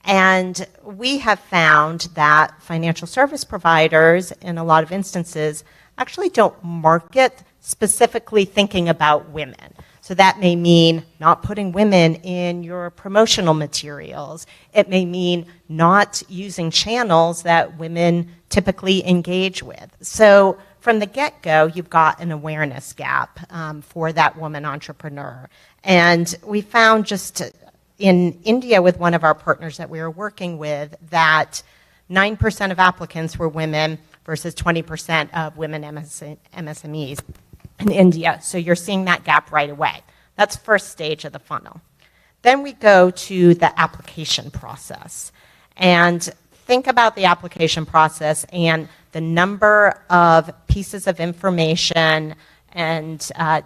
Speaker 5: And we have found that financial service providers, in a lot of instances, actually don't market specifically thinking about women. So that may mean not putting women in your promotional materials. It may mean not using channels that women typically engage with. So from the get-go, you've got an awareness gap for that woman entrepreneur. And we found just in India with one of our partners that we were working with that 9% of applicants were women versus 20% of women MSMEs in India. So you're seeing that gap right away. That's first stage of the funnel. Then we go to the application process. And think about the application process and the number of pieces of information and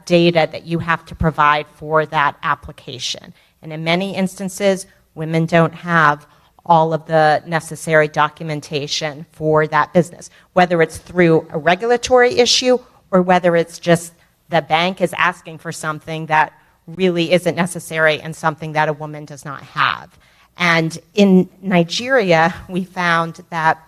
Speaker 5: data that you have to provide for that application. And in many instances, women don't have all of the necessary documentation for that business, whether it's through a regulatory issue or whether it's just the bank is asking for something that really isn't necessary and something that a woman does not have. And in Nigeria, we found that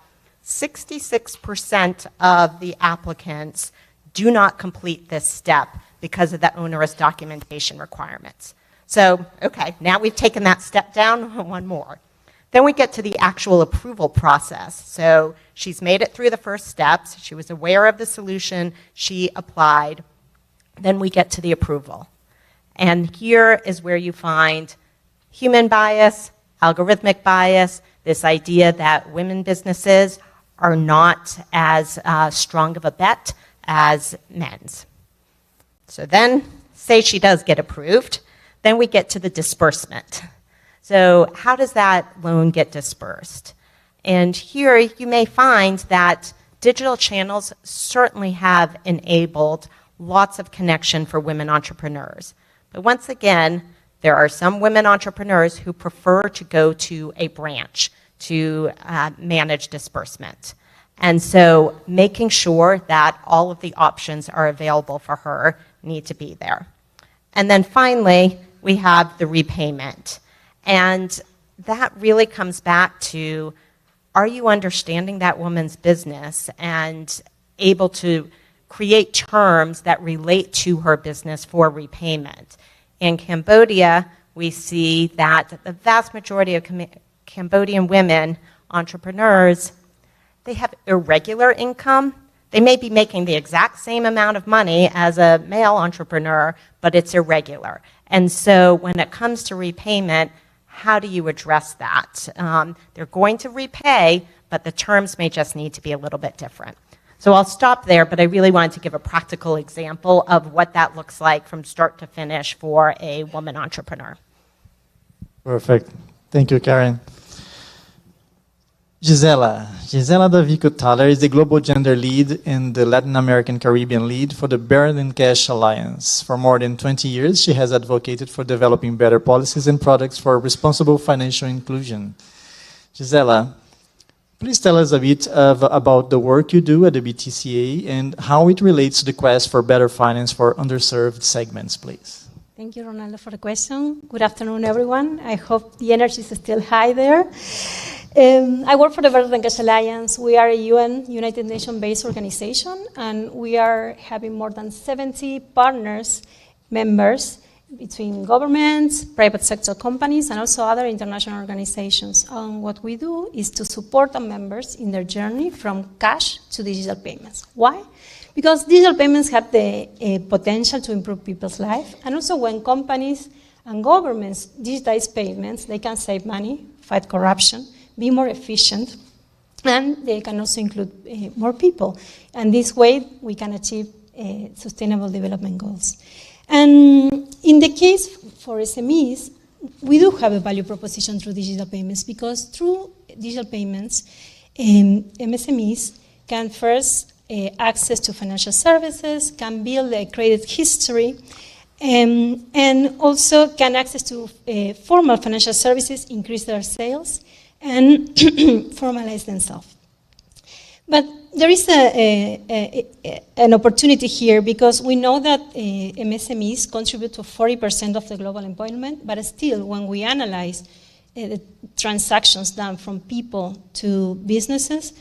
Speaker 5: 66% of the applicants do not complete this step because of the onerous documentation requirements. So, okay, now we've taken that step down, one more. Then we get to the actual approval process. So she's made it through the first steps, she was aware of the solution, she applied, then we get to the approval. And here is where you find human bias, algorithmic bias, this idea that women businesses are not as strong of a bet as men's. So then, say she does get approved, then we get to the disbursement. So how does that loan get dispersed? And here you may find that digital channels certainly have enabled lots of connection for women entrepreneurs. But once again, there are some women entrepreneurs who prefer to go to a branch to manage disbursement. And so making sure that all of the options are available for her need to be there. And then finally, we have the repayment. And that really comes back to, are you understanding that woman's business and able to create terms that relate to her business for repayment? In Cambodia, we see that the vast majority of Cambodian women entrepreneurs, they have irregular income. They may be making the exact same amount of money as a male entrepreneur, but it's irregular. And so when it comes to repayment, how do you address that? They're going to repay, but the terms may just need to be a little bit different. So I'll stop there, but I really wanted to give a practical example of what that looks like from start to finish for a woman entrepreneur.
Speaker 3: Perfect. Thank you, Karen. Gisela Davico-Thaler is the Global Gender Lead and the Latin American Caribbean Lead for the Barrel and Cash Alliance. For more than 20 years, she has advocated for developing better policies and products for responsible financial inclusion. Gisela, please tell us a bit about the work you do at the BTCA and how it relates to the quest for better finance for underserved segments, please.
Speaker 6: Thank you, Ronaldo, for the question. Good afternoon, everyone. I hope the energy is still high there. I work for the Barrel and Cash Alliance. We are a United Nations-based organization, and we are having more than 70 partners, members, between governments, private sector companies, and also other international organizations. What we do is to support our members in their journey from cash to digital payments. Why? Because digital payments have the potential to improve people's life, and also when companies and governments digitize payments, they can save money, fight corruption, be more efficient, and they can also include more people. And this way, we can achieve sustainable development goals. And in the case for SMEs, we do have a value proposition through digital payments, because through digital payments, MSMEs can first access to financial services, can build a credit history, and also can access to formal financial services, increase their sales, and formalize themselves. But there is an opportunity here, because we know that MSMEs contribute to 40% of the global employment, but still, when we analyze the transactions done from people to businesses,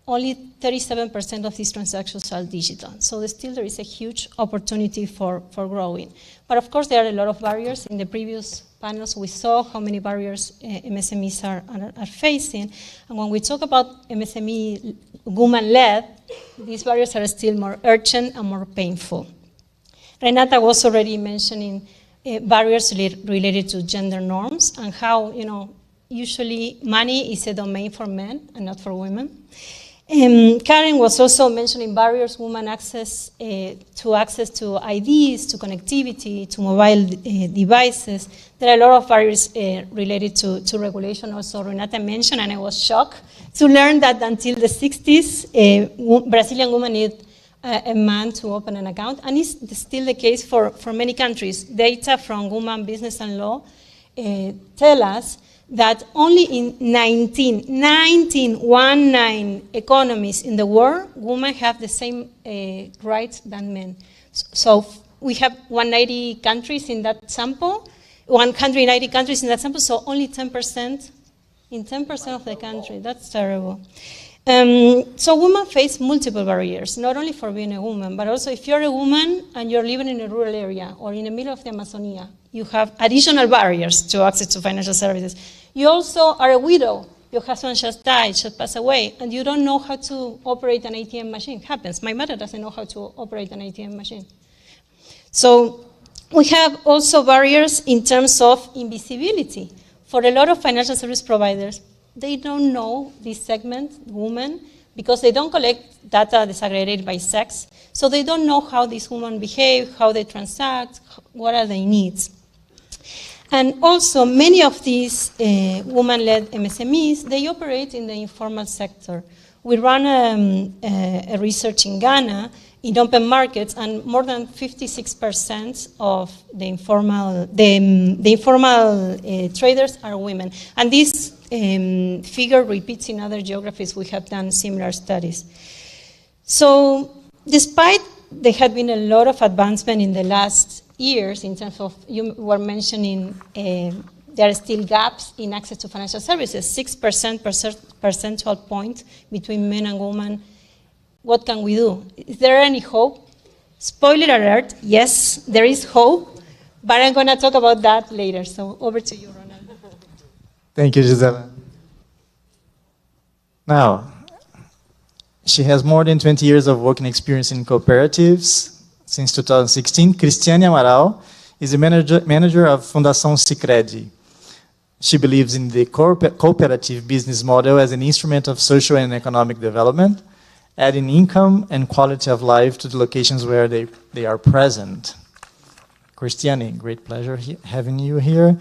Speaker 6: only 37% of these transactions are digital. So there is a huge opportunity for growing. But of course, there are a lot of barriers. In the previous panels, we saw how many barriers MSMEs are facing. And when we talk about MSME woman-led, these barriers are still more urgent and more painful. Renata was already mentioning barriers related to gender norms and how, usually money is a domain for men and not for women. Karen was also mentioning barriers, women access to IDs, to connectivity, to mobile devices. There are a lot of barriers related to regulation. Also, Renata mentioned, and I was shocked to learn that until the 60s, Brazilian women need a man to open an account, and it's still the case for many countries. Data from Women Business and Law tell us that only in 19 economies in the world, women have the same rights than men. So we have 190 countries in that sample, 190 countries in that sample, so only 10% in 10% of the country. That's terrible. So women face multiple barriers, not only for being a woman, but also if you're a woman and you're living in a rural area or in the middle of the Amazonia, you have additional barriers to access to financial services. You also are a widow. Your husband just died, just passed away, and you don't know how to operate an ATM machine. It happens. My mother doesn't know how to operate an ATM machine. So we have also barriers in terms of invisibility. For a lot of financial service providers, they don't know this segment, women, because they don't collect data disaggregated by sex. So they don't know how these women behave, how they transact, what are their needs. And also, many of these women-led MSMEs, they operate in the informal sector. We run a research in Ghana in open markets, and more than 56% of the informal traders are women. And this figure repeats in other geographies. We have done similar studies. So despite there had been a lot of advancement in the last years in terms of, you were mentioning there are still gaps in access to financial services, 6% percentage point between men and women. What can we do? Is there any hope? Spoiler alert, yes, there is hope, but I'm going to talk about that later. So over to you, Ronald.
Speaker 3: Thank you, Gisela. Now, she has more than 20 years of working experience in cooperatives. Since 2016, Cristiane Amaral is the manager of Fundação Sicredi. She believes in the cooperative business model as an instrument of social and economic development, adding income and quality of life to the locations where they are present. Cristiane, great pleasure having you here.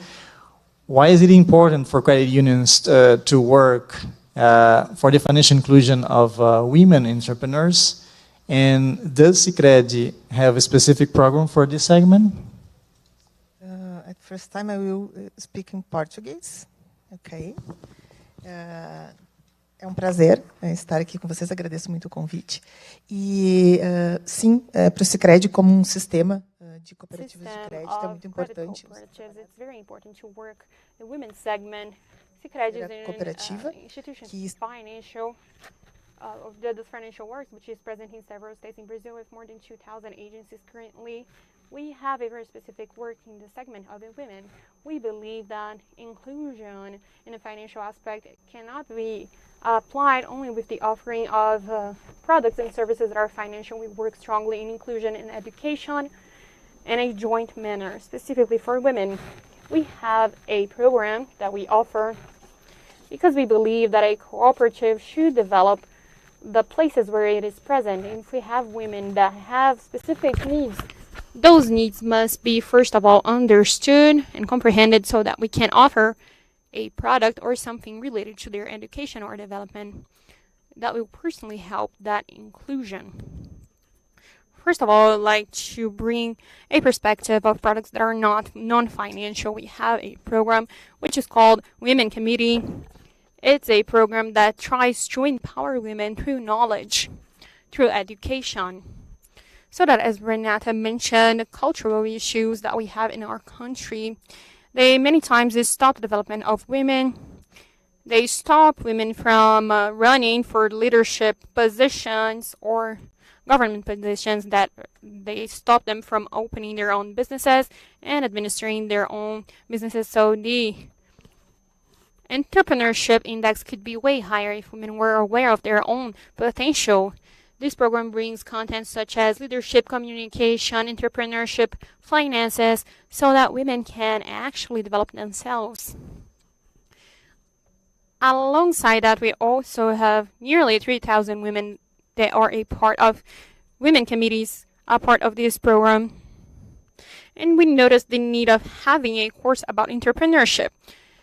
Speaker 3: Why is it important for credit unions to work for the financial inclusion of women entrepreneurs? And does Sicredi have a specific program for this segment?
Speaker 7: At first time I will speak in Portuguese. Ok. É um prazer estar aqui com vocês, agradeço muito o convite. E sim, para o Sicredi como um sistema de cooperativas de crédito é muito importante.
Speaker 10: It's very important to work the women's segment. Sicredi is
Speaker 7: cooperativa
Speaker 10: an institution financial does financial work, which is present in several states in Brazil with more than 2,000 agencies currently. We have a very specific work in the segment of the women. We believe that inclusion in a financial aspect cannot be applied only with the offering of products and services that are financial. We work strongly in inclusion in education in a joint manner, specifically for women. We have a program that we offer because we believe that a cooperative should develop the places where it is present. And if we have women that have specific needs, those needs must be, first of all, understood and comprehended so that we can offer a product or something related to their education or development that will personally help that inclusion. First of all, I'd like to bring a perspective of products that are not non-financial. We have a program which is called Women Committee. It's a program that tries to empower women through knowledge, through education, so that, as Renata mentioned, cultural issues that we have in our country, they many times stop the development of women. They stop women from running for leadership positions or government positions, that they stop them from opening their own businesses and administering their own businesses. So the entrepreneurship index could be way higher if women were aware of their own potential. This program brings content such as leadership, communication, entrepreneurship, finances, so that women can actually develop themselves. Alongside that, we also have nearly 3,000 women that are a part of women committees, a part of this program. And we noticed the need of having a course about entrepreneurship.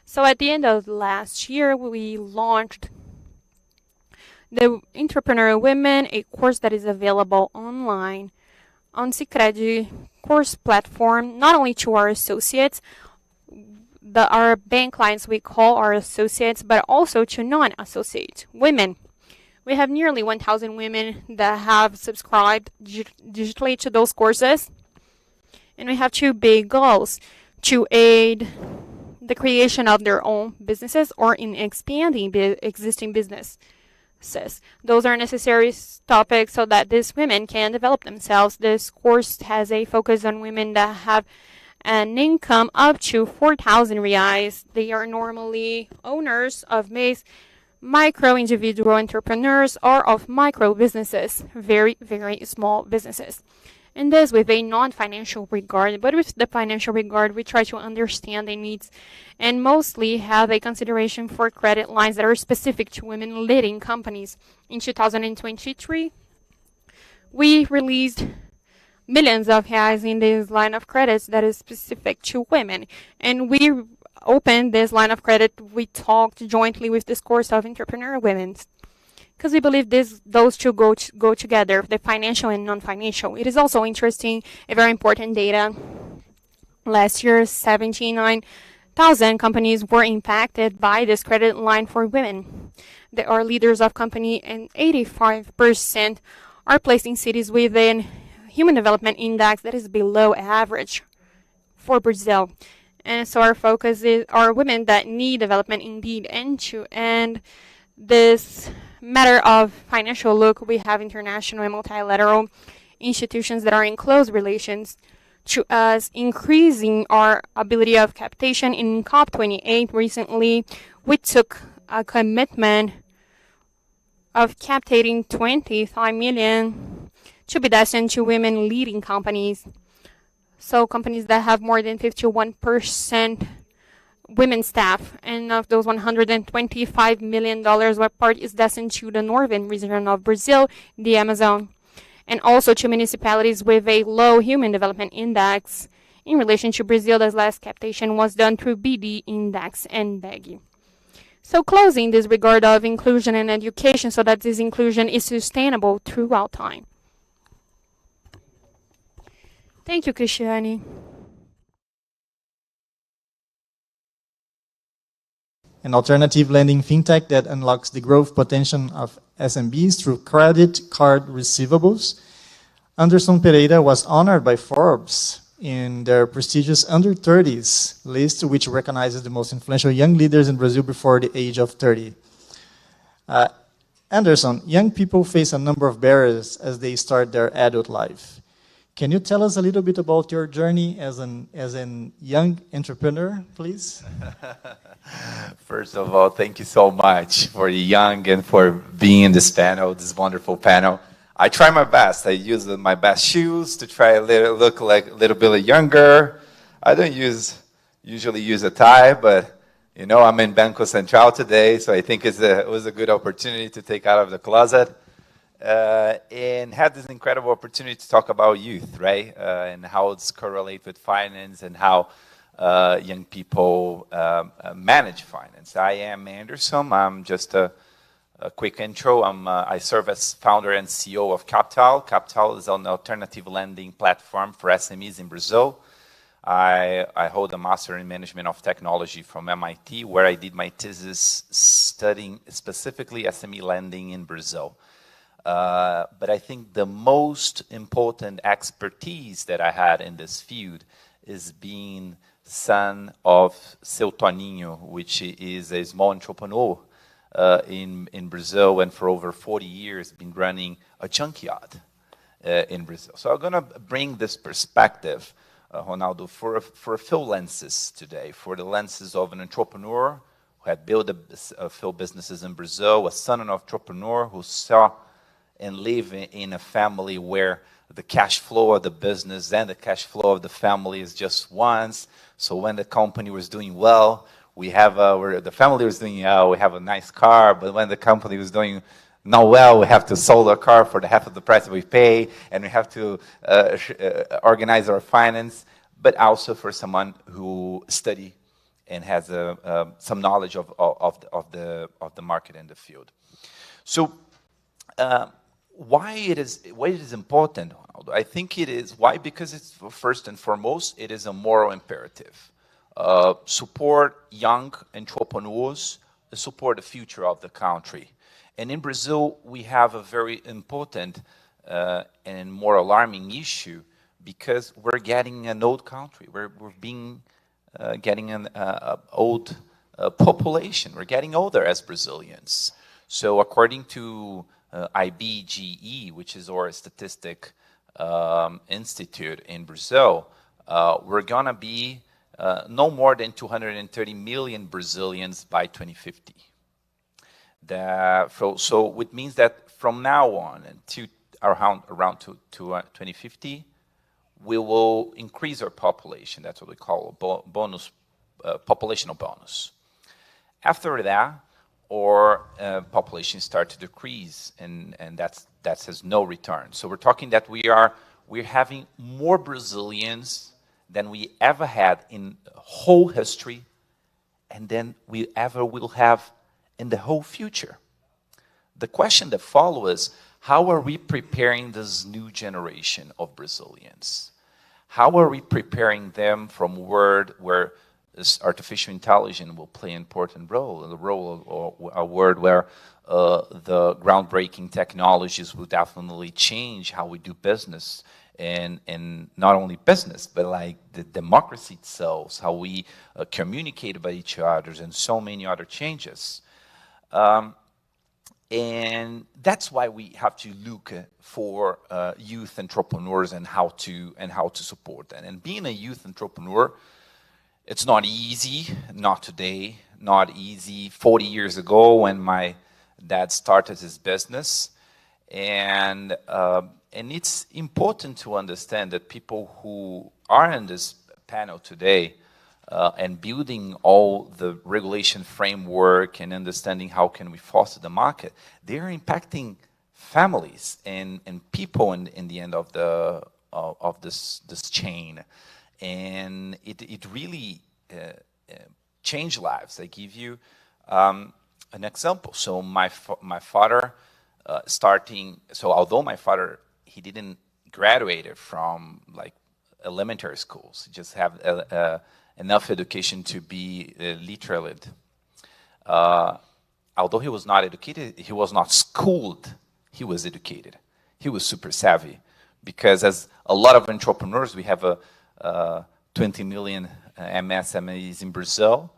Speaker 10: So at the end of last year, we launched the Entrepreneur Women, a course that is available online on Sicredi course platform, not only to our associates, our bank clients we call our associates, but also to non-associate women. We have nearly 1,000 women that have subscribed digitally to those courses. And we have two big goals: to aid the creation of their own businesses or in expanding existing business. services. Those are necessary topics so that these women can develop themselves. This course has a focus on women that have an income up to 4,000 reais. They are normally owners of micro individual entrepreneurs or of micro businesses, very, very small businesses. And this with a non-financial regard, but with the financial regard, we try to understand their needs and mostly have a consideration for credit lines that are specific to women leading companies. In 2023, we released millions of reais in this line of credits that is specific to women. And we opened this line of credit. We talked jointly with this course of entrepreneur women, because we believe those two go together, the financial and non-financial. It is also interesting, a very important data. Last year, 79,000 companies were impacted by this credit line for women. They are leaders of company, and 85% are placed in cities with a human development index that is below average for Brazil. And so our focus are women that need development indeed. And this matter of financial look, we have international and multilateral institutions that are in close relations to us, increasing our ability of capitation. In COP28 recently, we took a commitment of captating 25 million to be destined to women leading companies. So companies that have more than 51% women staff, and of those $125 million, what part is destined to the northern region of Brazil, the Amazon, and also to municipalities with a low human development index. In relation to Brazil, this last captation was done through BD Index and BEG. So closing this regard of inclusion and education so that this inclusion is sustainable throughout time. Thank you, Cristiane.
Speaker 3: An alternative lending fintech that unlocks the growth potential of SMBs through credit card receivables. Anderson Pereira was honored by Forbes in their prestigious Under 30s list, which recognizes the most influential young leaders in Brazil before the age of 30. Anderson, young people face a number of barriers as they start their adult life. Can you tell us a little bit about your journey as an young entrepreneur, please?
Speaker 8: First of all, thank you so much for the young and for being in this panel, this wonderful panel. I try my best. I use my best shoes to try to look like a little bit younger. I don't usually use a tie, but you know, I'm in Banco Central today, so I think it was a good opportunity to take out of the closet. And had this incredible opportunity to talk about youth, right? And how it's correlated with finance and how young people manage finance. I am Anderson. I'm just a quick intro. I serve as founder and CEO of Capital. Capital is an alternative lending platform for SMEs in Brazil. I hold a Master in Management of Technology from MIT, where I did my thesis studying specifically SME lending in Brazil. But I think the most important expertise that I had in this field is being son of Seu Toninho, which is a small entrepreneur in Brazil, and for over 40 years been running a junkyard in Brazil. So I'm going to bring this perspective, Ronaldo, for a few lenses today, for the lenses of an entrepreneur who had built a few businesses in Brazil, a son of an entrepreneur who saw and live in a family where the cash flow of the business and the cash flow of the family is just once. So when the company was doing well, we have the family was doing well, we have a nice car, but when the company was doing not well, we have to sell the car for the half of the price that we pay, and we have to organize our finance, but also for someone who study and has some knowledge of the market and the field. So why it is important, Ronaldo? I think it is why, because it's first and foremost it is a moral imperative. Support young entrepreneurs, support the future of the country. And in Brazil, we have a very important and more alarming issue, because we're getting an old country. We're getting an old population. We're getting older as Brazilians. So according to IBGE, which is our statistic institute in Brazil, we're going to be no more than 230 million Brazilians by 2050. So it means that from now on to around to 2050, we will increase our population. That's what we call a bonus, populational bonus. After that, our population start to decrease, and that has no return. So we're talking that we're having more Brazilians than we ever had in whole history, and then we ever will have in the whole future. The question that follows is, how are we preparing this new generation of Brazilians? How are we preparing them from a world where this artificial intelligence will play an important role, a world where the groundbreaking technologies will definitely change how we do business, and not only business, but like the democracy itself, how we communicate about each other, and so many other changes. And that's why we have to look for youth entrepreneurs and how to support them. And being a youth entrepreneur, it's not easy, not today, not easy 40 years ago when my dad started his business. And it's important to understand that people who are in this panel today and building all the regulation framework and understanding how can we foster the market, they're impacting families and people in the end of this chain. And it really changed lives. I give you an example. So my father although my father, he didn't graduate from like elementary schools, he just have enough education to be literate. Although he was not educated, he was not schooled, he was educated. He was super savvy, because as a lot of entrepreneurs, we have 20 million MSMEs in Brazil.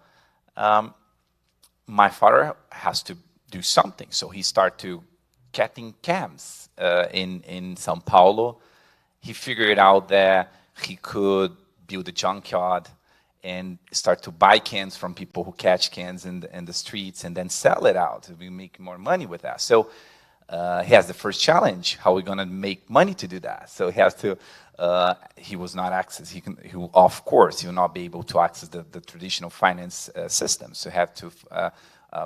Speaker 8: My father has to do something, so he started to cutting cans in São Paulo. He figured out that he could build a junkyard and start to buy cans from people who catch cans in the streets and then sell it out. We make more money with that. So he has the first challenge: how are we going to make money to do that? So he has to. He was not access. Of course, he will not be able to access the traditional finance system. So he had to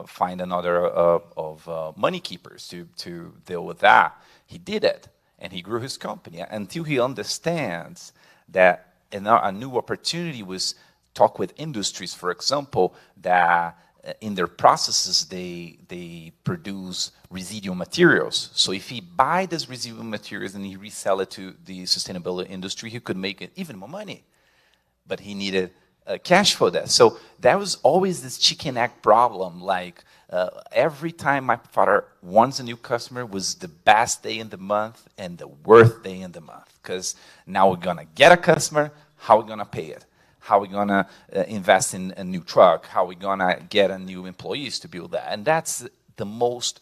Speaker 8: find another of money keepers to deal with that. He did it, and he grew his company until he understands that a new opportunity was talk with industries, for example, that in their processes they produce residual materials. So if he buy these residual materials and he resell it to the sustainability industry, he could make even more money. But he needed cash for that. So that was always this chicken egg problem. Like every time my father wants a new customer was the best day in the month and the worst day in the month, because now we're gonna get a customer, how are we gonna pay it? How are we going to invest in a new truck? How are we going to get a new employees to build that? And that's the most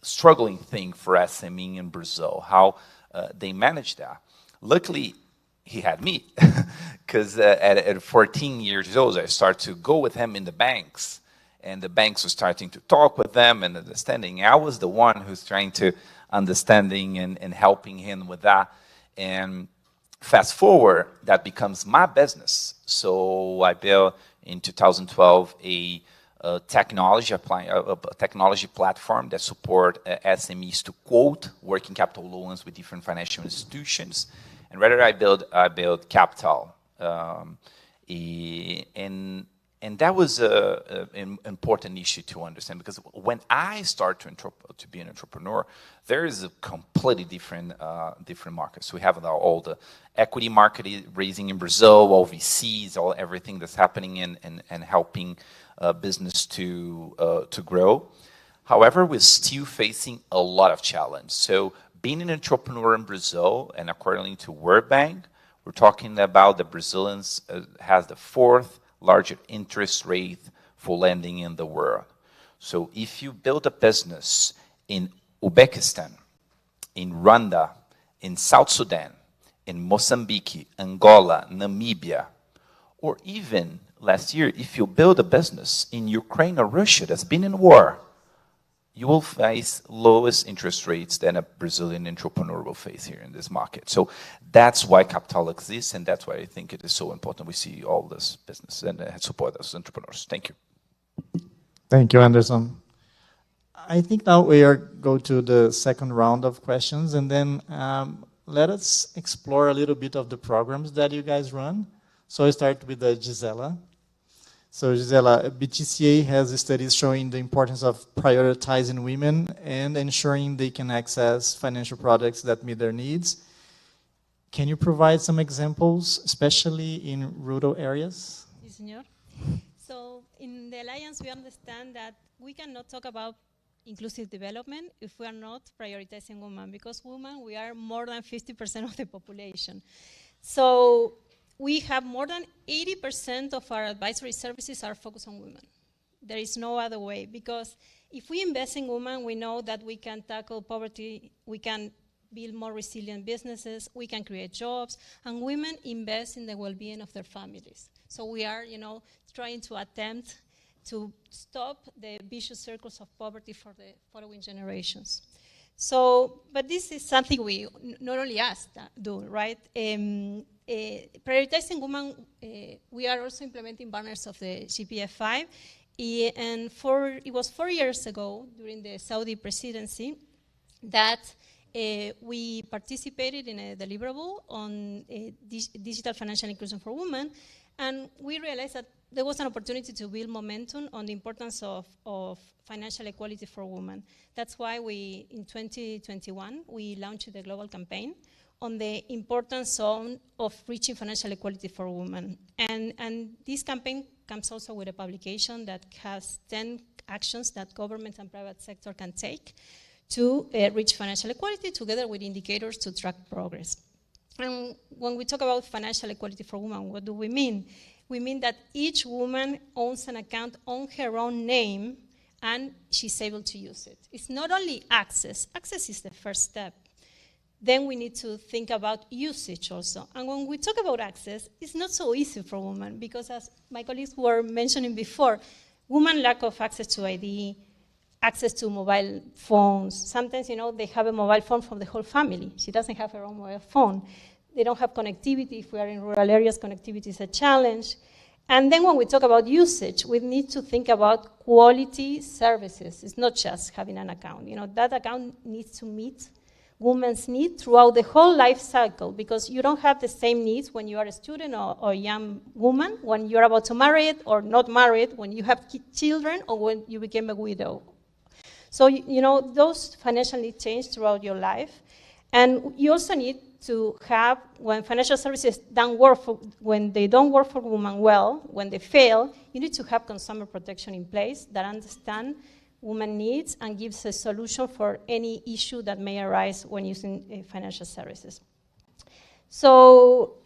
Speaker 8: struggling thing for SME in Brazil, how they manage that. Luckily, he had me, because at 14 years old, I started to go with him in the banks, and the banks were starting to talk with them and understanding. I was the one who's trying to understanding and helping him with that. And fast forward, that becomes my business. So I built in 2012 a technology platform that support SMEs to quote working capital loans with different financial institutions. And rather I build capital. And that was an important issue to understand, because when I start to be an entrepreneur, there is a completely different market. So we have all the equity market raising in Brazil, all VCs, everything that's happening and helping business to grow. However, we're still facing a lot of challenge. So being an entrepreneur in Brazil, and according to World Bank, we're talking about the Brazilians has the fourth largest interest rate for lending in the world. So if you build a business in Uzbekistan, in Rwanda, in South Sudan, in Mozambique, Angola, Namibia, or even last year, if you build a business in Ukraine or Russia that's been in war, you will face lowest interest rates than a Brazilian entrepreneur will face here in this market. So that's why Capital exists, and that's why I think it is so important we see all this business and support those entrepreneurs. Thank you.
Speaker 3: Thank you, Anderson. I think now we are go to the second round of questions, and then let us explore a little bit of the programs that you guys run. So I start with Gisela. So Gisela, BTCA has studies showing the importance of prioritizing women and ensuring they can access financial products that meet their needs. Can you provide some examples, especially in rural areas?
Speaker 6: Yes, senor. So in the Alliance, we understand that we cannot talk about inclusive development if we are not prioritizing women, because women, we are more than 50% of the population. So we have more than 80% of our advisory services are focused on women. There is no other way, because if we invest in women, we know that we can tackle poverty, we can build more resilient businesses, we can create jobs, and women invest in the well-being of their families. So we are, trying to attempt to stop the vicious circles of poverty for the following generations. So, but this is something we, not only us do, right? Prioritizing women, we are also implementing banners of the GPF5, and it was 4 years ago, during the Saudi presidency, that we participated in a deliverable on digital financial inclusion for women, and we realized that there was an opportunity to build momentum on the importance of financial equality for women. That's why we, in 2021, we launched the global campaign on the importance of reaching financial equality for women. And this campaign comes also with a publication that has 10 actions that government and private sector can take to reach financial equality, together with indicators to track progress. And when we talk about financial equality for women, what do we mean? We mean that each woman owns an account on her own name and she's able to use it. It's not only access. Access is the first step. Then we need to think about usage also. And when we talk about access, it's not so easy for women, because as my colleagues were mentioning before, women lack of access to ID, access to mobile phones. Sometimes, they have a mobile phone from the whole family. She doesn't have her own mobile phone. They don't have connectivity. If we are in rural areas, connectivity is a challenge. And then when we talk about usage, we need to think about quality services. It's not just having an account. That account needs to meet women's needs throughout the whole life cycle, because you don't have the same needs when you are a student or a young woman, when you're about to marry it or not married, when you have children, or when you became a widow. So, those financial needs change throughout your life. And you also need to have, when financial services when they don't work for women well, when they fail, you need to have consumer protection in place that understand women needs and gives a solution for any issue that may arise when using financial services. So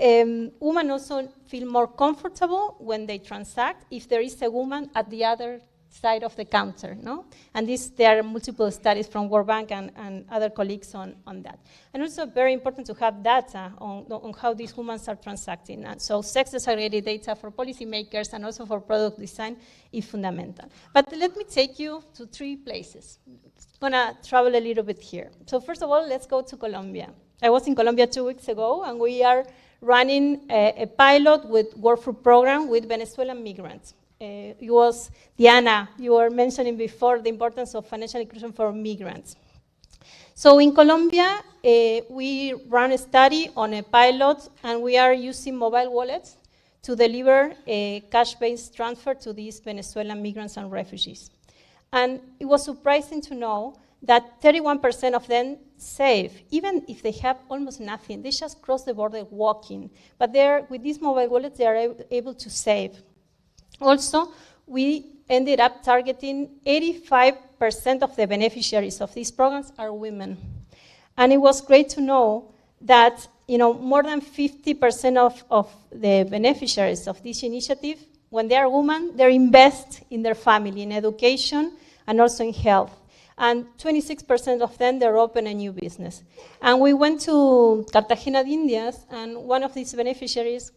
Speaker 6: women also feel more comfortable when they transact if there is a woman at the other side of the counter, no? And there are multiple studies from World Bank and other colleagues on that. And also very important to have data on how these women are transacting. And so sex disaggregated data for policymakers and also for product design is fundamental. But let me take you to 3 places. I'm gonna travel a little bit here. So first of all, let's go to Colombia. I was in Colombia 2 weeks ago, and we are running a pilot with Work Food program with Venezuelan migrants. It was Diana, you were mentioning before the importance of financial inclusion for migrants. So in Colombia, we ran a study on a pilot, and we are using mobile wallets to deliver a cash-based transfer to these Venezuelan migrants and refugees. And it was surprising to know that 31% of them save, even if they have almost nothing. They just cross the border walking. But with these mobile wallets, they are able to save. Also, we ended up targeting 85% of the beneficiaries of these programs are women. And it was great to know that more than 50% of the beneficiaries of this initiative, when they are women, they invest in their family, in education, and also in health. And 26% of them, they're open a new business. And we went to Cartagena de Indias, and one of these beneficiaries,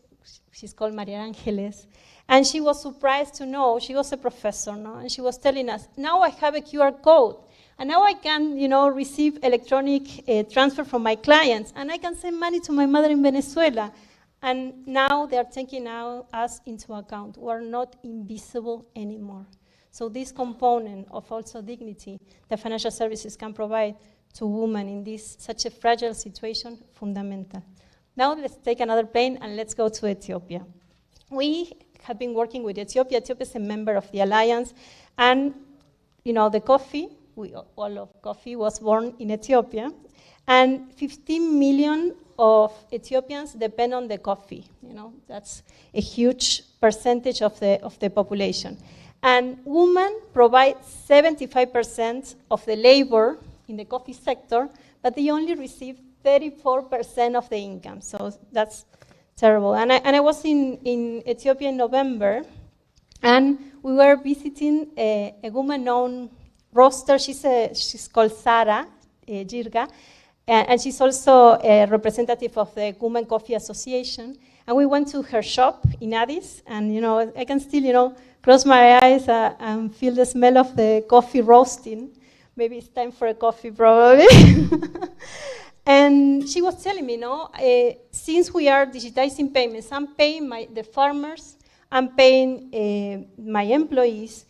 Speaker 6: she's called Maria Angeles, and she was surprised to know, she was a professor, no? And she was telling us, now I have a QR code, and now I can, receive electronic transfer from my clients, and I can send money to my mother in Venezuela. And now they are taking us into account. We're not invisible anymore. So this component of also dignity that financial services can provide to women in this such a fragile situation, fundamental. Now let's take another plane and let's go to Ethiopia. We have been working with Ethiopia. Ethiopia is a member of the alliance, and the coffee, all of coffee was born in Ethiopia, and 15 million of Ethiopians depend on the coffee. That's a huge percentage of the population. And women provide 75% of the labor in the coffee sector, but they only receive 34% of the income. So that's terrible. And I was in Ethiopia in November, and we were visiting a woman-owned roaster. She's called Sara Jirga, and she's also a representative of the Women Coffee Association. And we went to her shop in Addis, and I can still, close my eyes and feel the smell of the coffee roasting. Maybe it's time for a coffee, probably. And she was telling me, since we are digitizing payments, I'm paying the farmers, I'm paying my employees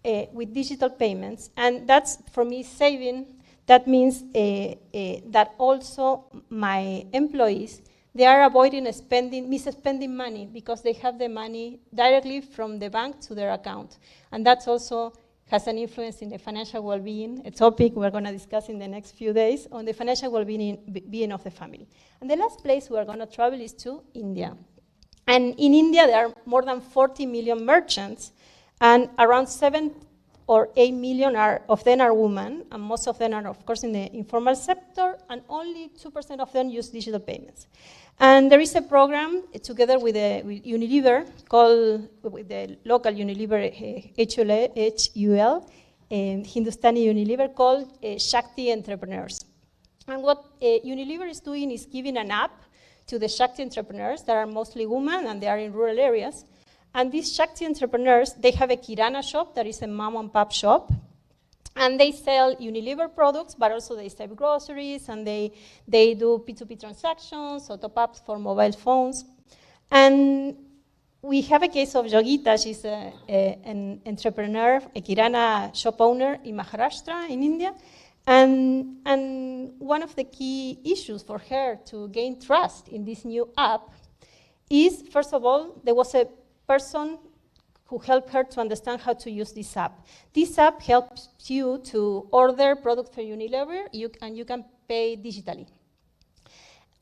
Speaker 6: with digital payments, and that's, for me, saving. That means that also my employees, they are avoiding misspending money because they have the money directly from the bank to their account. And that also has an influence in the financial well-being, a topic we're going to discuss in the next few days on the financial well-being of the family. And the last place we're going to travel is to India. And in India, there are more than 40 million merchants, and around 7 or 8 million of them are women, and most of them are, of course, in the informal sector, and only 2% of them use digital payments. And there is a program together with Unilever, called, with the local Unilever, HUL, Hindustani Unilever, called Shakti Entrepreneurs. And what Unilever is doing is giving an app to the Shakti entrepreneurs that are mostly women, and they are in rural areas. And these Shakti entrepreneurs, they have a Kirana shop that is a mom and pop shop. And they sell Unilever products, but also they sell groceries, and they do P2P transactions, or top-ups for mobile phones. And we have a case of Yogita. She's an entrepreneur, a Kirana shop owner in Maharashtra, in India. And one of the key issues for her to gain trust in this new app is, first of all, there was a person who helped her to understand how to use this app. This app helps you to order products for Unilever, and you can pay digitally.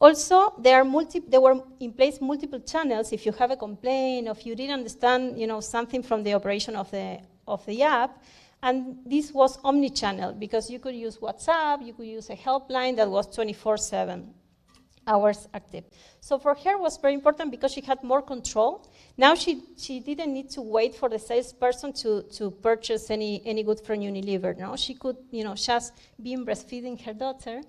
Speaker 6: Also, there were in place multiple channels. If you have a complaint, or if you didn't understand, something from the operation of the app, and this was omni-channel, because you could use WhatsApp, you could use a helpline that was 24/7 hours active. So for her it was very important because she had more control. Now she didn't need to wait for the salesperson to purchase any good from Unilever. No, she could just be breastfeeding her daughter,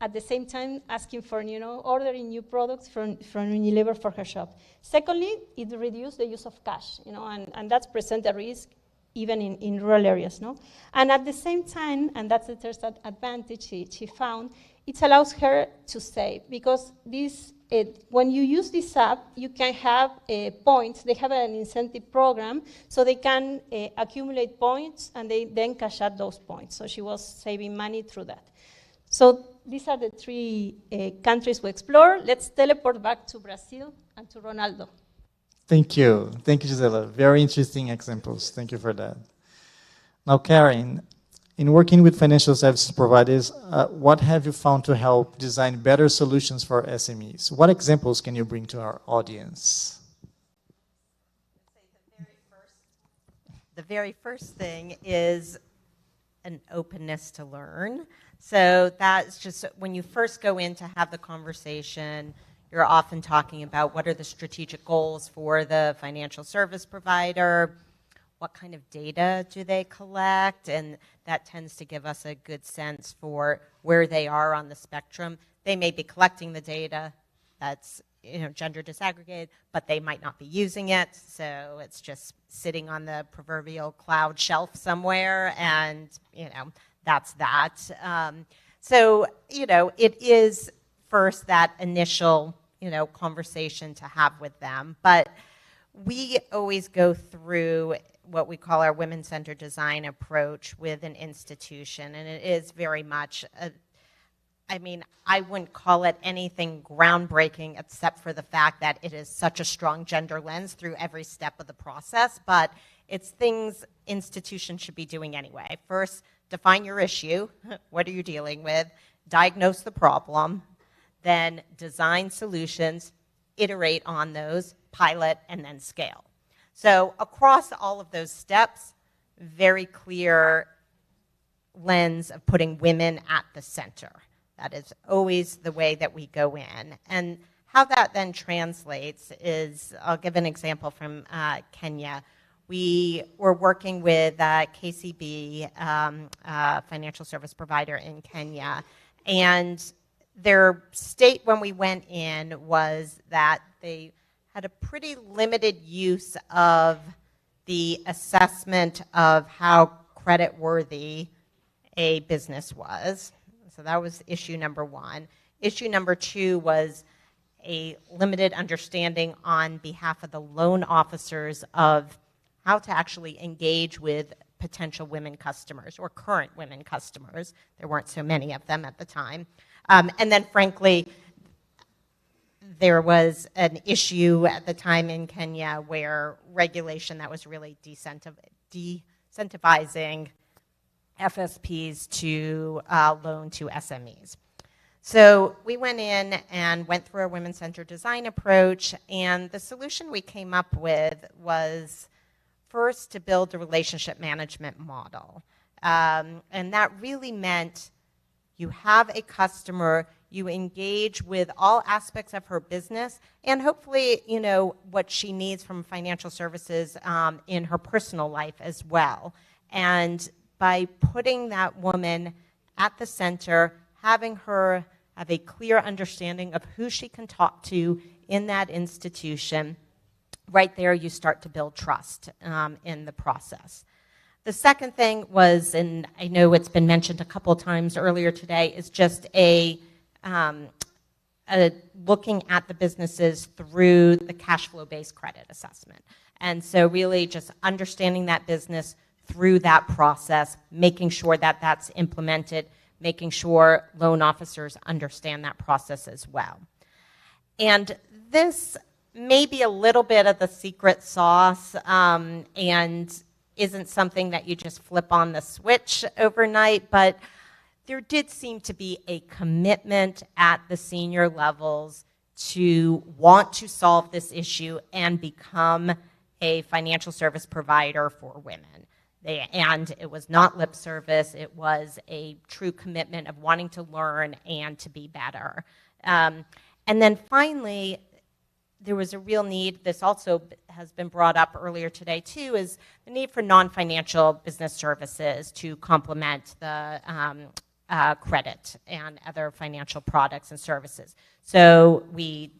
Speaker 6: at the same time asking for ordering new products from Unilever for her shop. Secondly, it reduced the use of cash, and that's present a risk even in rural areas. No, and at the same time, and that's the third advantage she found, it allows her to save, because when you use this app, you can have points. They have an incentive program, so they can accumulate points, and they then cash out those points. So she was saving money through that. So these are the three countries we explore. Let's teleport back to Brazil and to Ronaldo.
Speaker 3: Thank you. Thank you, Gisela. Very interesting examples. Thank you for that. Now, Karen, in working with financial services providers, what have you found to help design better solutions for SMEs? What examples can you bring to our audience?
Speaker 5: The very first thing is an openness to learn. So that's just when you first go in to have the conversation, you're often talking about what are the strategic goals for the financial service provider, what kind of data do they collect, and that tends to give us a good sense for where they are on the spectrum. They may be collecting the data that's gender disaggregated, but they might not be using it, so it's just sitting on the proverbial cloud shelf somewhere, and that's that. So it is first that initial conversation to have with them, but we always go through what we call our women-centered design approach with an institution, and it is very much I wouldn't call it anything groundbreaking except for the fact that it is such a strong gender lens through every step of the process, but it's things institutions should be doing anyway. First, define your issue. What are you dealing with? Diagnose the problem. Then design solutions, iterate on those, pilot, and then scale. So across all of those steps, very clear lens of putting women at the center. That is always the way that we go in. And how that then translates is, I'll give an example from Kenya. We were working with KCB, financial service provider in Kenya, and their state when we went in was that they had a pretty limited use of the assessment of how creditworthy a business was. So that was issue number one. Issue number two was a limited understanding on behalf of the loan officers of how to actually engage with potential women customers or current women customers. There weren't so many of them at the time. And then frankly, there was an issue at the time in Kenya where regulation that was really decentivizing FSPs to loan to SMEs. So we went in and went through a women-centered design approach, and the solution we came up with was first to build a relationship management model. And that really meant you have a customer, you engage with all aspects of her business, and hopefully, what she needs from financial services in her personal life as well. And by putting that woman at the center, having her have a clear understanding of who she can talk to in that institution, right there you start to build trust in the process. The second thing was, and I know it's been mentioned a couple of times earlier today, is just looking at the businesses through the cash flow-based credit assessment. And so really just understanding that business through that process, making sure that that's implemented, making sure loan officers understand that process as well. And this may be a little bit of the secret sauce and isn't something that you just flip on the switch overnight, but there did seem to be a commitment at the senior levels to want to solve this issue and become a financial service provider for women. And it was not lip service, it was a true commitment of wanting to learn and to be better. And then finally, there was a real need, this also has been brought up earlier today too, is the need for non-financial business services to complement the credit and other financial products and services. So we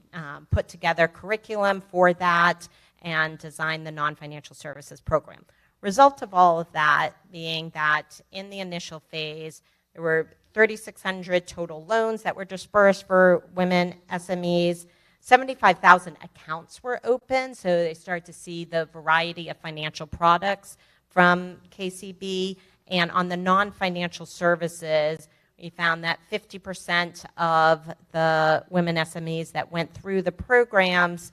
Speaker 5: put together curriculum for that and designed the non-financial services program. Result of all of that being that in the initial phase, there were 3,600 total loans that were dispersed for women SMEs. 75,000 accounts were open, so they started to see the variety of financial products from KCB. And on the non-financial services, we found that 50% of the women SMEs that went through the programs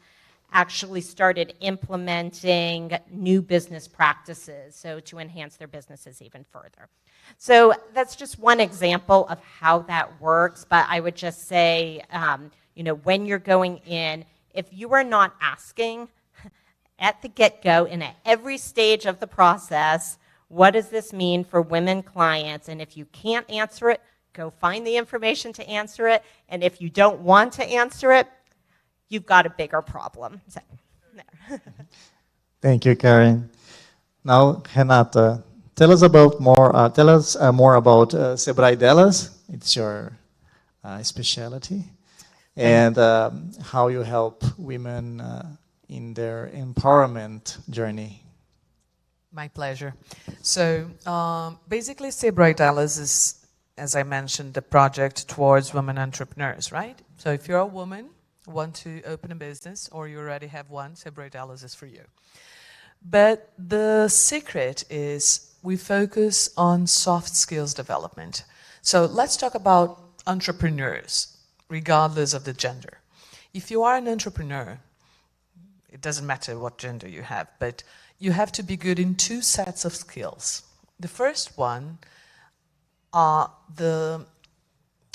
Speaker 5: actually started implementing new business practices, so to enhance their businesses even further. So that's just one example of how that works, but I would just say, when you're going in, if you are not asking at the get-go and at every stage of the process, what does this mean for women clients? And if you can't answer it, go find the information to answer it. And if you don't want to answer it, you've got a bigger problem. So,
Speaker 3: Thank you, Karen. Now, Renata, tell us more about Sebrae Delas. It's your specialty, and how you help women in their empowerment journey.
Speaker 22: My pleasure. So basically, Sebrae Dallas is, as I mentioned, the project towards women entrepreneurs, right? So if you're a woman, want to open a business, or you already have one, Sebrae Dallas is for you. But the secret is we focus on soft skills development. So let's talk about entrepreneurs, regardless of the gender. If you are an entrepreneur, it doesn't matter what gender you have, but you have to be good in two sets of skills. The first one are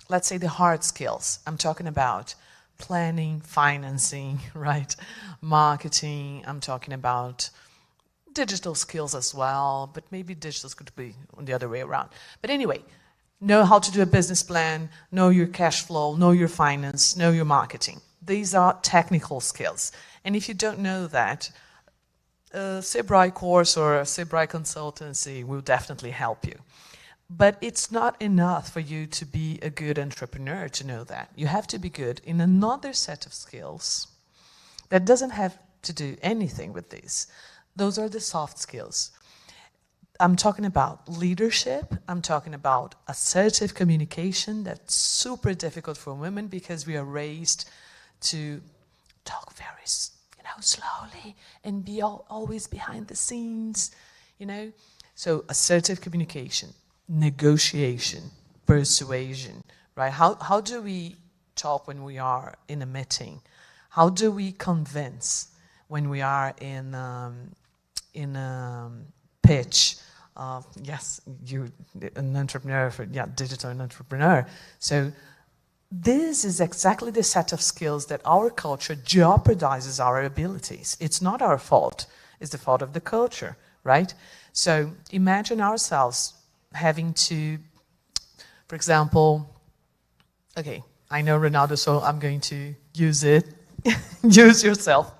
Speaker 22: let's say the hard skills. I'm talking about planning, financing, right? Marketing. I'm talking about digital skills as well, but maybe digital could be the other way around. But anyway, know how to do a business plan, know your cash flow, know your finance, know your marketing. These are technical skills. And if you don't know that, a Sebrae course or a Sebrae consultancy will definitely help you. But it's not enough for you to be a good entrepreneur to know that. You have to be good in another set of skills that doesn't have to do anything with these. Those are the soft skills. I'm talking about leadership. I'm talking about assertive communication. That's super difficult for women because we are raised to talk very slowly and be always behind the scenes, So assertive communication, negotiation, persuasion, right? How do we talk when we are in a meeting? How do we convince when we are in a pitch? Yes, you're an entrepreneur, digital entrepreneur. So this is exactly the set of skills that our culture jeopardizes our abilities. It's not our fault. It's the fault of the culture, right? So imagine ourselves having to, for example, okay, I know Ronaldo, so I'm going to use it. Use yourself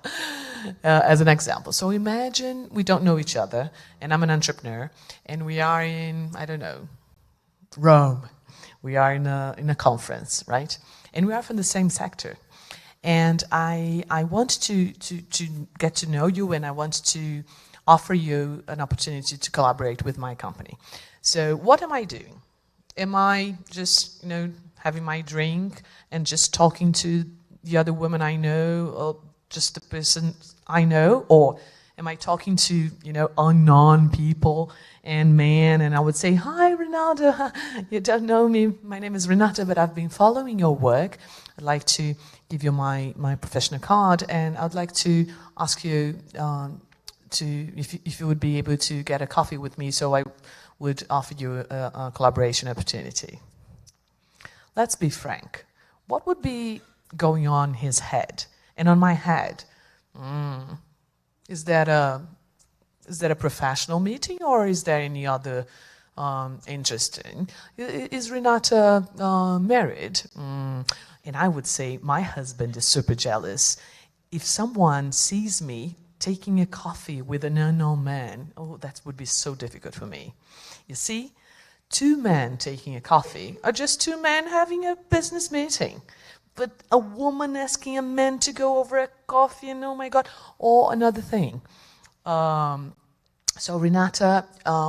Speaker 22: as an example. So imagine we don't know each other, and I'm an entrepreneur, and we are in, I don't know, Rome. We are in a conference, right? And we are from the same sector. And I want to get to know you, and I want to offer you an opportunity to collaborate with my company. So what am I doing? Am I just, having my drink and just talking to the other women I know, or just the person I know? Or am I talking to, unknown people and men, and I would say, hi, Ronaldo, you don't know me, my name is Renata, but I've been following your work. I'd like to give you my professional card, and I'd like to ask you if you would be able to get a coffee with me, so I would offer you a collaboration opportunity. Let's be frank. What would be going on in his head and on my head? Is that a professional meeting, or is there any other interesting? Is Renata married? And I would say my husband is super jealous. If someone sees me taking a coffee with an unknown man, that would be so difficult for me. You see, two men taking a coffee are just two men having a business meeting. But a woman asking a man to go over a coffee, and oh my God, or another thing. So Renata,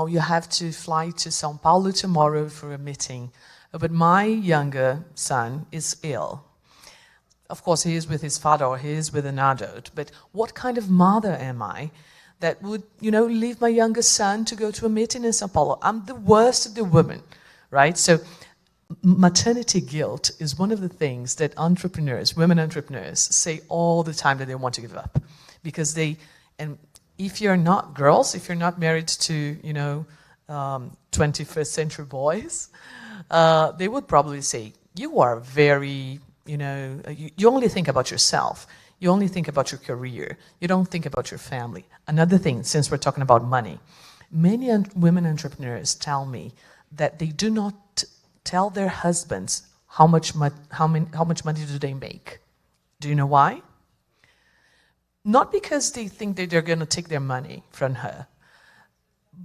Speaker 22: you have to fly to São Paulo tomorrow for a meeting. But my younger son is ill. Of course, he is with his father, or he is with an adult. But what kind of mother am I that would, leave my younger son to go to a meeting in São Paulo? I'm the worst of the women, right? So maternity guilt is one of the things that women entrepreneurs say all the time that they want to give up. Because and if you're not girls, if you're not married to, 21st century boys, they would probably say, you are very, you only think about yourself. You only think about your career. You don't think about your family. Another thing, since we're talking about money, many women entrepreneurs tell me that they do not tell their husbands how much money do they make. Do you know why? Not because they think that they're going to take their money from her.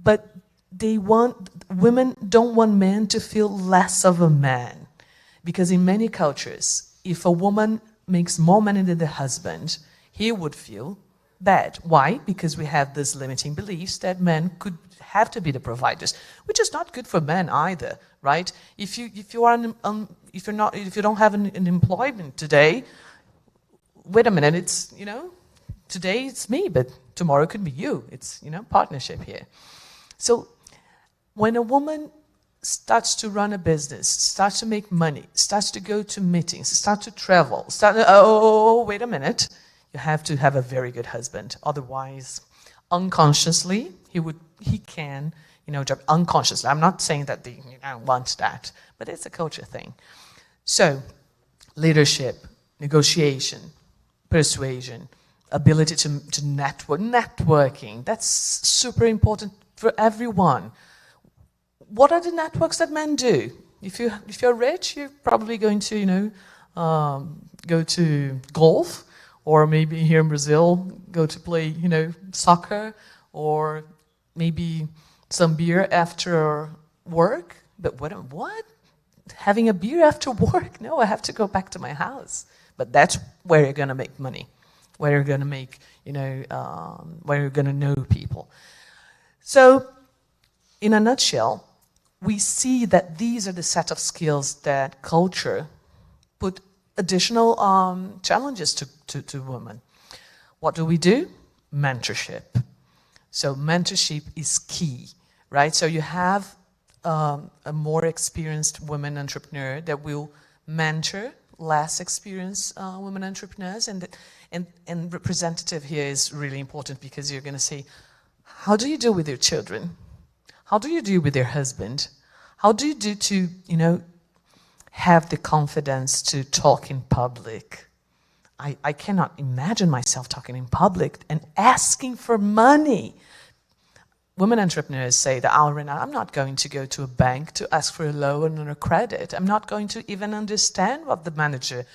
Speaker 22: but women don't want men to feel less of a man. Because in many cultures, if a woman makes more money than the husband, he would feel bad. Why? Because we have this limiting beliefs that men could have to be the providers, which is not good for men either, right? If you don't have an employment today, wait a minute, it's, today it's me, but tomorrow it could be you. It's, partnership here. So when a woman starts to run a business, starts to make money, starts to go to meetings, starts to travel, wait a minute, you have to have a very good husband. Otherwise, unconsciously, he can, unconsciously. I'm not saying that they want that, but it's a culture thing. So, leadership, negotiation, persuasion, ability to networking, that's super important for everyone. What are the networks that men do? If you're rich, you're probably going to, go to golf, or maybe here in Brazil, go to play, soccer, or maybe some beer after work. But what? Having a beer after work? No, I have to go back to my house. But that's where you're going to make money, where you're going to make, where you're going to know people. So, in a nutshell, we see that these are the set of skills that culture put additional challenges to women. What do? Mentorship. So mentorship is key, right? So you have a more experienced women entrepreneur that will mentor less experienced women entrepreneurs, and representative here is really important, because you're going to say, how do you deal with your children? How do you deal with your husband? How do you do to, have the confidence to talk in public? I cannot imagine myself talking in public and asking for money. Women entrepreneurs say that, I'm not going to go to a bank to ask for a loan or a credit. I'm not going to even understand what the manager,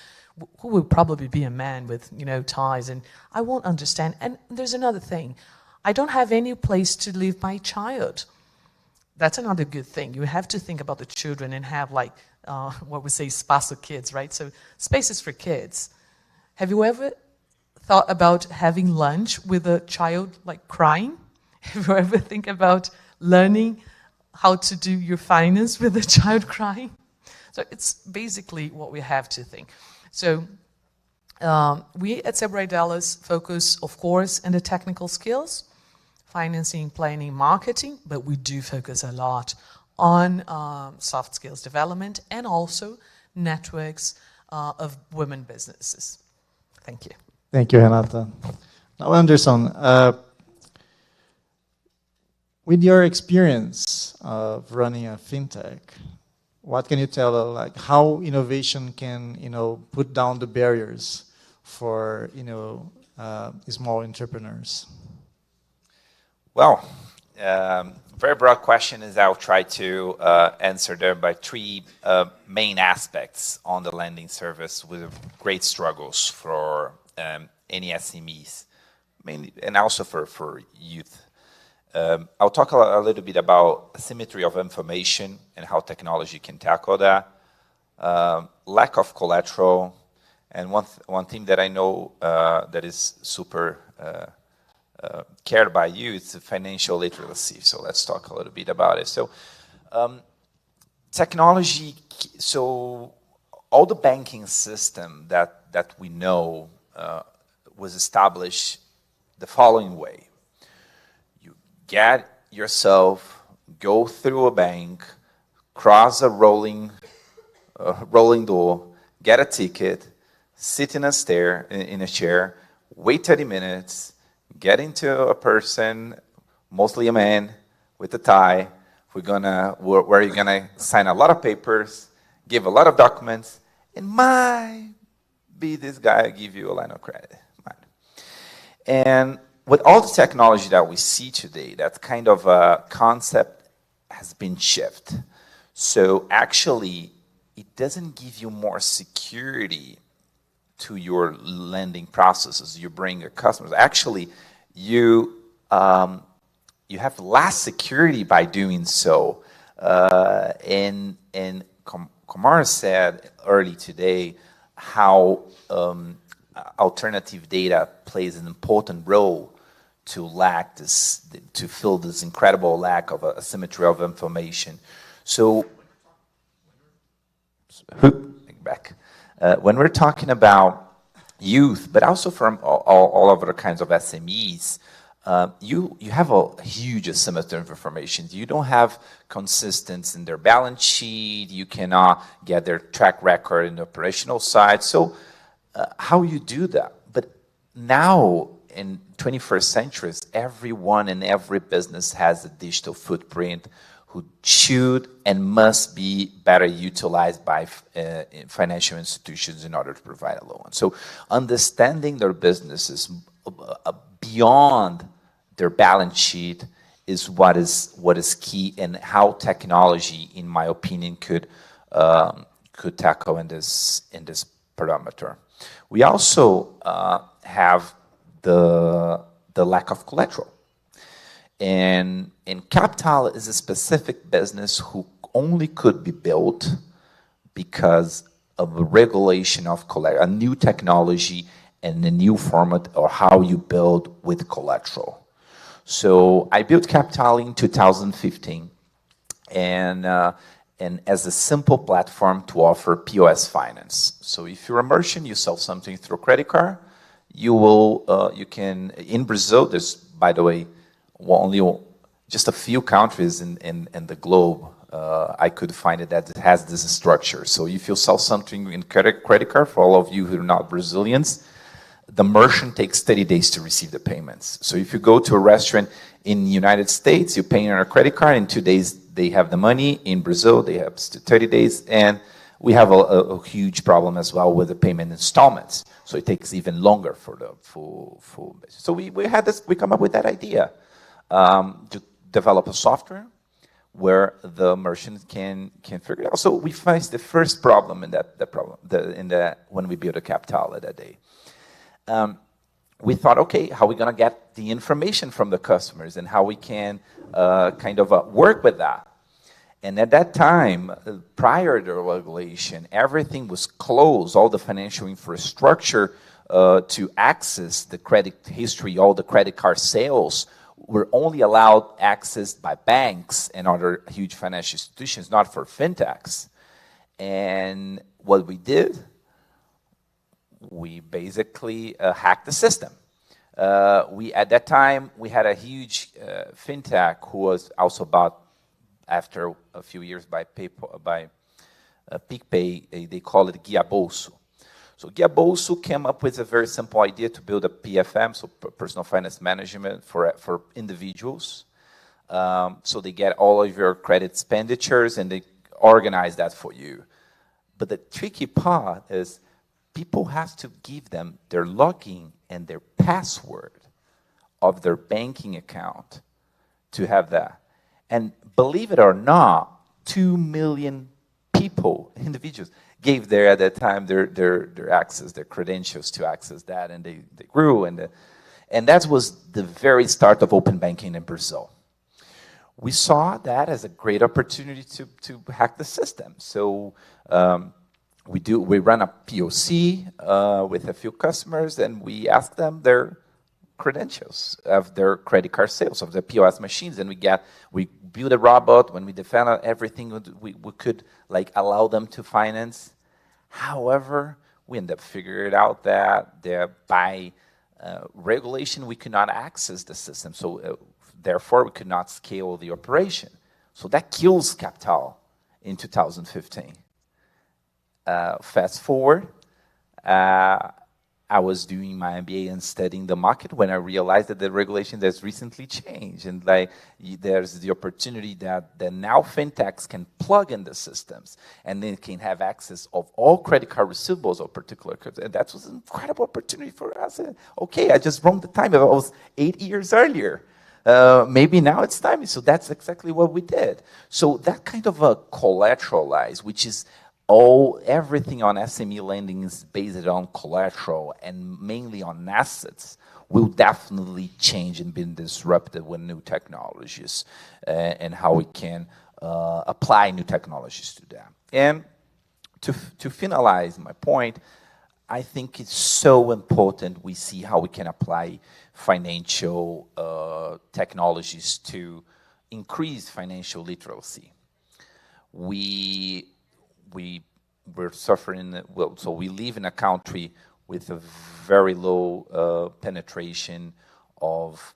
Speaker 22: who will probably be a man with, ties, and I won't understand. And there's another thing. I don't have any place to leave my child. That's another good thing. You have to think about the children and have, what we say, espaço kids, right? So spaces for kids. Have you ever thought about having lunch with a child, crying? Have you ever think about learning how to do your finance with a child crying? So it's basically what we have to think. So we at Sebrae Dallas focus, of course, on the technical skills, financing, planning, marketing, but we do focus a lot on soft skills development and also networks of women businesses. Thank you.
Speaker 3: Thank you, Renata. Now, Anderson, with your experience of running a fintech, what can you tell, how innovation can, put down the barriers for, small entrepreneurs?
Speaker 8: Well, very broad question, is I'll try to answer there by three main aspects on the lending service with great struggles for any SMEs, mainly, and also for youth. I'll talk a little bit about asymmetry of information and how technology can tackle that, lack of collateral, and one thing that I know that is super cared by you is financial literacy. So let's talk a little bit about it. So technology, so all the banking system that we know was established the following way. You get yourself, go through a bank, cross a rolling door, get a ticket, sit in a chair, wait 30 minutes, get into a person, mostly a man, with a tie, where you're gonna sign a lot of papers, give a lot of documents, and might be this guy give you a line of credit. And with all the technology that we see today, that kind of concept has been shifted. So actually, it doesn't give you more security to your lending processes. You bring your customers. Actually, you you have less security by doing so. And Kamara said early today how alternative data plays an important role to fill this incredible lack of asymmetry of information. So, when we're talking about youth, but also from all other kinds of SMEs, you have a huge asymmetry of information. You don't have consistency in their balance sheet. You cannot get their track record in the operational side. So how you do that? But now in 21st centuries, everyone in every business has a digital footprint who should and must be better utilized by financial institutions in order to provide a loan. So understanding their businesses beyond their balance sheet is what is key, and how technology, in my opinion, could tackle in this parameter. We also have the lack of collateral, and capital is a specific business who only could be built because of a regulation of collateral, a new technology and a new format, or how you build with collateral. So I built Capital in 2015, and as a simple platform to offer POS finance. So if you're a merchant, you sell something through a credit card, you can, in Brazil, there's, by the way, only just a few countries in the globe, I could find it that it has this structure. So if you sell something in credit card, for all of you who are not Brazilians, the merchant takes 30 days to receive the payments. So if you go to a restaurant in the United States, you're paying on a credit card, in 2 days they have the money. In Brazil, they have 30 days. And we have a huge problem as well with the payment installments. So it takes even longer for the full. So we come up with that idea to develop a software where the merchant can figure it out. So we faced the first problem in when we built a Capital that day. We thought, okay, how are we going to get the information from the customers, and how we can work with that? And at that time, prior to the regulation, everything was closed. All the financial infrastructure to access the credit history, all the credit card sales, were only allowed access by banks and other huge financial institutions, not for fintechs. And what we did, we basically hacked the system. At that time, we had a huge fintech who was also bought after a few years by PicPay. They call it Guia Bolso. So Guia Bolso came up with a very simple idea to build a PFM, so personal finance management for individuals. So they get all of your credit expenditures and they organize that for you. But the tricky part is people have to give them their login and their password of their banking account to have that. And believe it or not, 2 million people, individuals, gave at that time their access, their credentials to access that, and they grew, and that was the very start of open banking in Brazil. We saw that as a great opportunity to hack the system. So we run a POC with a few customers, and we ask them their credentials of their credit card sales, of their POS machines, and we build a robot. When we develop everything, we could allow them to finance. However, we ended up figuring out that by regulation we could not access the system, so therefore we could not scale the operation. So that kills Capital in 2015. Fast forward, I was doing my MBA and studying the market when I realized that the regulation has recently changed, and there's the opportunity that now fintechs can plug in the systems, and they can have access of all credit card receivables of particular credit, and that was an incredible opportunity for us. Okay, I just wrong the time. It was 8 years earlier. Maybe now it's time. So that's exactly what we did. So that kind of a collateralized, which is everything on SME lending is based on collateral and mainly on assets, will definitely change and be disrupted with new technologies and how we can apply new technologies to them. And to finalize my point, I think it's so important we see how we can apply financial technologies to increase financial literacy. We're suffering, well, so we live in a country with a very low penetration of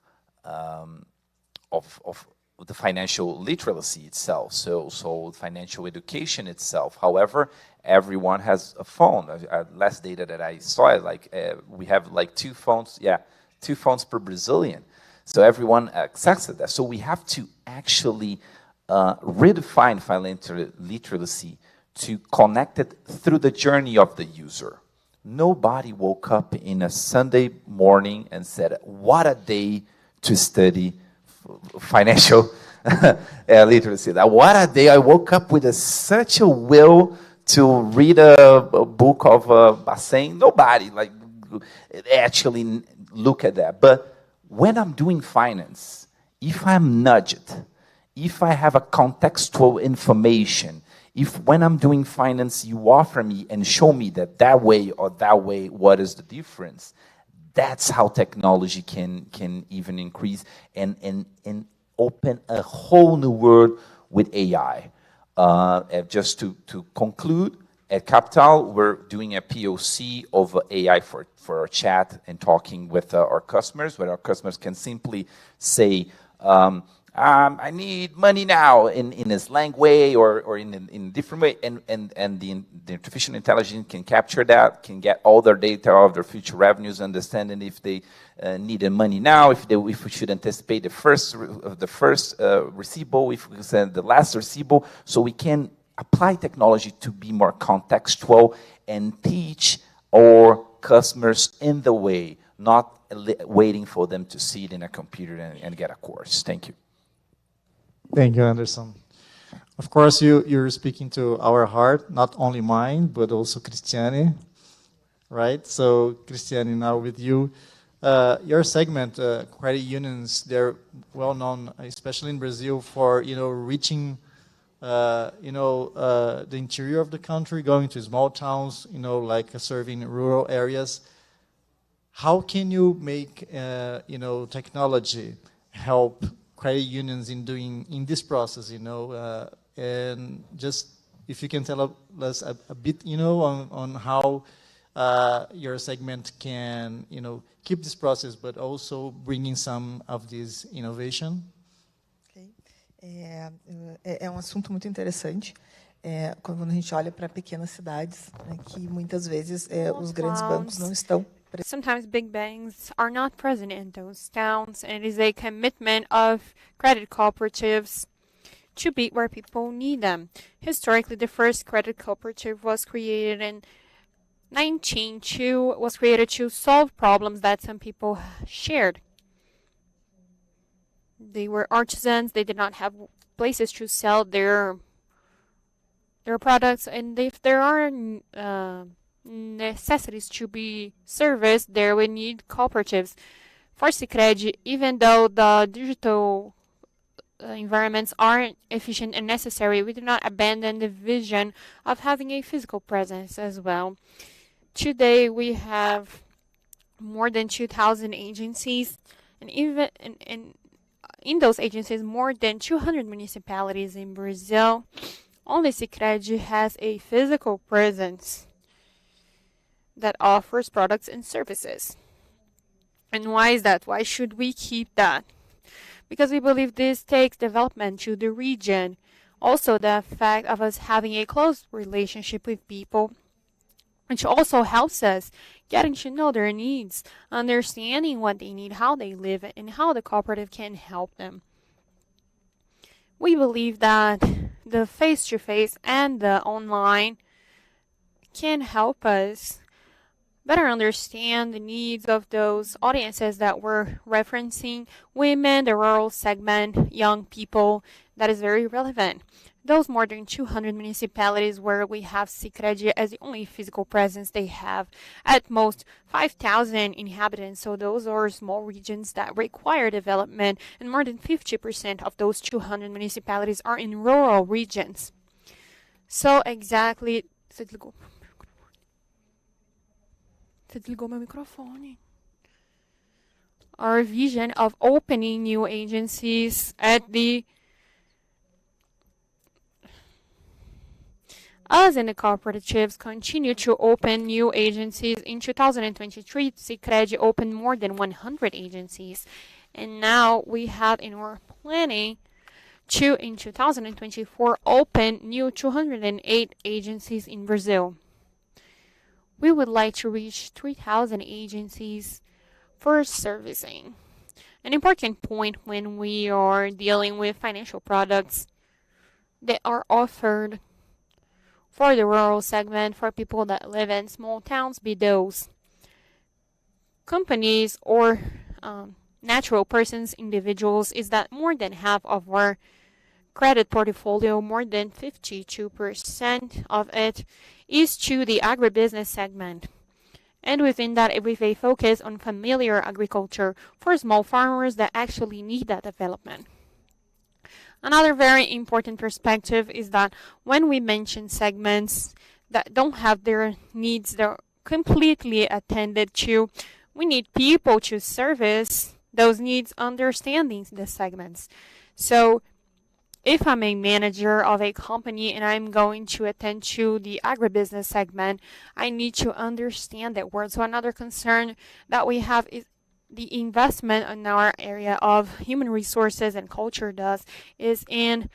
Speaker 8: the financial literacy itself, so financial education itself. However, everyone has a phone. Last data that I saw, like we have like 2 phones, 2 phones per Brazilian. So everyone accesses that. So we have to actually redefine financial literacy to connect it through the journey of the user. Nobody woke up in a Sunday morning and said, what a day to study financial literacy. What a day I woke up with such a will to read a book of Bassin. Nobody like actually look at that. But when I'm doing finance, if I'm nudged, if I have a contextual information, if when I'm doing finance, you offer me and show me that way or that way, what is the difference? That's how technology can even increase and open a whole new world with AI. Just to conclude, at Capital, we're doing a POC of AI for our chat and talking with our customers, where our customers can simply say, I need money now in a slang way or in a different way, and the artificial intelligence can capture that, can get all their data of their future revenues, understanding if they needed money now, if we should anticipate the first receivable, if we send the last receivable, so we can apply technology to be more contextual and teach our customers in the way, not waiting for them to see it in a computer and get a course. Thank you.
Speaker 3: Thank you, Anderson. Of course, you're speaking to our heart, not only mine, but also Cristiane, right? So, Cristiane, now with you. Your segment, credit unions, they're well known, especially in Brazil, for reaching the interior of the country, going to small towns, like serving rural areas. How can you make technology help credit unions in this process, and just if you can tell us a bit, on how your segment can, keep this process, but also bringing some of this innovation.
Speaker 7: Okay. É assunto muito interessante. Quando a gente olha para pequenas cidades, que muitas vezes os grandes bancos não estão.
Speaker 10: Sometimes big banks are not present in those towns, and it is a commitment of credit cooperatives to be where people need them. Historically, the first credit cooperative was created in 1902, was created to solve problems that some people shared. They were artisans, they did not have places to sell their products, and if there are necessities to be serviced, there we need cooperatives. For Sicredi, even though the digital environments aren't efficient and necessary, we do not abandon the vision of having a physical presence as well. Today we have more than 2,000 agencies, and even in those agencies, more than 200 municipalities in Brazil. Only Sicredi has a physical presence that offers products and services. And why is that? Why should we keep that? Because we believe this takes development to the region. Also, the fact of us having a close relationship with people, which also helps us getting to know their needs, understanding what they need, how they live, and how the cooperative can help them. We believe that the face-to-face and the online can help us better understand the needs of those audiences that we're referencing, women, the rural segment, young people. That is very relevant. those more than 200 municipalities where we have Sicredi as the only physical presence, they have at most 5,000 inhabitants. So those are small regions that require development, and more than 50% of those 200 municipalities are in rural regions. So exactly... Você desligou meu microfone. Our vision of opening new agencies at the... Us and the cooperatives continue to open new agencies. In 2023, Sicredi opened more than 100 agencies. And now we have in our planning to, in 2024, open new 208 agencies in Brazil. We would like to reach 3,000 agencies for servicing. An important point when we are dealing with financial products that are offered for the rural segment, for people that live in small towns, be those companies or natural persons, individuals, is that more than half of our credit portfolio, more than 52% of it, is to the agribusiness segment. And within that, with a focus on familiar agriculture for small farmers that actually need that development. Another very important perspective is that when we mention segments that don't have their needs they're completely attended to, we need people to service those needs, understanding the segments. So if I'm a manager of a company and I'm going to attend to the agribusiness segment, I need to understand that word. So another concern that we have is the investment in our area of human resources and culture is in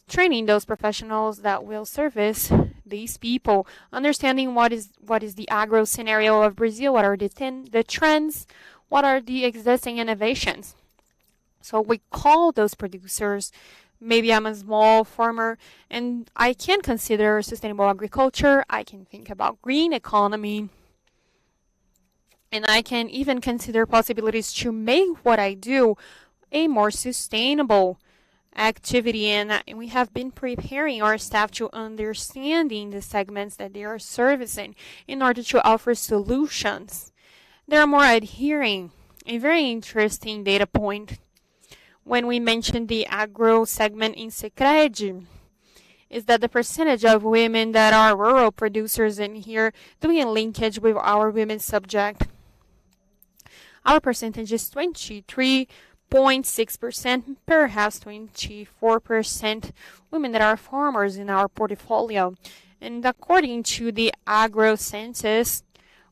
Speaker 10: training those professionals that will service these people, understanding what is the agro scenario of Brazil, what are the trends, what are the existing innovations. So we call those producers. Maybe I'm a small farmer and I can consider sustainable agriculture. I can think about green economy. And I can even consider possibilities to make what I do a more sustainable activity. And we have been preparing our staff to understanding the segments that they are servicing in order to offer solutions. They are more adhering. A very interesting data point when we mention the agro segment in Sicredi is that the percentage of women that are rural producers in here, doing a linkage with our women subject, our percentage is 23.6%, perhaps 24% women that are farmers in our portfolio. And according to the agro census,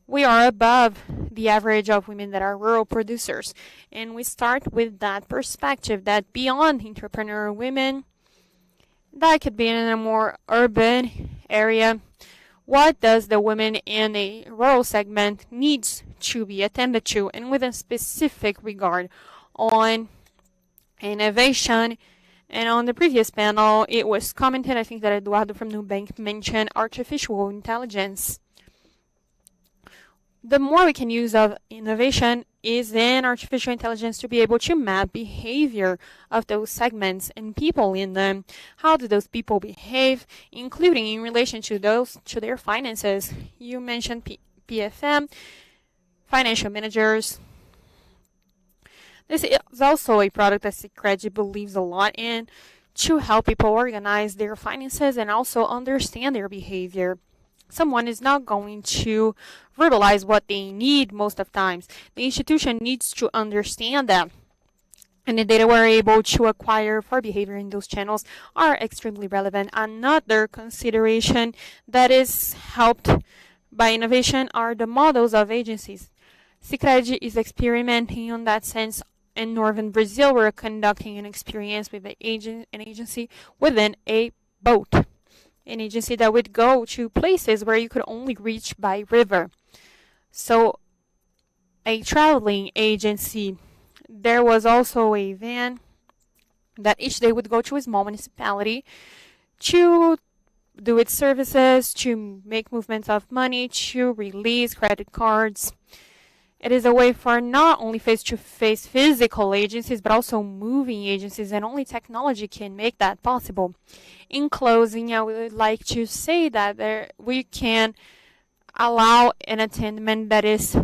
Speaker 10: we are above the average of women that are rural producers. And we start with that perspective that beyond entrepreneur women, that could be in a more urban area. What does the woman in a rural segment needs to be attended to, and with a specific regard on innovation? And on the previous panel, it was commented, I think that Eduardo from Nubank mentioned artificial intelligence. The more we can use of innovation is in artificial intelligence to be able to map behavior of those segments and people in them. How do those people behave, including in relation to their finances? You mentioned PFM, financial managers. This is also a product that Sicredi believes a lot in to help people organize their finances and also understand their behavior. Someone is not going to verbalize what they need most of the times. The institution needs to understand that. And the data we're able to acquire for behavior in those channels are extremely relevant. Another consideration that is helped by innovation are the models of agencies. Sicredi is experimenting on that sense. In northern Brazil, we're conducting an experience with an agency within a boat. An agency that would go to places where you could only reach by river. So a traveling agency. There was also a van that each day would go to a small municipality to do its services, to make movements of money, to release credit cards. It is a way for not only face-to-face physical agencies, but also moving agencies, and only technology can make that possible. In closing, I would like to say that we can allow an attainment that is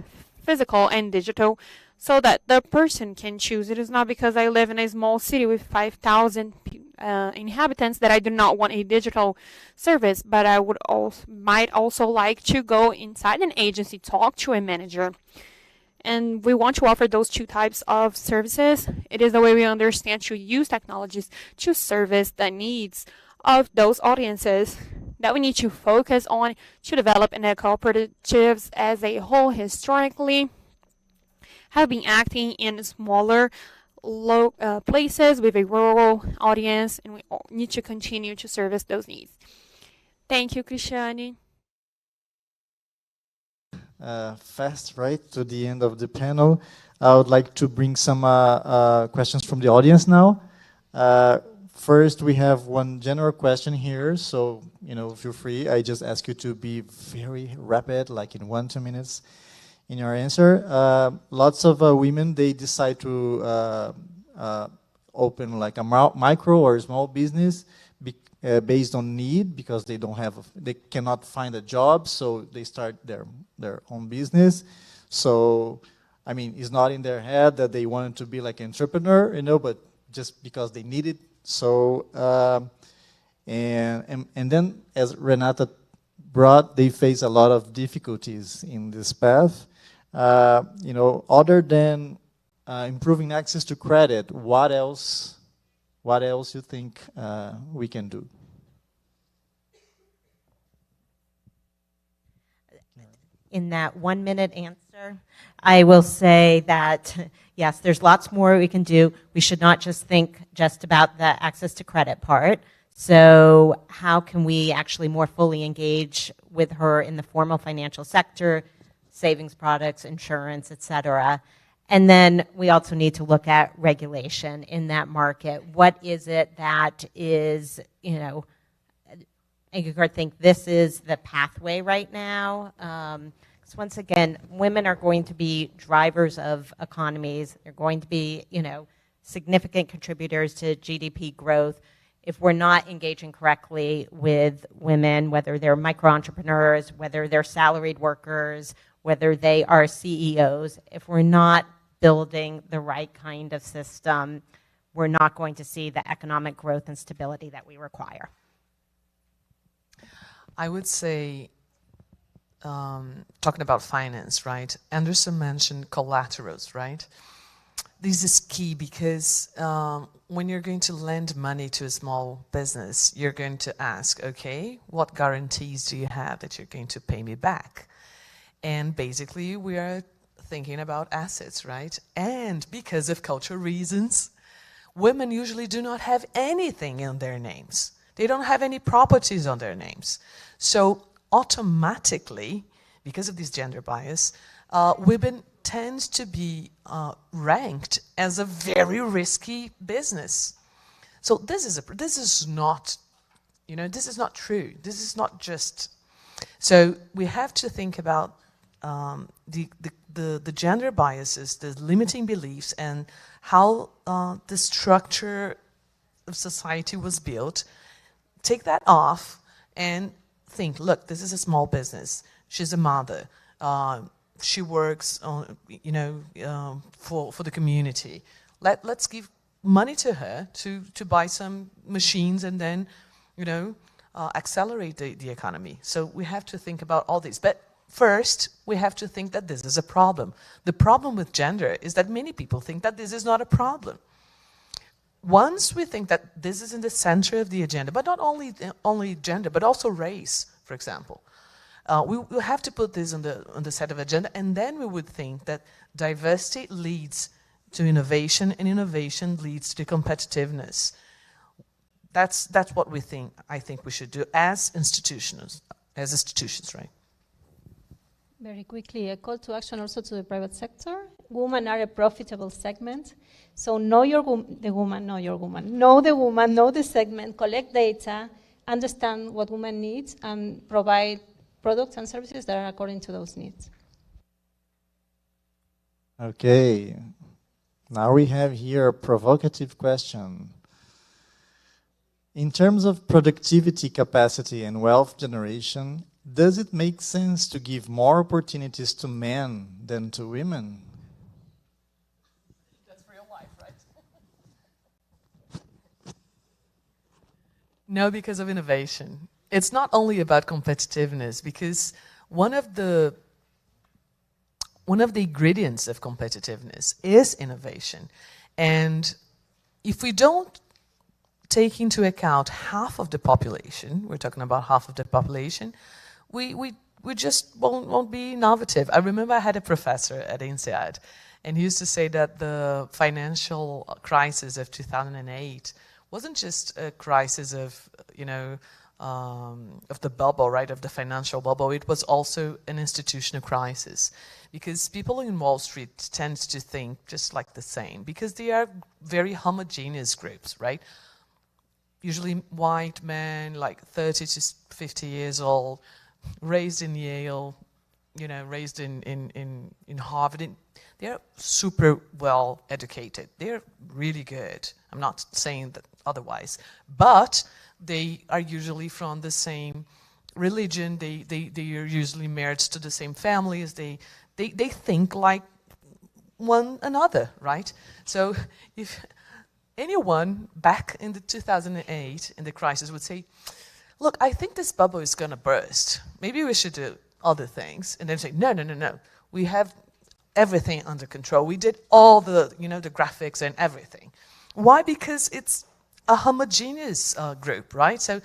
Speaker 10: physical and digital so that the person can choose. It is not because I live in a small city with 5,000 inhabitants that I do not want a digital service, but I might also like to go inside an agency, talk to a manager. And we want to offer those two types of services. It is the way we understand to use technologies to service the needs of those audiences that we need to focus on to develop, and the cooperatives as a whole historically have been acting in smaller places with a rural audience, and we need to continue to service those needs. Thank you, Cristiane.
Speaker 3: Fast, right, to the end of the panel. I would like to bring some questions from the audience now. First, we have one general question here, so feel free. I just ask you to be very rapid, like in 1-2 minutes in your answer. Lots of women, they decide to open like a micro or small business based on need, because they cannot find a job, so they start their own business. So, I mean, it's not in their head that they wanted to be like an entrepreneur, but just because they need it. So, and then as Renata brought, they face a lot of difficulties in this path. Other than improving access to credit, what else you think we can do?
Speaker 5: In that 1-minute answer, I will say that, yes, there's lots more we can do. We should not just think just about the access to credit part. So how can we actually more fully engage with her in the formal financial sector, savings products, insurance, et cetera? And then we also need to look at regulation in that market. What is it that is, I think this is the pathway right now. Because once again, women are going to be drivers of economies. They're going to be, significant contributors to GDP growth. If we're not engaging correctly with women, whether they're micro-entrepreneurs, whether they're salaried workers, whether they are CEOs, if we're not building the right kind of system, we're not going to see the economic growth and stability that we require.
Speaker 22: I would say, talking about finance, right? Anderson mentioned collaterals, right? This is key because when you're going to lend money to a small business, you're going to ask, okay, what guarantees do you have that you're going to pay me back? And basically, we are thinking about assets, right? And because of cultural reasons, women usually do not have anything in their names. They don't have any properties on their names. So automatically, because of this gender bias, women tend to be ranked as a very risky business. So this is not true. This is not just. So we have to think about the gender biases, the limiting beliefs, and how the structure of society was built. Take that off and think, look, this is a small business. She's a mother. She works on, for the community. Let's give money to her to buy some machines and then, accelerate the economy. So we have to think about all this. But first, we have to think that this is a problem. The problem with gender is that many people think that this is not a problem. Once we think that this is in the center of the agenda, but not only gender, but also race, for example, we have to put this on the set of agenda, and then we would think that diversity leads to innovation, and innovation leads to competitiveness. That's what I think we should do as institutions, right?
Speaker 6: Very quickly, a call to action also to the private sector. Women are a profitable segment. So know the woman, know your woman. Know the woman, know the segment, collect data, understand what women need, and provide products and services that are according to those needs.
Speaker 3: Okay. Now we have here a provocative question. In terms of productivity capacity and wealth generation, does it make sense to give more opportunities to men than to women?
Speaker 22: That's real life, right? No, because of innovation. It's not only about competitiveness, because one of the ingredients of competitiveness is innovation. And if we don't take into account half of the population, we're talking about half of the population, we just won't be innovative. I remember I had a professor at INSEAD, and he used to say that the financial crisis of 2008 wasn't just a crisis of, of the bubble, right, of the financial bubble. It was also an institutional crisis, because people in Wall Street tend to think just like the same, because they are very homogeneous groups, right? Usually white men, like 30 to 50 years old, raised in Yale, raised in Harvard. They're super well educated. They're really good. I'm not saying that otherwise. But they are usually from the same religion. They are usually married to the same families. They think like one another, right? So if anyone back in the 2008 in the crisis would say, look, I think this bubble is going to burst. Maybe we should do other things. And then say, no. We have everything under control. We did all the, the graphics and everything. Why? Because it's a homogeneous group, right? So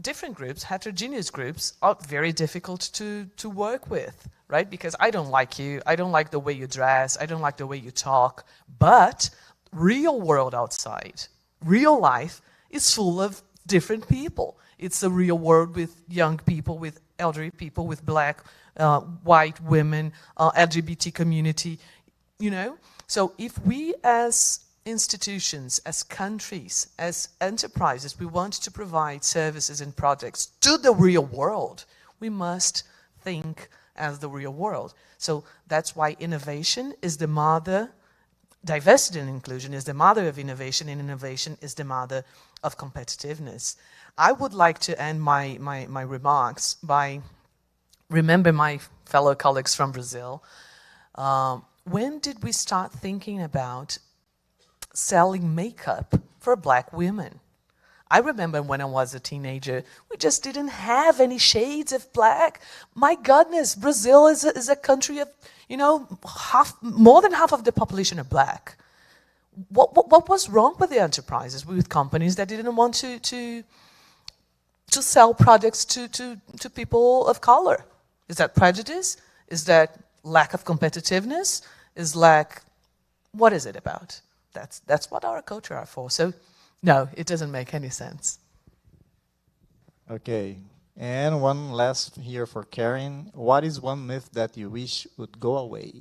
Speaker 22: different groups, heterogeneous groups, are very difficult to work with, right? Because I don't like you. I don't like the way you dress. I don't like the way you talk. But real world outside, real life is full of different people. It's a real world with young people, with elderly people, with black, white women, LGBT community, So if we as institutions, as countries, as enterprises, we want to provide services and projects to the real world, we must think as the real world. So that's why innovation is the mother. Diversity and inclusion is the mother of innovation, and innovation is the mother of competitiveness. I would like to end my remarks by remember my fellow colleagues from Brazil. When did we start thinking about selling makeup for black women? I remember when I was a teenager, we just didn't have any shades of black. My goodness, Brazil is a country of, more than half of the population are black. What was wrong with the enterprises, with companies that didn't want to sell products to people of color? Is that prejudice? Is that lack of competitiveness? What is it about? That's what our culture are for. So, no, it doesn't make any sense.
Speaker 3: Okay. And one last here for Karen. What is one myth that you wish would go away?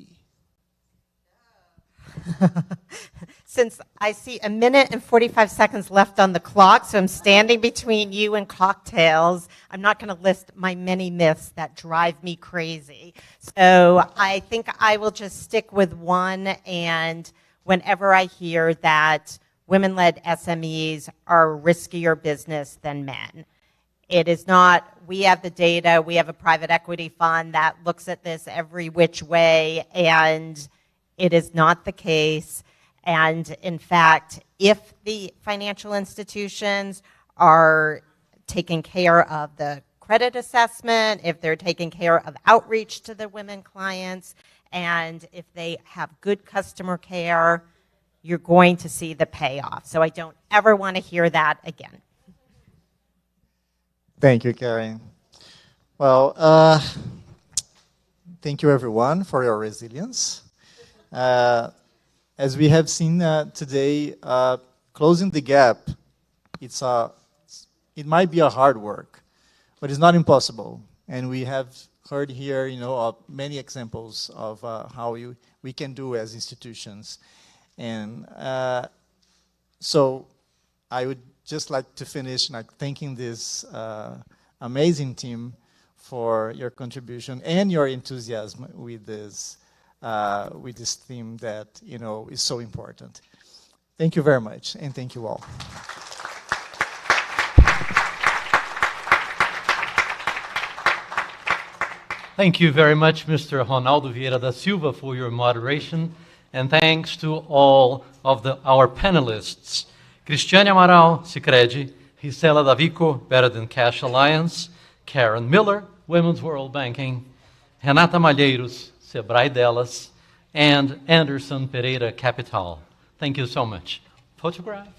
Speaker 5: Since I see 1 minute and 45 seconds left on the clock, so I'm standing between you and cocktails, I'm not going to list my many myths that drive me crazy. So I think I will just stick with one, and whenever I hear that women-led SMEs are a riskier business than men. It is not. We have the data. We have a private equity fund that looks at this every which way, and it is not the case. And in fact, if the financial institutions are taking care of the credit assessment, if they're taking care of outreach to the women clients, and if they have good customer care, you're going to see the payoff. So I don't ever want to hear that again.
Speaker 3: Thank you, Karen. Well, thank you everyone for your resilience. As we have seen today, closing the gap, it might be a hard work, but it's not impossible. And we have heard here, of many examples of how we can do as institutions. And so I would just like to finish thanking this amazing team for your contribution and your enthusiasm with this with this theme that is so important. Thank you very much, and thank you all.
Speaker 2: Thank you very much, Mr. Ronaldo Vieira da Silva, for your moderation, and thanks to all of our panelists, Cristiane Amaral, Sicredi, Gisela Davico, Better Than Cash Alliance, Karen Miller, Women's World Banking, Renata Malheiros, Sebrae Delas, and Anderson Pereira Capital. Thank you so much. Photograph.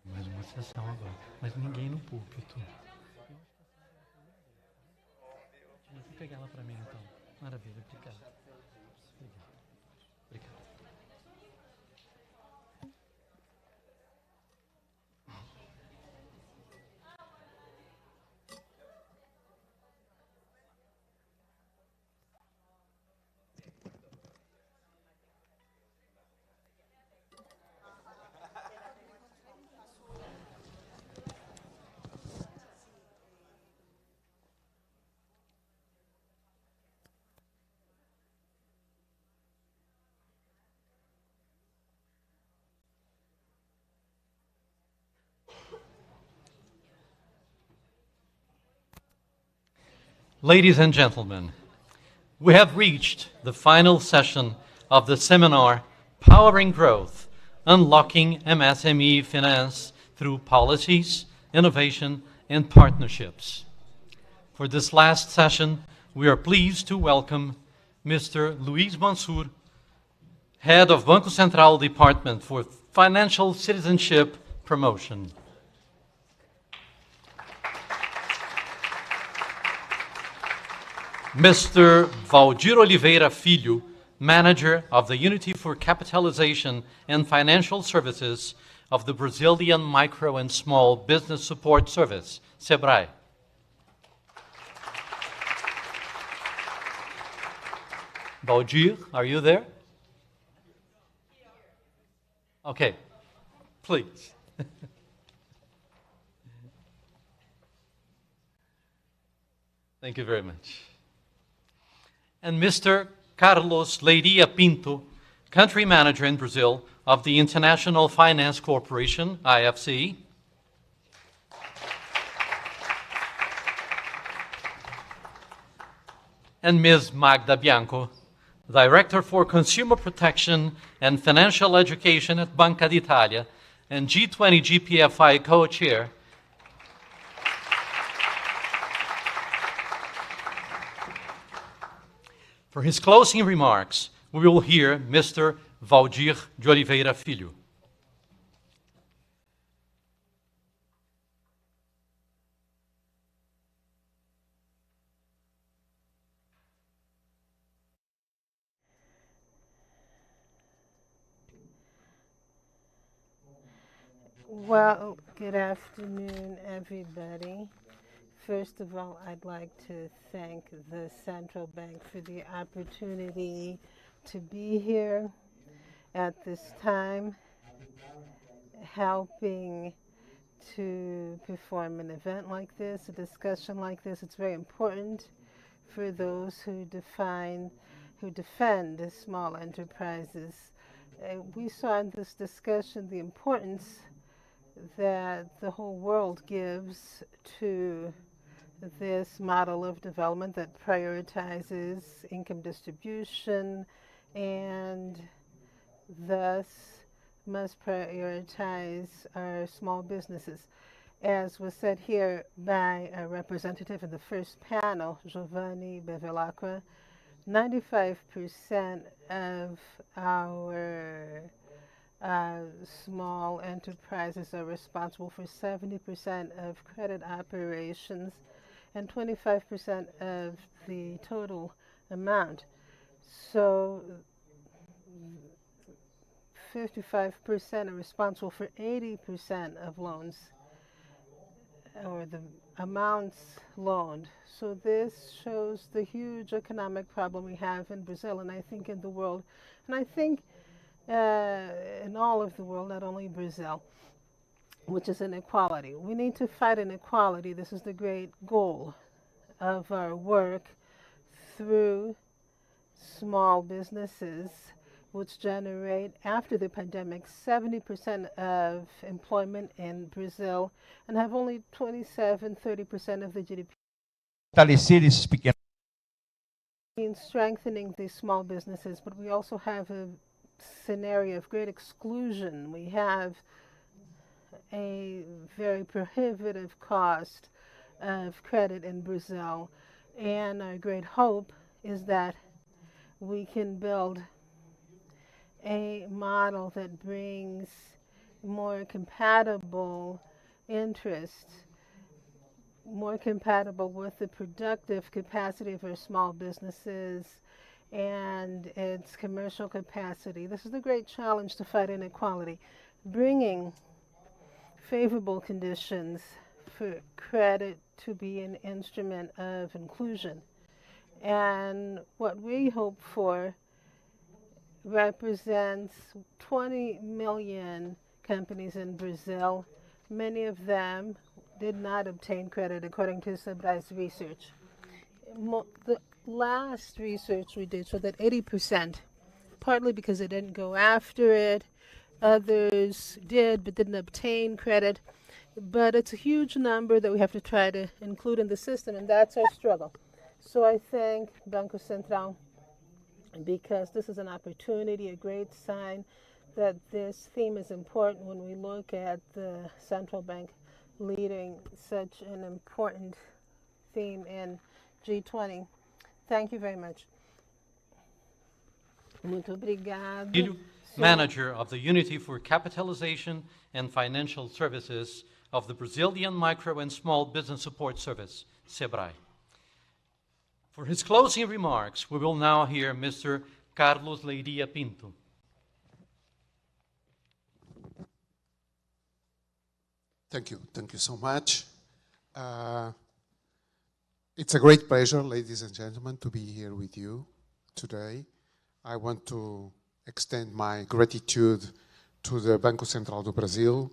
Speaker 2: Mais uma sessão agora, mas ninguém no púlpito. Vou pegar ela para mim então. Maravilha, obrigado. Obrigado. Ladies and gentlemen, we have reached the final session of the seminar, Powering Growth, Unlocking MSME Finance Through Policies, Innovation, and Partnerships. For this last session, we are pleased to welcome Mr. Luiz Mansur, Head of Banco Central Department for Financial Citizenship Promotion. Mr. Valdir Oliveira Filho, Manager of the Unity for Capitalization and Financial Services of the Brazilian Micro and Small Business Support Service, SEBRAE. Valdir, are you there? Okay, please. Thank you very much. And Mr. Carlos Leiria Pinto, Country Manager in Brazil of the International Finance Corporation, IFC. And Ms. Magda Bianco, Director for Consumer Protection and Financial Education at Banca d'Italia and G20 GPFI co-chair. For his closing remarks, we will hear Mr. Valdir de Oliveira Filho.
Speaker 4: Well, good afternoon, everybody. First of all, I'd like to thank the Central Bank for the opportunity to be here at this time, helping to perform an event like this, a discussion like this. It's very important for those who defend small enterprises. We saw in this discussion the importance that the whole world gives to this model of development that prioritizes income distribution and thus must prioritize our small businesses. As was said here by a representative in the first panel, Giovanni Bevilacqua, 95% of our small enterprises are responsible for 70% of credit operations and 25% of the total amount. So 55% are responsible for 80% of loans or the amounts loaned. So this shows the huge economic problem we have in Brazil and I think in the world. And I think in all of the world, not only Brazil, which is inequality. We need to fight inequality. This is the great goal of our work through small businesses, which generate, after the pandemic, 70% of employment in Brazil and have only 27-30% of the GDP. In strengthening these small businesses, but we also have a scenario of great exclusion. We have a very prohibitive cost of credit in Brazil, and our great hope is that we can build a model that brings more compatible interest, more compatible with the productive capacity of our small businesses and its commercial capacity. This is the great challenge to fight inequality, bringing favorable conditions for credit to be an instrument of inclusion. And what we hope for represents 20 million companies in Brazil. Many of them did not obtain credit according to Sebrae's research. The last research we did showed that 80%, partly because they didn't go after it, others did but didn't obtain credit. But it's a huge number that we have to try to include in the system, and that's our struggle. So I thank Banco Central because this is an opportunity, a great sign that this theme is important when we look at the central bank leading such an important theme in G20. Thank you very much. Muito obrigado.
Speaker 2: Manager of the Unity for Capitalization and Financial Services of the Brazilian Micro and Small Business Support Service, SEBRAE. For his closing remarks, we will now hear Mr. Carlos Leiria Pinto.
Speaker 9: Thank you so much. It's a great pleasure, ladies and gentlemen, to be here with you today. I want to extend my gratitude to the Banco Central do Brasil,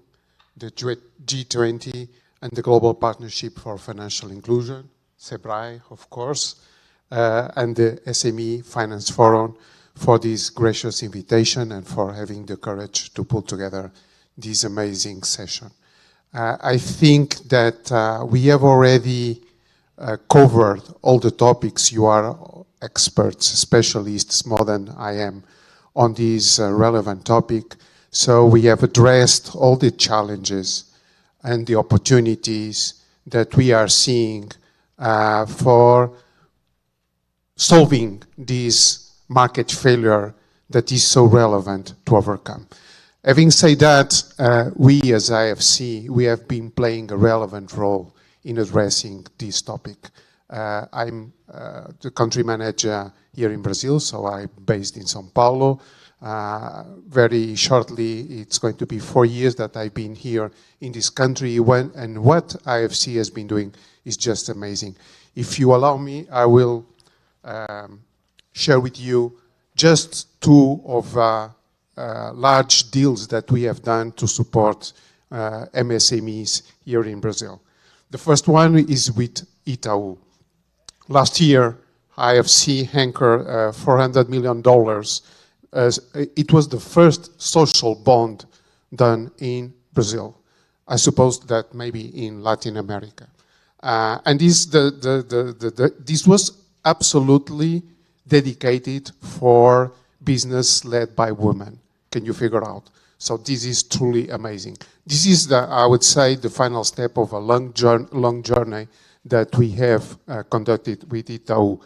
Speaker 9: the G20, and the Global Partnership for Financial Inclusion, SEBRAE, of course, and the SME Finance Forum for this gracious invitation and for having the courage to put together this amazing session. I think that we have already covered all the topics. You are experts, specialists, more than I am, on this relevant topic. So we have addressed all the challenges and the opportunities that we are seeing for solving this market failure that is so relevant to overcome. Having said that, we as IFC, we have been playing a relevant role in addressing this topic. I'm the country manager here in Brazil, so I'm based in São Paulo. Very shortly, it's going to be 4 years that I've been here in this country, and what IFC has been doing is just amazing. If you allow me, I will share with you just two of large deals that we have done to support MSMEs here in Brazil. The first one is with Itaú. Last year, IFC anchored $400 million. It was the first social bond done in Brazil. I suppose that maybe in Latin America. And this was absolutely dedicated for business led by women. Can you figure out? So this is truly amazing. This is, I would say, the final step of a long journey that we have conducted with Itaú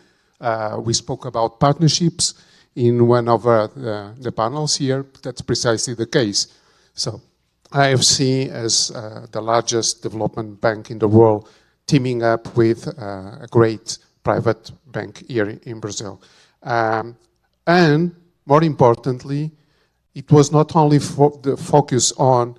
Speaker 9: We spoke about partnerships in one of the panels here. That's precisely the case. So IFC, as the largest development bank in the world, teaming up with a great private bank here in Brazil. And more importantly, it was not only the focus on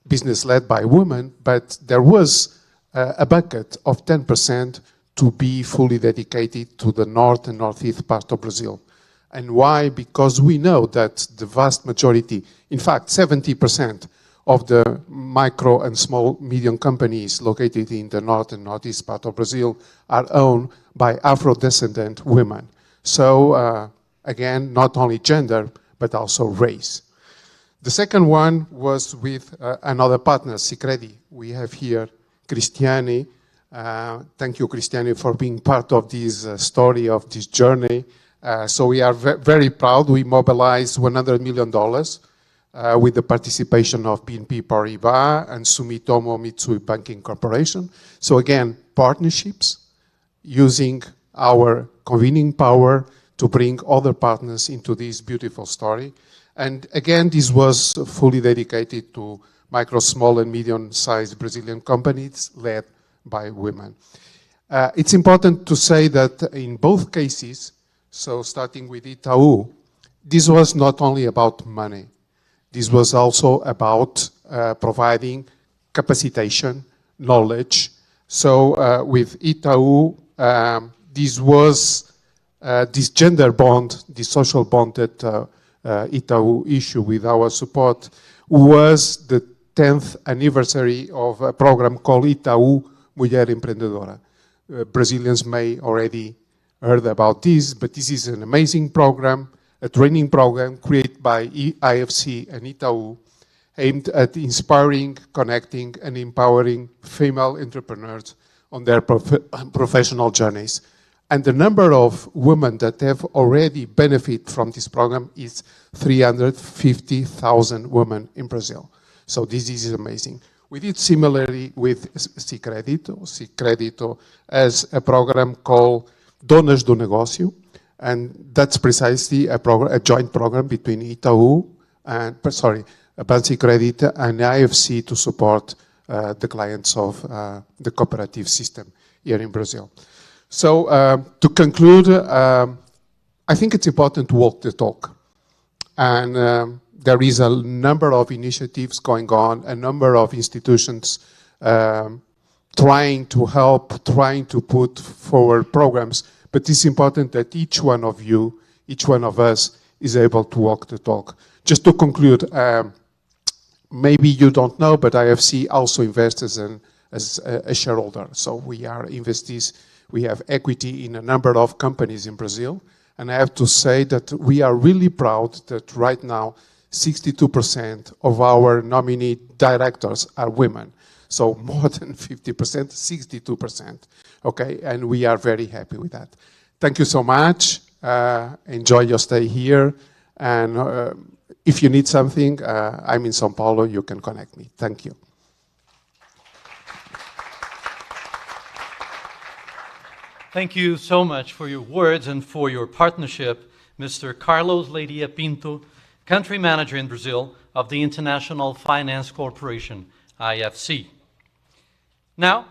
Speaker 9: business led by women, but there was a bucket of 10% to be fully dedicated to the north and northeast part of Brazil. And why? Because we know that the vast majority, in fact, 70% of the micro and small medium companies located in the north and northeast part of Brazil are owned by Afro-descendant women. So again, not only gender, but also race. The second one was with another partner, Sicredi. We have here Cristiane. Thank you, Cristiane, for being part of this story, of this journey. So we are very proud. We mobilized $100 million with the participation of BNP Paribas and Sumitomo Mitsui Banking Corporation. So again, partnerships, using our convening power to bring other partners into this beautiful story. And again, this was fully dedicated to micro, small, and medium-sized Brazilian companies led by women. It's important to say that in both cases, so starting with Itaú, this was not only about money. This was also about providing capacitation, knowledge. So with Itaú, this was this gender bond, this social bond that Itaú issued with our support was the 10th anniversary of a program called Itaú Mulher Empreendedora. Brazilians may already heard about this, but this is an amazing program, a training program created by IFC and Itaú, aimed at inspiring, connecting, and empowering female entrepreneurs on their professional journeys. And the number of women that have already benefited from this program is 350,000 women in Brazil. So this is amazing. We did similarly with Sicredito. Sicredito has a program called Donas do Negócio, and that's precisely a joint program between Itaú and, Banco Credit and IFC to support the clients of the cooperative system here in Brazil. So to conclude, I think it's important to walk the talk. And there is a number of initiatives going on, a number of institutions trying to help, trying to put forward programs. But it's important that each one of you, each one of us is able to walk the talk. Just to conclude, maybe you don't know, but IFC also invests as a shareholder. So we are investees. We have equity in a number of companies in Brazil. And I have to say that we are really proud that right now 62% of our nominee directors are women. So more than 50%, 62%. Okay, and we are very happy with that. Thank you so much. Enjoy your stay here. And if you need something, I'm in São Paulo, you can connect me. Thank you.
Speaker 2: Thank you so much for your words and for your partnership, Mr. Carlos Leiria Pinto, Country Manager in Brazil of the International Finance Corporation, IFC. Now,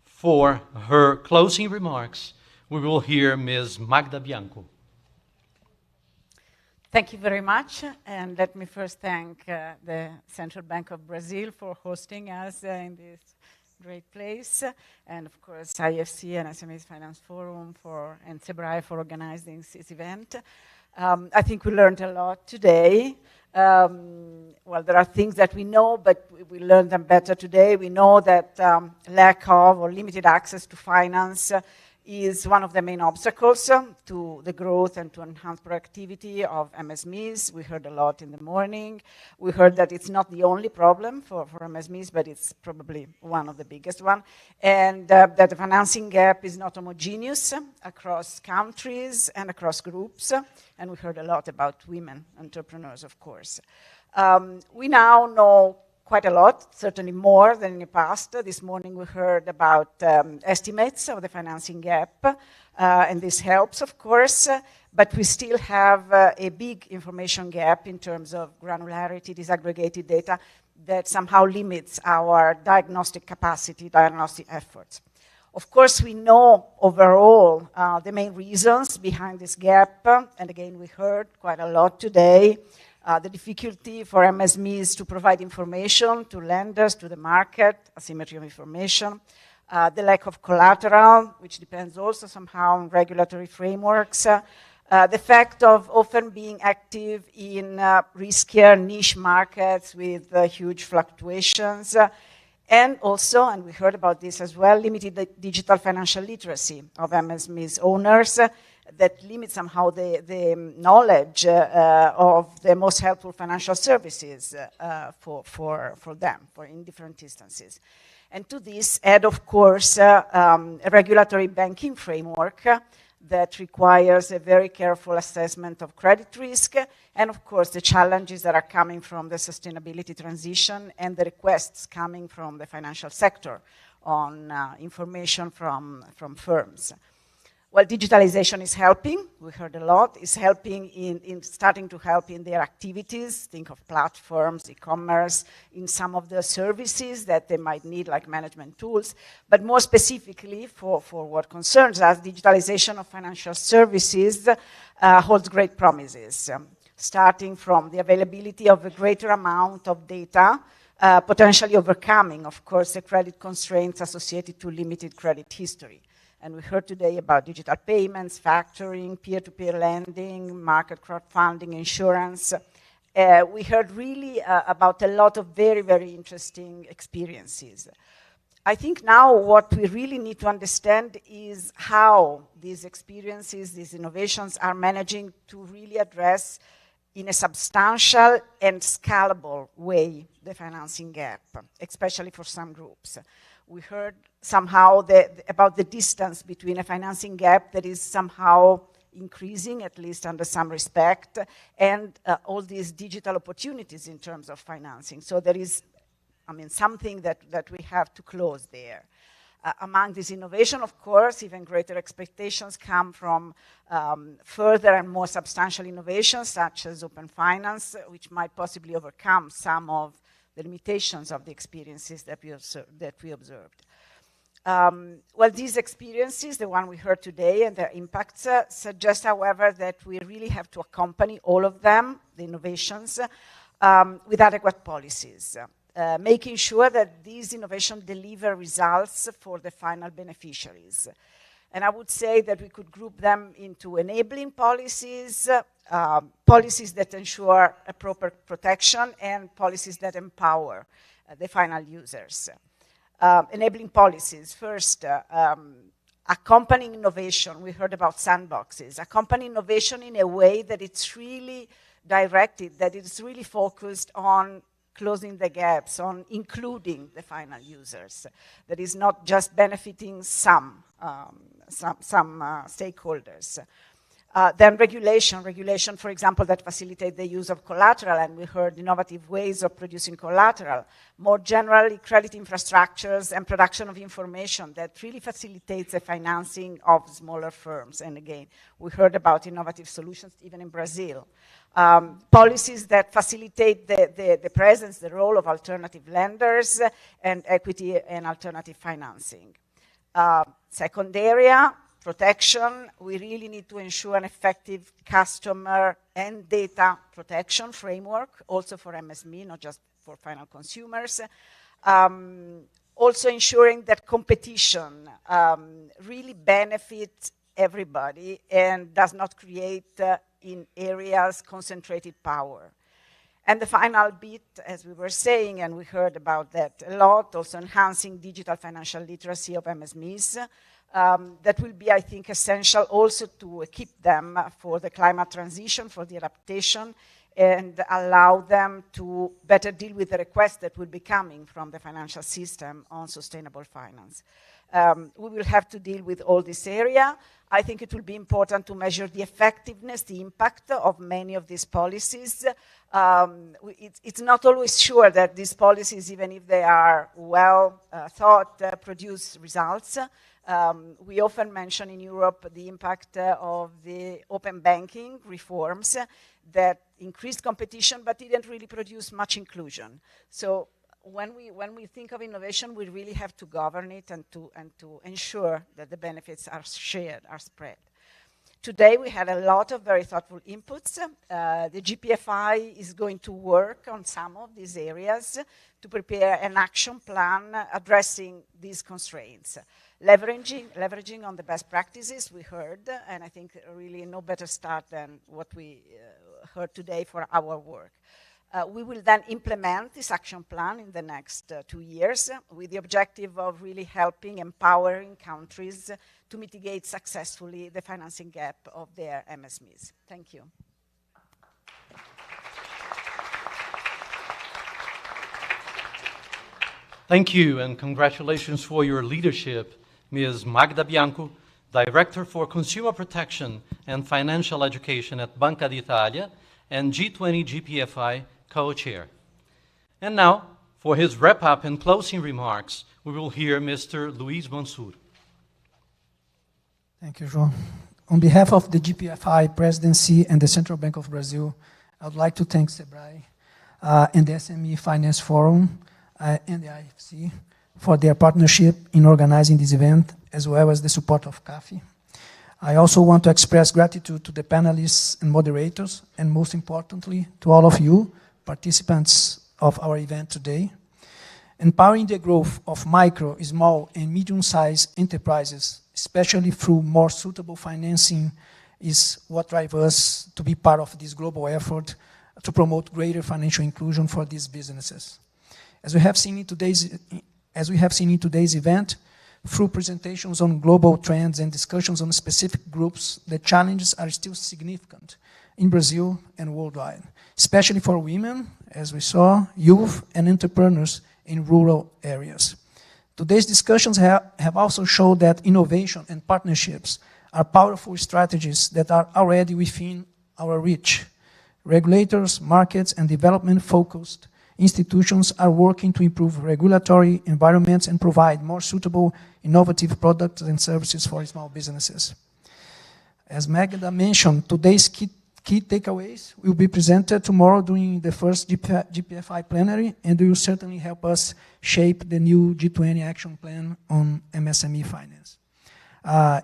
Speaker 2: for her closing remarks, we will hear Ms. Magda Bianco.
Speaker 1: Thank you very much, and let me first thank the Central Bank of Brazil for hosting us in this great place, and of course IFC and SMEs Finance Forum and SEBRAE for organizing this event. I think we learned a lot today. Well, there are things that we know, but we learned them better today. We know that lack of or limited access to finance is one of the main obstacles to the growth and to enhance productivity of MSMEs. We heard a lot in the morning. We heard that it's not the only problem for MSMEs, but it's probably one of the biggest one. And that the financing gap is not homogeneous across countries and across groups. And we heard a lot about women entrepreneurs, of course. We now know quite a lot, certainly more than in the past. This morning we heard about estimates of the financing gap, and this helps, of course, but we still have a big information gap in terms of granularity, disaggregated data, that somehow limits our diagnostic capacity, diagnostic efforts. Of course, we know overall the main reasons behind this gap, and again, we heard quite a lot today. The difficulty for MSMEs to provide information to lenders, to the market, asymmetry of information, the lack of collateral, which depends also somehow on regulatory frameworks, the fact of often being active in riskier niche markets with huge fluctuations, and also, and we heard about this as well, limited digital financial literacy of MSMEs owners that limit somehow the knowledge of the most helpful financial services for them, in different instances. And to this add, of course, a regulatory banking framework that requires a very careful assessment of credit risk, and of course the challenges that are coming from the sustainability transition and the requests coming from the financial sector on information from firms. Well, digitalization is helping, we heard a lot, is helping in starting to help in their activities, think of platforms, e-commerce, in some of the services that they might need, like management tools, but more specifically for what concerns us, digitalization of financial services holds great promises, starting from the availability of a greater amount of data, potentially overcoming, of course, the credit constraints associated to limited credit history. And we heard today about digital payments, factoring, peer-to-peer lending, market crowdfunding, insurance. We heard really about a lot of very, very interesting experiences. I think now what we really need to understand is how these experiences, these innovations are managing to really address in a substantial and scalable way the financing gap, especially for some groups. We heard somehow about the distance between a financing gap that is somehow increasing, at least under some respect, and all these digital opportunities in terms of financing. So there is, something that we have to close there. Among this innovation, of course, even greater expectations come from further and more substantial innovations, such as open finance, which might possibly overcome some of the limitations of the experiences that we observed. Well, these experiences, the one we heard today and their impacts, suggest, however, that we really have to accompany all of them, the innovations, with adequate policies, making sure that these innovations deliver results for the final beneficiaries. And I would say that we could group them into enabling policies, policies that ensure a proper protection, and policies that empower the final users. Enabling policies, first, accompanying innovation. We heard about sandboxes. Accompanying innovation in a way that it's really directed, that it's really focused on closing the gaps, on including the final users, that is not just benefiting some stakeholders. Then regulation, for example, that facilitate the use of collateral, and we heard innovative ways of producing collateral. More generally, credit infrastructures and production of information that really facilitates the financing of smaller firms. And again, we heard about innovative solutions even in Brazil. Policies that facilitate the presence, the role of alternative lenders and equity and alternative financing. Second area, protection. We really need to ensure an effective customer and data protection framework, also for MSME, not just for final consumers. Also ensuring that competition really benefits everybody and does not create in areas concentrated power. And the final bit, as we were saying, and we heard about that a lot, also enhancing digital financial literacy of MSMEs. That will be, I think, essential also to equip them for the climate transition, for the adaptation, and allow them to better deal with the requests that will be coming from the financial system on sustainable finance. We will have to deal with all this area. I think it will be important to measure the effectiveness, the impact of many of these policies. It's not always sure that these policies, even if they are well thought, produce results. We often mention in Europe the impact of the open banking reforms that increased competition but didn't really produce much inclusion. So when we think of innovation, we really have to govern it and to ensure that the benefits are shared, are spread. Today we had a lot of very thoughtful inputs. The GPFI is going to work on some of these areas to prepare an action plan addressing these constraints. Leveraging on the best practices we heard, and I think really no better start than what we heard today for our work. We will then implement this action plan in the next 2 years with the objective of really helping, empowering countries to mitigate successfully the financing gap of their MSMEs. Thank you.
Speaker 2: Thank you, and congratulations for your leadership, Ms. Magda Bianco, Director for Consumer Protection and Financial Education at Banca d'Italia and G20 GPFI co-chair. And now, for his wrap-up and closing remarks, we will hear Mr. Luiz Mansur.
Speaker 12: Thank you, João. On behalf of the GPFI presidency and the Central Bank of Brazil, I would like to thank SEBRAE and the SME Finance Forum and the IFC for their partnership in organizing this event, as well as the support of CAFI. I also want to express gratitude to the panelists and moderators, and most importantly, to all of you, participants of our event today. Empowering the growth of micro, small, and medium-sized enterprises, especially through more suitable financing, is what drives us to be part of this global effort to promote greater financial inclusion for these businesses. As we have seen in today's event, through presentations on global trends and discussions on specific groups, the challenges are still significant in Brazil and worldwide, especially for women, as we saw, youth, and entrepreneurs in rural areas. Today's discussions have also shown that innovation and partnerships are powerful strategies that are already within our reach. Regulators, markets, and development-focused institutions are working to improve regulatory environments and provide more suitable, innovative products and services for small businesses. As Magda mentioned, today's key takeaways will be presented tomorrow during the first GPFI plenary, and will certainly help us shape the new G20 action plan on MSME finance.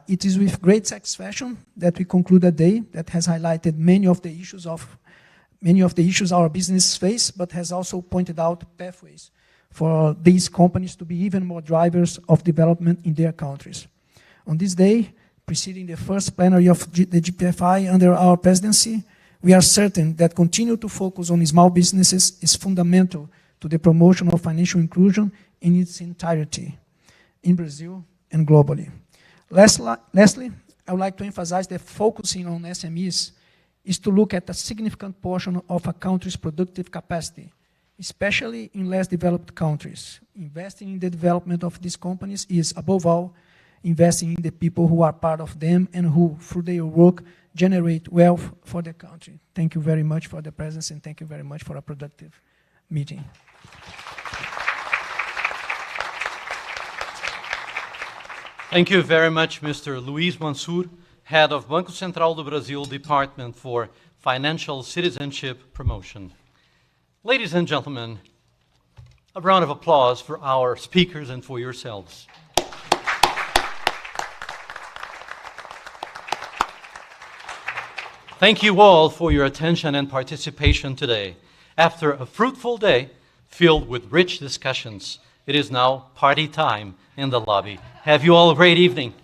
Speaker 12: It is with great satisfaction that we conclude a day that has highlighted many of the issues our business face, but has also pointed out pathways for these companies to be even more drivers of development in their countries. On this day, preceding the first plenary of the GPFI under our presidency, we are certain that continue to focus on small businesses is fundamental to the promotion of financial inclusion in its entirety, in Brazil and globally. Lastly, I would like to emphasize that focusing on SMEs is to look at a significant portion of a country's productive capacity, especially in less developed countries. Investing in the development of these companies is, above all, investing in the people who are part of them and who, through their work, generate wealth for the country. Thank you very much for the presence, and thank you very much for a productive meeting.
Speaker 2: Thank you very much, Mr. Luiz Mansur, Head of Banco Central do Brasil Department for Financial Citizenship Promotion. Ladies and gentlemen, a round of applause for our speakers and for yourselves. Thank you all for your attention and participation today. After a fruitful day filled with rich discussions, it is now party time in the lobby. Have you all a great evening.